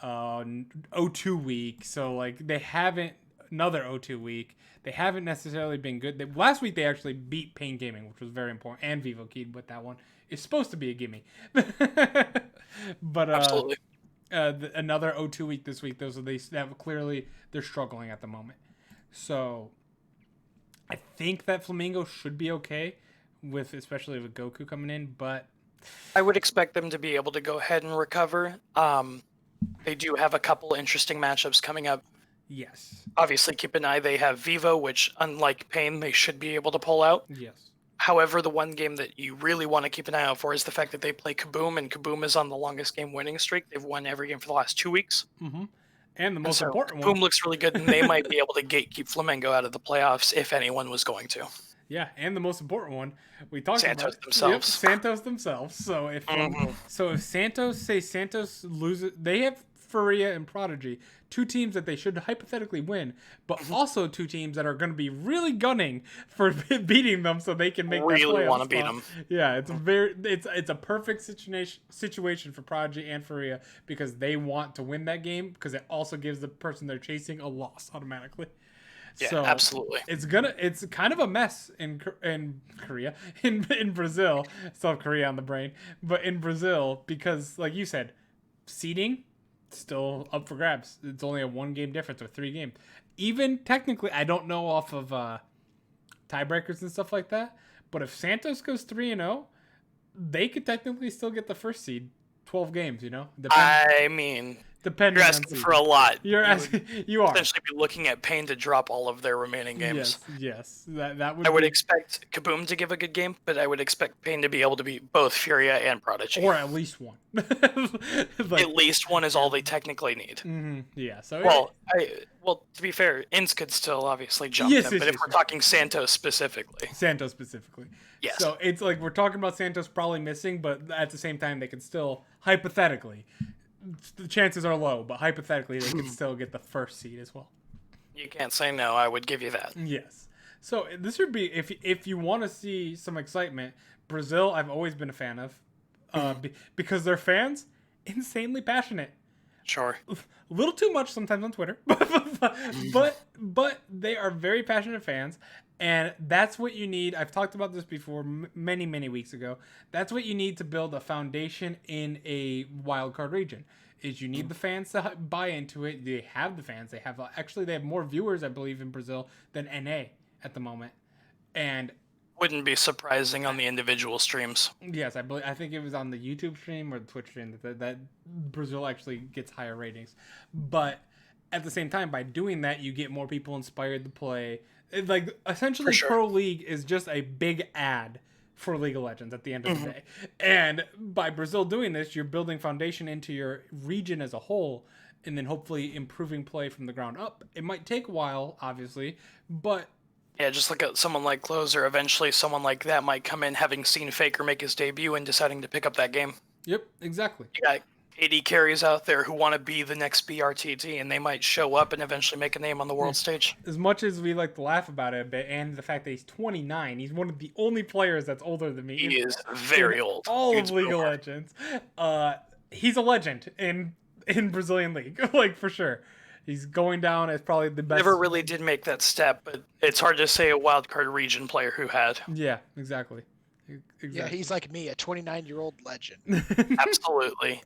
0-2 week. So like they haven't another 0-2 week. They haven't necessarily been good. Last week they actually beat Pain Gaming, which was very important, and Vivo Keyed with that one. It's supposed to be a gimme. But absolutely. Another 0-2 week this week. They're struggling at the moment. So I think that Flamingo should be okay especially with Goku coming in, but I would expect them to be able to go ahead and recover. They do have a couple interesting matchups coming up. Yes. Obviously, keep an eye. They have Vivo, which, unlike Pain, they should be able to pull out. Yes. However, the one game that you really want to keep an eye out for is the fact that they play Kaboom, and Kaboom is on the longest game winning streak. They've won every game for the last 2 weeks. Mm-hmm. And the most important one. Kaboom looks really good, and they might be able to gatekeep Flamengo out of the playoffs if anyone was going to. Yeah, and the most important one we talked Santos about themselves. Yep, Santos themselves. So if Santos loses, they have Furia and Prodigy, 2 teams that they should hypothetically win, but also 2 teams that are going to be really gunning for beating them so they can make really want to beat them. Yeah, it's a perfect situation for Prodigy and Furia because they want to win that game because it also gives the person they're chasing a loss automatically. Yeah, so absolutely. It's kind of a mess in Korea, in Brazil. Still have Korea on the brain, but in Brazil because, like you said, seeding still up for grabs. It's only a 1 game difference or 3 games. Even technically, I don't know off of tiebreakers and stuff like that. But if Santos goes 3-0, they could technically still get the first seed. 12 games, I mean, depending you're asking for a lot. You are essentially be looking at Pain to drop all of their remaining games. Yes. That would. I would expect Kaboom to give a good game, but I would expect Pain to be able to beat both Furia and Prodigy. Or at least one. At least one is all they technically need. Mm-hmm. Yeah. So. Well, to be fair, Inns could still obviously jump them, but if we're talking Santos specifically. Yes. So it's like we're talking about Santos probably missing, but at the same time they can still hypothetically. The chances are low, but hypothetically they can still get the first seed as well. You can't say no. I would give you that. Yes. So this would be if you want to see some excitement. Brazil, I've always been a fan of, because their fans insanely passionate. Sure. A little too much sometimes on Twitter, but they are very passionate fans, and that's what you need. I've talked about this before many weeks ago. That's what you need to build a foundation in a wildcard region. Is you need the fans to buy into it. They have the fans. They have more viewers, I believe, in Brazil than NA at the moment, and wouldn't be surprising on the individual streams. Yes, I think it was on the YouTube stream or the Twitch stream that Brazil actually gets higher ratings. But at the same time, by doing that, you get more people inspired to play. Essentially, sure. Pro League is just a big ad for League of Legends at the end of the day. And by Brazil doing this, you're building foundation into your region as a whole, and then hopefully improving play from the ground up. It might take a while, obviously, but... Yeah, just look at someone like Closer. Eventually, someone like that might come in having seen Faker make his debut and deciding to pick up that game. Yep, exactly. You got AD carries out there who want to be the next BRTT, and they might show up and eventually make a name on the world stage. As much as we like to laugh about it a bit, and the fact that he's 29, he's one of the only players that's older than me. He is very old. All of League of Legends. He's a legend in Brazilian League, like for sure. He's going down as probably the best. Never really did make that step, but it's hard to say a wildcard region player who had. Yeah, exactly. Yeah, he's like me, a 29-year-old legend. Absolutely.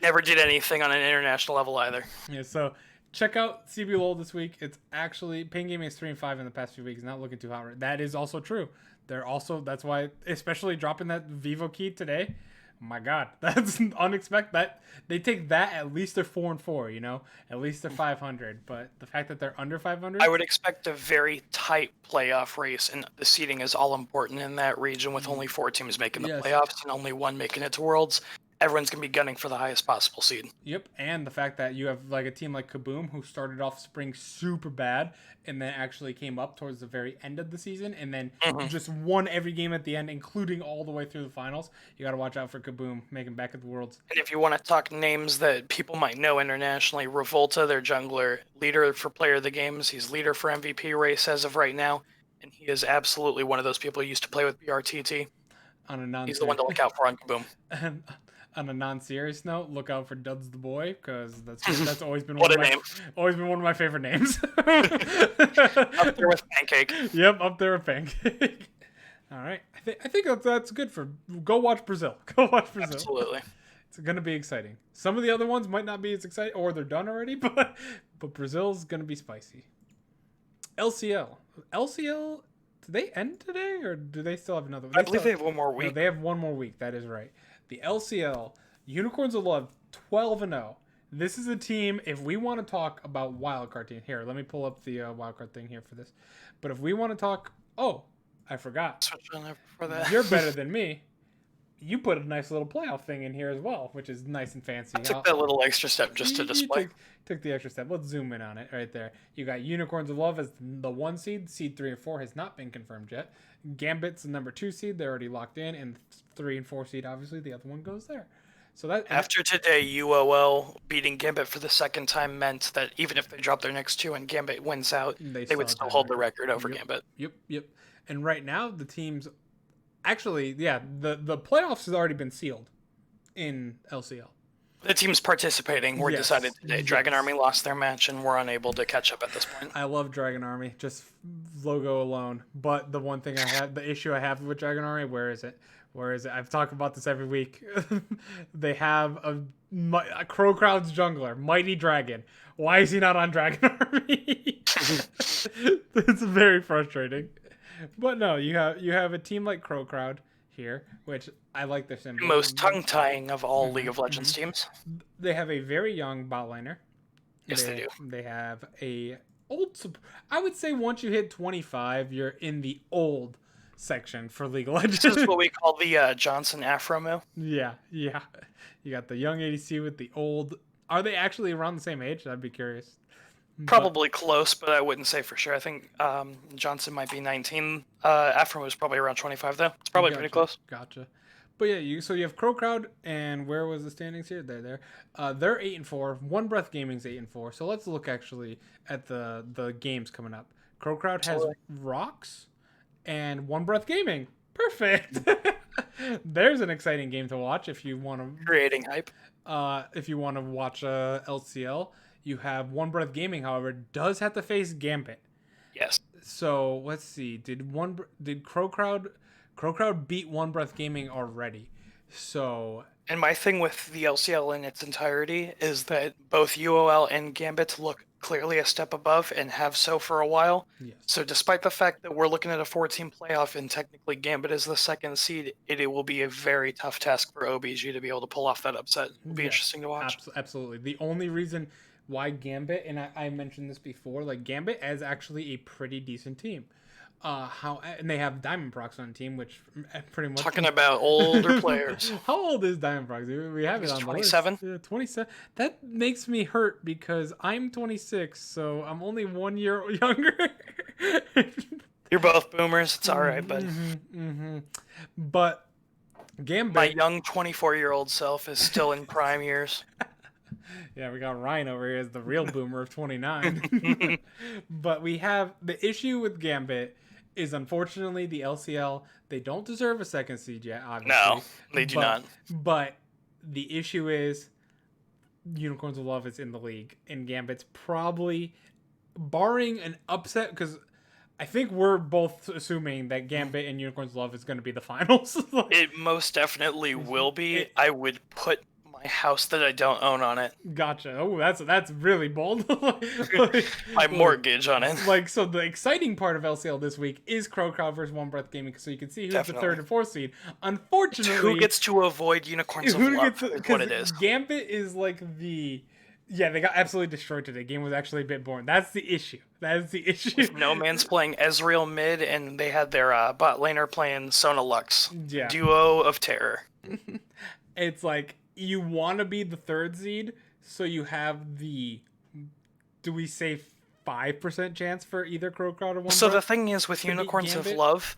Never did anything on an international level either. Yeah, so check out CBLOL this week. It's actually Pain Gaming is 3-5 in the past few weeks, not looking too hot. That is also true. That's why, especially dropping that Vivo key today. Oh my God, that's unexpected. That they take that, at least they're 4-4. You know, at least they're 500. But the fact that they're under 500, I would expect a very tight playoff race, and the seeding is all important in that region with only 4 teams making the playoffs and only 1 making it to Worlds. Everyone's going to be gunning for the highest possible seed. Yep, and the fact that you have like a team like Kaboom who started off spring super bad and then actually came up towards the very end of the season and then just won every game at the end, including all the way through the finals. You got to watch out for Kaboom making back at the Worlds. And if you want to talk names that people might know internationally, Revolta, their jungler, leader for player of the games. He's leader for MVP race as of right now, and he is absolutely one of those people who used to play with BRTT. He's the one to look out for on Kaboom. On a non-serious note, look out for Duds the Boy, because that's always been always been one of my favorite names. Up there with Pancake. Yep, up there with Pancake. All right, I think that's good for. Go watch Brazil. Go watch Brazil. Absolutely. It's gonna be exciting. Some of the other ones might not be as exciting, or they're done already, but Brazil's gonna be spicy. LCL. Do they end today, or do they still have another? I believe they have one more week. No, they have one more week. That is right. The LCL, Unicorns of Love, 12-0. This is a team, if we want to talk about wildcard team, here, let me pull up the wildcard thing here for this. But if we want to talk, I forgot. For that. You're better than me. You put a nice little playoff thing in here as well, which is nice and fancy. I took that little extra step just to display. Took the extra step. Let's zoom in on it right there. You got Unicorns of Love as the 1 seed. Seed 3 and 4 has not been confirmed yet. Gambit's the number 2 seed. They're already locked in. And 3 and 4 seed, obviously, the other one goes there. So after today, UOL beating Gambit for the second time meant that even if they drop their next 2 and Gambit wins out, they would still hold the record over Gambit. Yep. And right now, the teams... Actually, yeah, the playoffs has already been sealed in LCL. The teams participating were decided today. Dragon Army lost their match and were unable to catch up at this point. I love Dragon Army, just logo alone. But the one thing the issue I have with Dragon Army, where is it? I've talked about this every week. They have a Crow Crowd's jungler, Mighty Dragon. Why is he not on Dragon Army? It's very frustrating. But no, you have a team like Crow Crowd here, which I like their symbol. Most tongue-tying of all League of Legends teams. They have a very young bot laner. Yes, they do. They have a old... I would say once you hit 25, you're in the old section for League of Legends. This is what we call the Johnson Afro move. Yeah. You got the young ADC with the old... Are they actually around the same age? I'd be curious. Probably close, but I wouldn't say for sure. I think Johnson might be 19. Afro was probably around 25, though. It's probably pretty close. Gotcha. But yeah, you have Crow Crowd, and where was the standings here? They're 8-4. One Breath Gaming's 8-4. So let's look actually at the games coming up. Crow Crowd has Rocks and One Breath Gaming. Perfect. There's an exciting game to watch if you want to creating hype. If you want to watch LCL. You have One Breath Gaming, however, does have to face Gambit. Yes. So let's see. Did Crow Crowd beat One Breath Gaming already? So. And my thing with the LCL in its entirety is that both UOL and Gambit look clearly a step above and have so for a while. Yes. So despite the fact that we're looking at a 4-team playoff and technically Gambit is the 2nd seed, it will be a very tough task for OBG to be able to pull off that upset. It'll be interesting to watch. Absolutely. The only reason why Gambit, and I mentioned this before, like Gambit is actually a pretty decent team. And they have Diamond Prox on the team, which pretty much talking about older players. How old is Diamond Prox? We have it on 27. 27. That makes me hurt because I'm 26, so I'm only 1 year younger. You're both boomers. It's all right, bud. But Gambit. My young 24-year-old self is still in prime years. Yeah, we got Ryan over here as the real boomer of 29. But we have the issue with Gambit is unfortunately the LCL. They don't deserve a second seed yet, obviously. No, they do not. But the issue is Unicorns of Love is in the league, and Gambit's probably, barring an upset, because I think we're both assuming that Gambit and Unicorns of Love is going to be the finals. It most definitely will be. I would put my house that I don't own on it. Gotcha. Oh, that's really bold. My mortgage on it. Like, so the exciting part of LCL this week is Crow Crowd versus One Breath Gaming, so you can see who's the third and fourth seed. Unfortunately, who gets to avoid Unicorns of Love? Is what it is. Gambit is like the. Yeah, they got absolutely destroyed today. Game was actually a bit boring. That's the issue. That is the issue. With No Man's playing Ezreal mid, and they had their bot laner playing Sona Lux. Yeah. Duo of terror. It's like, you want to be the third seed, so you have the, do we say 5% chance for either Crow Crowd or One So Breath? the thing is, with Unicorns of Love,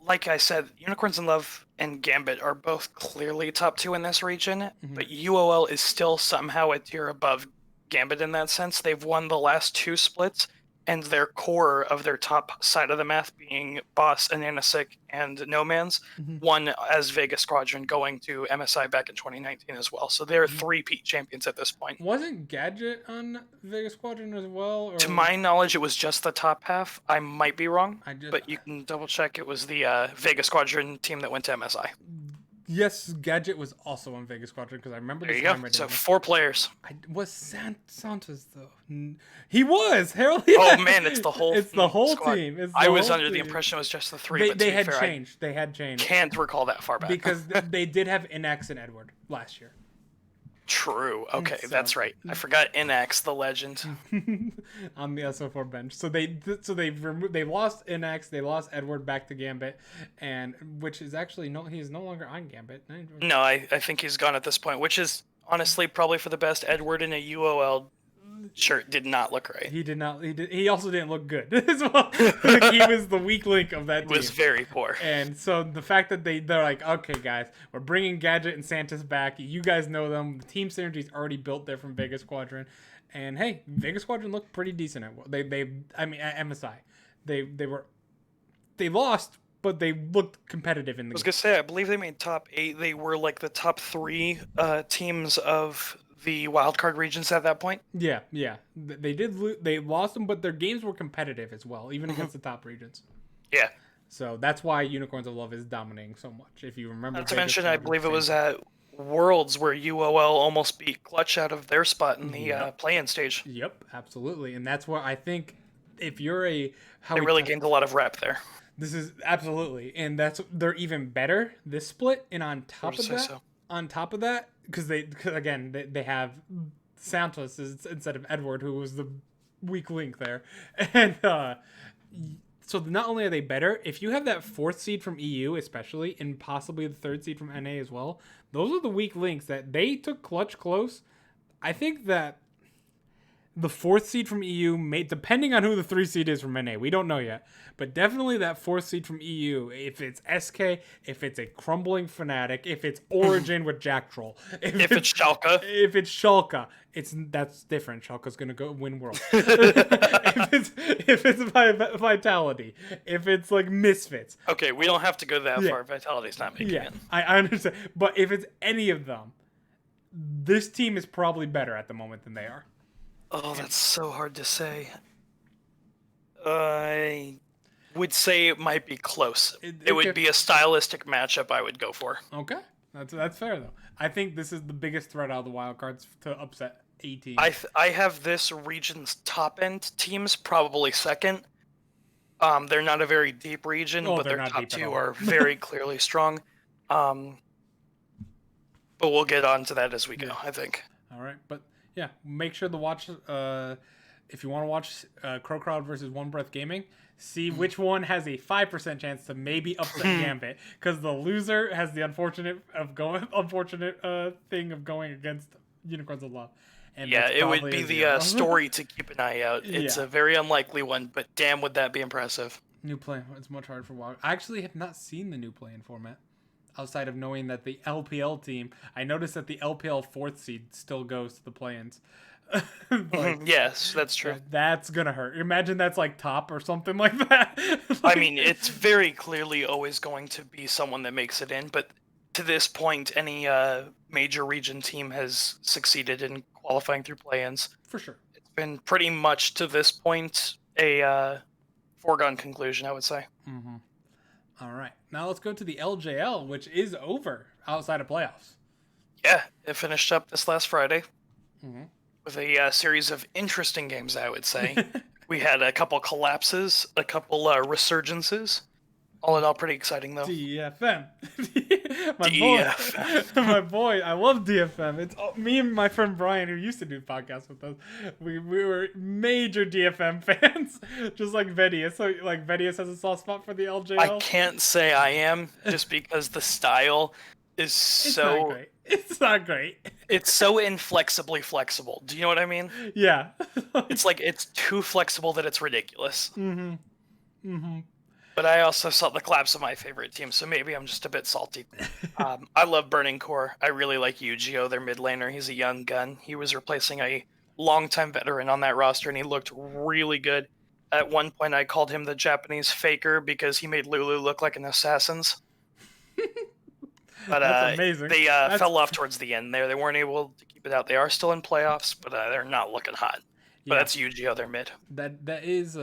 like I said, Unicorns of Love and Gambit are both clearly top 2 in this region, but UOL is still somehow a tier above Gambit in that sense. They've won the last 2 splits, and their core of their top side of the map being Boss, Ananasic, and No Man's, won as Vega Squadron going to MSI back in 2019 as well. So they're 3-peat champions at this point. Wasn't Gadget on Vega Squadron as well? Or... To my knowledge, it was just the top half. I might be wrong, but you can double check. It was the Vega Squadron team that went to MSI. Yes, Gadget was also on Vega Squadron, because I remember There you go. So 4 players. Was Santos though? He was. Hell yeah. Oh man, it's the whole. It's the whole squad. team. I was under the impression it was just the 3. But they had fair, changed. They had changed. Can't recall that far back because they did have Inax and Edward last year. True. Okay, that's right. I forgot Inax, the legend, on the SO4 bench. So they lost Inax, they lost Edward back to Gambit, and which is actually he's no longer on Gambit. No, I think he's gone at this point, which is honestly probably for the best. Edward in a UOL shirt did not look right. He did not. He also didn't look good as well. Like, he was the weak link of that team. He was very poor. And so the fact that they're like, okay, guys, we're bringing Gadget and Santos back. You guys know them. The team synergy's already built there from Vega Squadron. And hey, Vega Squadron looked pretty decent at at MSI. They lost, but they looked competitive in the game. I was gonna say, I believe they made top 8. They were like the top 3 teams of the wildcard regions at that point. Yeah. They did. They lost them, but their games were competitive as well, even against the top regions. Yeah. So that's why Unicorns of Love is dominating so much. If you remember, not to mention, I believe it was at Worlds where UOL almost beat Clutch out of their spot in the play-in stage. Yep, absolutely, and that's where I think if you're they really gained a lot of rep there. This is absolutely, and they're even better this split, and on top of that, because they have Santos instead of Edward, who was the weak link there, and so not only are they better, if you have that 4th seed from EU especially, and possibly the 3rd seed from NA as well, those are the weak links that they took Clutch close. I think that the 4th seed from EU may, depending on who the 3 seed is from NA, we don't know yet, but definitely that 4th seed from EU, if it's SK, if it's a crumbling Fnatic, if it's Origin with Jack Troll, if it's Schalke, that's different. Schalke's gonna go win World. if it's Vitality, if it's like Misfits. Okay, we don't have to go that far. Vitality's not making it. I understand, but if it's any of them, this team is probably better at the moment than they are. Oh, that's so hard to say. I would say it might be close. It would be a stylistic matchup I would go for. Okay. That's fair, though. I think this is the biggest threat out of the wildcards to upset a team. I have this region's top-end teams probably second. They're not a very deep region, but their top 2 are very clearly strong. But we'll get on to that as we go, I think. All right, but... yeah, make sure to watch, if you want to watch Crow Crowd versus One Breath Gaming, see which one has a 5% chance to maybe upset Gambit, because the loser has the unfortunate thing of going against Unicorns of Love. And yeah, it would be the story to keep an eye out. It's a very unlikely one, but damn would that be impressive. New play, it's much harder for Wild. I actually have not seen the new play-in format. outside of knowing that the LPL team, I noticed that the LPL 4th seed still goes to the play-ins. Yes, that's true. That's gonna hurt. Imagine that's like top or something like that. I mean, it's very clearly always going to be someone that makes it in, but to this point, any major region team has succeeded in qualifying through play-ins. For sure. It's been pretty much, to this point, a foregone conclusion, I would say. Mm-hmm. All right. Now let's go to the LJL, which is over outside of playoffs. Yeah, it finished up this last Friday. Mm-hmm. With a series of interesting games, I would say. We had a couple collapses, a couple resurgences. All in all, pretty exciting, though. DFM. DFM. My boy, I love DFM. It's me and my friend Brian, who used to do podcasts with us. We were major DFM fans, just like Vedius. So, like, Vedius has a soft spot for the LJL. I can't say I am, just because the style is so... Not great. It's not great. It's so inflexibly flexible. Do you know what I mean? Yeah. It's like, it's too flexible that it's ridiculous. Mm-hmm. Mm-hmm. But I also saw the collapse of my favorite team, so maybe I'm just a bit salty. I love Burning Core. I really like Yu-Gi-Oh, their mid laner. He's a young gun. He was replacing a longtime veteran on that roster, and he looked really good. At one point, I called him the Japanese Faker because he made Lulu look like an assassin's. But That's amazing. They fell off towards the end there. They weren't able to keep it out. They are still in playoffs, but they're not looking hot. But that's Yu-Gi-Oh, their mid. That is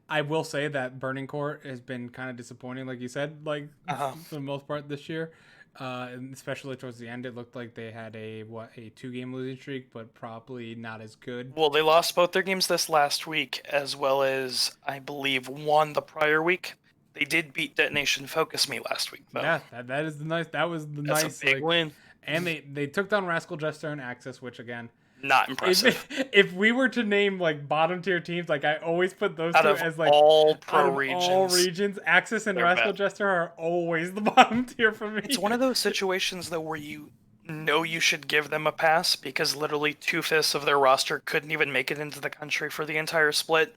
I will say that Burning Core has been kind of disappointing, like you said, like for the most part this year. And especially towards the end, it looked like they had a 2-game losing streak, but probably not as good. Well, they lost both their games this last week, as well as, I believe, one the prior week. They did beat Detonation Focus Me last week, though. Yeah, that is the nice. That was the That's nice a big win. And they took down Rascal Jester and Axis, which again, not impressive. If we were to name like bottom tier teams, like I always put those out two of as like all regions. Axis and They're Rascal bad. Jester are always the bottom tier for me. It's one of those situations though where you know you should give them a pass because literally 2/5 of their roster couldn't even make it into the country for the entire split.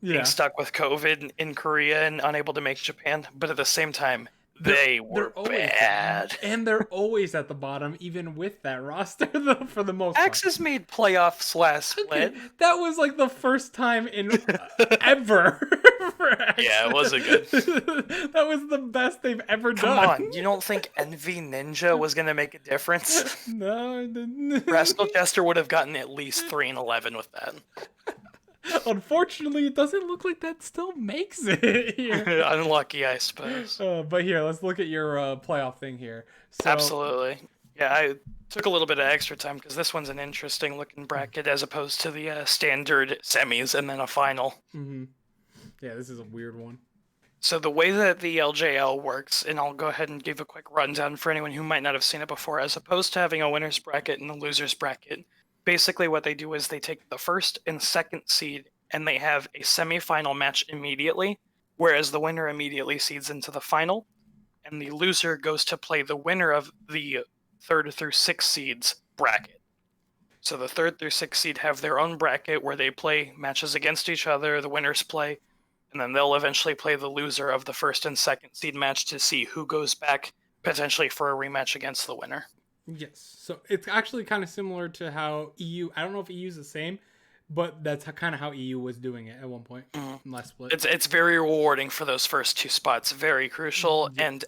Being stuck with COVID in Korea and unable to make Japan, but at the same time, they were bad. And they're always at the bottom, even with that roster, though, for the most part. Axis made playoffs last split. Okay. That was like the first time in ever for Axis. Yeah, it wasn't good. That was the best they've ever Come done. on, you don't think Envy Ninja was going to make a difference? No, I didn't. Rascal Jester would have gotten at least 3-11 with that. Unfortunately, it doesn't look like that still makes it here. Unlucky, I suppose. But here, let's look at your playoff thing here. So, Absolutely. Yeah, I took a little bit of extra time because this one's an interesting looking bracket as opposed to the standard semis and then a final. Mm-hmm. Yeah, this is a weird one. So the way that the LJL works, and I'll go ahead and give a quick rundown for anyone who might not have seen it before, as opposed to having a winner's bracket and a loser's bracket, basically what they do is they take the first and second seed and they have a semifinal match immediately, whereas the winner immediately seeds into the final, and the loser goes to play the winner of the 3rd through 6th seeds bracket. So the 3rd through 6th seed have their own bracket where they play matches against each other, the winners play, and then they'll eventually play the loser of the 1st and 2nd seed match to see who goes back potentially for a rematch against the winner. Yes. So it's actually kind of similar to how EU, I don't know if EU's the same, but that's kind of how EU was doing it at one point in last split. It's very rewarding for those first 2 spots, very crucial, and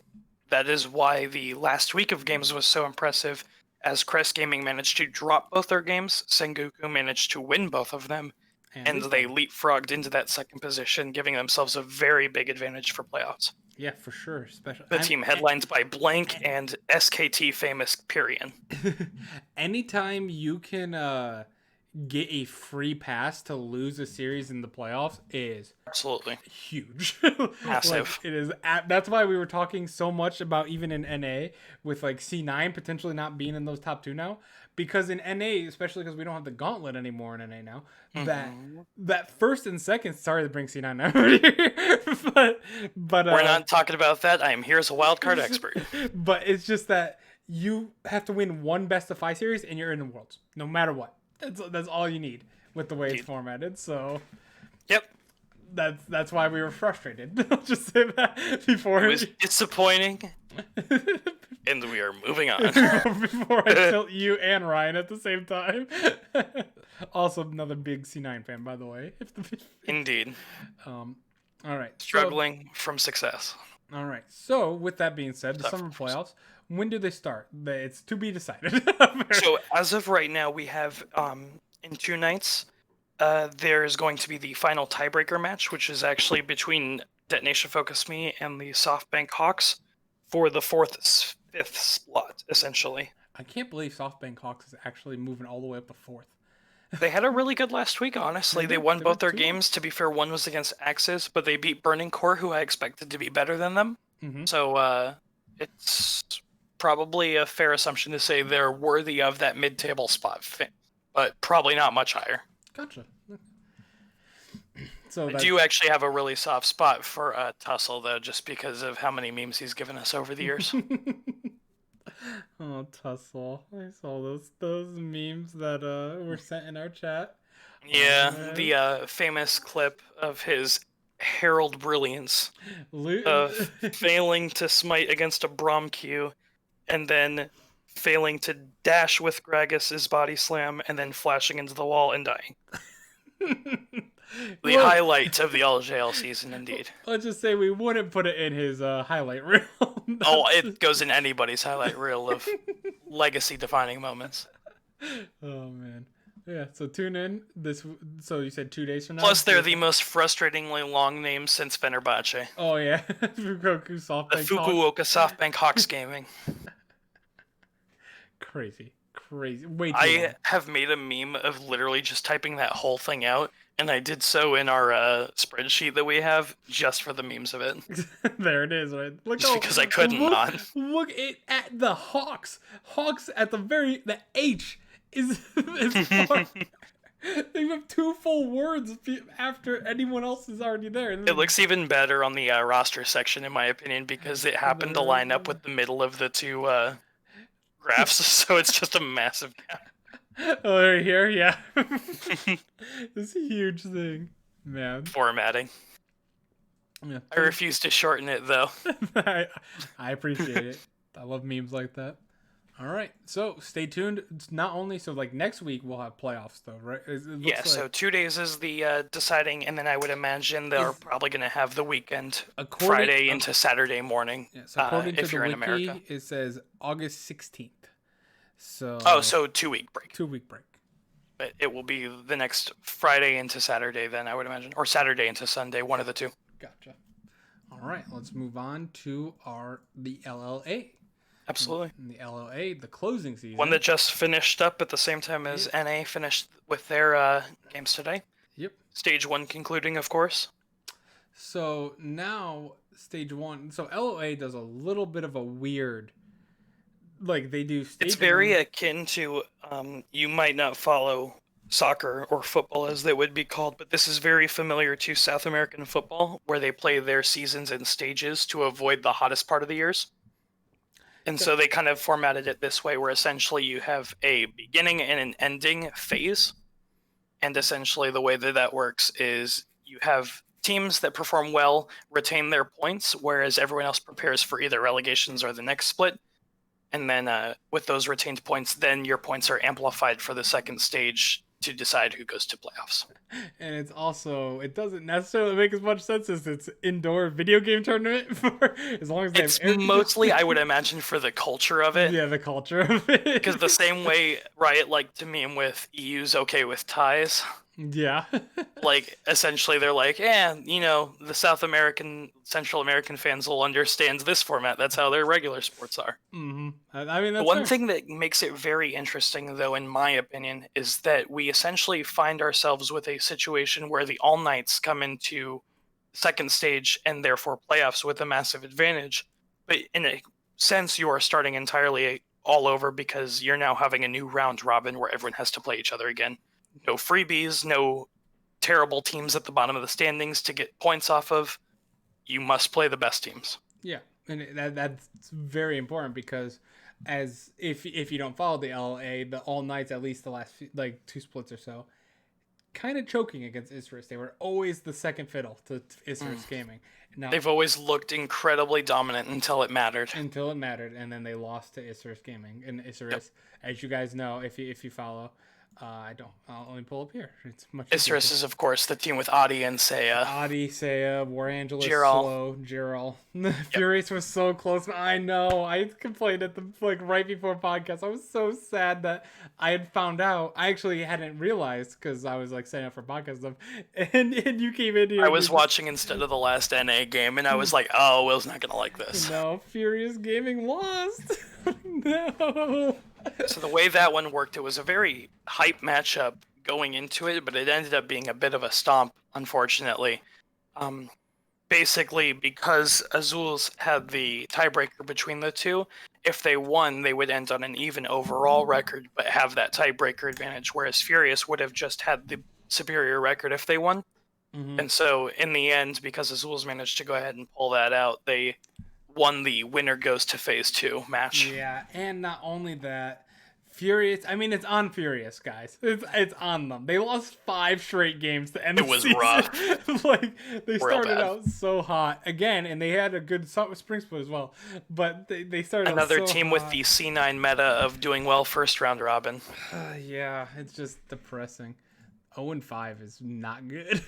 that is why the last week of games was so impressive, as Crest Gaming managed to drop both their games, Sengoku managed to win both of them, and they leapfrogged into that second position, giving themselves a very big advantage for playoffs. Yeah, for sure. Especially the team headlined by Blank and SKT famous Pyrian. Anytime you can get a free pass to lose a series in the playoffs is absolutely huge. Massive. Like, it is. That's why we were talking so much about even in NA with like C9 potentially not being in those top 2 now. Because in NA, especially because we don't have the gauntlet anymore in NA now, that 1st and 2nd, sorry to bring C9 over here, but we're not talking about that. I am here as a wildcard expert. But it's just that you have to win one best of 5 series and you're in the Worlds, no matter what. That's all you need with the way it's formatted. So, yep. That's why we were frustrated. I'll just say that before. It was disappointing. And we are moving on. Before I tilt you and Ryan at the same time. Also, another big C9 fan, by the way. Indeed. All right. Struggling from success. All right. So, with that being said, the summer playoffs, when do they start? It's to be decided. So, as of right now, we have in 2 nights, there's going to be the final tiebreaker match, which is actually between Detonation Focus Me and the SoftBank Hawks for the 4th, 5th slot, essentially. I can't believe SoftBank Hawks is actually moving all the way up to 4th. They had a really good last week, honestly. They won both their games. To be fair, one was against Axis, but they beat Burning Core, who I expected to be better than them. Mm-hmm. So it's probably a fair assumption to say they're worthy of that mid-table spot, but probably not much higher. Gotcha. So I do actually have a really soft spot for Tussle, though, just because of how many memes he's given us over the years. Oh, Tussle. I saw those memes that were sent in our chat. Yeah, the famous clip of his Herald Brilliance of failing to smite against a Braum Q, and then failing to dash with Gragas's body slam, and then flashing into the wall and dying. The highlight of the LJL season, indeed. Let's just say we wouldn't put it in his highlight reel. It goes in anybody's highlight reel of legacy-defining moments. Oh, man. Yeah, so tune in. So you said 2 days from now? Plus, they're the most frustratingly long names since Fenerbahce. Oh, yeah. Fukuoka SoftBank The Fukuoka SoftBank Hawks gaming. Crazy. Way too I long. have made a meme of literally just typing that whole thing out, and I did so in our spreadsheet that we have just for the memes of it. There it is, right? Just because I couldn't not. Look at the Hawks. Hawks at the H is far. They have 2 full words after anyone else is already there. It looks even better on the roster section, in my opinion, because it happened to line up with the middle of the 2 graphs, so it's just a massive gap. Oh, right here, yeah. This is a huge thing, man. Formatting. Yeah. I refuse to shorten it, though. I appreciate it. I love memes like that. All right, so stay tuned. It's not only next week we'll have playoffs though, right? So 2 days is the deciding, and then I would imagine they're probably going to have the weekend, Friday into Saturday morning. Yes, according to if you're the in wiki, America. it says August 16th. So 2-week break. 2-week break. But it will be the next Friday into Saturday then, I would imagine, or Saturday into Sunday, one of the two. Gotcha. All right, let's move on to the LLA. Absolutely. In the LLA, the closing season. One that just finished up at the same time as NA finished with their games today. Yep. Stage 1 concluding, of course. So now stage 1. So LLA does a little bit of a weird, they do stage. It's very akin to, you might not follow soccer or football as they would be called, but this is very familiar to South American football, where they play their seasons in stages to avoid the hottest part of the years. And so they kind of formatted it this way, where essentially you have a beginning and an ending phase. And essentially the way that works is you have teams that perform well retain their points, whereas everyone else prepares for either relegations or the next split. And then with those retained points, then your points are amplified for the second stage to decide who goes to playoffs. And it's also, it doesn't necessarily make as much sense as it's indoor video game tournament for as long as they it's mostly, I would imagine, for the culture of it. Yeah, the culture of it. Because the same way Riot liked to meme with EU's okay with ties. Yeah. Essentially they're like, the South American, Central American fans will understand this format. That's how their regular sports are. Mm-hmm. I mean, that's one thing that makes it very interesting, though, in my opinion, is that we essentially find ourselves with a situation where the All Knights come into second stage and therefore playoffs with a massive advantage. But in a sense, you are starting entirely all over because you're now having a new round robin where everyone has to play each other again. No freebies, no terrible teams at the bottom of the standings to get points off of. You must play the best teams. Yeah, and that's very important because if you don't follow the LA, the All Knights, at least the last 2 splits or so, kind of choking against Isurus. They were always the second fiddle to Isurus Gaming. Now, they've always looked incredibly dominant until it mattered. And then they lost to Isurus Gaming. And Isurus, as you guys know, if you follow, I'll only pull up here. It's much easier. Isurus is, of course, the team with Adi and Seiya. War Angeles, Giral. Slow, Giral. Furious was so close. I know. I complained at the right before podcast. I was so sad that I had found out. I actually hadn't realized because I was setting up for podcast stuff, and you came in here. I was watching instead of the last NA game, and I was like, "Oh, Will's not gonna like this." No, Furious Gaming lost. No. So the way that one worked, it was a very hype matchup going into it, but it ended up being a bit of a stomp, unfortunately. Basically, because Azul's had the tiebreaker between the two, if they won, they would end on an even overall record, but have that tiebreaker advantage, whereas Furious would have just had the superior record if they won. Mm-hmm. And so, in the end, because Azul's managed to go ahead and pull that out, they won the winner goes to phase 2 match. Yeah, and not only that, Furious. I mean, it's on Furious, guys. It's on them. They lost 5 straight games to end the season. It was rough. They started bad. out so hot again, and they had a good spring split as well. But they started another out so team hot. with the C9 meta of doing well first round robin. Yeah, it's just depressing. 0-5 is not good.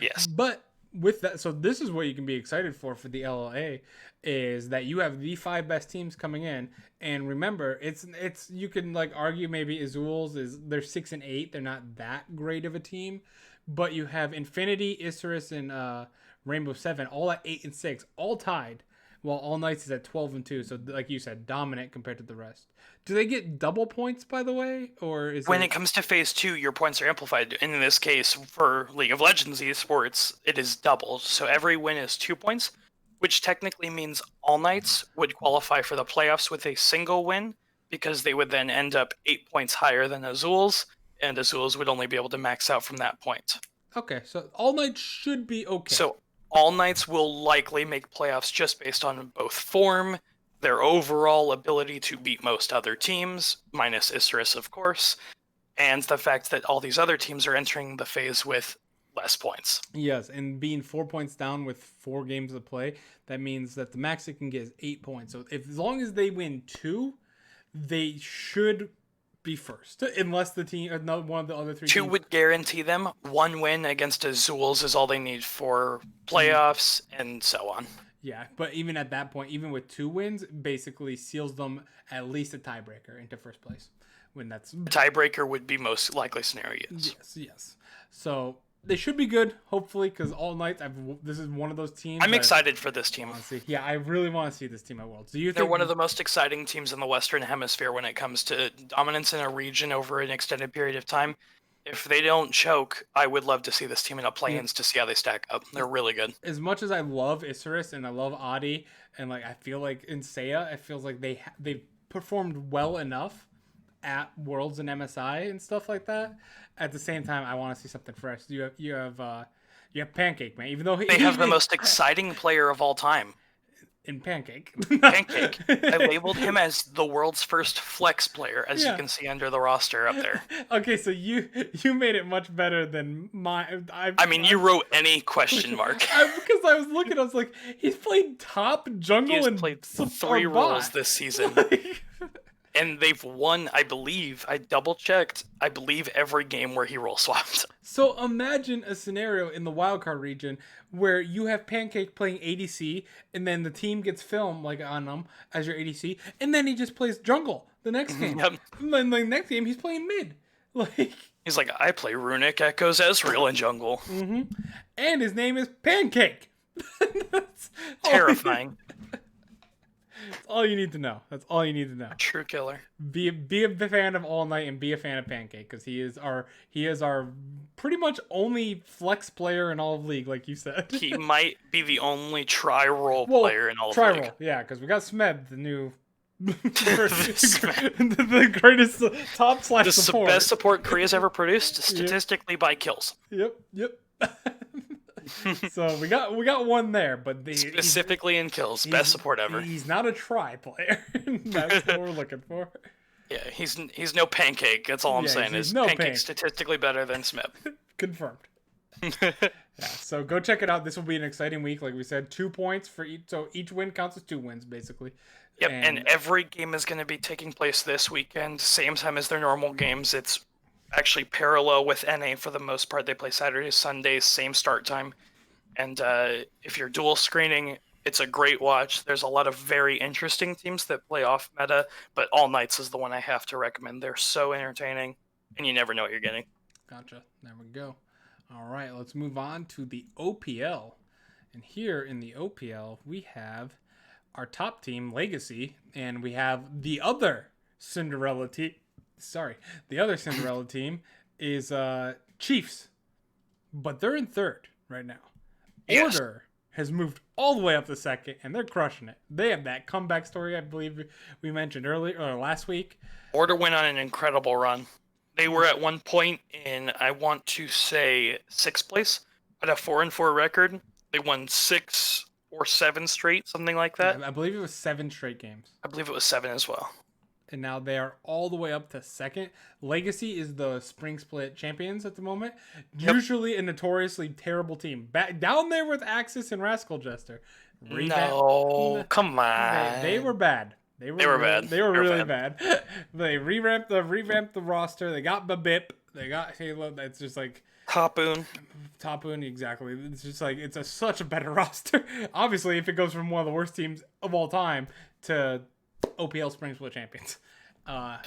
Yes, but with that, so this is what you can be excited for the LLA, is that you have the 5 best teams coming in, and remember, it's you can argue maybe Azul's they're 6 and 8, they're not that great of a team, but you have Infinity, Isurus, and Rainbow 7 all at 8 and 6, all tied, while All Knights is at 12 and 2. So like you said, dominant compared to the rest. Do they get double points, by the way, or is when it comes to phase 2, your points are amplified. And in this case, for League of Legends esports, it is doubled. So every win is 2 points, which technically means All Knights would qualify for the playoffs with a single win, because they would then end up 8 points higher than Azul's, and Azul's would only be able to max out from that point. Okay, so All Knights should be okay. So All Knights will likely make playoffs just based on both form, their overall ability to beat most other teams, minus Isurus, of course, and the fact that all these other teams are entering the phase with less points. Yes, and being 4 points down with 4 games to play, that means that the max they can get is 8 points. So as long as they win 2, they should be first, unless the team, one of the other 3 2 teams. would guarantee them. 1 win against Azul's is all they need for playoffs, and so on. Yeah, but even at that point, even with 2 wins, basically seals them at least a tiebreaker into first place. When that's tiebreaker would be most likely scenario. Yes. So they should be good, hopefully, because All Knights. This is one of those teams. I'm excited for this team. Yeah, I really want to see this team at Worlds. Do you think they're one of the most exciting teams in the Western Hemisphere when it comes to dominance in a region over an extended period of time? If they don't choke, I would love to see this team in a play-ins to see how they stack up. They're really good. As much as I love Isurus and I love Adi, and I feel like in Seiya, it feels like they performed well enough at Worlds and MSI and stuff like that. At the same time, I want to see something fresh. You have Pancake, man. Even though they have the most exciting player of all time. In Pancake. Pancake. I labeled him as the world's first flex player, as you can see under the roster up there. Okay, so you made it much better than my. You wrote any question mark. Because I was looking, I was like, he's played top jungle he has and played 3 roles this season. And they've won, I believe, I double-checked, I believe every game where he role swapped. So imagine a scenario in the wildcard region where you have Pancake playing ADC, and then the team gets film on him as your ADC, and then he just plays jungle the next game. Yep. And then the next game, he's playing mid. He's like, I play Runic, Echoes, Ezreal in jungle. Mm-hmm. And his name is Pancake. That's terrifying. That's all you need to know. That's all you need to know. True killer. Be a fan of All Night and be a fan of Pancake, because he is our pretty much only flex player in all of League, like you said. He might be the only tri-role player in all of League. Tri-role, yeah, because we got Smed, the new the greatest top slash support. The best support Korea's ever produced, statistically by kills. Yep. So we got one there, but specifically in kills, best support ever. He's not a tri player. That's what we're looking for. Yeah, he's no pancake. That's all I'm saying. he's Is no Pancake's Pank. statistically better than Smith. Confirmed. Yeah, so go check it out. This will be an exciting week. Like we said, 2 points for each. So each win counts as 2 wins, basically. Yep, and every game is going to be taking place this weekend, same time as their normal games. It's actually parallel with NA for the most part. They play Saturdays, Sundays, same start time. And if you're dual screening, it's a great watch. There's a lot of very interesting teams that play off meta, but All Nights is the one I have to recommend. They're so entertaining, and you never know what you're getting. Gotcha. There we go. All right, let's move on to the OPL. And here in the OPL, we have our top team, Legacy, and we have the other Cinderella team. Sorry, the other Cinderella team is Chiefs, but they're in third right now. Yes. Order has moved all the way up to second, and they're crushing it. They have that comeback story I believe we mentioned earlier or last week. Order went on an incredible run. They were at one point in, I want to say, 6th place, at a 4-4 record. They won 6 or 7 straight, something like that. I believe it was 7 straight games. I believe it was 7 as well. And now they are all the way up to second. Legacy is the spring split champions at the moment. Yep. Usually a notoriously terrible team. Back down there with Axis and Rascal Jester. No, come on. They were bad. They were bad. They were really bad. They revamped the roster. They got Babip. They got Halo. That's just like Tapoon, exactly. It's just like it's such a better roster. Obviously, if it goes from one of the worst teams of all time to OPL Spring Split champions,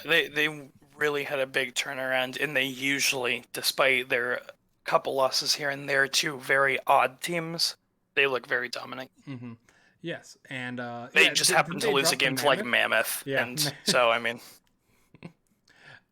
they really had a big turnaround, and they usually, despite their couple losses here and there to very odd teams, they look very dominant. Mm-hmm. Yes, and they just happened to lose a game to like Mammoth, and so I mean.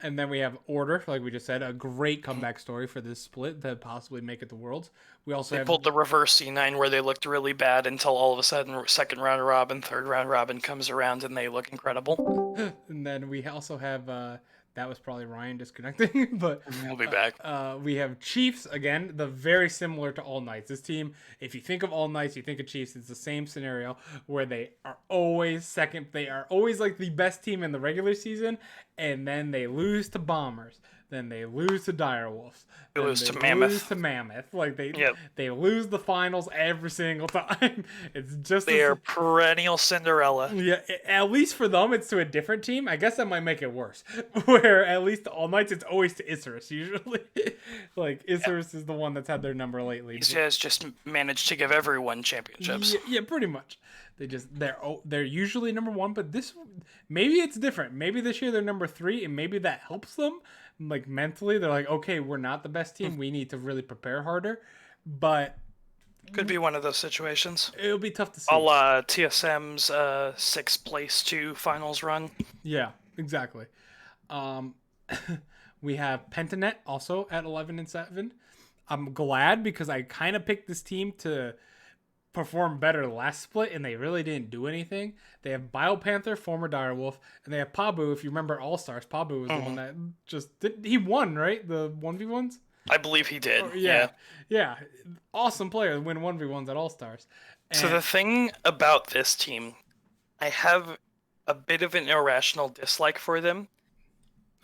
And then we have Order, like we just said, a great comeback story for this split to possibly make it to Worlds. We also pulled the reverse C9 where they looked really bad until all of a sudden second round robin, third round robin comes around and they look incredible. And then we also have that was probably Ryan disconnecting, but we'll be back. We have Chiefs again, the very similar to All Knights. This team, if you think of All Knights, you think of Chiefs. It's the same scenario where they are always second. They are always like the best team in the regular season, and then they lose to Bombers. Then they lose to Direwolves. They lose to Mammoth. Like they lose the finals every single time. It's just they are perennial Cinderella. Yeah, at least for them, it's to a different team. I guess that might make it worse. Where at least All Nights, it's always to Isurus usually. Like Isurus is the one that's had their number lately. These guys just managed to give everyone championships. Yeah, pretty much. They're usually number 1, but maybe it's different. Maybe this year they're number 3, and maybe that helps them. Like mentally, they're like, okay, we're not the best team. We need to really prepare harder. But could be one of those situations. It'll be tough to see. TSM's 6th place to finals run. Yeah, exactly. We have Pentanet also at 11-7. I'm glad because I kind of picked this team to perform better last split, and they really didn't do anything. They have Biopanther, former Direwolf, and they have Pabu. If you remember All Stars, Pabu was the one that he won, right? The 1v1s? I believe he did. Yeah. Awesome player to win 1v1s at All Stars. So the thing about this team, I have a bit of an irrational dislike for them,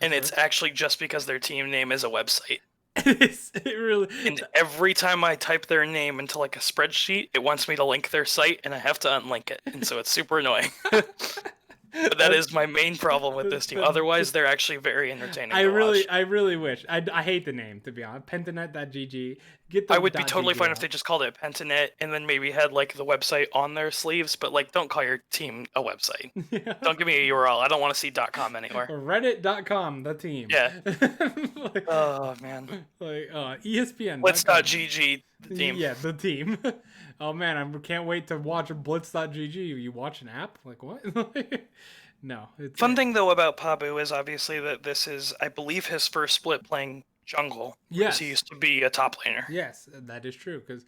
and it's actually just because their team name is a website. It really. And every time I type their name into like a spreadsheet, it wants me to link their site, and I have to unlink it, and so it's super annoying. But that is my main problem with this team. Otherwise, they're actually very entertaining. I really wish. I hate the name, to be honest. Pentanet.gg. I would be totally fine if they just called it Pentanet and then maybe had like the website on their sleeves, but like don't call your team a website. Yeah. Don't give me a URL. I don't want to see .com anywhere. Reddit.com, the team. Yeah. Oh man. Like ESPN. Blitz.gg, the team. Yeah, the team. Oh man, I can't wait to watch Blitz.gg. You watch an app? Like what? No. Fun thing though about Pabu is obviously that this is, I believe, his first split playing jungle. Yes. He used to be a top laner. Yes, that is true because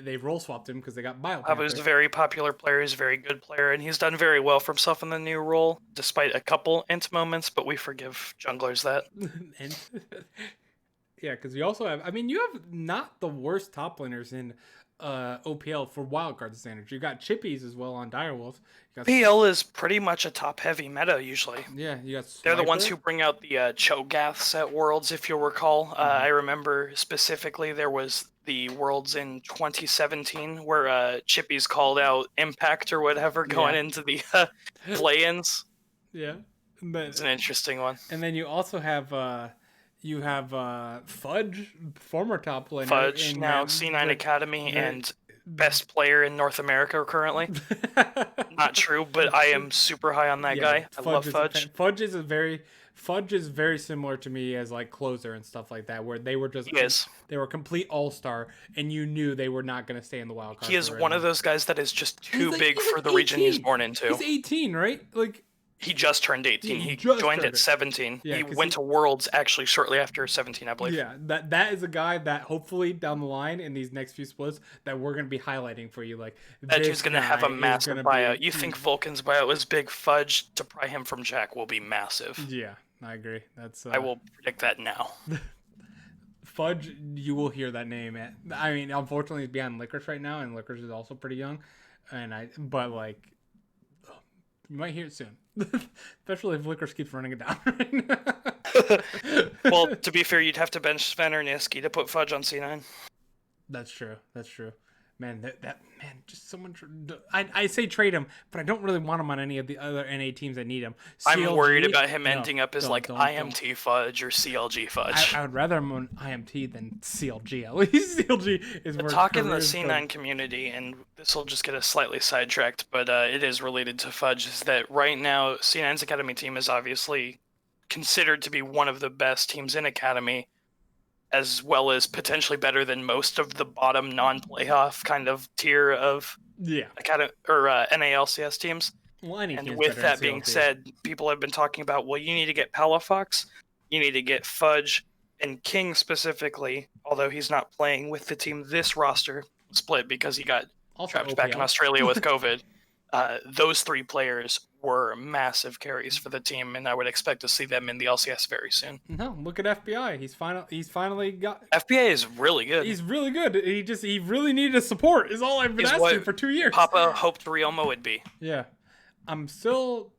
they role swapped him because they got Biopanther. Pabu's a very popular player. He's a very good player, and he's done very well for himself in the new role, despite a couple int moments. But we forgive junglers that. Yeah, because you also have. I mean, you have not the worst top laners in OPL for wildcard standards. You got chippies as well on Direwolf. PL is pretty much a top-heavy meta usually. Yeah, you got. They're the ones who bring out the Cho'Gaths at Worlds, if you'll recall. I remember specifically there was the Worlds in 2017 where chippies called out Impact or whatever going into the play-ins. Yeah, it's an interesting one. And then you also have Fudge, former top player. Fudge, now C9 Academy and best player in North America currently. Not true, but I am super high on that guy. I love Fudge. Fudge is very similar to me as like closer and stuff like that, where they were just they were complete all-star, and you knew they were not going to stay in the wild card. He is one of those guys that is just too big for the region he's born into. He's 18, right? Like. He just turned 18. He joined at 17. Yeah, he went to Worlds actually shortly after 17, I believe. Yeah, that is a guy that hopefully down the line in these next few splits that we're going to be highlighting for you. Like that dude's going to have a massive buyout. You think Vulcan's buyout was big? Fudge to pry him from Jack will be massive. Yeah, I agree. I will predict that now. Fudge, you will hear that name. I mean, unfortunately, he's behind Licorice right now, and Licorice is also pretty young. But like, you might hear it soon. Especially if Licorice keeps running it down. Well, to be fair, you'd have to bench Sven or Niski to put Fudge on C9. That's true. Man, that just someone. I say trade him, but I don't really want him on any of the other NA teams that need him. CLG, I'm worried about him ending up as IMT Fudge or CLG Fudge. I would rather him on IMT than CLG. At least CLG is more. Talking the C9 community, and this will just get us slightly sidetracked, but it is related to Fudge. Is that right now C9's Academy team is obviously considered to be one of the best teams in Academy, as well as potentially better than most of the bottom non-playoff kind of tier of NALCS teams. Well, and with that being said, people have been talking about, well, you need to get Palafox, you need to get Fudge, and King specifically, although he's not playing with the team this roster split because he got trapped back in Australia with COVID. Those three players were massive carries for the team, and I would expect to see them in the LCS very soon. No, look at FBI. He's finally got. FBA is really good. He's really good. He really needed a support. Is all I've been asking for 2 years. Papa hoped Ryoma would be. Yeah, I'm still.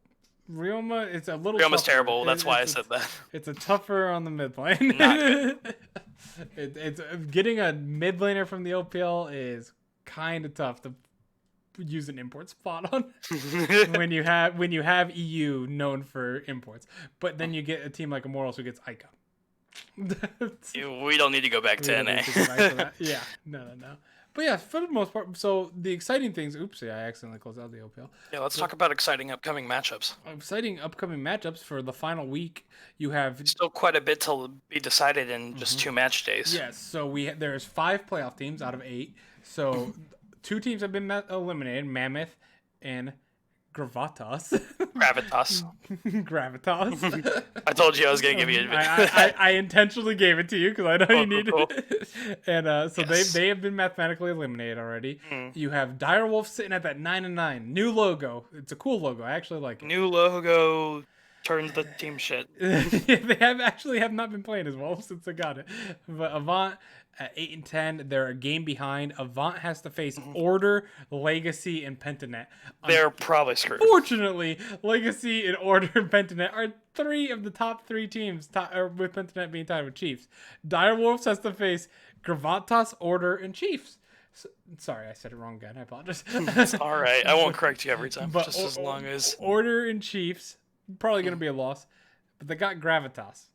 Ryoma, it's a little. Ryoma's terrible. That's why I said that. It's a tougher on the mid lane. It's getting a mid laner from the OPL is kind of tough to use an import spot on when you have EU known for imports, but then you get a team like Immortals who gets Ica. We don't need to go back to NA. Yeah, no. But yeah, for the most part, so the exciting things. Oopsie, I accidentally closed out the OPL. Yeah, let's talk about exciting upcoming matchups. Exciting upcoming matchups for the final week. You have still quite a bit to be decided in just 2 match days. Yes, so there's 5 playoff teams out of 8. So 2 teams have been eliminated: Mammoth and Gravitas. Gravitas. I told you I was going to give you I intentionally gave it to you because I know you needed it. And so they have been mathematically eliminated already. You have Direwolf sitting at that 9-9. New logo. It's a cool logo. I actually like it. New logo turns the team shit. They have not been playing as well since they got it. But Avant at 8-10, they're a game behind. Avant has to face Order, Legacy, and Pentanet. They're probably screwed. Fortunately, Legacy and Order and Pentanet are 3 of the top 3 teams, with Pentanet being tied with Chiefs. Direwolves has to face Gravatas, Order, and Chiefs. Sorry, I said it wrong again. I apologize. It's all right. I won't correct you every time, but just as long as... Order and Chiefs, probably going to be a loss, but they got Gravitas.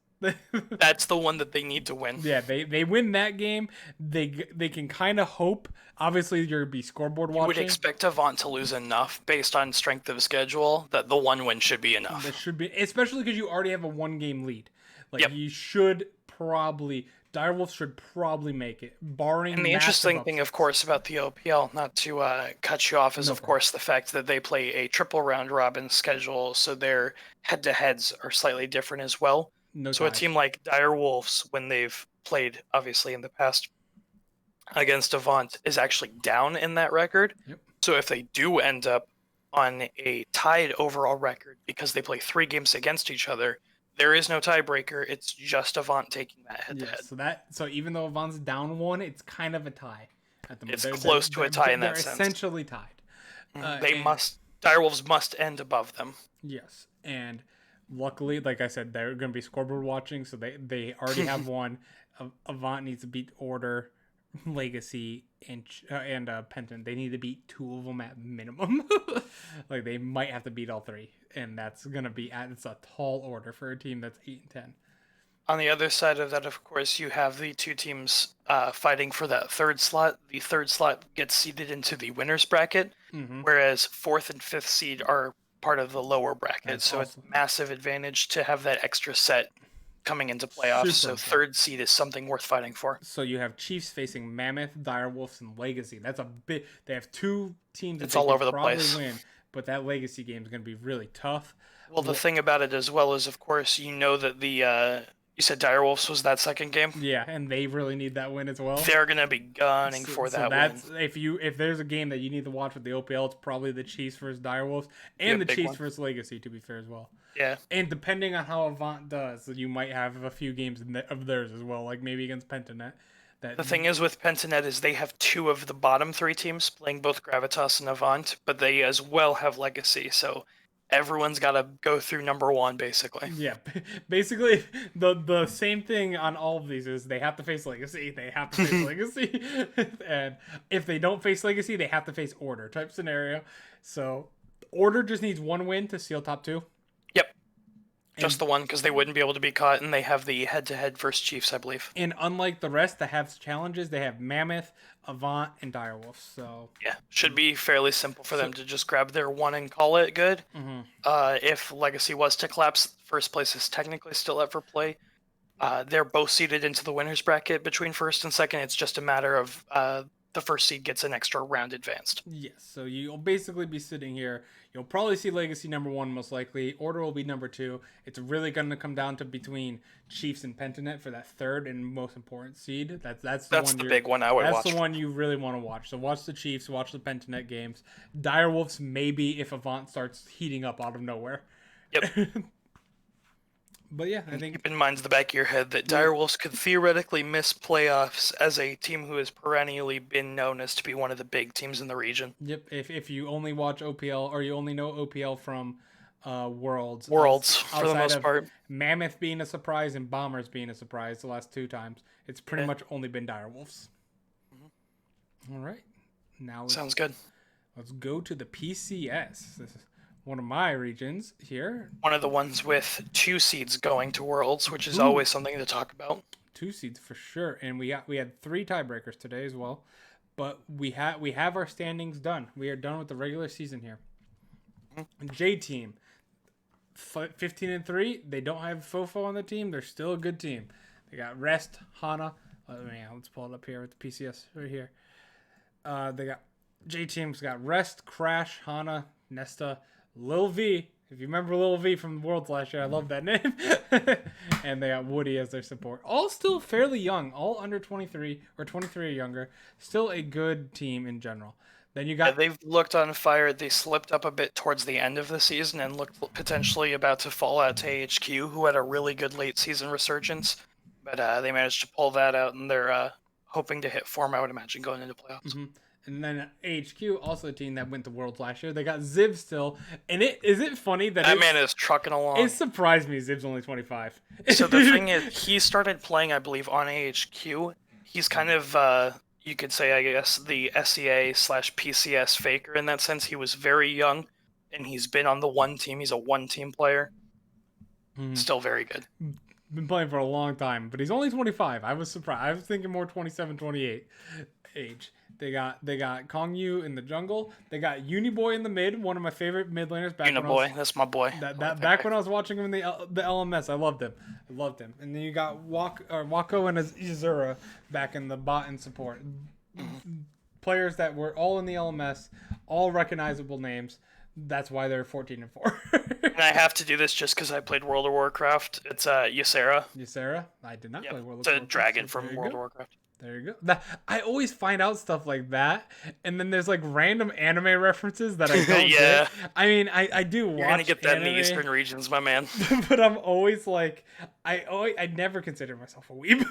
That's the one that they need to win. Yeah, they win that game. They can kind of hope. Obviously, you'll be scoreboard watching. You would expect Avant to lose enough based on strength of schedule that the 1 win should be enough. That should be, especially because you already have a 1-game lead. You should probably. Direwolf should probably make it, barring. And the interesting thing, of course, about the OPL, not to cut you off, is of course the fact that they play a triple round robin schedule, so their head-to-heads are slightly different as well. So a team like Direwolves, when they've played, obviously, in the past against Avant, is actually down in that record. Yep. So if they do end up on a tied overall record because they play 3 games against each other, there is no tiebreaker. It's just Avant taking that head-to-head. So even though Avant's down 1, it's kind of a tie. It's close to a tie in that sense. They're essentially tied. Direwolves must end above them. Yes, and luckily, like I said, they're going to be scoreboard watching, so they already have one. Avant needs to beat Order, Legacy, and Penton. They need to beat 2 of them at minimum. Like they might have to beat all 3, and that's going to be it's a tall order for a team that's 8 and 10. On the other side of that, of course, you have the 2 teams fighting for that 3rd slot. The 3rd slot gets seeded into the winner's bracket, whereas 4th and 5th seed are part of the lower bracket. That's awesome. It's a massive advantage to have that extra set coming into playoffs. So 3rd seed is something worth fighting for. So you have Chiefs facing Mammoth, Direwolves, and Legacy. That's a bit. They have 2 teams that all over the place. Win, but that Legacy game is going to be really tough. Well, the thing about it as well is, of course, you know that the you said Direwolves was that 2nd game? Yeah, and they really need that win as well. They're going to be gunning for that win. If there's a game that you need to watch with the OPL, it's probably the Chiefs versus Direwolves and the Chiefs versus Legacy, to be fair as well. Yeah. And depending on how Avant does, you might have a few games of theirs as well, like maybe against Pentanet. The thing is with Pentanet is they have 2 of the bottom 3 teams playing both Gravitas and Avant, but they as well have Legacy, so everyone's got to go through number 1, basically. Yeah, basically the same thing on all of these is they have to face Legacy. They have to face Legacy, and if they don't face Legacy, they have to face Order type scenario. So Order just needs 1 win to seal top 2. Yep, just the 1 because they wouldn't be able to be caught, and they have the head-to-head versus Chiefs, I believe. And unlike the rest that have challenges, they have Mammoth, Avant, and Direwolves. So yeah, should be fairly simple for them to just grab their 1 and call it good. If Legacy was to collapse, 1st place is technically still up for play. They're both seeded into the winner's bracket between 1st and 2nd. It's just a matter of the 1st seed gets an extra round advanced. Yes, so you'll basically be sitting here. You'll probably see Legacy number 1 most likely. Order will be number 2. It's really going to come down to between Chiefs and Pentanet for that 3rd and most important seed. That's the big one I would watch. That's the one you really want to watch. So watch the Chiefs, watch the Pentanet games. Direwolves maybe if Avant starts heating up out of nowhere. Yep. But yeah, I think keep in mind in the back of your head that Direwolves could theoretically miss playoffs as a team who has perennially been known as to be one of the big teams in the region. Yep, if you only watch OPL or you only know OPL from Worlds for the most part. Mammoth being a surprise and Bombers being a surprise the last 2 times, it's pretty much only been Direwolves. All right, now sounds good. Let's go to the PCS. This is one of my regions here. One of the ones with 2 seeds going to Worlds, which is always something to talk about. 2 seeds for sure, and we had 3 tiebreakers today as well. But we have our standings done. We are done with the regular season here. J team, 15 and 3. They don't have Fofo on the team. They're still a good team. They got Rest, Hana. Let's pull it up here with the PCS right here. They got J team's got Rest, Crash, Hana, Nesta, Lil V. If you remember Lil V from the Worlds last year, I love that name. And they got Woody as their support. All still fairly young, all under 23 or 23 or younger. Still a good team in general. Then you got they've looked on fire. They slipped up a bit towards the end of the season and looked potentially about to fall out to AHQ, who had a really good late season resurgence. But they managed to pull that out, and they're hoping to hit form, I would imagine, going into playoffs. Mm-hmm. And then AHQ, also a team that went to Worlds last year. They got Ziv still. And is it funny that man is trucking along? It surprised me Ziv's only 25. So the thing is, he started playing, I believe, on AHQ. He's kind of, you could say, I guess, the SEA/PCS faker in that sense. He was very young, and he's been on the 1 team. He's a 1-team player. Still very good. Been playing for a long time, but he's only 25. I was surprised. I was thinking more 27, 28 age. They got Kongyu in the jungle. They got Uniboy in the mid, one of my favorite mid laners. Uniboy, that's my boy. Back when I was watching him in the LMS, I loved him. And then you got Wako and Izura back in the bot and support. Players that were all in the LMS, all recognizable names. That's why they're 14 and 4. And I have to do this just because I played World of Warcraft. It's Ysera. Ysera? I did not play World of Warcraft. It's a dragon so from World of Warcraft. There you go. I always find out stuff like that, and then there's like random anime references that I don't get. I mean, I do watch. You're gonna get that anime, in the Eastern regions, my man. But I'm always like, I never consider myself a weeb.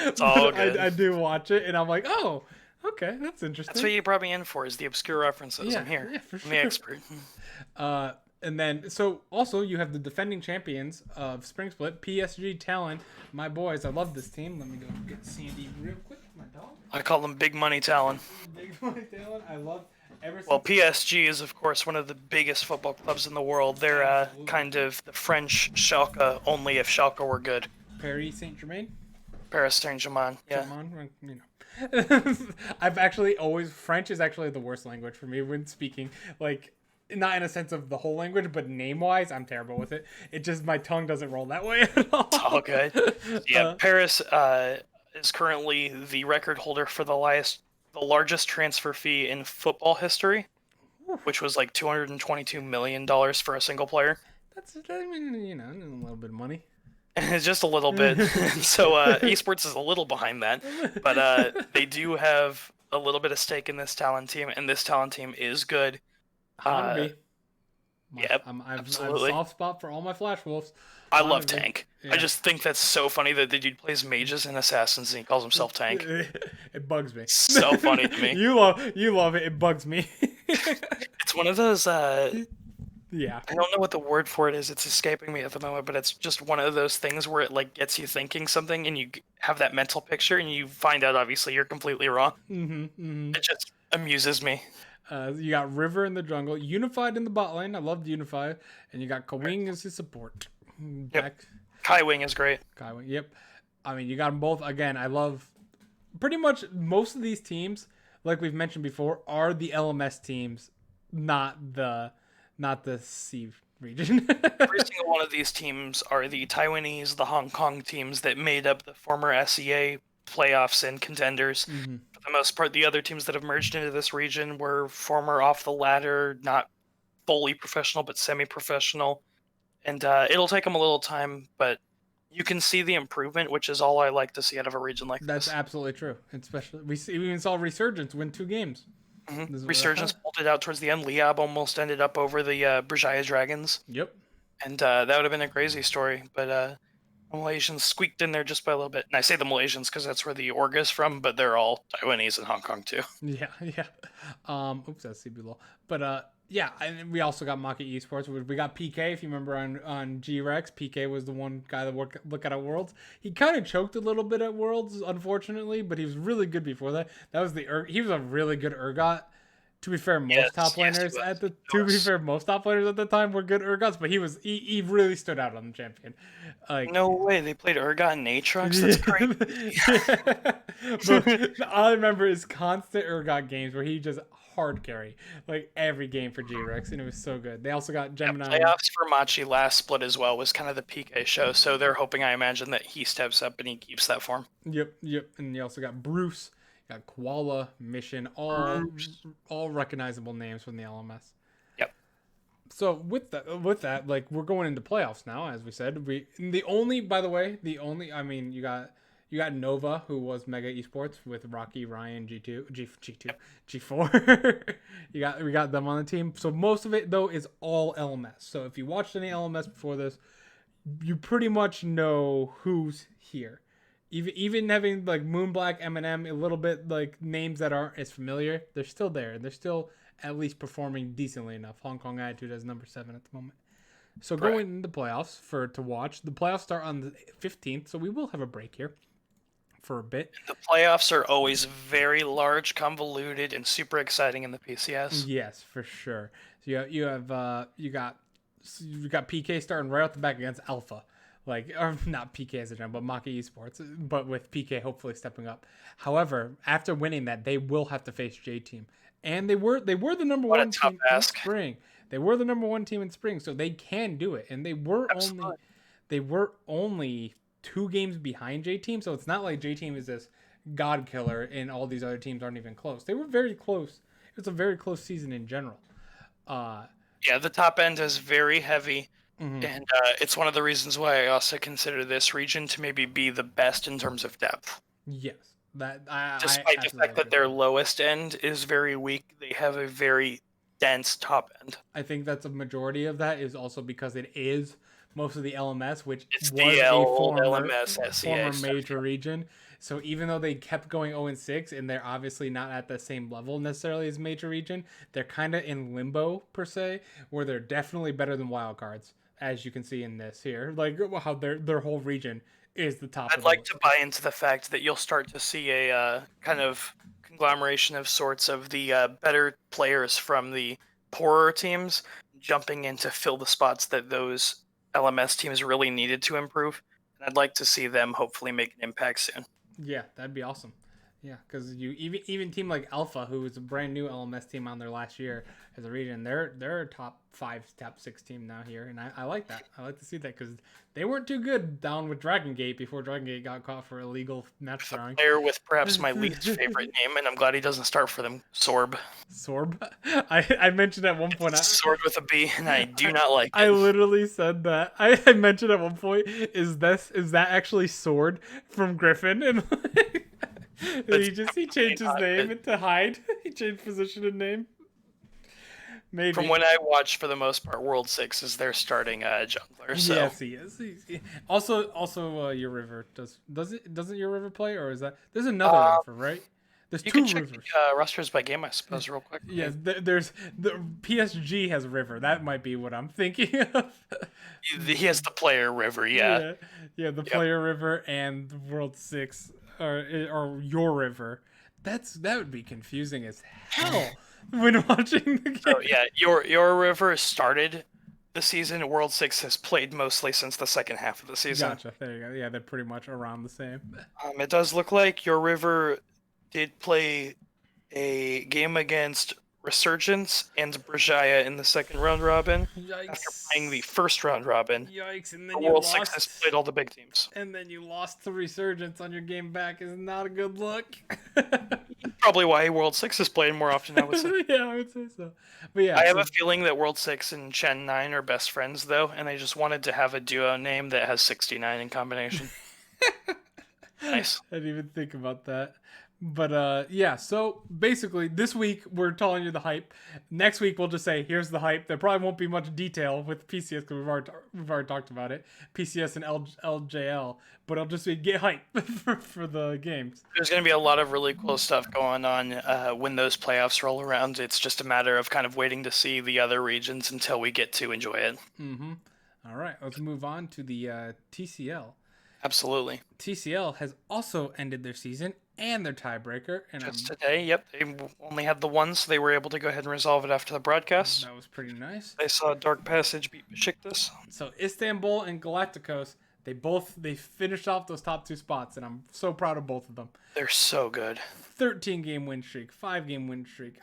It's all good. I do watch it, and I'm like, oh, Okay, that's interesting. That's what you brought me in for, is the obscure references. I'm here. Yeah, for I'm sure. the expert. And then, so also you have the defending champions of Spring Split, PSG Talon, my boys. I love this team. Let me go get Sandy real quick. My dog. I call them Big Money Talon. Big Money Talon. I love. Well, PSG is, of course, one of the biggest football clubs in the world. They're kind of the French Schalke, only if Schalke were good. Paris Saint-Germain? Paris Saint-Germain, yeah. You know. I've actually always... French is actually the worst language for me when speaking. Like, not in a sense of the whole language, but name-wise, I'm terrible with it. It just... My tongue doesn't roll that way at all. It's all good. Yeah, Paris is currently the record holder for the largest transfer fee in football history, which was like $222 million for a single player. That's, I mean, you know, a little bit of money. It's just a little bit. So esports is a little behind that, but they do have a little bit of stake in this Talon team, and this Talon team is good. Yep, absolutely. I have a soft spot for all my Flash Wolves. I love Tank. Yeah. I just think that's so funny that the dude plays mages and assassins and he calls himself Tank. It bugs me. So funny to me. You love it. It bugs me. It's one of those. Yeah. I don't know what the word for it is. It's escaping me at the moment, but it's just one of those things where it like gets you thinking something, and you have that mental picture, and you find out obviously you're completely wrong. It just amuses me. You got River in the jungle, Unified in the bot lane. I loved Unified, and you got Kawing as his support. Yep. Kai Wing is great. Kai Wing, yep. I mean, you got them both. Again, I love pretty much most of these teams, like we've mentioned before, are the LMS teams, not the C region. Every single one of these teams are the Taiwanese, the Hong Kong teams that made up the former SEA playoffs and contenders. For the most part, the other teams that have merged into this region were former off the ladder, not fully professional, but semi-professional. And it'll take them a little time, but you can see the improvement, which is all I like to see out of a region like this. That's absolutely true. Especially, we even saw Resurgence win 2 games. Resurgence pulled it out towards the end. Liab almost ended up over the Brajaya Dragons. Yep. And that would have been a crazy story, but the Malaysians squeaked in there just by a little bit. And I say the Malaysians because that's where the org is from, but they're all Taiwanese and Hong Kong too. Yeah. Oops, that's CB Law. But yeah, and we also got Maki Esports. We got PK, if you remember on G-Rex. PK was the one guy that look at Worlds. He kind of choked a little bit at Worlds, unfortunately, but he was really good before that. That was he was a really good Urgot. To be fair, most top laners at the time were good Urgots, but he really stood out on the champion. Like, no way, they played Urgot and Aatrox? That's crazy. But all I remember is constant Urgot games where he just hard carry like every game for G-Rex, and it was so good. They also got Gemini. Playoffs for Machi last split as well was kind of the PK show, so they're hoping, I imagine, that he steps up and he keeps that form. Yep. And you also got Bruce. Got Koala, Mission, all recognizable names from the LMS. Yep. So with that, like we're going into playoffs now, as we said. I mean, you got Nova, who was Mega Esports with Rocky, Ryan, G4. We got them on the team. So most of it though is all LMS. So if you watched any LMS before this, you pretty much know who's here. Even having like Moonblack, Eminem, a little bit like names that aren't as familiar, they're still there, and they're still at least performing decently enough. Hong Kong Attitude has number 7 at the moment. So going into playoffs to watch, the playoffs start on the 15th, so we will have a break here for a bit. The playoffs are always very large, convoluted, and super exciting in the PCS. Yes, for sure. So you got PK starting right off the back against Alpha. Like, or not PK as a general, but Maki Esports, but with PK hopefully stepping up. However, after winning that, they will have to face J Team, and they were the number one team in spring. They were the number 1 team in spring, so they can do it. And they were only 2 games behind J Team, so it's not like J Team is this god killer and all these other teams aren't even close. They were very close. It was a very close season in general. Yeah, the top end is very heavy. And it's one of the reasons why I also consider this region to maybe be the best in terms of depth. Yes. Despite the fact that their lowest end is very weak, they have a very dense top end. I think that's a majority of that is also because it is most of the LMS, which It's was the a old former LMS SEA stuff. major region. So even though they kept going 0-6 and they're obviously not at the same level necessarily as major region, they're kind of in limbo per se, where they're definitely better than WildCards, as you can see in this here. Like how their whole region is the top. I'd like to buy into the fact that you'll start to see a kind of conglomeration of sorts of the better players from the poorer teams jumping in to fill the spots that those LMS teams really needed to improve. And I'd like to see them hopefully make an impact soon. Yeah, that'd be awesome. Yeah, because you even team like Alpha, who was a brand new LMS team on their last year as a region, they're a top 5, top 6 team now here, and I like that. I like to see that because they weren't too good down with Dragon Gate before Dragon Gate got caught for illegal match The throwing. player with perhaps my least favorite name, and I'm glad he doesn't start for them, Sorb. Sorb. I mentioned at one point. Sword with a B, and I do not like it. I literally said that. I mentioned at one point, is that actually Sword from Griffin? And he changed his name to Hyde. He changed position and name. Maybe. From when I watched, for the most part, World 6 is their starting jungler. So. Yes, he is. Also, your river doesn't your river play, or is that there's another river, right? There's you two can check rivers. Rosters by game, I suppose, real quick. Yes, there's the PSG has river. That might be what I'm thinking of. He has the player river, yeah. Yeah, the player river and World 6 or your river. That would be confusing as hell when watching the game. So yeah, your river started the season. World 6 has played mostly since the second half of the season. Gotcha. There you go. Yeah, they're pretty much around the same. It does look like your river did play a game against Resurgence and Brajaya in the second round robin. Yikes. After playing the first round robin. Yikes, and then World 6 has played all the big teams. And then you lost to Resurgence on your game back is not a good look. Probably why World 6 is playing more often, I would say. Yeah, I would say so. But yeah, I have a feeling that World 6 and Chen 9 are best friends, though, and they just wanted to have a duo name that has 69 in combination. Nice. I didn't even think about that. But yeah, so basically this week we're telling you the hype. Next week we'll just say here's the hype. There probably won't be much detail with PCS because we've already talked about it. PCS and LJL, but it'll just be get hype for the games. There's going to be a lot of really cool stuff going on when those playoffs roll around. It's just a matter of kind of waiting to see the other regions until we get to enjoy it. Mm-hmm. All right, let's move on to the TCL. Absolutely. TCL has also ended their season and their tiebreaker. And just today, yep. They only had the one, so they were able to go ahead and resolve it after the broadcast. That was pretty nice. They saw Dark Passage beat Besiktas. So Istanbul and Galacticos, they finished off those top 2 spots, and I'm so proud of both of them. They're so good. 13-game win streak, 5-game win streak.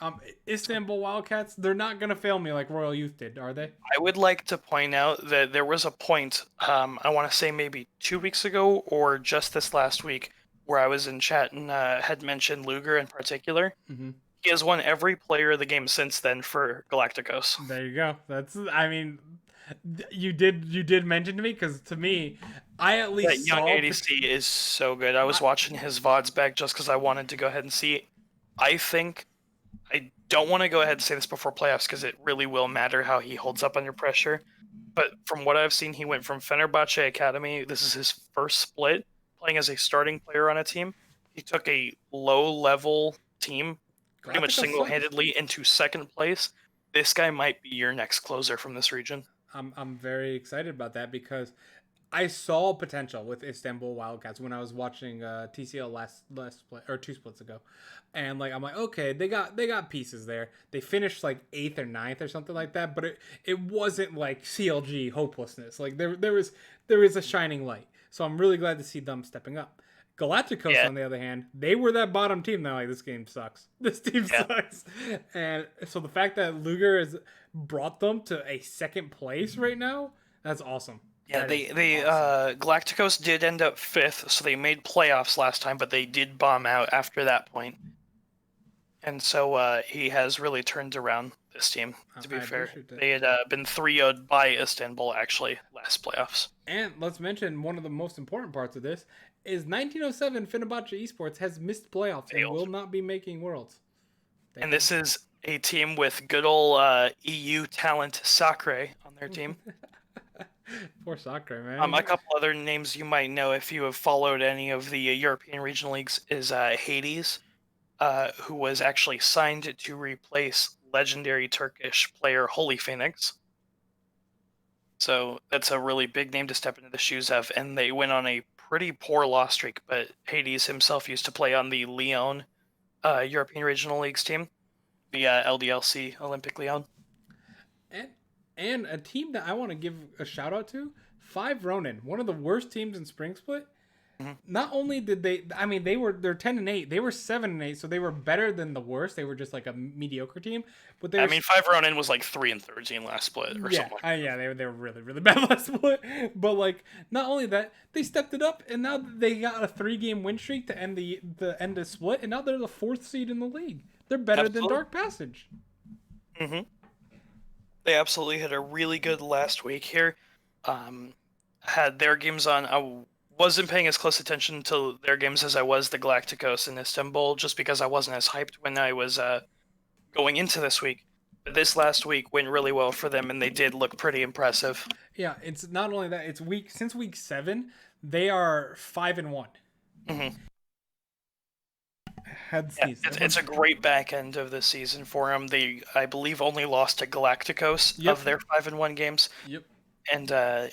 Istanbul Wildcats, they're not going to fail me like Royal Youth did, are they? I would like to point out that there was a point, I want to say maybe 2 weeks ago or just this last week, where I was in chat and had mentioned Luger in particular. Mm-hmm. He has won every player of the game since then for Galacticos. There you go. You did mention to me, because to me, I at least that young ADC is so good. I was watching his VODs back just because I wanted to go ahead and see. I don't want to go ahead and say this before playoffs because it really will matter how he holds up under pressure. But from what I've seen, he went from Fenerbahce Academy. This is his first split, playing as a starting player on a team. He took a low-level team pretty much single-handedly into second place. This guy might be your next closer from this region. I'm very excited about that because I saw potential with Istanbul Wildcats when I was watching TCL last split or 2 splits ago, and I'm like, okay, they got pieces there. They finished like 8th or 9th or something like that, but it wasn't like CLG hopelessness. Like there is a shining light. So I'm really glad to see them stepping up. Galacticos, on the other hand, they were that bottom team that this game sucks. This team sucks. And so the fact that Luger has brought them to a second place right now, that's awesome. Yeah, awesome. Galacticos did end up 5th, so they made playoffs last time, but they did bomb out after that point. And so he has really turned around this team, to be fair. They had been 3-0'd by Istanbul, actually, last playoffs. And let's mention one of the most important parts of this is 1907 Fenerbahce Esports has missed playoffs and will not be making Worlds. And this is a team with good old EU talent Sacre on their team. Poor soccer, man. A couple other names you might know if you have followed any of the European regional leagues is Hades, who was actually signed to replace legendary Turkish player Holy Phoenix. So that's a really big name to step into the shoes of, and they went on a pretty poor loss streak, but Hades himself used to play on the Lyon European Regional Leagues team, the LDLC, Olympic Lyon. And a team that I want to give a shout out to, Five Ronin, one of the worst teams in Spring Split. Mm-hmm. Not only did they're 10-8, they were 7-8, so they were better than the worst. They were just like a mediocre team. But Five Ronin was like 3-13 last split or something. They were really, really bad last split. But like, not only that, they stepped it up, and now they got a 3-game win streak to end the end of split, and now they're the 4th seed in the league. They're better than Dark Passage. Mm-hmm. They absolutely had a really good last week here. Had their games on. I wasn't paying as close attention to their games as I was the Galacticos in Istanbul, just because I wasn't as hyped when I was going into this week. But this last week went really well for them, and they did look pretty impressive. Yeah, it's not only that, it's since week 7, they are 5-1. Mm-hmm. It's a great back end of the season for them. They, I believe, only lost to Galacticos of their 5-1 games. Yep. And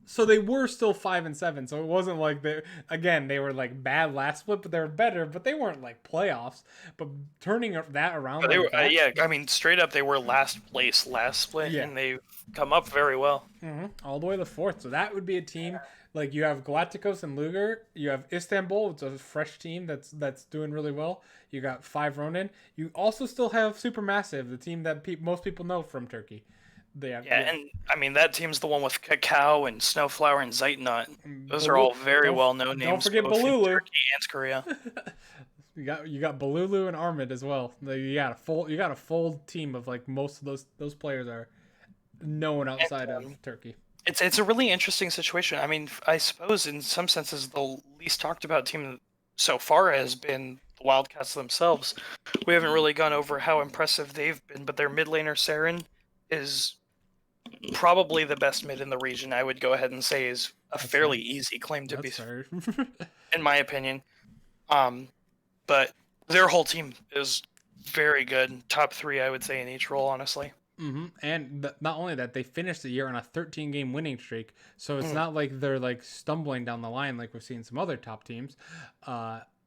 so they were still 5-7. So it wasn't like they were like bad last split, but they were better. But they weren't like playoffs. But turning that around, but they were, straight up, they were last place last split, and they've come up very well. Mm-hmm. All the way to the 4th. So that would be a team. Like, you have Galacticos and Luger. You have Istanbul. It's a fresh team that's doing really well. You got Five Ronin. You also still have Supermassive, the team that most people know from Turkey. And that team's the one with Cacao and Snowflower and Zeitnot. Those are all very well-known names. Don't forget Balulu. Turkey and Korea. you got Balulu and Armid as well. You got a full team of like most of those players are known outside of Turkey. It's a really interesting situation. I mean, I suppose in some senses the least talked about team so far has been the WildCards themselves. We haven't really gone over how impressive they've been, but their mid laner Saren is probably the best mid in the region. I would go ahead and say is a fairly easy claim to be, in my opinion. But their whole team is very good. Top 3, I would say, in each role, honestly. Mm-hmm. And not only that, they finished the year on a 13-game winning streak, so it's not like they're like stumbling down the line like we've seen some other top teams.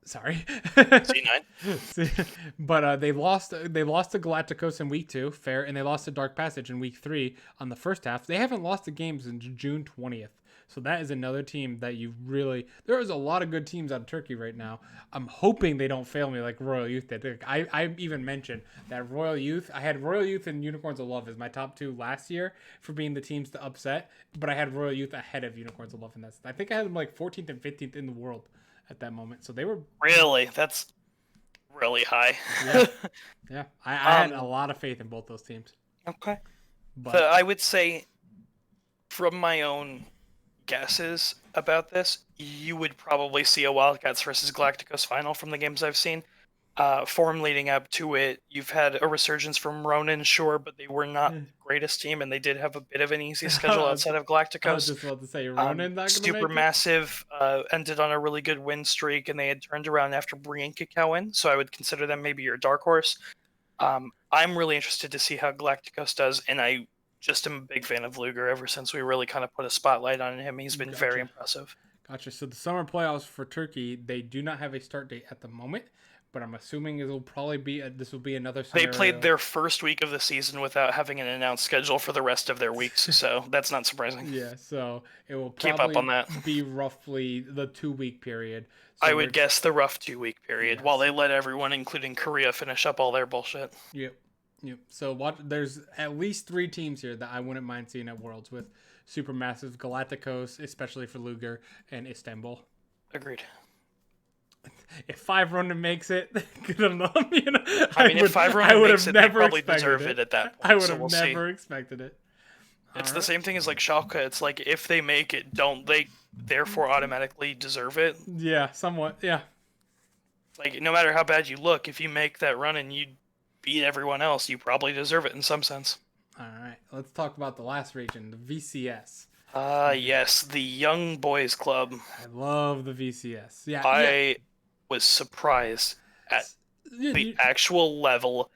Sorry, C9. But they lost to Galacticos in week 2, fair, and they lost to Dark Passage in week 3 on the first half. They haven't lost the games in June 20th. So that is another team that there is a lot of good teams out of Turkey right now. I'm hoping they don't fail me like Royal Youth did. I even mentioned that Royal Youth, I had Royal Youth and Unicorns of Love as my top 2 last year for being the teams to upset, but I had Royal Youth ahead of Unicorns of Love, and I think I had them like 14th and 15th in the world at that moment. So they were... Really? That's really high. Yeah. I had a lot of faith in both those teams. Okay. But I would say, from my own guesses about this, you would probably see a WildCards versus Galacticos final from the games I've seen. Form leading up to it, you've had a resurgence from Ronin, sure, but they were not the greatest team, and they did have a bit of an easy schedule outside of Galacticos. I was just about to say, Ronin not going to make it? Supermassive ended on a really good win streak, and they had turned around after bringing Cacao in, so I would consider them maybe your dark horse. I'm really interested to see how Galacticos does, and I just am a big fan of Luger ever since we really kind of put a spotlight on him. He's been very impressive. Gotcha. So the summer playoffs for Turkey, they do not have a start date at the moment, but I'm assuming this will be another scenario. They played their first week of the season without having an announced schedule for the rest of their weeks, so that's not surprising. Yeah, so it will keep up on that. Be roughly the 2-week period. So I would guess the rough 2-week period, while they let everyone, including Korea, finish up all their bullshit. Yep. So there's at least 3 teams here that I wouldn't mind seeing at Worlds with Supermassive, Galacticos, especially for Luger, and Istanbul. Agreed. If Five Ronin makes it, good enough. If Five Ronin makes it, they probably deserve it at that point. I would have never expected it. It's the same thing as like Schalke. It's like if they make it, don't they therefore automatically deserve it? Yeah, somewhat. Yeah. Like no matter how bad you look, if you make that run and you beat everyone else, you probably deserve it in some sense. All right, let's talk about the last region, the VCS. Yes, the Young Boys Club. I love the VCS. Yeah, I was surprised at the actual level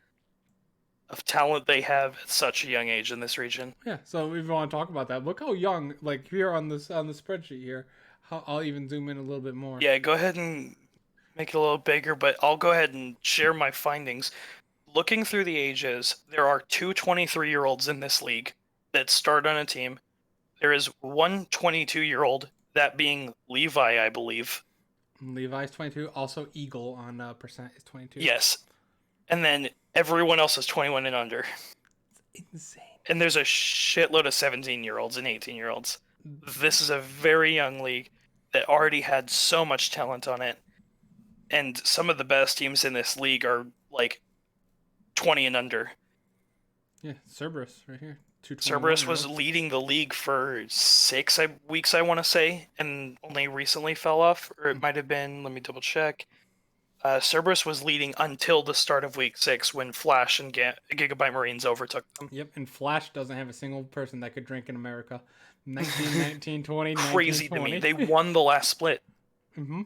of talent they have at such a young age in this region. Yeah, so if you want to talk about that, look how young, like here on the spreadsheet here. I'll even zoom in a little bit more. Yeah, go ahead and make it a little bigger, but I'll go ahead and share my findings. Looking through the ages, there are two 23-year-olds in this league that start on a team. There is one 22-year-old, that being Levi, I believe. Levi's 22. Also, Eagle on percent is 22. Yes. And then everyone else is 21 and under. It's insane. And there's a shitload of 17-year-olds and 18-year-olds. This is a very young league that already had so much talent on it. And some of the best teams in this league are like 20 and under. Yeah, Cerberus right here. Cerberus was leading the league for 6 weeks, I want to say, and only recently fell off. Or it might have been, let me double check. Cerberus was leading until the start of week 6 when Flash and Gigabyte Marines overtook them. Yep, and Flash doesn't have a single person that could drink in America. 19, 19, 20, Crazy 19, 20. to me. They won the last split. Mm-hmm.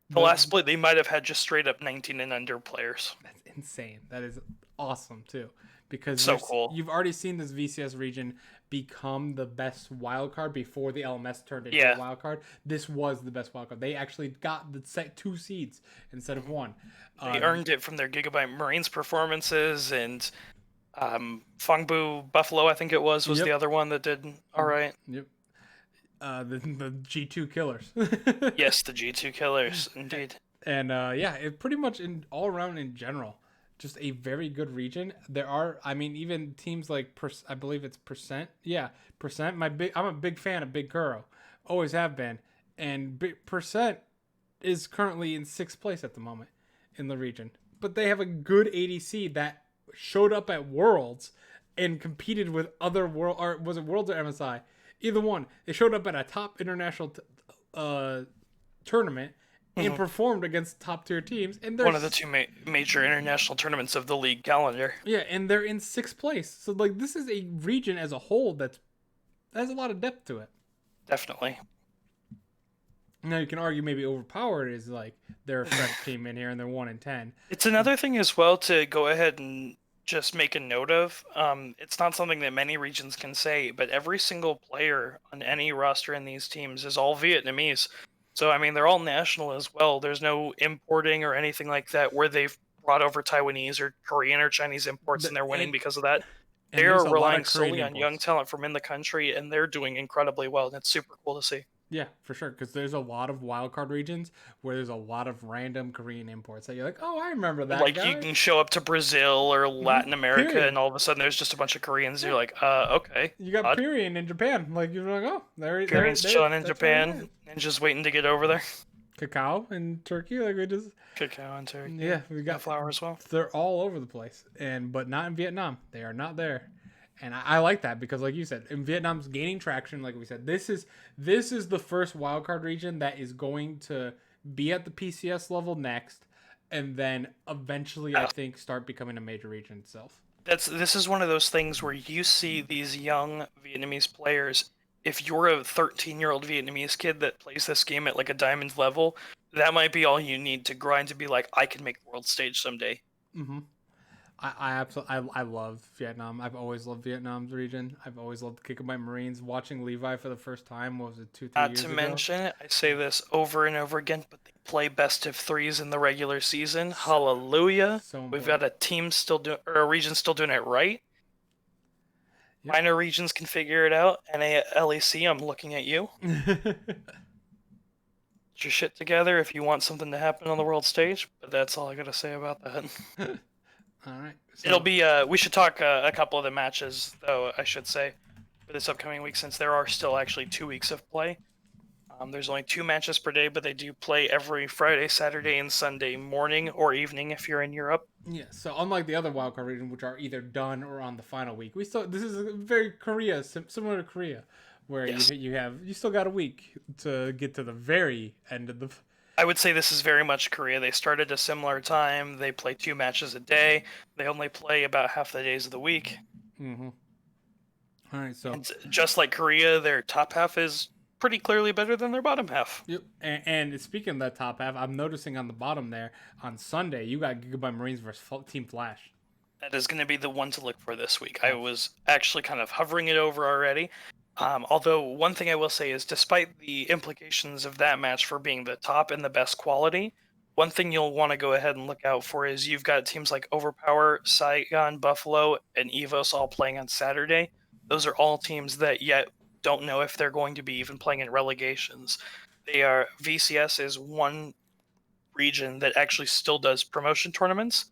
The last split, they might have had just straight up 19 and under players. That's insane. That is awesome, too. Because so cool. You've already seen this VCS region become the best wild card before the LMS turned into a wild card. This was the best wild card. They actually got the 2 seeds instead of 1. They earned it from their Gigabyte Marines performances, and Fongbu Buffalo, I think it was the other one that did all right. Yep. The G2 killers. Yes, the G2 killers, indeed. And it pretty much all around in general, just a very good region. There are, even teams like I believe it's Percent. Yeah, Percent. I'm a big fan of Big Kuro, always have been, and Percent is currently in 6th place at the moment in the region. But they have a good ADC that showed up at Worlds and competed with other was it Worlds or MSI? Either one. They showed up at a top international tournament and performed against top tier teams. And they're one of the 2 major international tournaments of the league calendar. Yeah, and they're in 6th place. So this is a region as a whole that has a lot of depth to it. Definitely. Now you can argue maybe Overpowered is they're a fresh team in here and they're 1-10. It's another thing as well to go ahead and just make a note of. It's not something that many regions can say, but every single player on any roster in these teams is all Vietnamese. So, they're all national as well. There's no importing or anything like that where they've brought over Taiwanese or Korean or Chinese imports and they're winning because of that. They're relying solely on young talent from in the country, and they're doing incredibly well, and it's super cool to see. Yeah, for sure, because there's a lot of wildcard regions where there's a lot of random Korean imports that you're like, oh, I remember that guy. You can show up to Brazil or Latin America, and all of a sudden there's just a bunch of Koreans. You're like, okay. You got Pyrian in Japan. You're like, oh, there. Pyrian's chilling in Japan and just waiting to get over there. Cacao in Turkey, Cacao in Turkey. Yeah, we got flour as well. They're all over the place, but not in Vietnam. They are not there. And I like that because, like you said, in Vietnam's gaining traction. Like we said, this is the first wildcard region that is going to be at the PCS level next, and then eventually, I think, start becoming a major region itself. This is one of those things where you see these young Vietnamese players. If you're a 13-year-old Vietnamese kid that plays this game at a diamond level, that might be all you need to grind to be like, I can make the world stage someday. Mm-hmm. I absolutely I love Vietnam. I've always loved Vietnam's region. I've always loved the Gigabyte Marines. Watching Levi for the first time, what was it, 2-3 years ago? Not to mention, I say this over and over again, but they play best of 3s in the regular season. Hallelujah. We've got a region still doing it right. Yep. Minor regions can figure it out. LEC, I'm looking at you. Get your shit together if you want something to happen on the world stage, but that's all I gotta say about that. All right. So, it'll be. We should talk a couple of the matches, though. I should say, for this upcoming week, since there are still actually 2 weeks of play. There's only 2 matches per day, but they do play every Friday, Saturday, and Sunday morning or evening if you're in Europe. Yeah. So unlike the other wildcard region, which are either done or on the final week, this is very similar to Korea, where you still got a week to get to the very end of the. I would say this is very much Korea. They start at a similar time. They play 2 matches a day. They only play about half the days of the week. Mm-hmm. All right, so and just like Korea, their top half is pretty clearly better than their bottom half. Yep. And speaking of that top half, I'm noticing on the bottom there on Sunday you got Gigabyte Marines versus Team Flash. That is going to be the one to look for this week. I was actually kind of hovering it over already. Although one thing I will say is, despite the implications of that match for being the top and the best quality, one thing you'll want to go ahead and look out for is you've got teams like Overpower, Saigon, Buffalo, and EVOS all playing on Saturday. Those are all teams that yet don't know if they're going to be even playing in relegations. VCS is one region that actually still does promotion tournaments,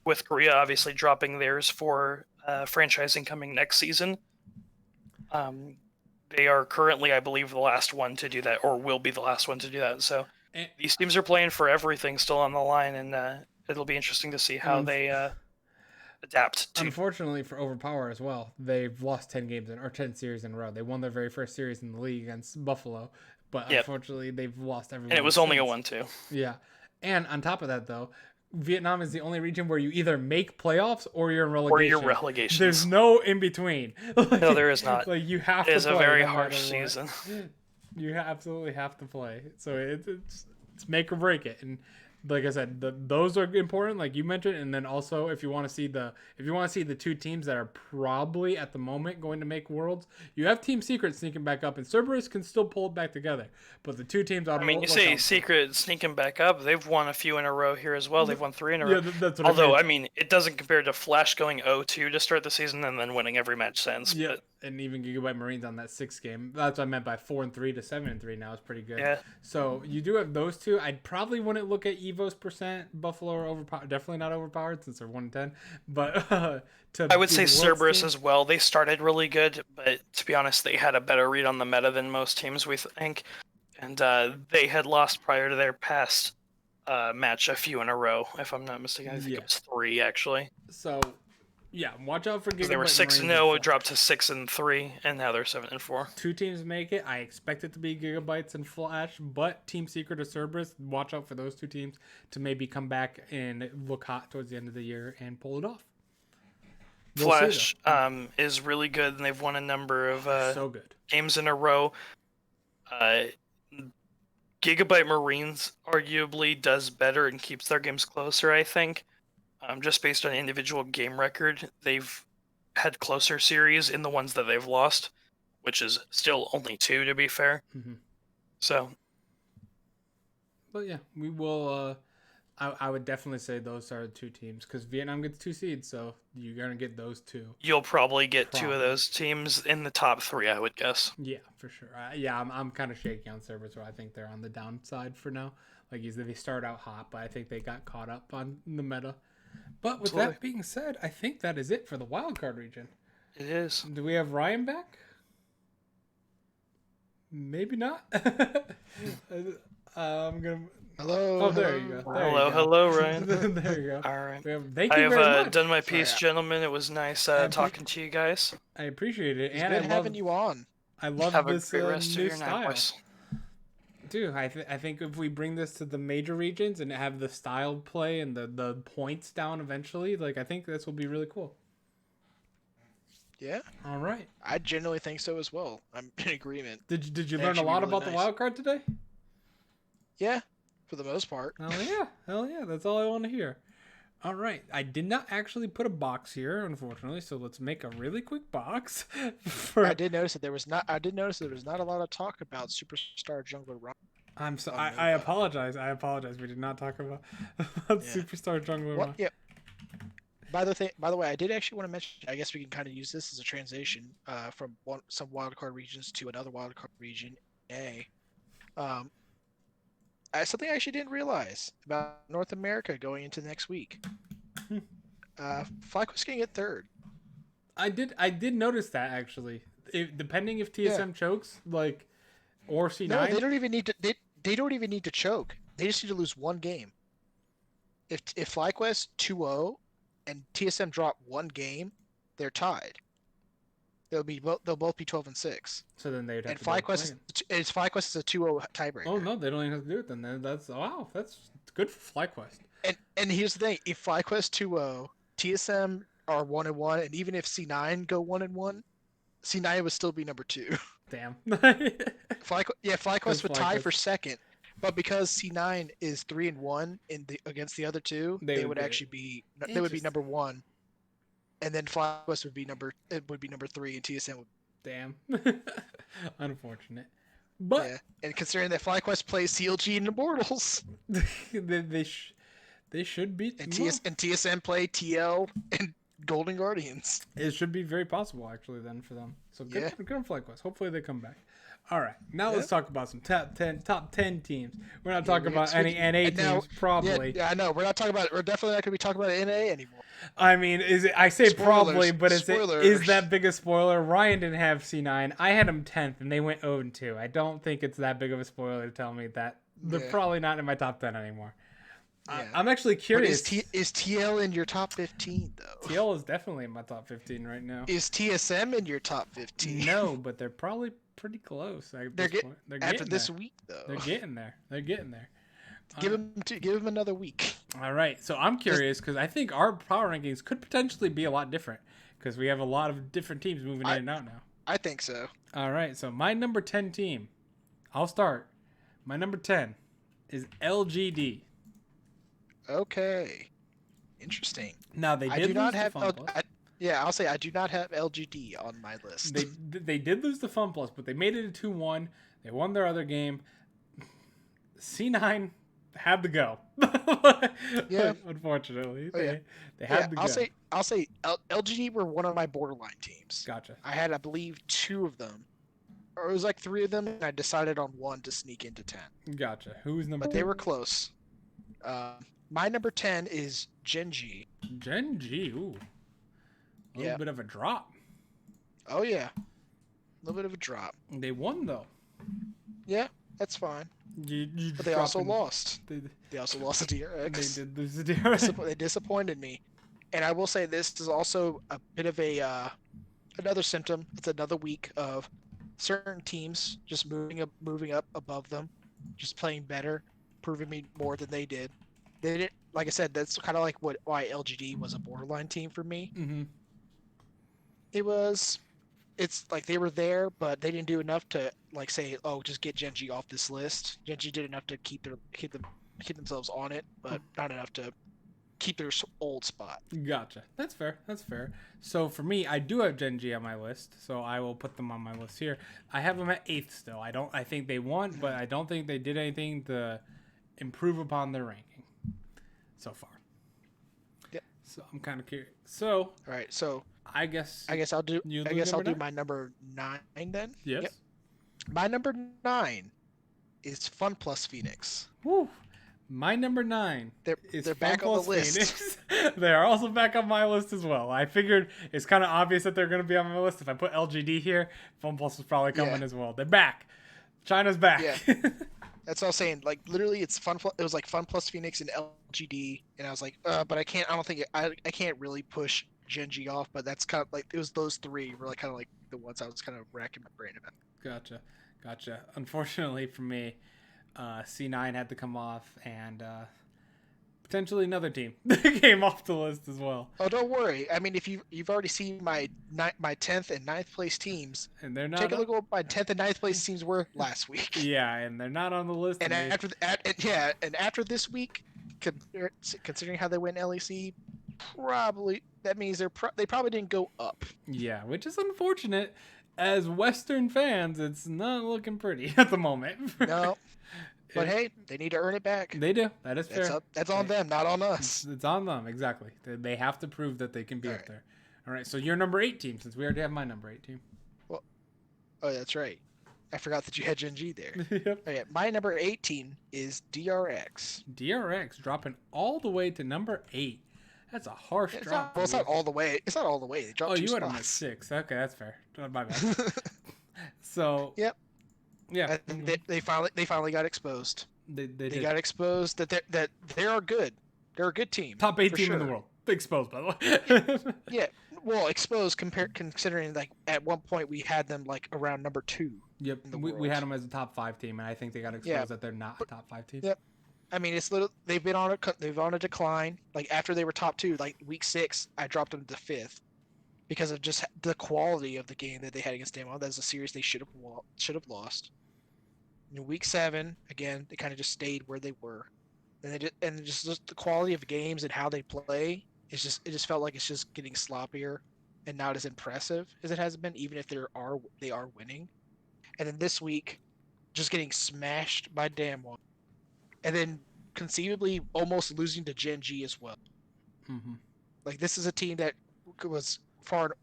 with Korea obviously dropping theirs for franchising coming next season. They are currently, I believe, the last one to do that, or will be the last one to do that. So these teams are playing for everything still on the line, and it'll be interesting to see how they adapt to. Unfortunately for Overpower as well, they've lost 10 games or 10 series in a row. They won their very first series in the league against Buffalo, but unfortunately they've lost everyone. And it was only a 1-2. Yeah. And on top of that, though, Vietnam is the only region where you either make playoffs or you're in relegation. Or you're relegation. There's no in between. No, there is not. Like you have it to is play a very no harsh season. You absolutely have to play. So it's make or break it. And like I said, those are important, like you mentioned. And then also, if you want to see the two teams that are probably at the moment going to make Worlds, you have Team Secret sneaking back up, and Cerberus can still pull it back together. But the two teams, you say Secret sneaking back up. They've won a few in a row here as well. They've won 3 in a row. Yeah, that's what Although, I mean, it doesn't compare to Flash going 0-2 to start the season and then winning every match since. Yeah, but... and even Gigabyte Marines on that 6th game. That's what I meant by 4-3 to 7-3 now is pretty good. Yeah. So you do have those two. I probably wouldn't look at Evo's percent, Buffalo or Overpowered. Definitely not Overpowered since they're 1-10. But I would say Cerberus as well. They started really good, but to be honest, they had a better read on the meta than most teams, we think. And they had lost prior to their past match a few in a row, if I'm not mistaken. I think it was 3, actually. So, yeah, watch out for Gigabyte. They were 6-0, it dropped to 6-3, and now they're 7-4. Two teams make it. I expect it to be Gigabytes and Flash, but Team Secret or Cerberus, watch out for those two teams to maybe come back and look hot towards the end of the year and pull it off. Flash is really good, and they've won a number of so good games in a row. Gigabyte Marines arguably does better and keeps their games closer, I think. Just based on individual game record, they've had closer series in the ones that they've lost, which is still only 2 to be fair. Mm-hmm. So, but yeah, we will. I would definitely say those are the two teams because Vietnam gets 2 seeds, so you're gonna get those 2. You'll probably get 2 of those teams in the top 3, I would guess. Yeah, for sure. I'm kind of shaky on Cerberus, so I think they're on the downside for now. Like they start out hot, but I think they got caught up on the meta. But with that being said, I think that is it for the wildcard region. It is. Do we have Ryan back? Maybe not. I'm gonna. Hello. Oh, there you go. Hello, Ryan. There you go. All right. Thank you very much. Done my piece, gentlemen. It was nice talking to you guys. I appreciate it, It's and good having you on. I love Have this a great rest new of your style. night, boys. Dude, I think if we bring this to the major regions and have the style play and the points down eventually, like I think this will be really cool. Yeah. All right. I genuinely think so as well. I'm in agreement. Did you learn a lot about the wild card today? Yeah, for the most part. Hell yeah. That's all I want to hear. All right. I did not actually put a box here, unfortunately. So let's make a really quick box. I did notice that there was not a lot of talk about Superstar Jungler Ryan. I'm so I apologize. We did not talk about Superstar Jungler Ryan. Yeah. By the way, I did actually want to mention. I guess we can kind of use this as a transition from some wildcard regions to another wildcard region. Something I actually didn't realize about North America going into next week. FlyQuest going to get 3rd. I did notice that actually. Depending if TSM chokes, like, or C9. No, they don't even need to. They don't even need to choke. They just need to lose 1 game. If FlyQuest 2-0 and TSM drop 1 game, they're tied. They'll both be 12-6. So then they'd have and to FlyQuest is a 2-0 tiebreaker. Oh no, they don't even have to do it then. That's good for FlyQuest. And here's the thing: if FlyQuest 2-0, TSM are 1-1, and even if C9 go 1-1, C9 would still be number 2. Damn. FlyQuest would tie FlyQuest. for second, but because C9 is 3-1 against the other two, they would actually be number 1, and then FlyQuest would be number 3, and TSM would. Damn. Unfortunate. But yeah, and considering that FlyQuest plays CLG and Immortals, they should beat and TSM play TL and Golden Guardians. It should be very possible actually then for them. So good on FlyQuest. Hopefully they come back. All right, now let's talk about some top 10 teams. We're not talking about any NA teams, probably. Yeah, I know. We're definitely not going to be talking about NA anymore. I mean, I say Spoilers. probably, but is Spoilers. that big a spoiler? Ryan didn't have C9. I had him 10th, and they went 0-2. I don't think it's that big of a spoiler to tell me that they're probably not in my top 10 anymore. Yeah. I'm actually curious. But is TL in your top 15 though? TL is definitely in my top 15 right now. Is TSM in your top 15? No, but they're probably pretty close. They're getting after this week though. They're getting there. Give them another week. All right. So I'm curious because I think our power rankings could potentially be a lot different because we have a lot of different teams moving in and out now. I think so. All right. So my number 10 team, I'll start. My number 10 is LGD. Okay. Interesting. Now they did lose the Fun Plus. I'll say I do not have LGD on my list. They did lose the Fun Plus, but they made it a 2-1. They won their other game. C9 had to go. Yeah. Unfortunately, they had to go. I'll say LGD were one of my borderline teams. Gotcha. I had, I believe, 2 of them, or it was like 3 of them, and I decided on 1 to sneak into 10. Gotcha. Who was number? But 10? they were close. My number 10 is Gen.G. Gen.G. Ooh. A little bit of a drop. Oh yeah. A little bit of a drop. They won though. Yeah, that's fine. But they also lost. They also lost to DRX. They did lose to DRX. They disappointed me. And I will say this is also a bit of a another symptom. It's another week of certain teams just moving up above them, just playing better, proving me more than they did. They didn't, like I said, that's kind of like why LGD was a borderline team for me. Mm-hmm. It's like they were there, but they didn't do enough to like say, oh, just get Gen.G off this list. Gen.G did enough to keep themselves on it, but not enough to keep their old spot. Gotcha. That's fair. So for me, I do have Gen.G on my list, so I will put them on my list here. I have them at 8th still. I think they won, but I don't think they did anything to improve upon their ranking so far. Yeah. So I'm kind of curious. So all right. So I guess I'll do my number 9 then. Yes. Yep. My number 9 is Fun Plus Phoenix. Woo. My number 9 is they're back on the list. Phoenix. They are also back on my list as well. I figured it's kind of obvious that they're going to be on my list. If I put LGD here, Fun Plus is probably coming as well. They're back. China's back. Yeah. That's what I was saying. Like literally, it's Fun. It was like Fun Plus Phoenix and LGD, and I was like, but I can't. I don't think I can't really push Gen.G off. But that's kind of like it was those 3 were like kind of like the ones I was kind of racking my brain about. Gotcha. Unfortunately for me, C9 had to come off, and potentially another team came off the list as well. Oh, don't worry. I mean, if you've already seen my 10th and 9th place teams, and they're not. Take a look at what my 10th and 9th place teams were last week. Yeah, and they're not on the list. And after this week, considering how they went in LEC, probably that means they probably didn't go up. Yeah, which is unfortunate. As Western fans, it's not looking pretty at the moment. No. But hey, they need to earn it back. They do. That is fair. That's on them, not on us. It's on them, exactly. They have to prove that they can be up there. All right, so your number 8 team, since we already have my number 8 team. Well, oh, that's right. I forgot that you had Gen.G there. Yep. Okay, my number 8 team is DRX. DRX dropping all the way to number 8. That's a harsh drop. Well, it's not all the way. It's not all the way. They dropped 2 you spots. had them at 6. Okay, that's fair. My bad. So. Yep. Yeah. They finally got exposed. They got exposed that they are good. They're a good team. Top 8 team in the world. Exposed, by the way. Yeah. Well, exposed considering like at one point we had them like around number 2. Yep. We had them as a top 5 team, and I think they got exposed that they're not a top 5 team. Yep. I mean, they've been on a decline. Like after they were top 2, like week 6, I dropped them to 5th, because of just the quality of the game that they had against Damwon. That was a series they should have lost. In week 7, again, they kind of just stayed where they were, and just the quality of games and how they play it just felt like it's just getting sloppier and not as impressive as it has been, even if they are winning. And then this week, just getting smashed by Damwon, and then conceivably almost losing to Gen G as well. Mm-hmm. Like, this is a team that was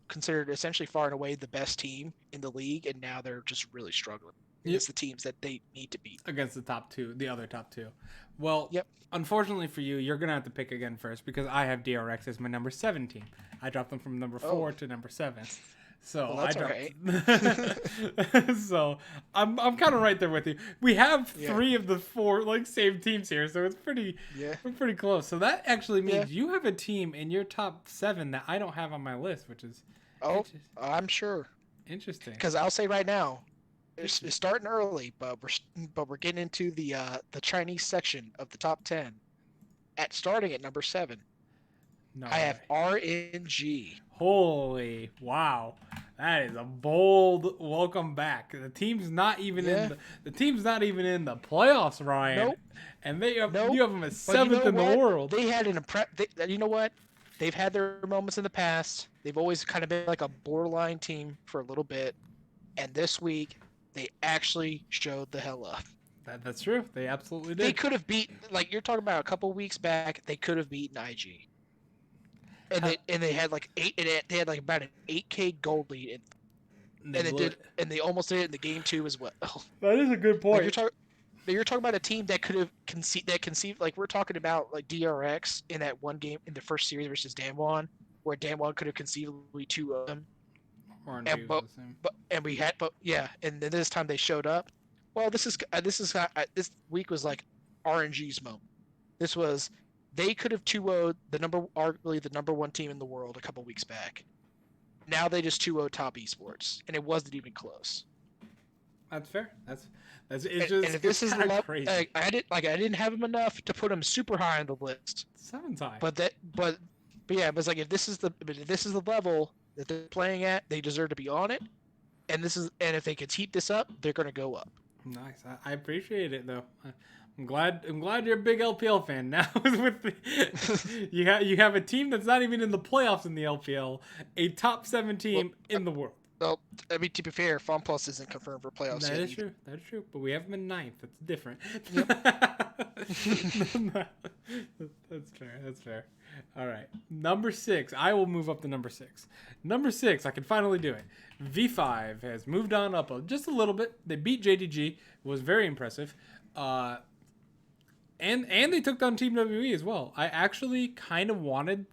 considered essentially far and away the best team in the league, and now they're just really struggling against the teams that they need to beat. Against the other top two. Well, yep. Unfortunately for you, you're going to have to pick again first because I have DRX as my number 7 team. I dropped them from number 4 to number 7. So well, that's right. So I'm kind of right there with you. We have 3 of the 4 same teams here, so it's we're pretty close. So that actually means you have a team in your top 7 that I don't have on my list, which is I'm sure interesting. Because I'll say right now, it's starting early, but we're getting into the Chinese section of the top 10. Starting at number 7. No I have RNG. Holy wow. That is a bold welcome back. The team's not even in the playoffs, Ryan. Nope. And you have them as 7th in the world. They had you know what? They've had their moments in the past. They've always kind of been like a borderline team for a little bit. And this week, they actually showed the hell up. That's true. They absolutely did. They could have beat, you're talking about a couple weeks back, they could have beaten IG. And they had they had about an 8K gold lead, and they almost did it in the game 2 as well. That is a good point. You're talking about a team that could have conceived like we're talking about like DRX in that one game in the first series versus Damwon, where Damwon could have conceivably 2 of them. And then this time they showed up. Well, this week was like RNG's moment. This was. They could have 2-0'd arguably the number 1 team in the world a couple weeks back. Now they just 2-0 top esports, and it wasn't even close. That's fair. That's crazy. I didn't have them enough to put them super high on the list. 7 high. But yeah, it was like if this is the level that they're playing at, they deserve to be on it. And if they can keep this up, they're going to go up. Nice. I appreciate it though. I'm glad you're a big LPL fan now. You have a team that's not even in the playoffs in the LPL, a top 7 team in the world. Well, I mean, to be fair, FunPlus isn't confirmed for playoffs. That is true. That's true. But we have them in 9th. That's different. Yep. That's fair. All right. Number 6. I will move up to number 6. Number 6. I can finally do it. V5 has moved on up just a little bit. They beat JDG. It was very impressive. And they took down Team WE as well. I actually kind of wanted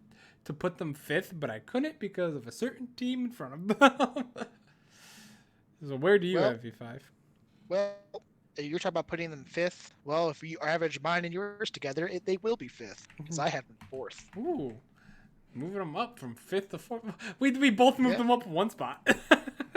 to put them 5th, but I couldn't because of a certain team in front of them. So where do you have V5? Well, you're talking about putting them 5th. Well, if you average mine and yours together, they will be 5th because I have them 4th. Ooh, moving them up from 5th to 4th. We both moved them up 1 spot.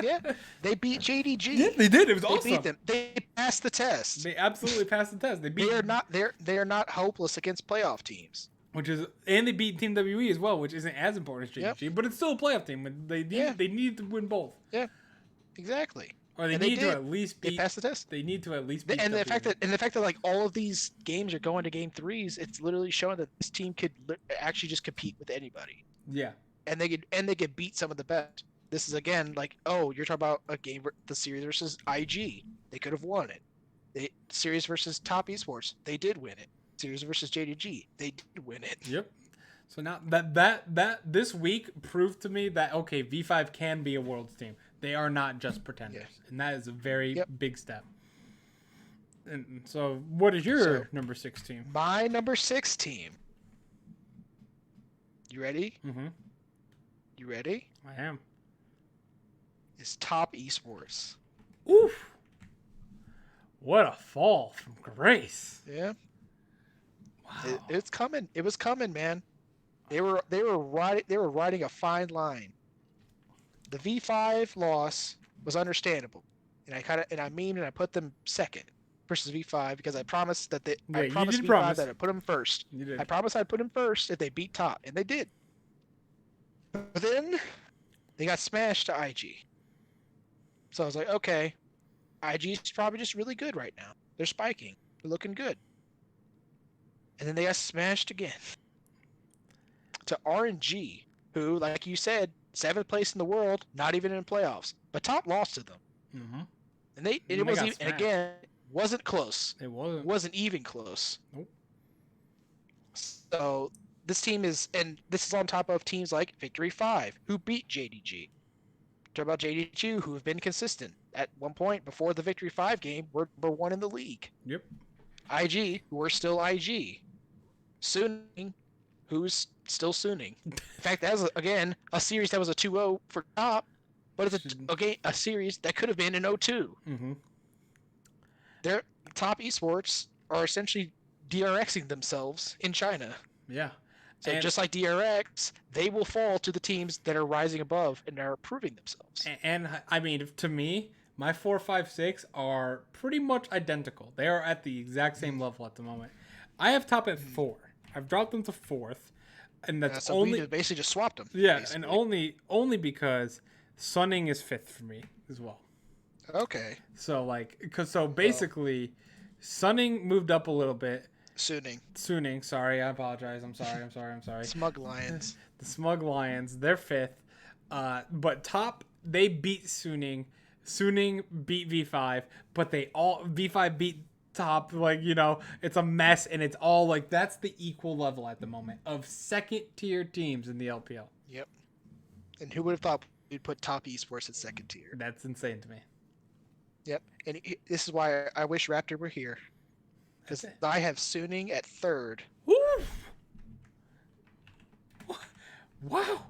Yeah, they beat JDG. Yeah, they did. It was awesome. They beat them. They passed the test. They absolutely passed the test. They are not hopeless against playoff teams. And they beat Team WE as well, which isn't as important as JDG, but it's still a playoff team. They need to win both. Yeah, exactly. Or they need to at least beat. They passed the test. They need to at least beat. And the fact that like all of these games are going to game 3s, it's literally showing that this team could actually just compete with anybody. Yeah. And they could beat some of the best. This is again like, you're talking about a game, the series versus IG. They could have won it. The series versus Top Esports, they did win it. Series versus JDG, they did win it. Yep. So now that this week proved to me that V5 can be a world's team. They are not just pretenders, and that is a very big step. And so, what is your number 6 team? My number 6 team. You ready? Mm-hmm. You ready? I am. Is Top Esports. Oof. What a fall from grace. Yeah. Wow. It's coming. It was coming, man. They were riding a fine line. The V5 loss was understandable, and I put them 2nd versus V5 because I promised that I promised V5 that I put them 1st. You did. I promised I'd put them 1st if they beat Top, and they did. But then They got smashed to IG. So I was like, okay, IG's probably just really good right now. They're spiking. They're looking good. And then they got smashed again to RNG, who, like you said, 7th place in the world, not even in playoffs, but top lost to them. Mm-hmm. And it was even, and again, wasn't close. It wasn't even close. Nope. So this team is, and this is on top of teams like Victory 5, who beat JDG. Talk about JDG, who have been consistent. At one point before the Victory 5 game, we're number 1 in the league. Yep. IG, who are still IG. Sooning, who's still Sooning. In fact, that was, again, a series that was a 2-0 for top, but it's a series that could have been an 0-2. Mm-hmm. Their top esports are essentially DRXing themselves in China. Yeah. So just like DRX, they will fall to the teams that are rising above and are proving themselves. And I mean, to me, my 4, 5, 6 are pretty much identical. They are at the exact same level at the moment. I have top at 4. I've dropped them to 4th, and that's so only we basically just swapped them. Yeah, basically. and only because Sunning is 5th for me as well. Okay. So basically, Sunning moved up a little bit. Sooning. Sorry, I apologize. I'm sorry. Smug Lions. The Smug Lions, they're 5th. But top, they beat Sooning. Sooning beat V5, but V5 beat top. It's a mess, and it's all that's the equal level at the moment of 2nd tier teams in the LPL. Yep. And who would have thought we'd put top esports at 2nd tier? That's insane to me. Yep. And this is why I wish Raptor were here. Because I have Sooning at 3rd. Woo! Wow.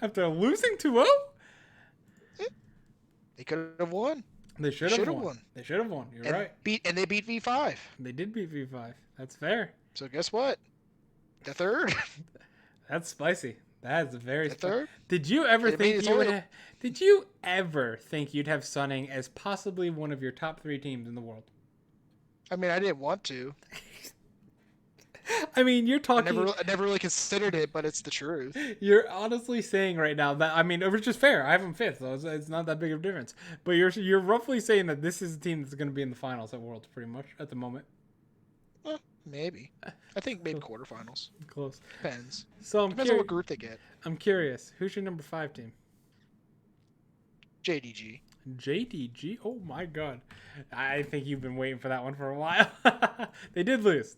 After losing 2-0? They could have won. They should have won. They should have won. You're right. They beat V5. They did beat V5. That's fair. So guess what? The 3rd. That's spicy. That is very spicy. 3rd. Did you ever think you'd have Sunning as possibly one of your top 3 teams in the world? I mean, I didn't want to. I mean, you're talking. I never really considered it, but it's the truth. You're honestly saying right now that which is fair. I have them 5th, so it's not that big of a difference. But you're roughly saying that this is a team that's going to be in the finals at Worlds, pretty much at the moment. Maybe. I think maybe quarterfinals. Close. Depends. So Depends on what group they get. I'm curious. Who's your number 5 team? JDG. JDG? Oh my god. I think you've been waiting for that one for a while. They did lose.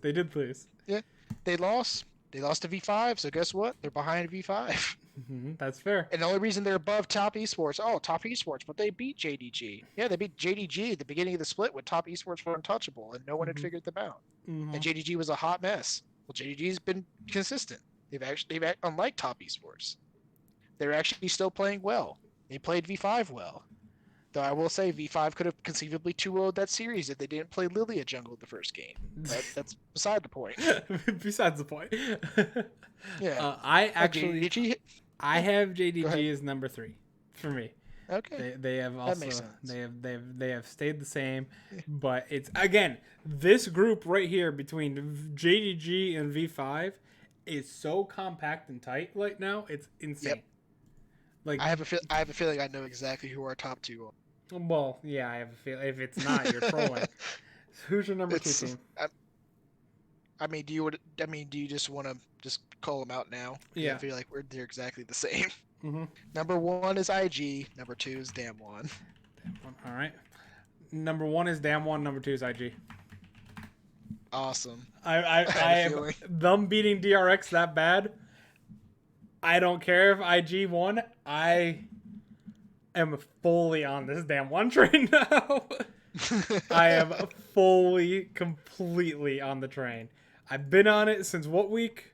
Yeah. They lost. They lost to V5, so guess what? They're behind V5. Mm-hmm, that's fair. And the only reason they're above top esports, top esports, but they beat JDG. Yeah, they beat JDG at the beginning of the split when top esports were untouchable and no one had figured them out. Mm-hmm. And JDG was a hot mess. Well, JDG's been consistent. They've unlike top esports, they're actually still playing well. They played V5 well. Though I will say V5 could have conceivably 2-0'd that series if they didn't play Lilia jungle the first game. But that's beside the point. Besides the point. Yeah. I have JDG as number 3 for me. Okay. They have also that makes sense. they have stayed the same, but it's again this group right here between JDG and V5 is so compact and tight right now. It's insane. Yep. I have a feeling I know exactly who our top 2 are. Well, yeah, I have a feeling. If it's not, you're trolling. Who's your number 2 team? Do you just want to just call them out now? Yeah. I feel like they're exactly the same. Mm-hmm. Number 1 is IG. Number 2 is Damwon. All right. Number 1 is Damwon. Number 2 is IG. Awesome. I have them beating DRX that bad. I don't care if IG won. I am fully on this Damwon train now. I am fully, completely on the train. I've been on it since what week?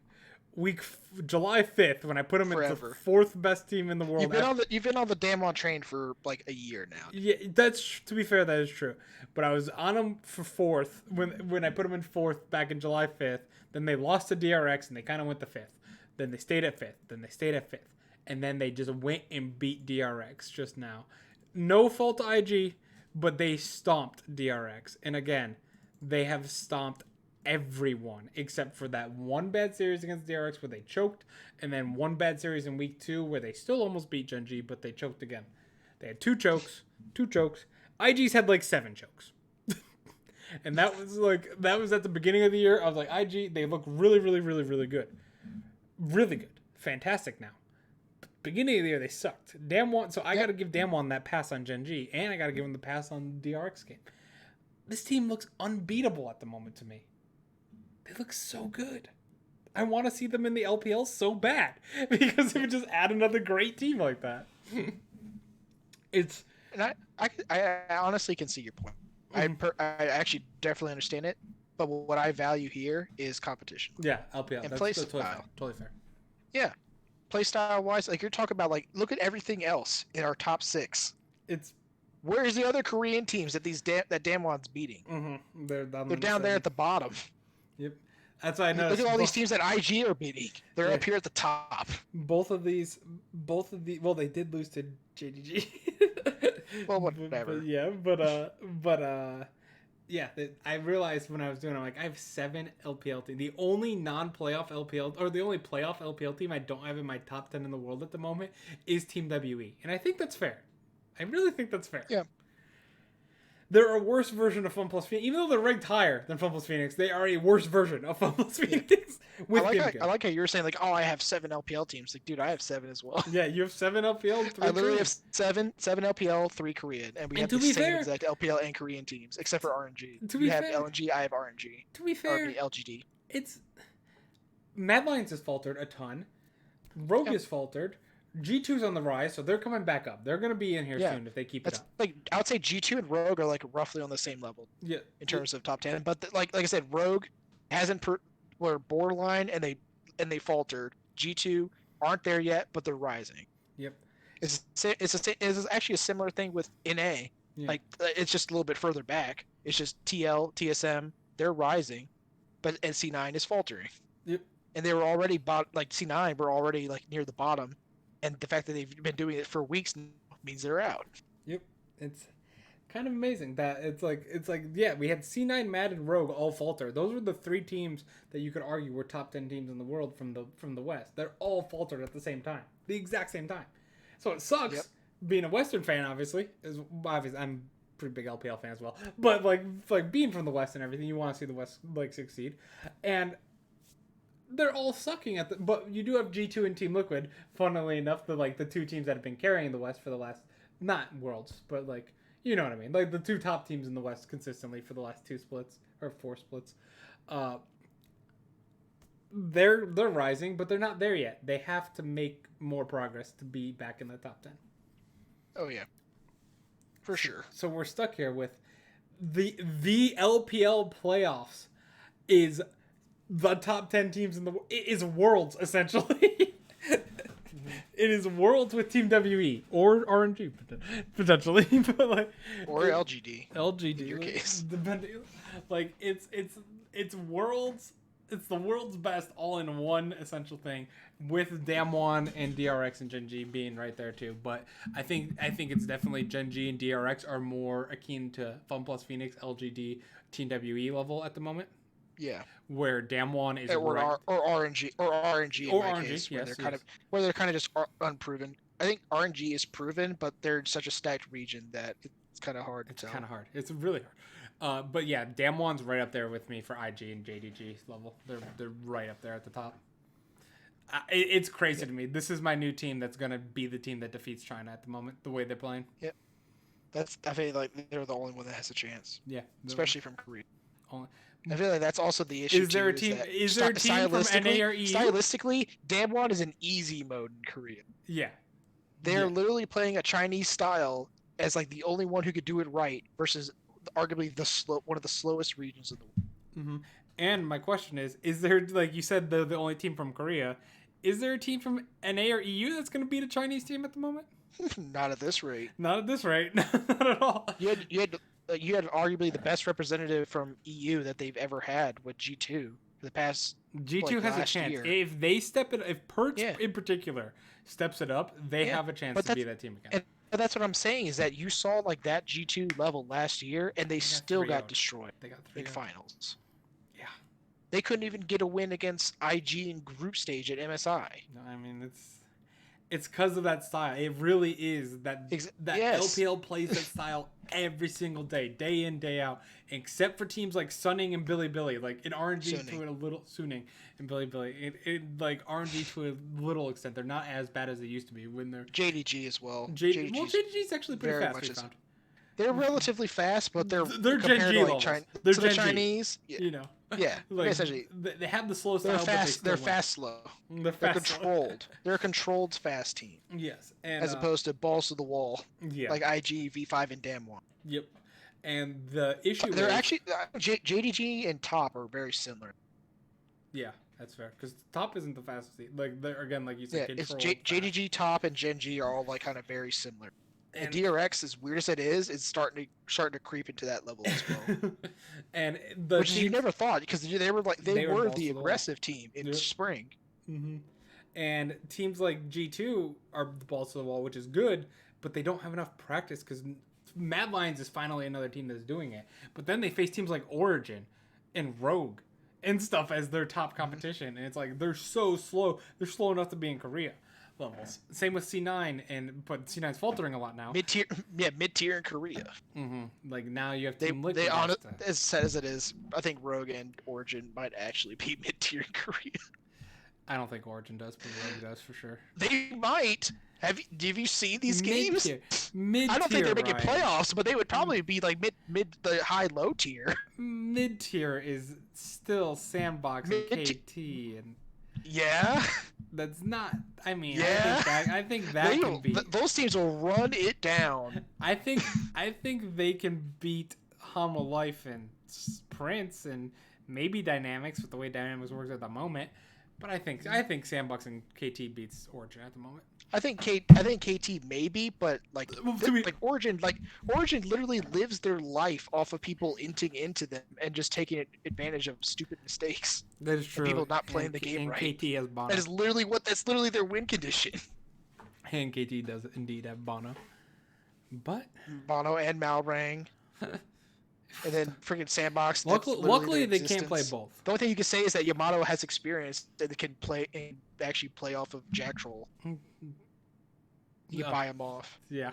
July 5th when I put them in the 4th best team in the world. You've been on the Damwon train for like a year now. Yeah, to be fair, that is true. But I was on them for 4th when I put them in 4th back in July 5th. Then they lost to DRX and they kind of went to 5th. Then they stayed at 5th. Then they stayed at 5th. And then they just went and beat DRX just now. No fault to IG, but they stomped DRX. And again, they have stomped everyone except for that one bad series against DRX where they choked, and then one bad series in week 2 where they still almost beat Gen G, but they choked again. They had two chokes. IG's had like 7 chokes. And that was at the beginning of the year. I was like, IG, they look really, really, really, really good. Really good. Fantastic now. Beginning of the year, they sucked. Damwon, so I got to give Damwon that pass on Gen G, and I got to give him the pass on the DRX game. This team looks unbeatable at the moment to me. They look so good. I want to see them in the LPL so bad because it would just add another great team like that. It's and I honestly can see your point. I actually definitely understand it, but what I value here is competition. Yeah, LPL. And That's play totally style. fair. Totally fair. Yeah, play style wise, like you're talking about, like look at everything else in our top 6. It's Where's the other Korean teams that that Damwon's beating? They're down there at the bottom. Yep, that's why I know. Look at all these teams that IG are beating. They're up here at the top. Both of these. Well, they did lose to JDG. Well, whatever. Yeah. I realized when I was doing it, I'm like, I have 7 LPL teams. The only non-playoff LPL, or the only playoff LPL team I don't have in my top 10 in the world at the moment is Team WE. And I think that's fair. I really think that's fair. Yeah. They're a worse version of FunPlus Phoenix. Even though they're ranked higher than FunPlus Phoenix, they are a worse version of FunPlus Phoenix. I like how you were saying, like, oh, I have 7 LPL teams. Like, dude, I have 7 as well. Yeah, you have 7 LPL, 3 I literally Korean. have 7 LPL, 3 Korean, and we have the same exact LPL and Korean teams, except for RNG. To be you fair, have LNG, I have RNG. To be fair, LGD. It's Mad Lions has faltered a ton. Rogue has faltered. G2's on the rise, so they're coming back up. They're going to be in here soon if they keep it up. Like, I would say G2 and Rogue are like roughly on the same level. Yeah. In terms of top 10, but like I said, Rogue were borderline and they faltered. G2 aren't there yet, but they're rising. Yep. It's actually a similar thing with NA. Yeah. Like, it's just a little bit further back. It's just TL, TSM, they're rising, but C9 is faltering. Yep. And they were already C9 were already like near the bottom. And the fact that they've been doing it for weeks means they're out. Yep, it's kind of amazing that it's like yeah, we had C9, Mad, and Rogue all falter. Those were the 3 teams that you could argue were top 10 teams in the world from the West. They're all faltered at the same time, the exact same time. So it sucks. Yep. Being a Western fan, obviously, I'm a pretty big LPL fan as well. But like being from the West and everything, you want to see the West like succeed, and they're all sucking but you do have G2 and Team Liquid, funnily enough, the 2 teams that have been carrying the West for the last, not Worlds, but like, you know what I mean, like the 2 top teams in the West consistently for the last 2 splits or 4 splits. They're rising, but they're not there yet. They have to make more progress to be back in the top 10. Oh yeah, for sure. So we're stuck here with the LPL playoffs is the top 10 teams in the world. It is Worlds, essentially. It is Worlds with Team WE or RNG, potentially. But like, or LGD. LGD. In your case. Like, it's Worlds. It's the world's best all in one essential thing, with Damwon and DRX and Gen G being right there too. But I think it's definitely Gen G and DRX are more akin to FunPlus Phoenix, LGD, Team WE level at the moment. Yeah, where Damwon is or RNG in my case, where they're kind of just unproven. I think RNG is proven, but they're in such a stacked region that it's kind of hard to tell. It's kind of hard. It's really hard. But yeah, Damwon's right up there with me for IG and JDG level. They're right up there at the top. It's crazy to me. This is my new team that's gonna be the team that defeats China at the moment. The way they're playing. Yep. I feel like they're the only one that has a chance. Yeah. Especially from Korea. Only. I feel like that's also the issue. Is there a team from NA or EU? Stylistically, Damwon is an easy mode in Korea. Yeah. They're literally playing a Chinese style as like the only one who could do it right versus arguably one of the slowest regions in the world. Mm-hmm. And my question is there, like you said, the only team from Korea, is there a team from NA or EU that's going to beat a Chinese team at the moment? Not at this rate. Not at this rate. Not at all. You had arguably the best representative from EU that they've ever had with G2 for the past. G2 has a chance year. if they step it. If Perch in particular steps it up, they have a chance to be that team again. And that's what I'm saying is that you saw like that G2 level last year, and they still got destroyed. They got 3-0 in finals. Yeah, They couldn't even get a win against IG in group stage at MSI. No, I mean it's because of that style. It really is that Yes. LPL plays that style every single day in, day out. Except for teams like Sunning and Billy, like in RNG Sunning. to a little Sunning and Billy. It like RNG to a little extent. They're not as bad as they used to be when they're JDG as well. JDG is actually pretty fast. We found. They're relatively fast, but they're Gen G levels. They're Gen Chinese. G. You know. Yeah, like, essentially. They have the slow style. They're fast slow. They're controlled. They're a controlled fast team. Yes, and as opposed to balls to the wall. Yeah. Like IG, V5, and Damwon. Yep. And the issue they're actually JDG and Top are very similar. Yeah, that's fair. Because Top isn't the fastest. Like they're again, like you said, it's JDG, Top, and Gen G are all like kind of very similar. And DRX, as weird as it is starting to creep into that level as well. And which you never thought, because they were the aggressive team in spring. Mm-hmm. And teams like G2 are the balls to the wall, which is good, but they don't have enough practice because Mad Lions is finally another team that's doing it. But then they face teams like Origin and Rogue and stuff as their top competition, and it's like they're so slow. They're slow enough to be in Korea levels. Same with C9, but C9's faltering a lot now. Mid-tier in Korea. Mm-hmm. Like now you have Team Liquid. They as sad as it is, I think Rogue and Origin might actually be mid-tier in Korea. I don't think Origin does, but Rogue does for sure. They might. Have you seen these games? Mid-tier, I don't think they're making playoffs, but they would probably be like mid the high low tier. Mid-tier is still Sandbox and KT and yeah. That's not. I mean, yeah. I think that can be. Those teams will run it down. I think they can beat Hama Life and Prince and maybe Dynamics with the way Dynamics works at the moment. But I think Sandbox and KT beats Origin at the moment. I think KT maybe, but like Origin literally lives their life off of people inting into them and just taking advantage of stupid mistakes. That is true. People not playing the game right. KT has Bono. That's literally their win condition. And KT does indeed have Bono. But Bono and Malrang. And then freaking Sandbox. Luckily they can't play both. The only thing you can say is that Yamato has experience that can play and actually play off of Jack Troll. You buy him off. Yeah,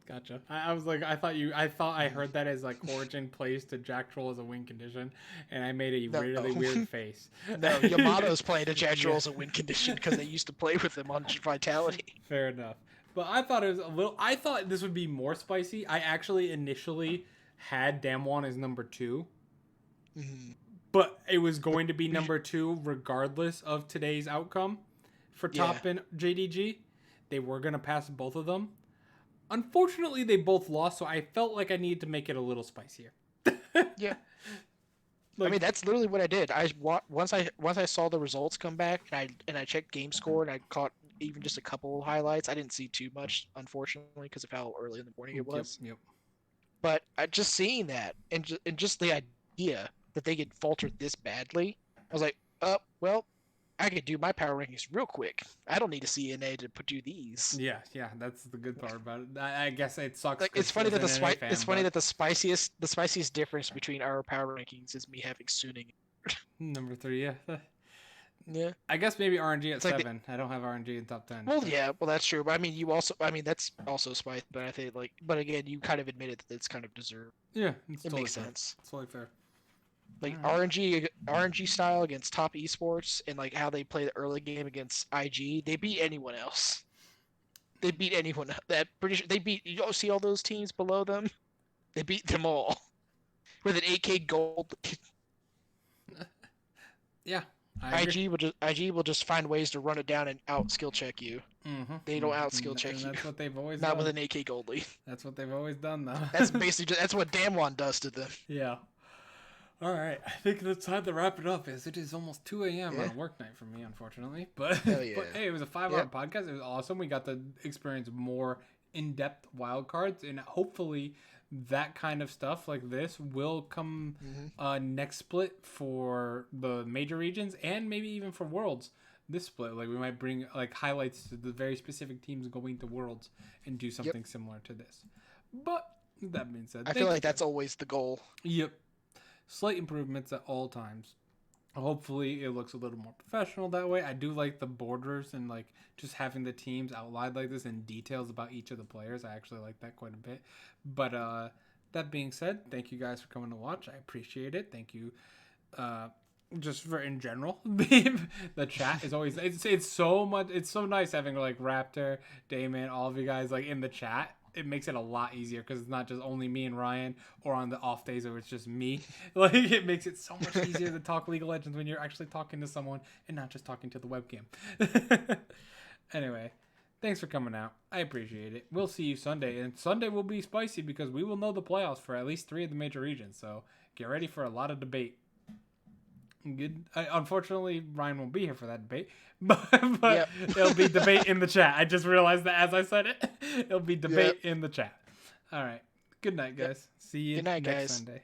gotcha. I was like, I thought I heard that as like Origin plays to Jack Troll as a win condition, and I made a really weird face. No, Yamato's playing to Jack Troll as a win condition because they used to play with him on Vitality. Fair enough. But I thought it was I thought this would be more spicy. I actually initially had Damwon as number 2. Mm-hmm. But it was going to be number 2 regardless of today's outcome for Top and JDG. They were going to pass both of them. Unfortunately, they both lost, so I felt like I needed to make it a little spicier. Yeah. I mean, that's literally what I did. Once I saw the results come back and I checked game score and I caught even just a couple highlights. I didn't see too much, unfortunately, because of how early in the morning it was. Yep. But just seeing that and just the idea that they could falter this badly, I was like, well, I could do my power rankings real quick. I don't need a CNA to do these. Yeah, that's the good part about it. I guess it sucks. Like, it's funny that the spiciest difference between our power rankings is me having Suning number 3. Yeah. Yeah. I guess maybe RNG at 7. I don't have RNG in top 10. Well, yeah, that's true. But I mean, that's also spicy. But I think but again, you kind of admitted that it's kind of deserved. Yeah, it totally makes sense. It's totally fair. Like RNG style against top esports and like how they play the early game against IG, they beat anyone else. They beat anyone. That pretty sure they beat. You don't see all those teams below them. They beat them all with an 8K gold. Yeah. IG will just find ways to run it down and out skill check you. Mm-hmm. They don't out skill check you. That's what they've always not done. With an AK gold lead. That's what they've always done, though. That's basically that's what Damwon does to them. Yeah. All right, I think it's time to wrap it up, as it is almost 2 a.m. on a work night for me, unfortunately. But, but hey, it was a 5-hour podcast. It was awesome. We got to experience more in-depth wildcards, and hopefully that kind of stuff like this will come next split for the major regions and maybe even for Worlds. This split, like we might bring like highlights to the very specific teams going to Worlds and do something similar to this. But that being said, I feel like that's always the goal. Yep. Slight improvements at all times. Hopefully it looks a little more professional that way. I do like the borders and like just having the teams outlined like this and details about each of the players. I actually like that quite a bit. But that being said, thank you guys for coming to watch. I appreciate it. Thank you. Just for in general, the chat is always it's so much. It's so nice having like Raptor, Damon, all of you guys like in the chat. It makes it a lot easier because it's not just only me and Ryan, or on the off days where it's just me. Like it makes it so much easier to talk League of Legends when you're actually talking to someone and not just talking to the webcam. Anyway, thanks for coming out. I appreciate it. We'll see you Sunday, and Sunday will be spicy because we will know the playoffs for at least 3 of the major regions. So get ready for a lot of debate. Good. Unfortunately, Ryan won't be here for that debate, but yep. It'll be debate in the chat. I just realized that as I said it, it'll be debate in the chat. All right. Good night, guys. See you next Sunday.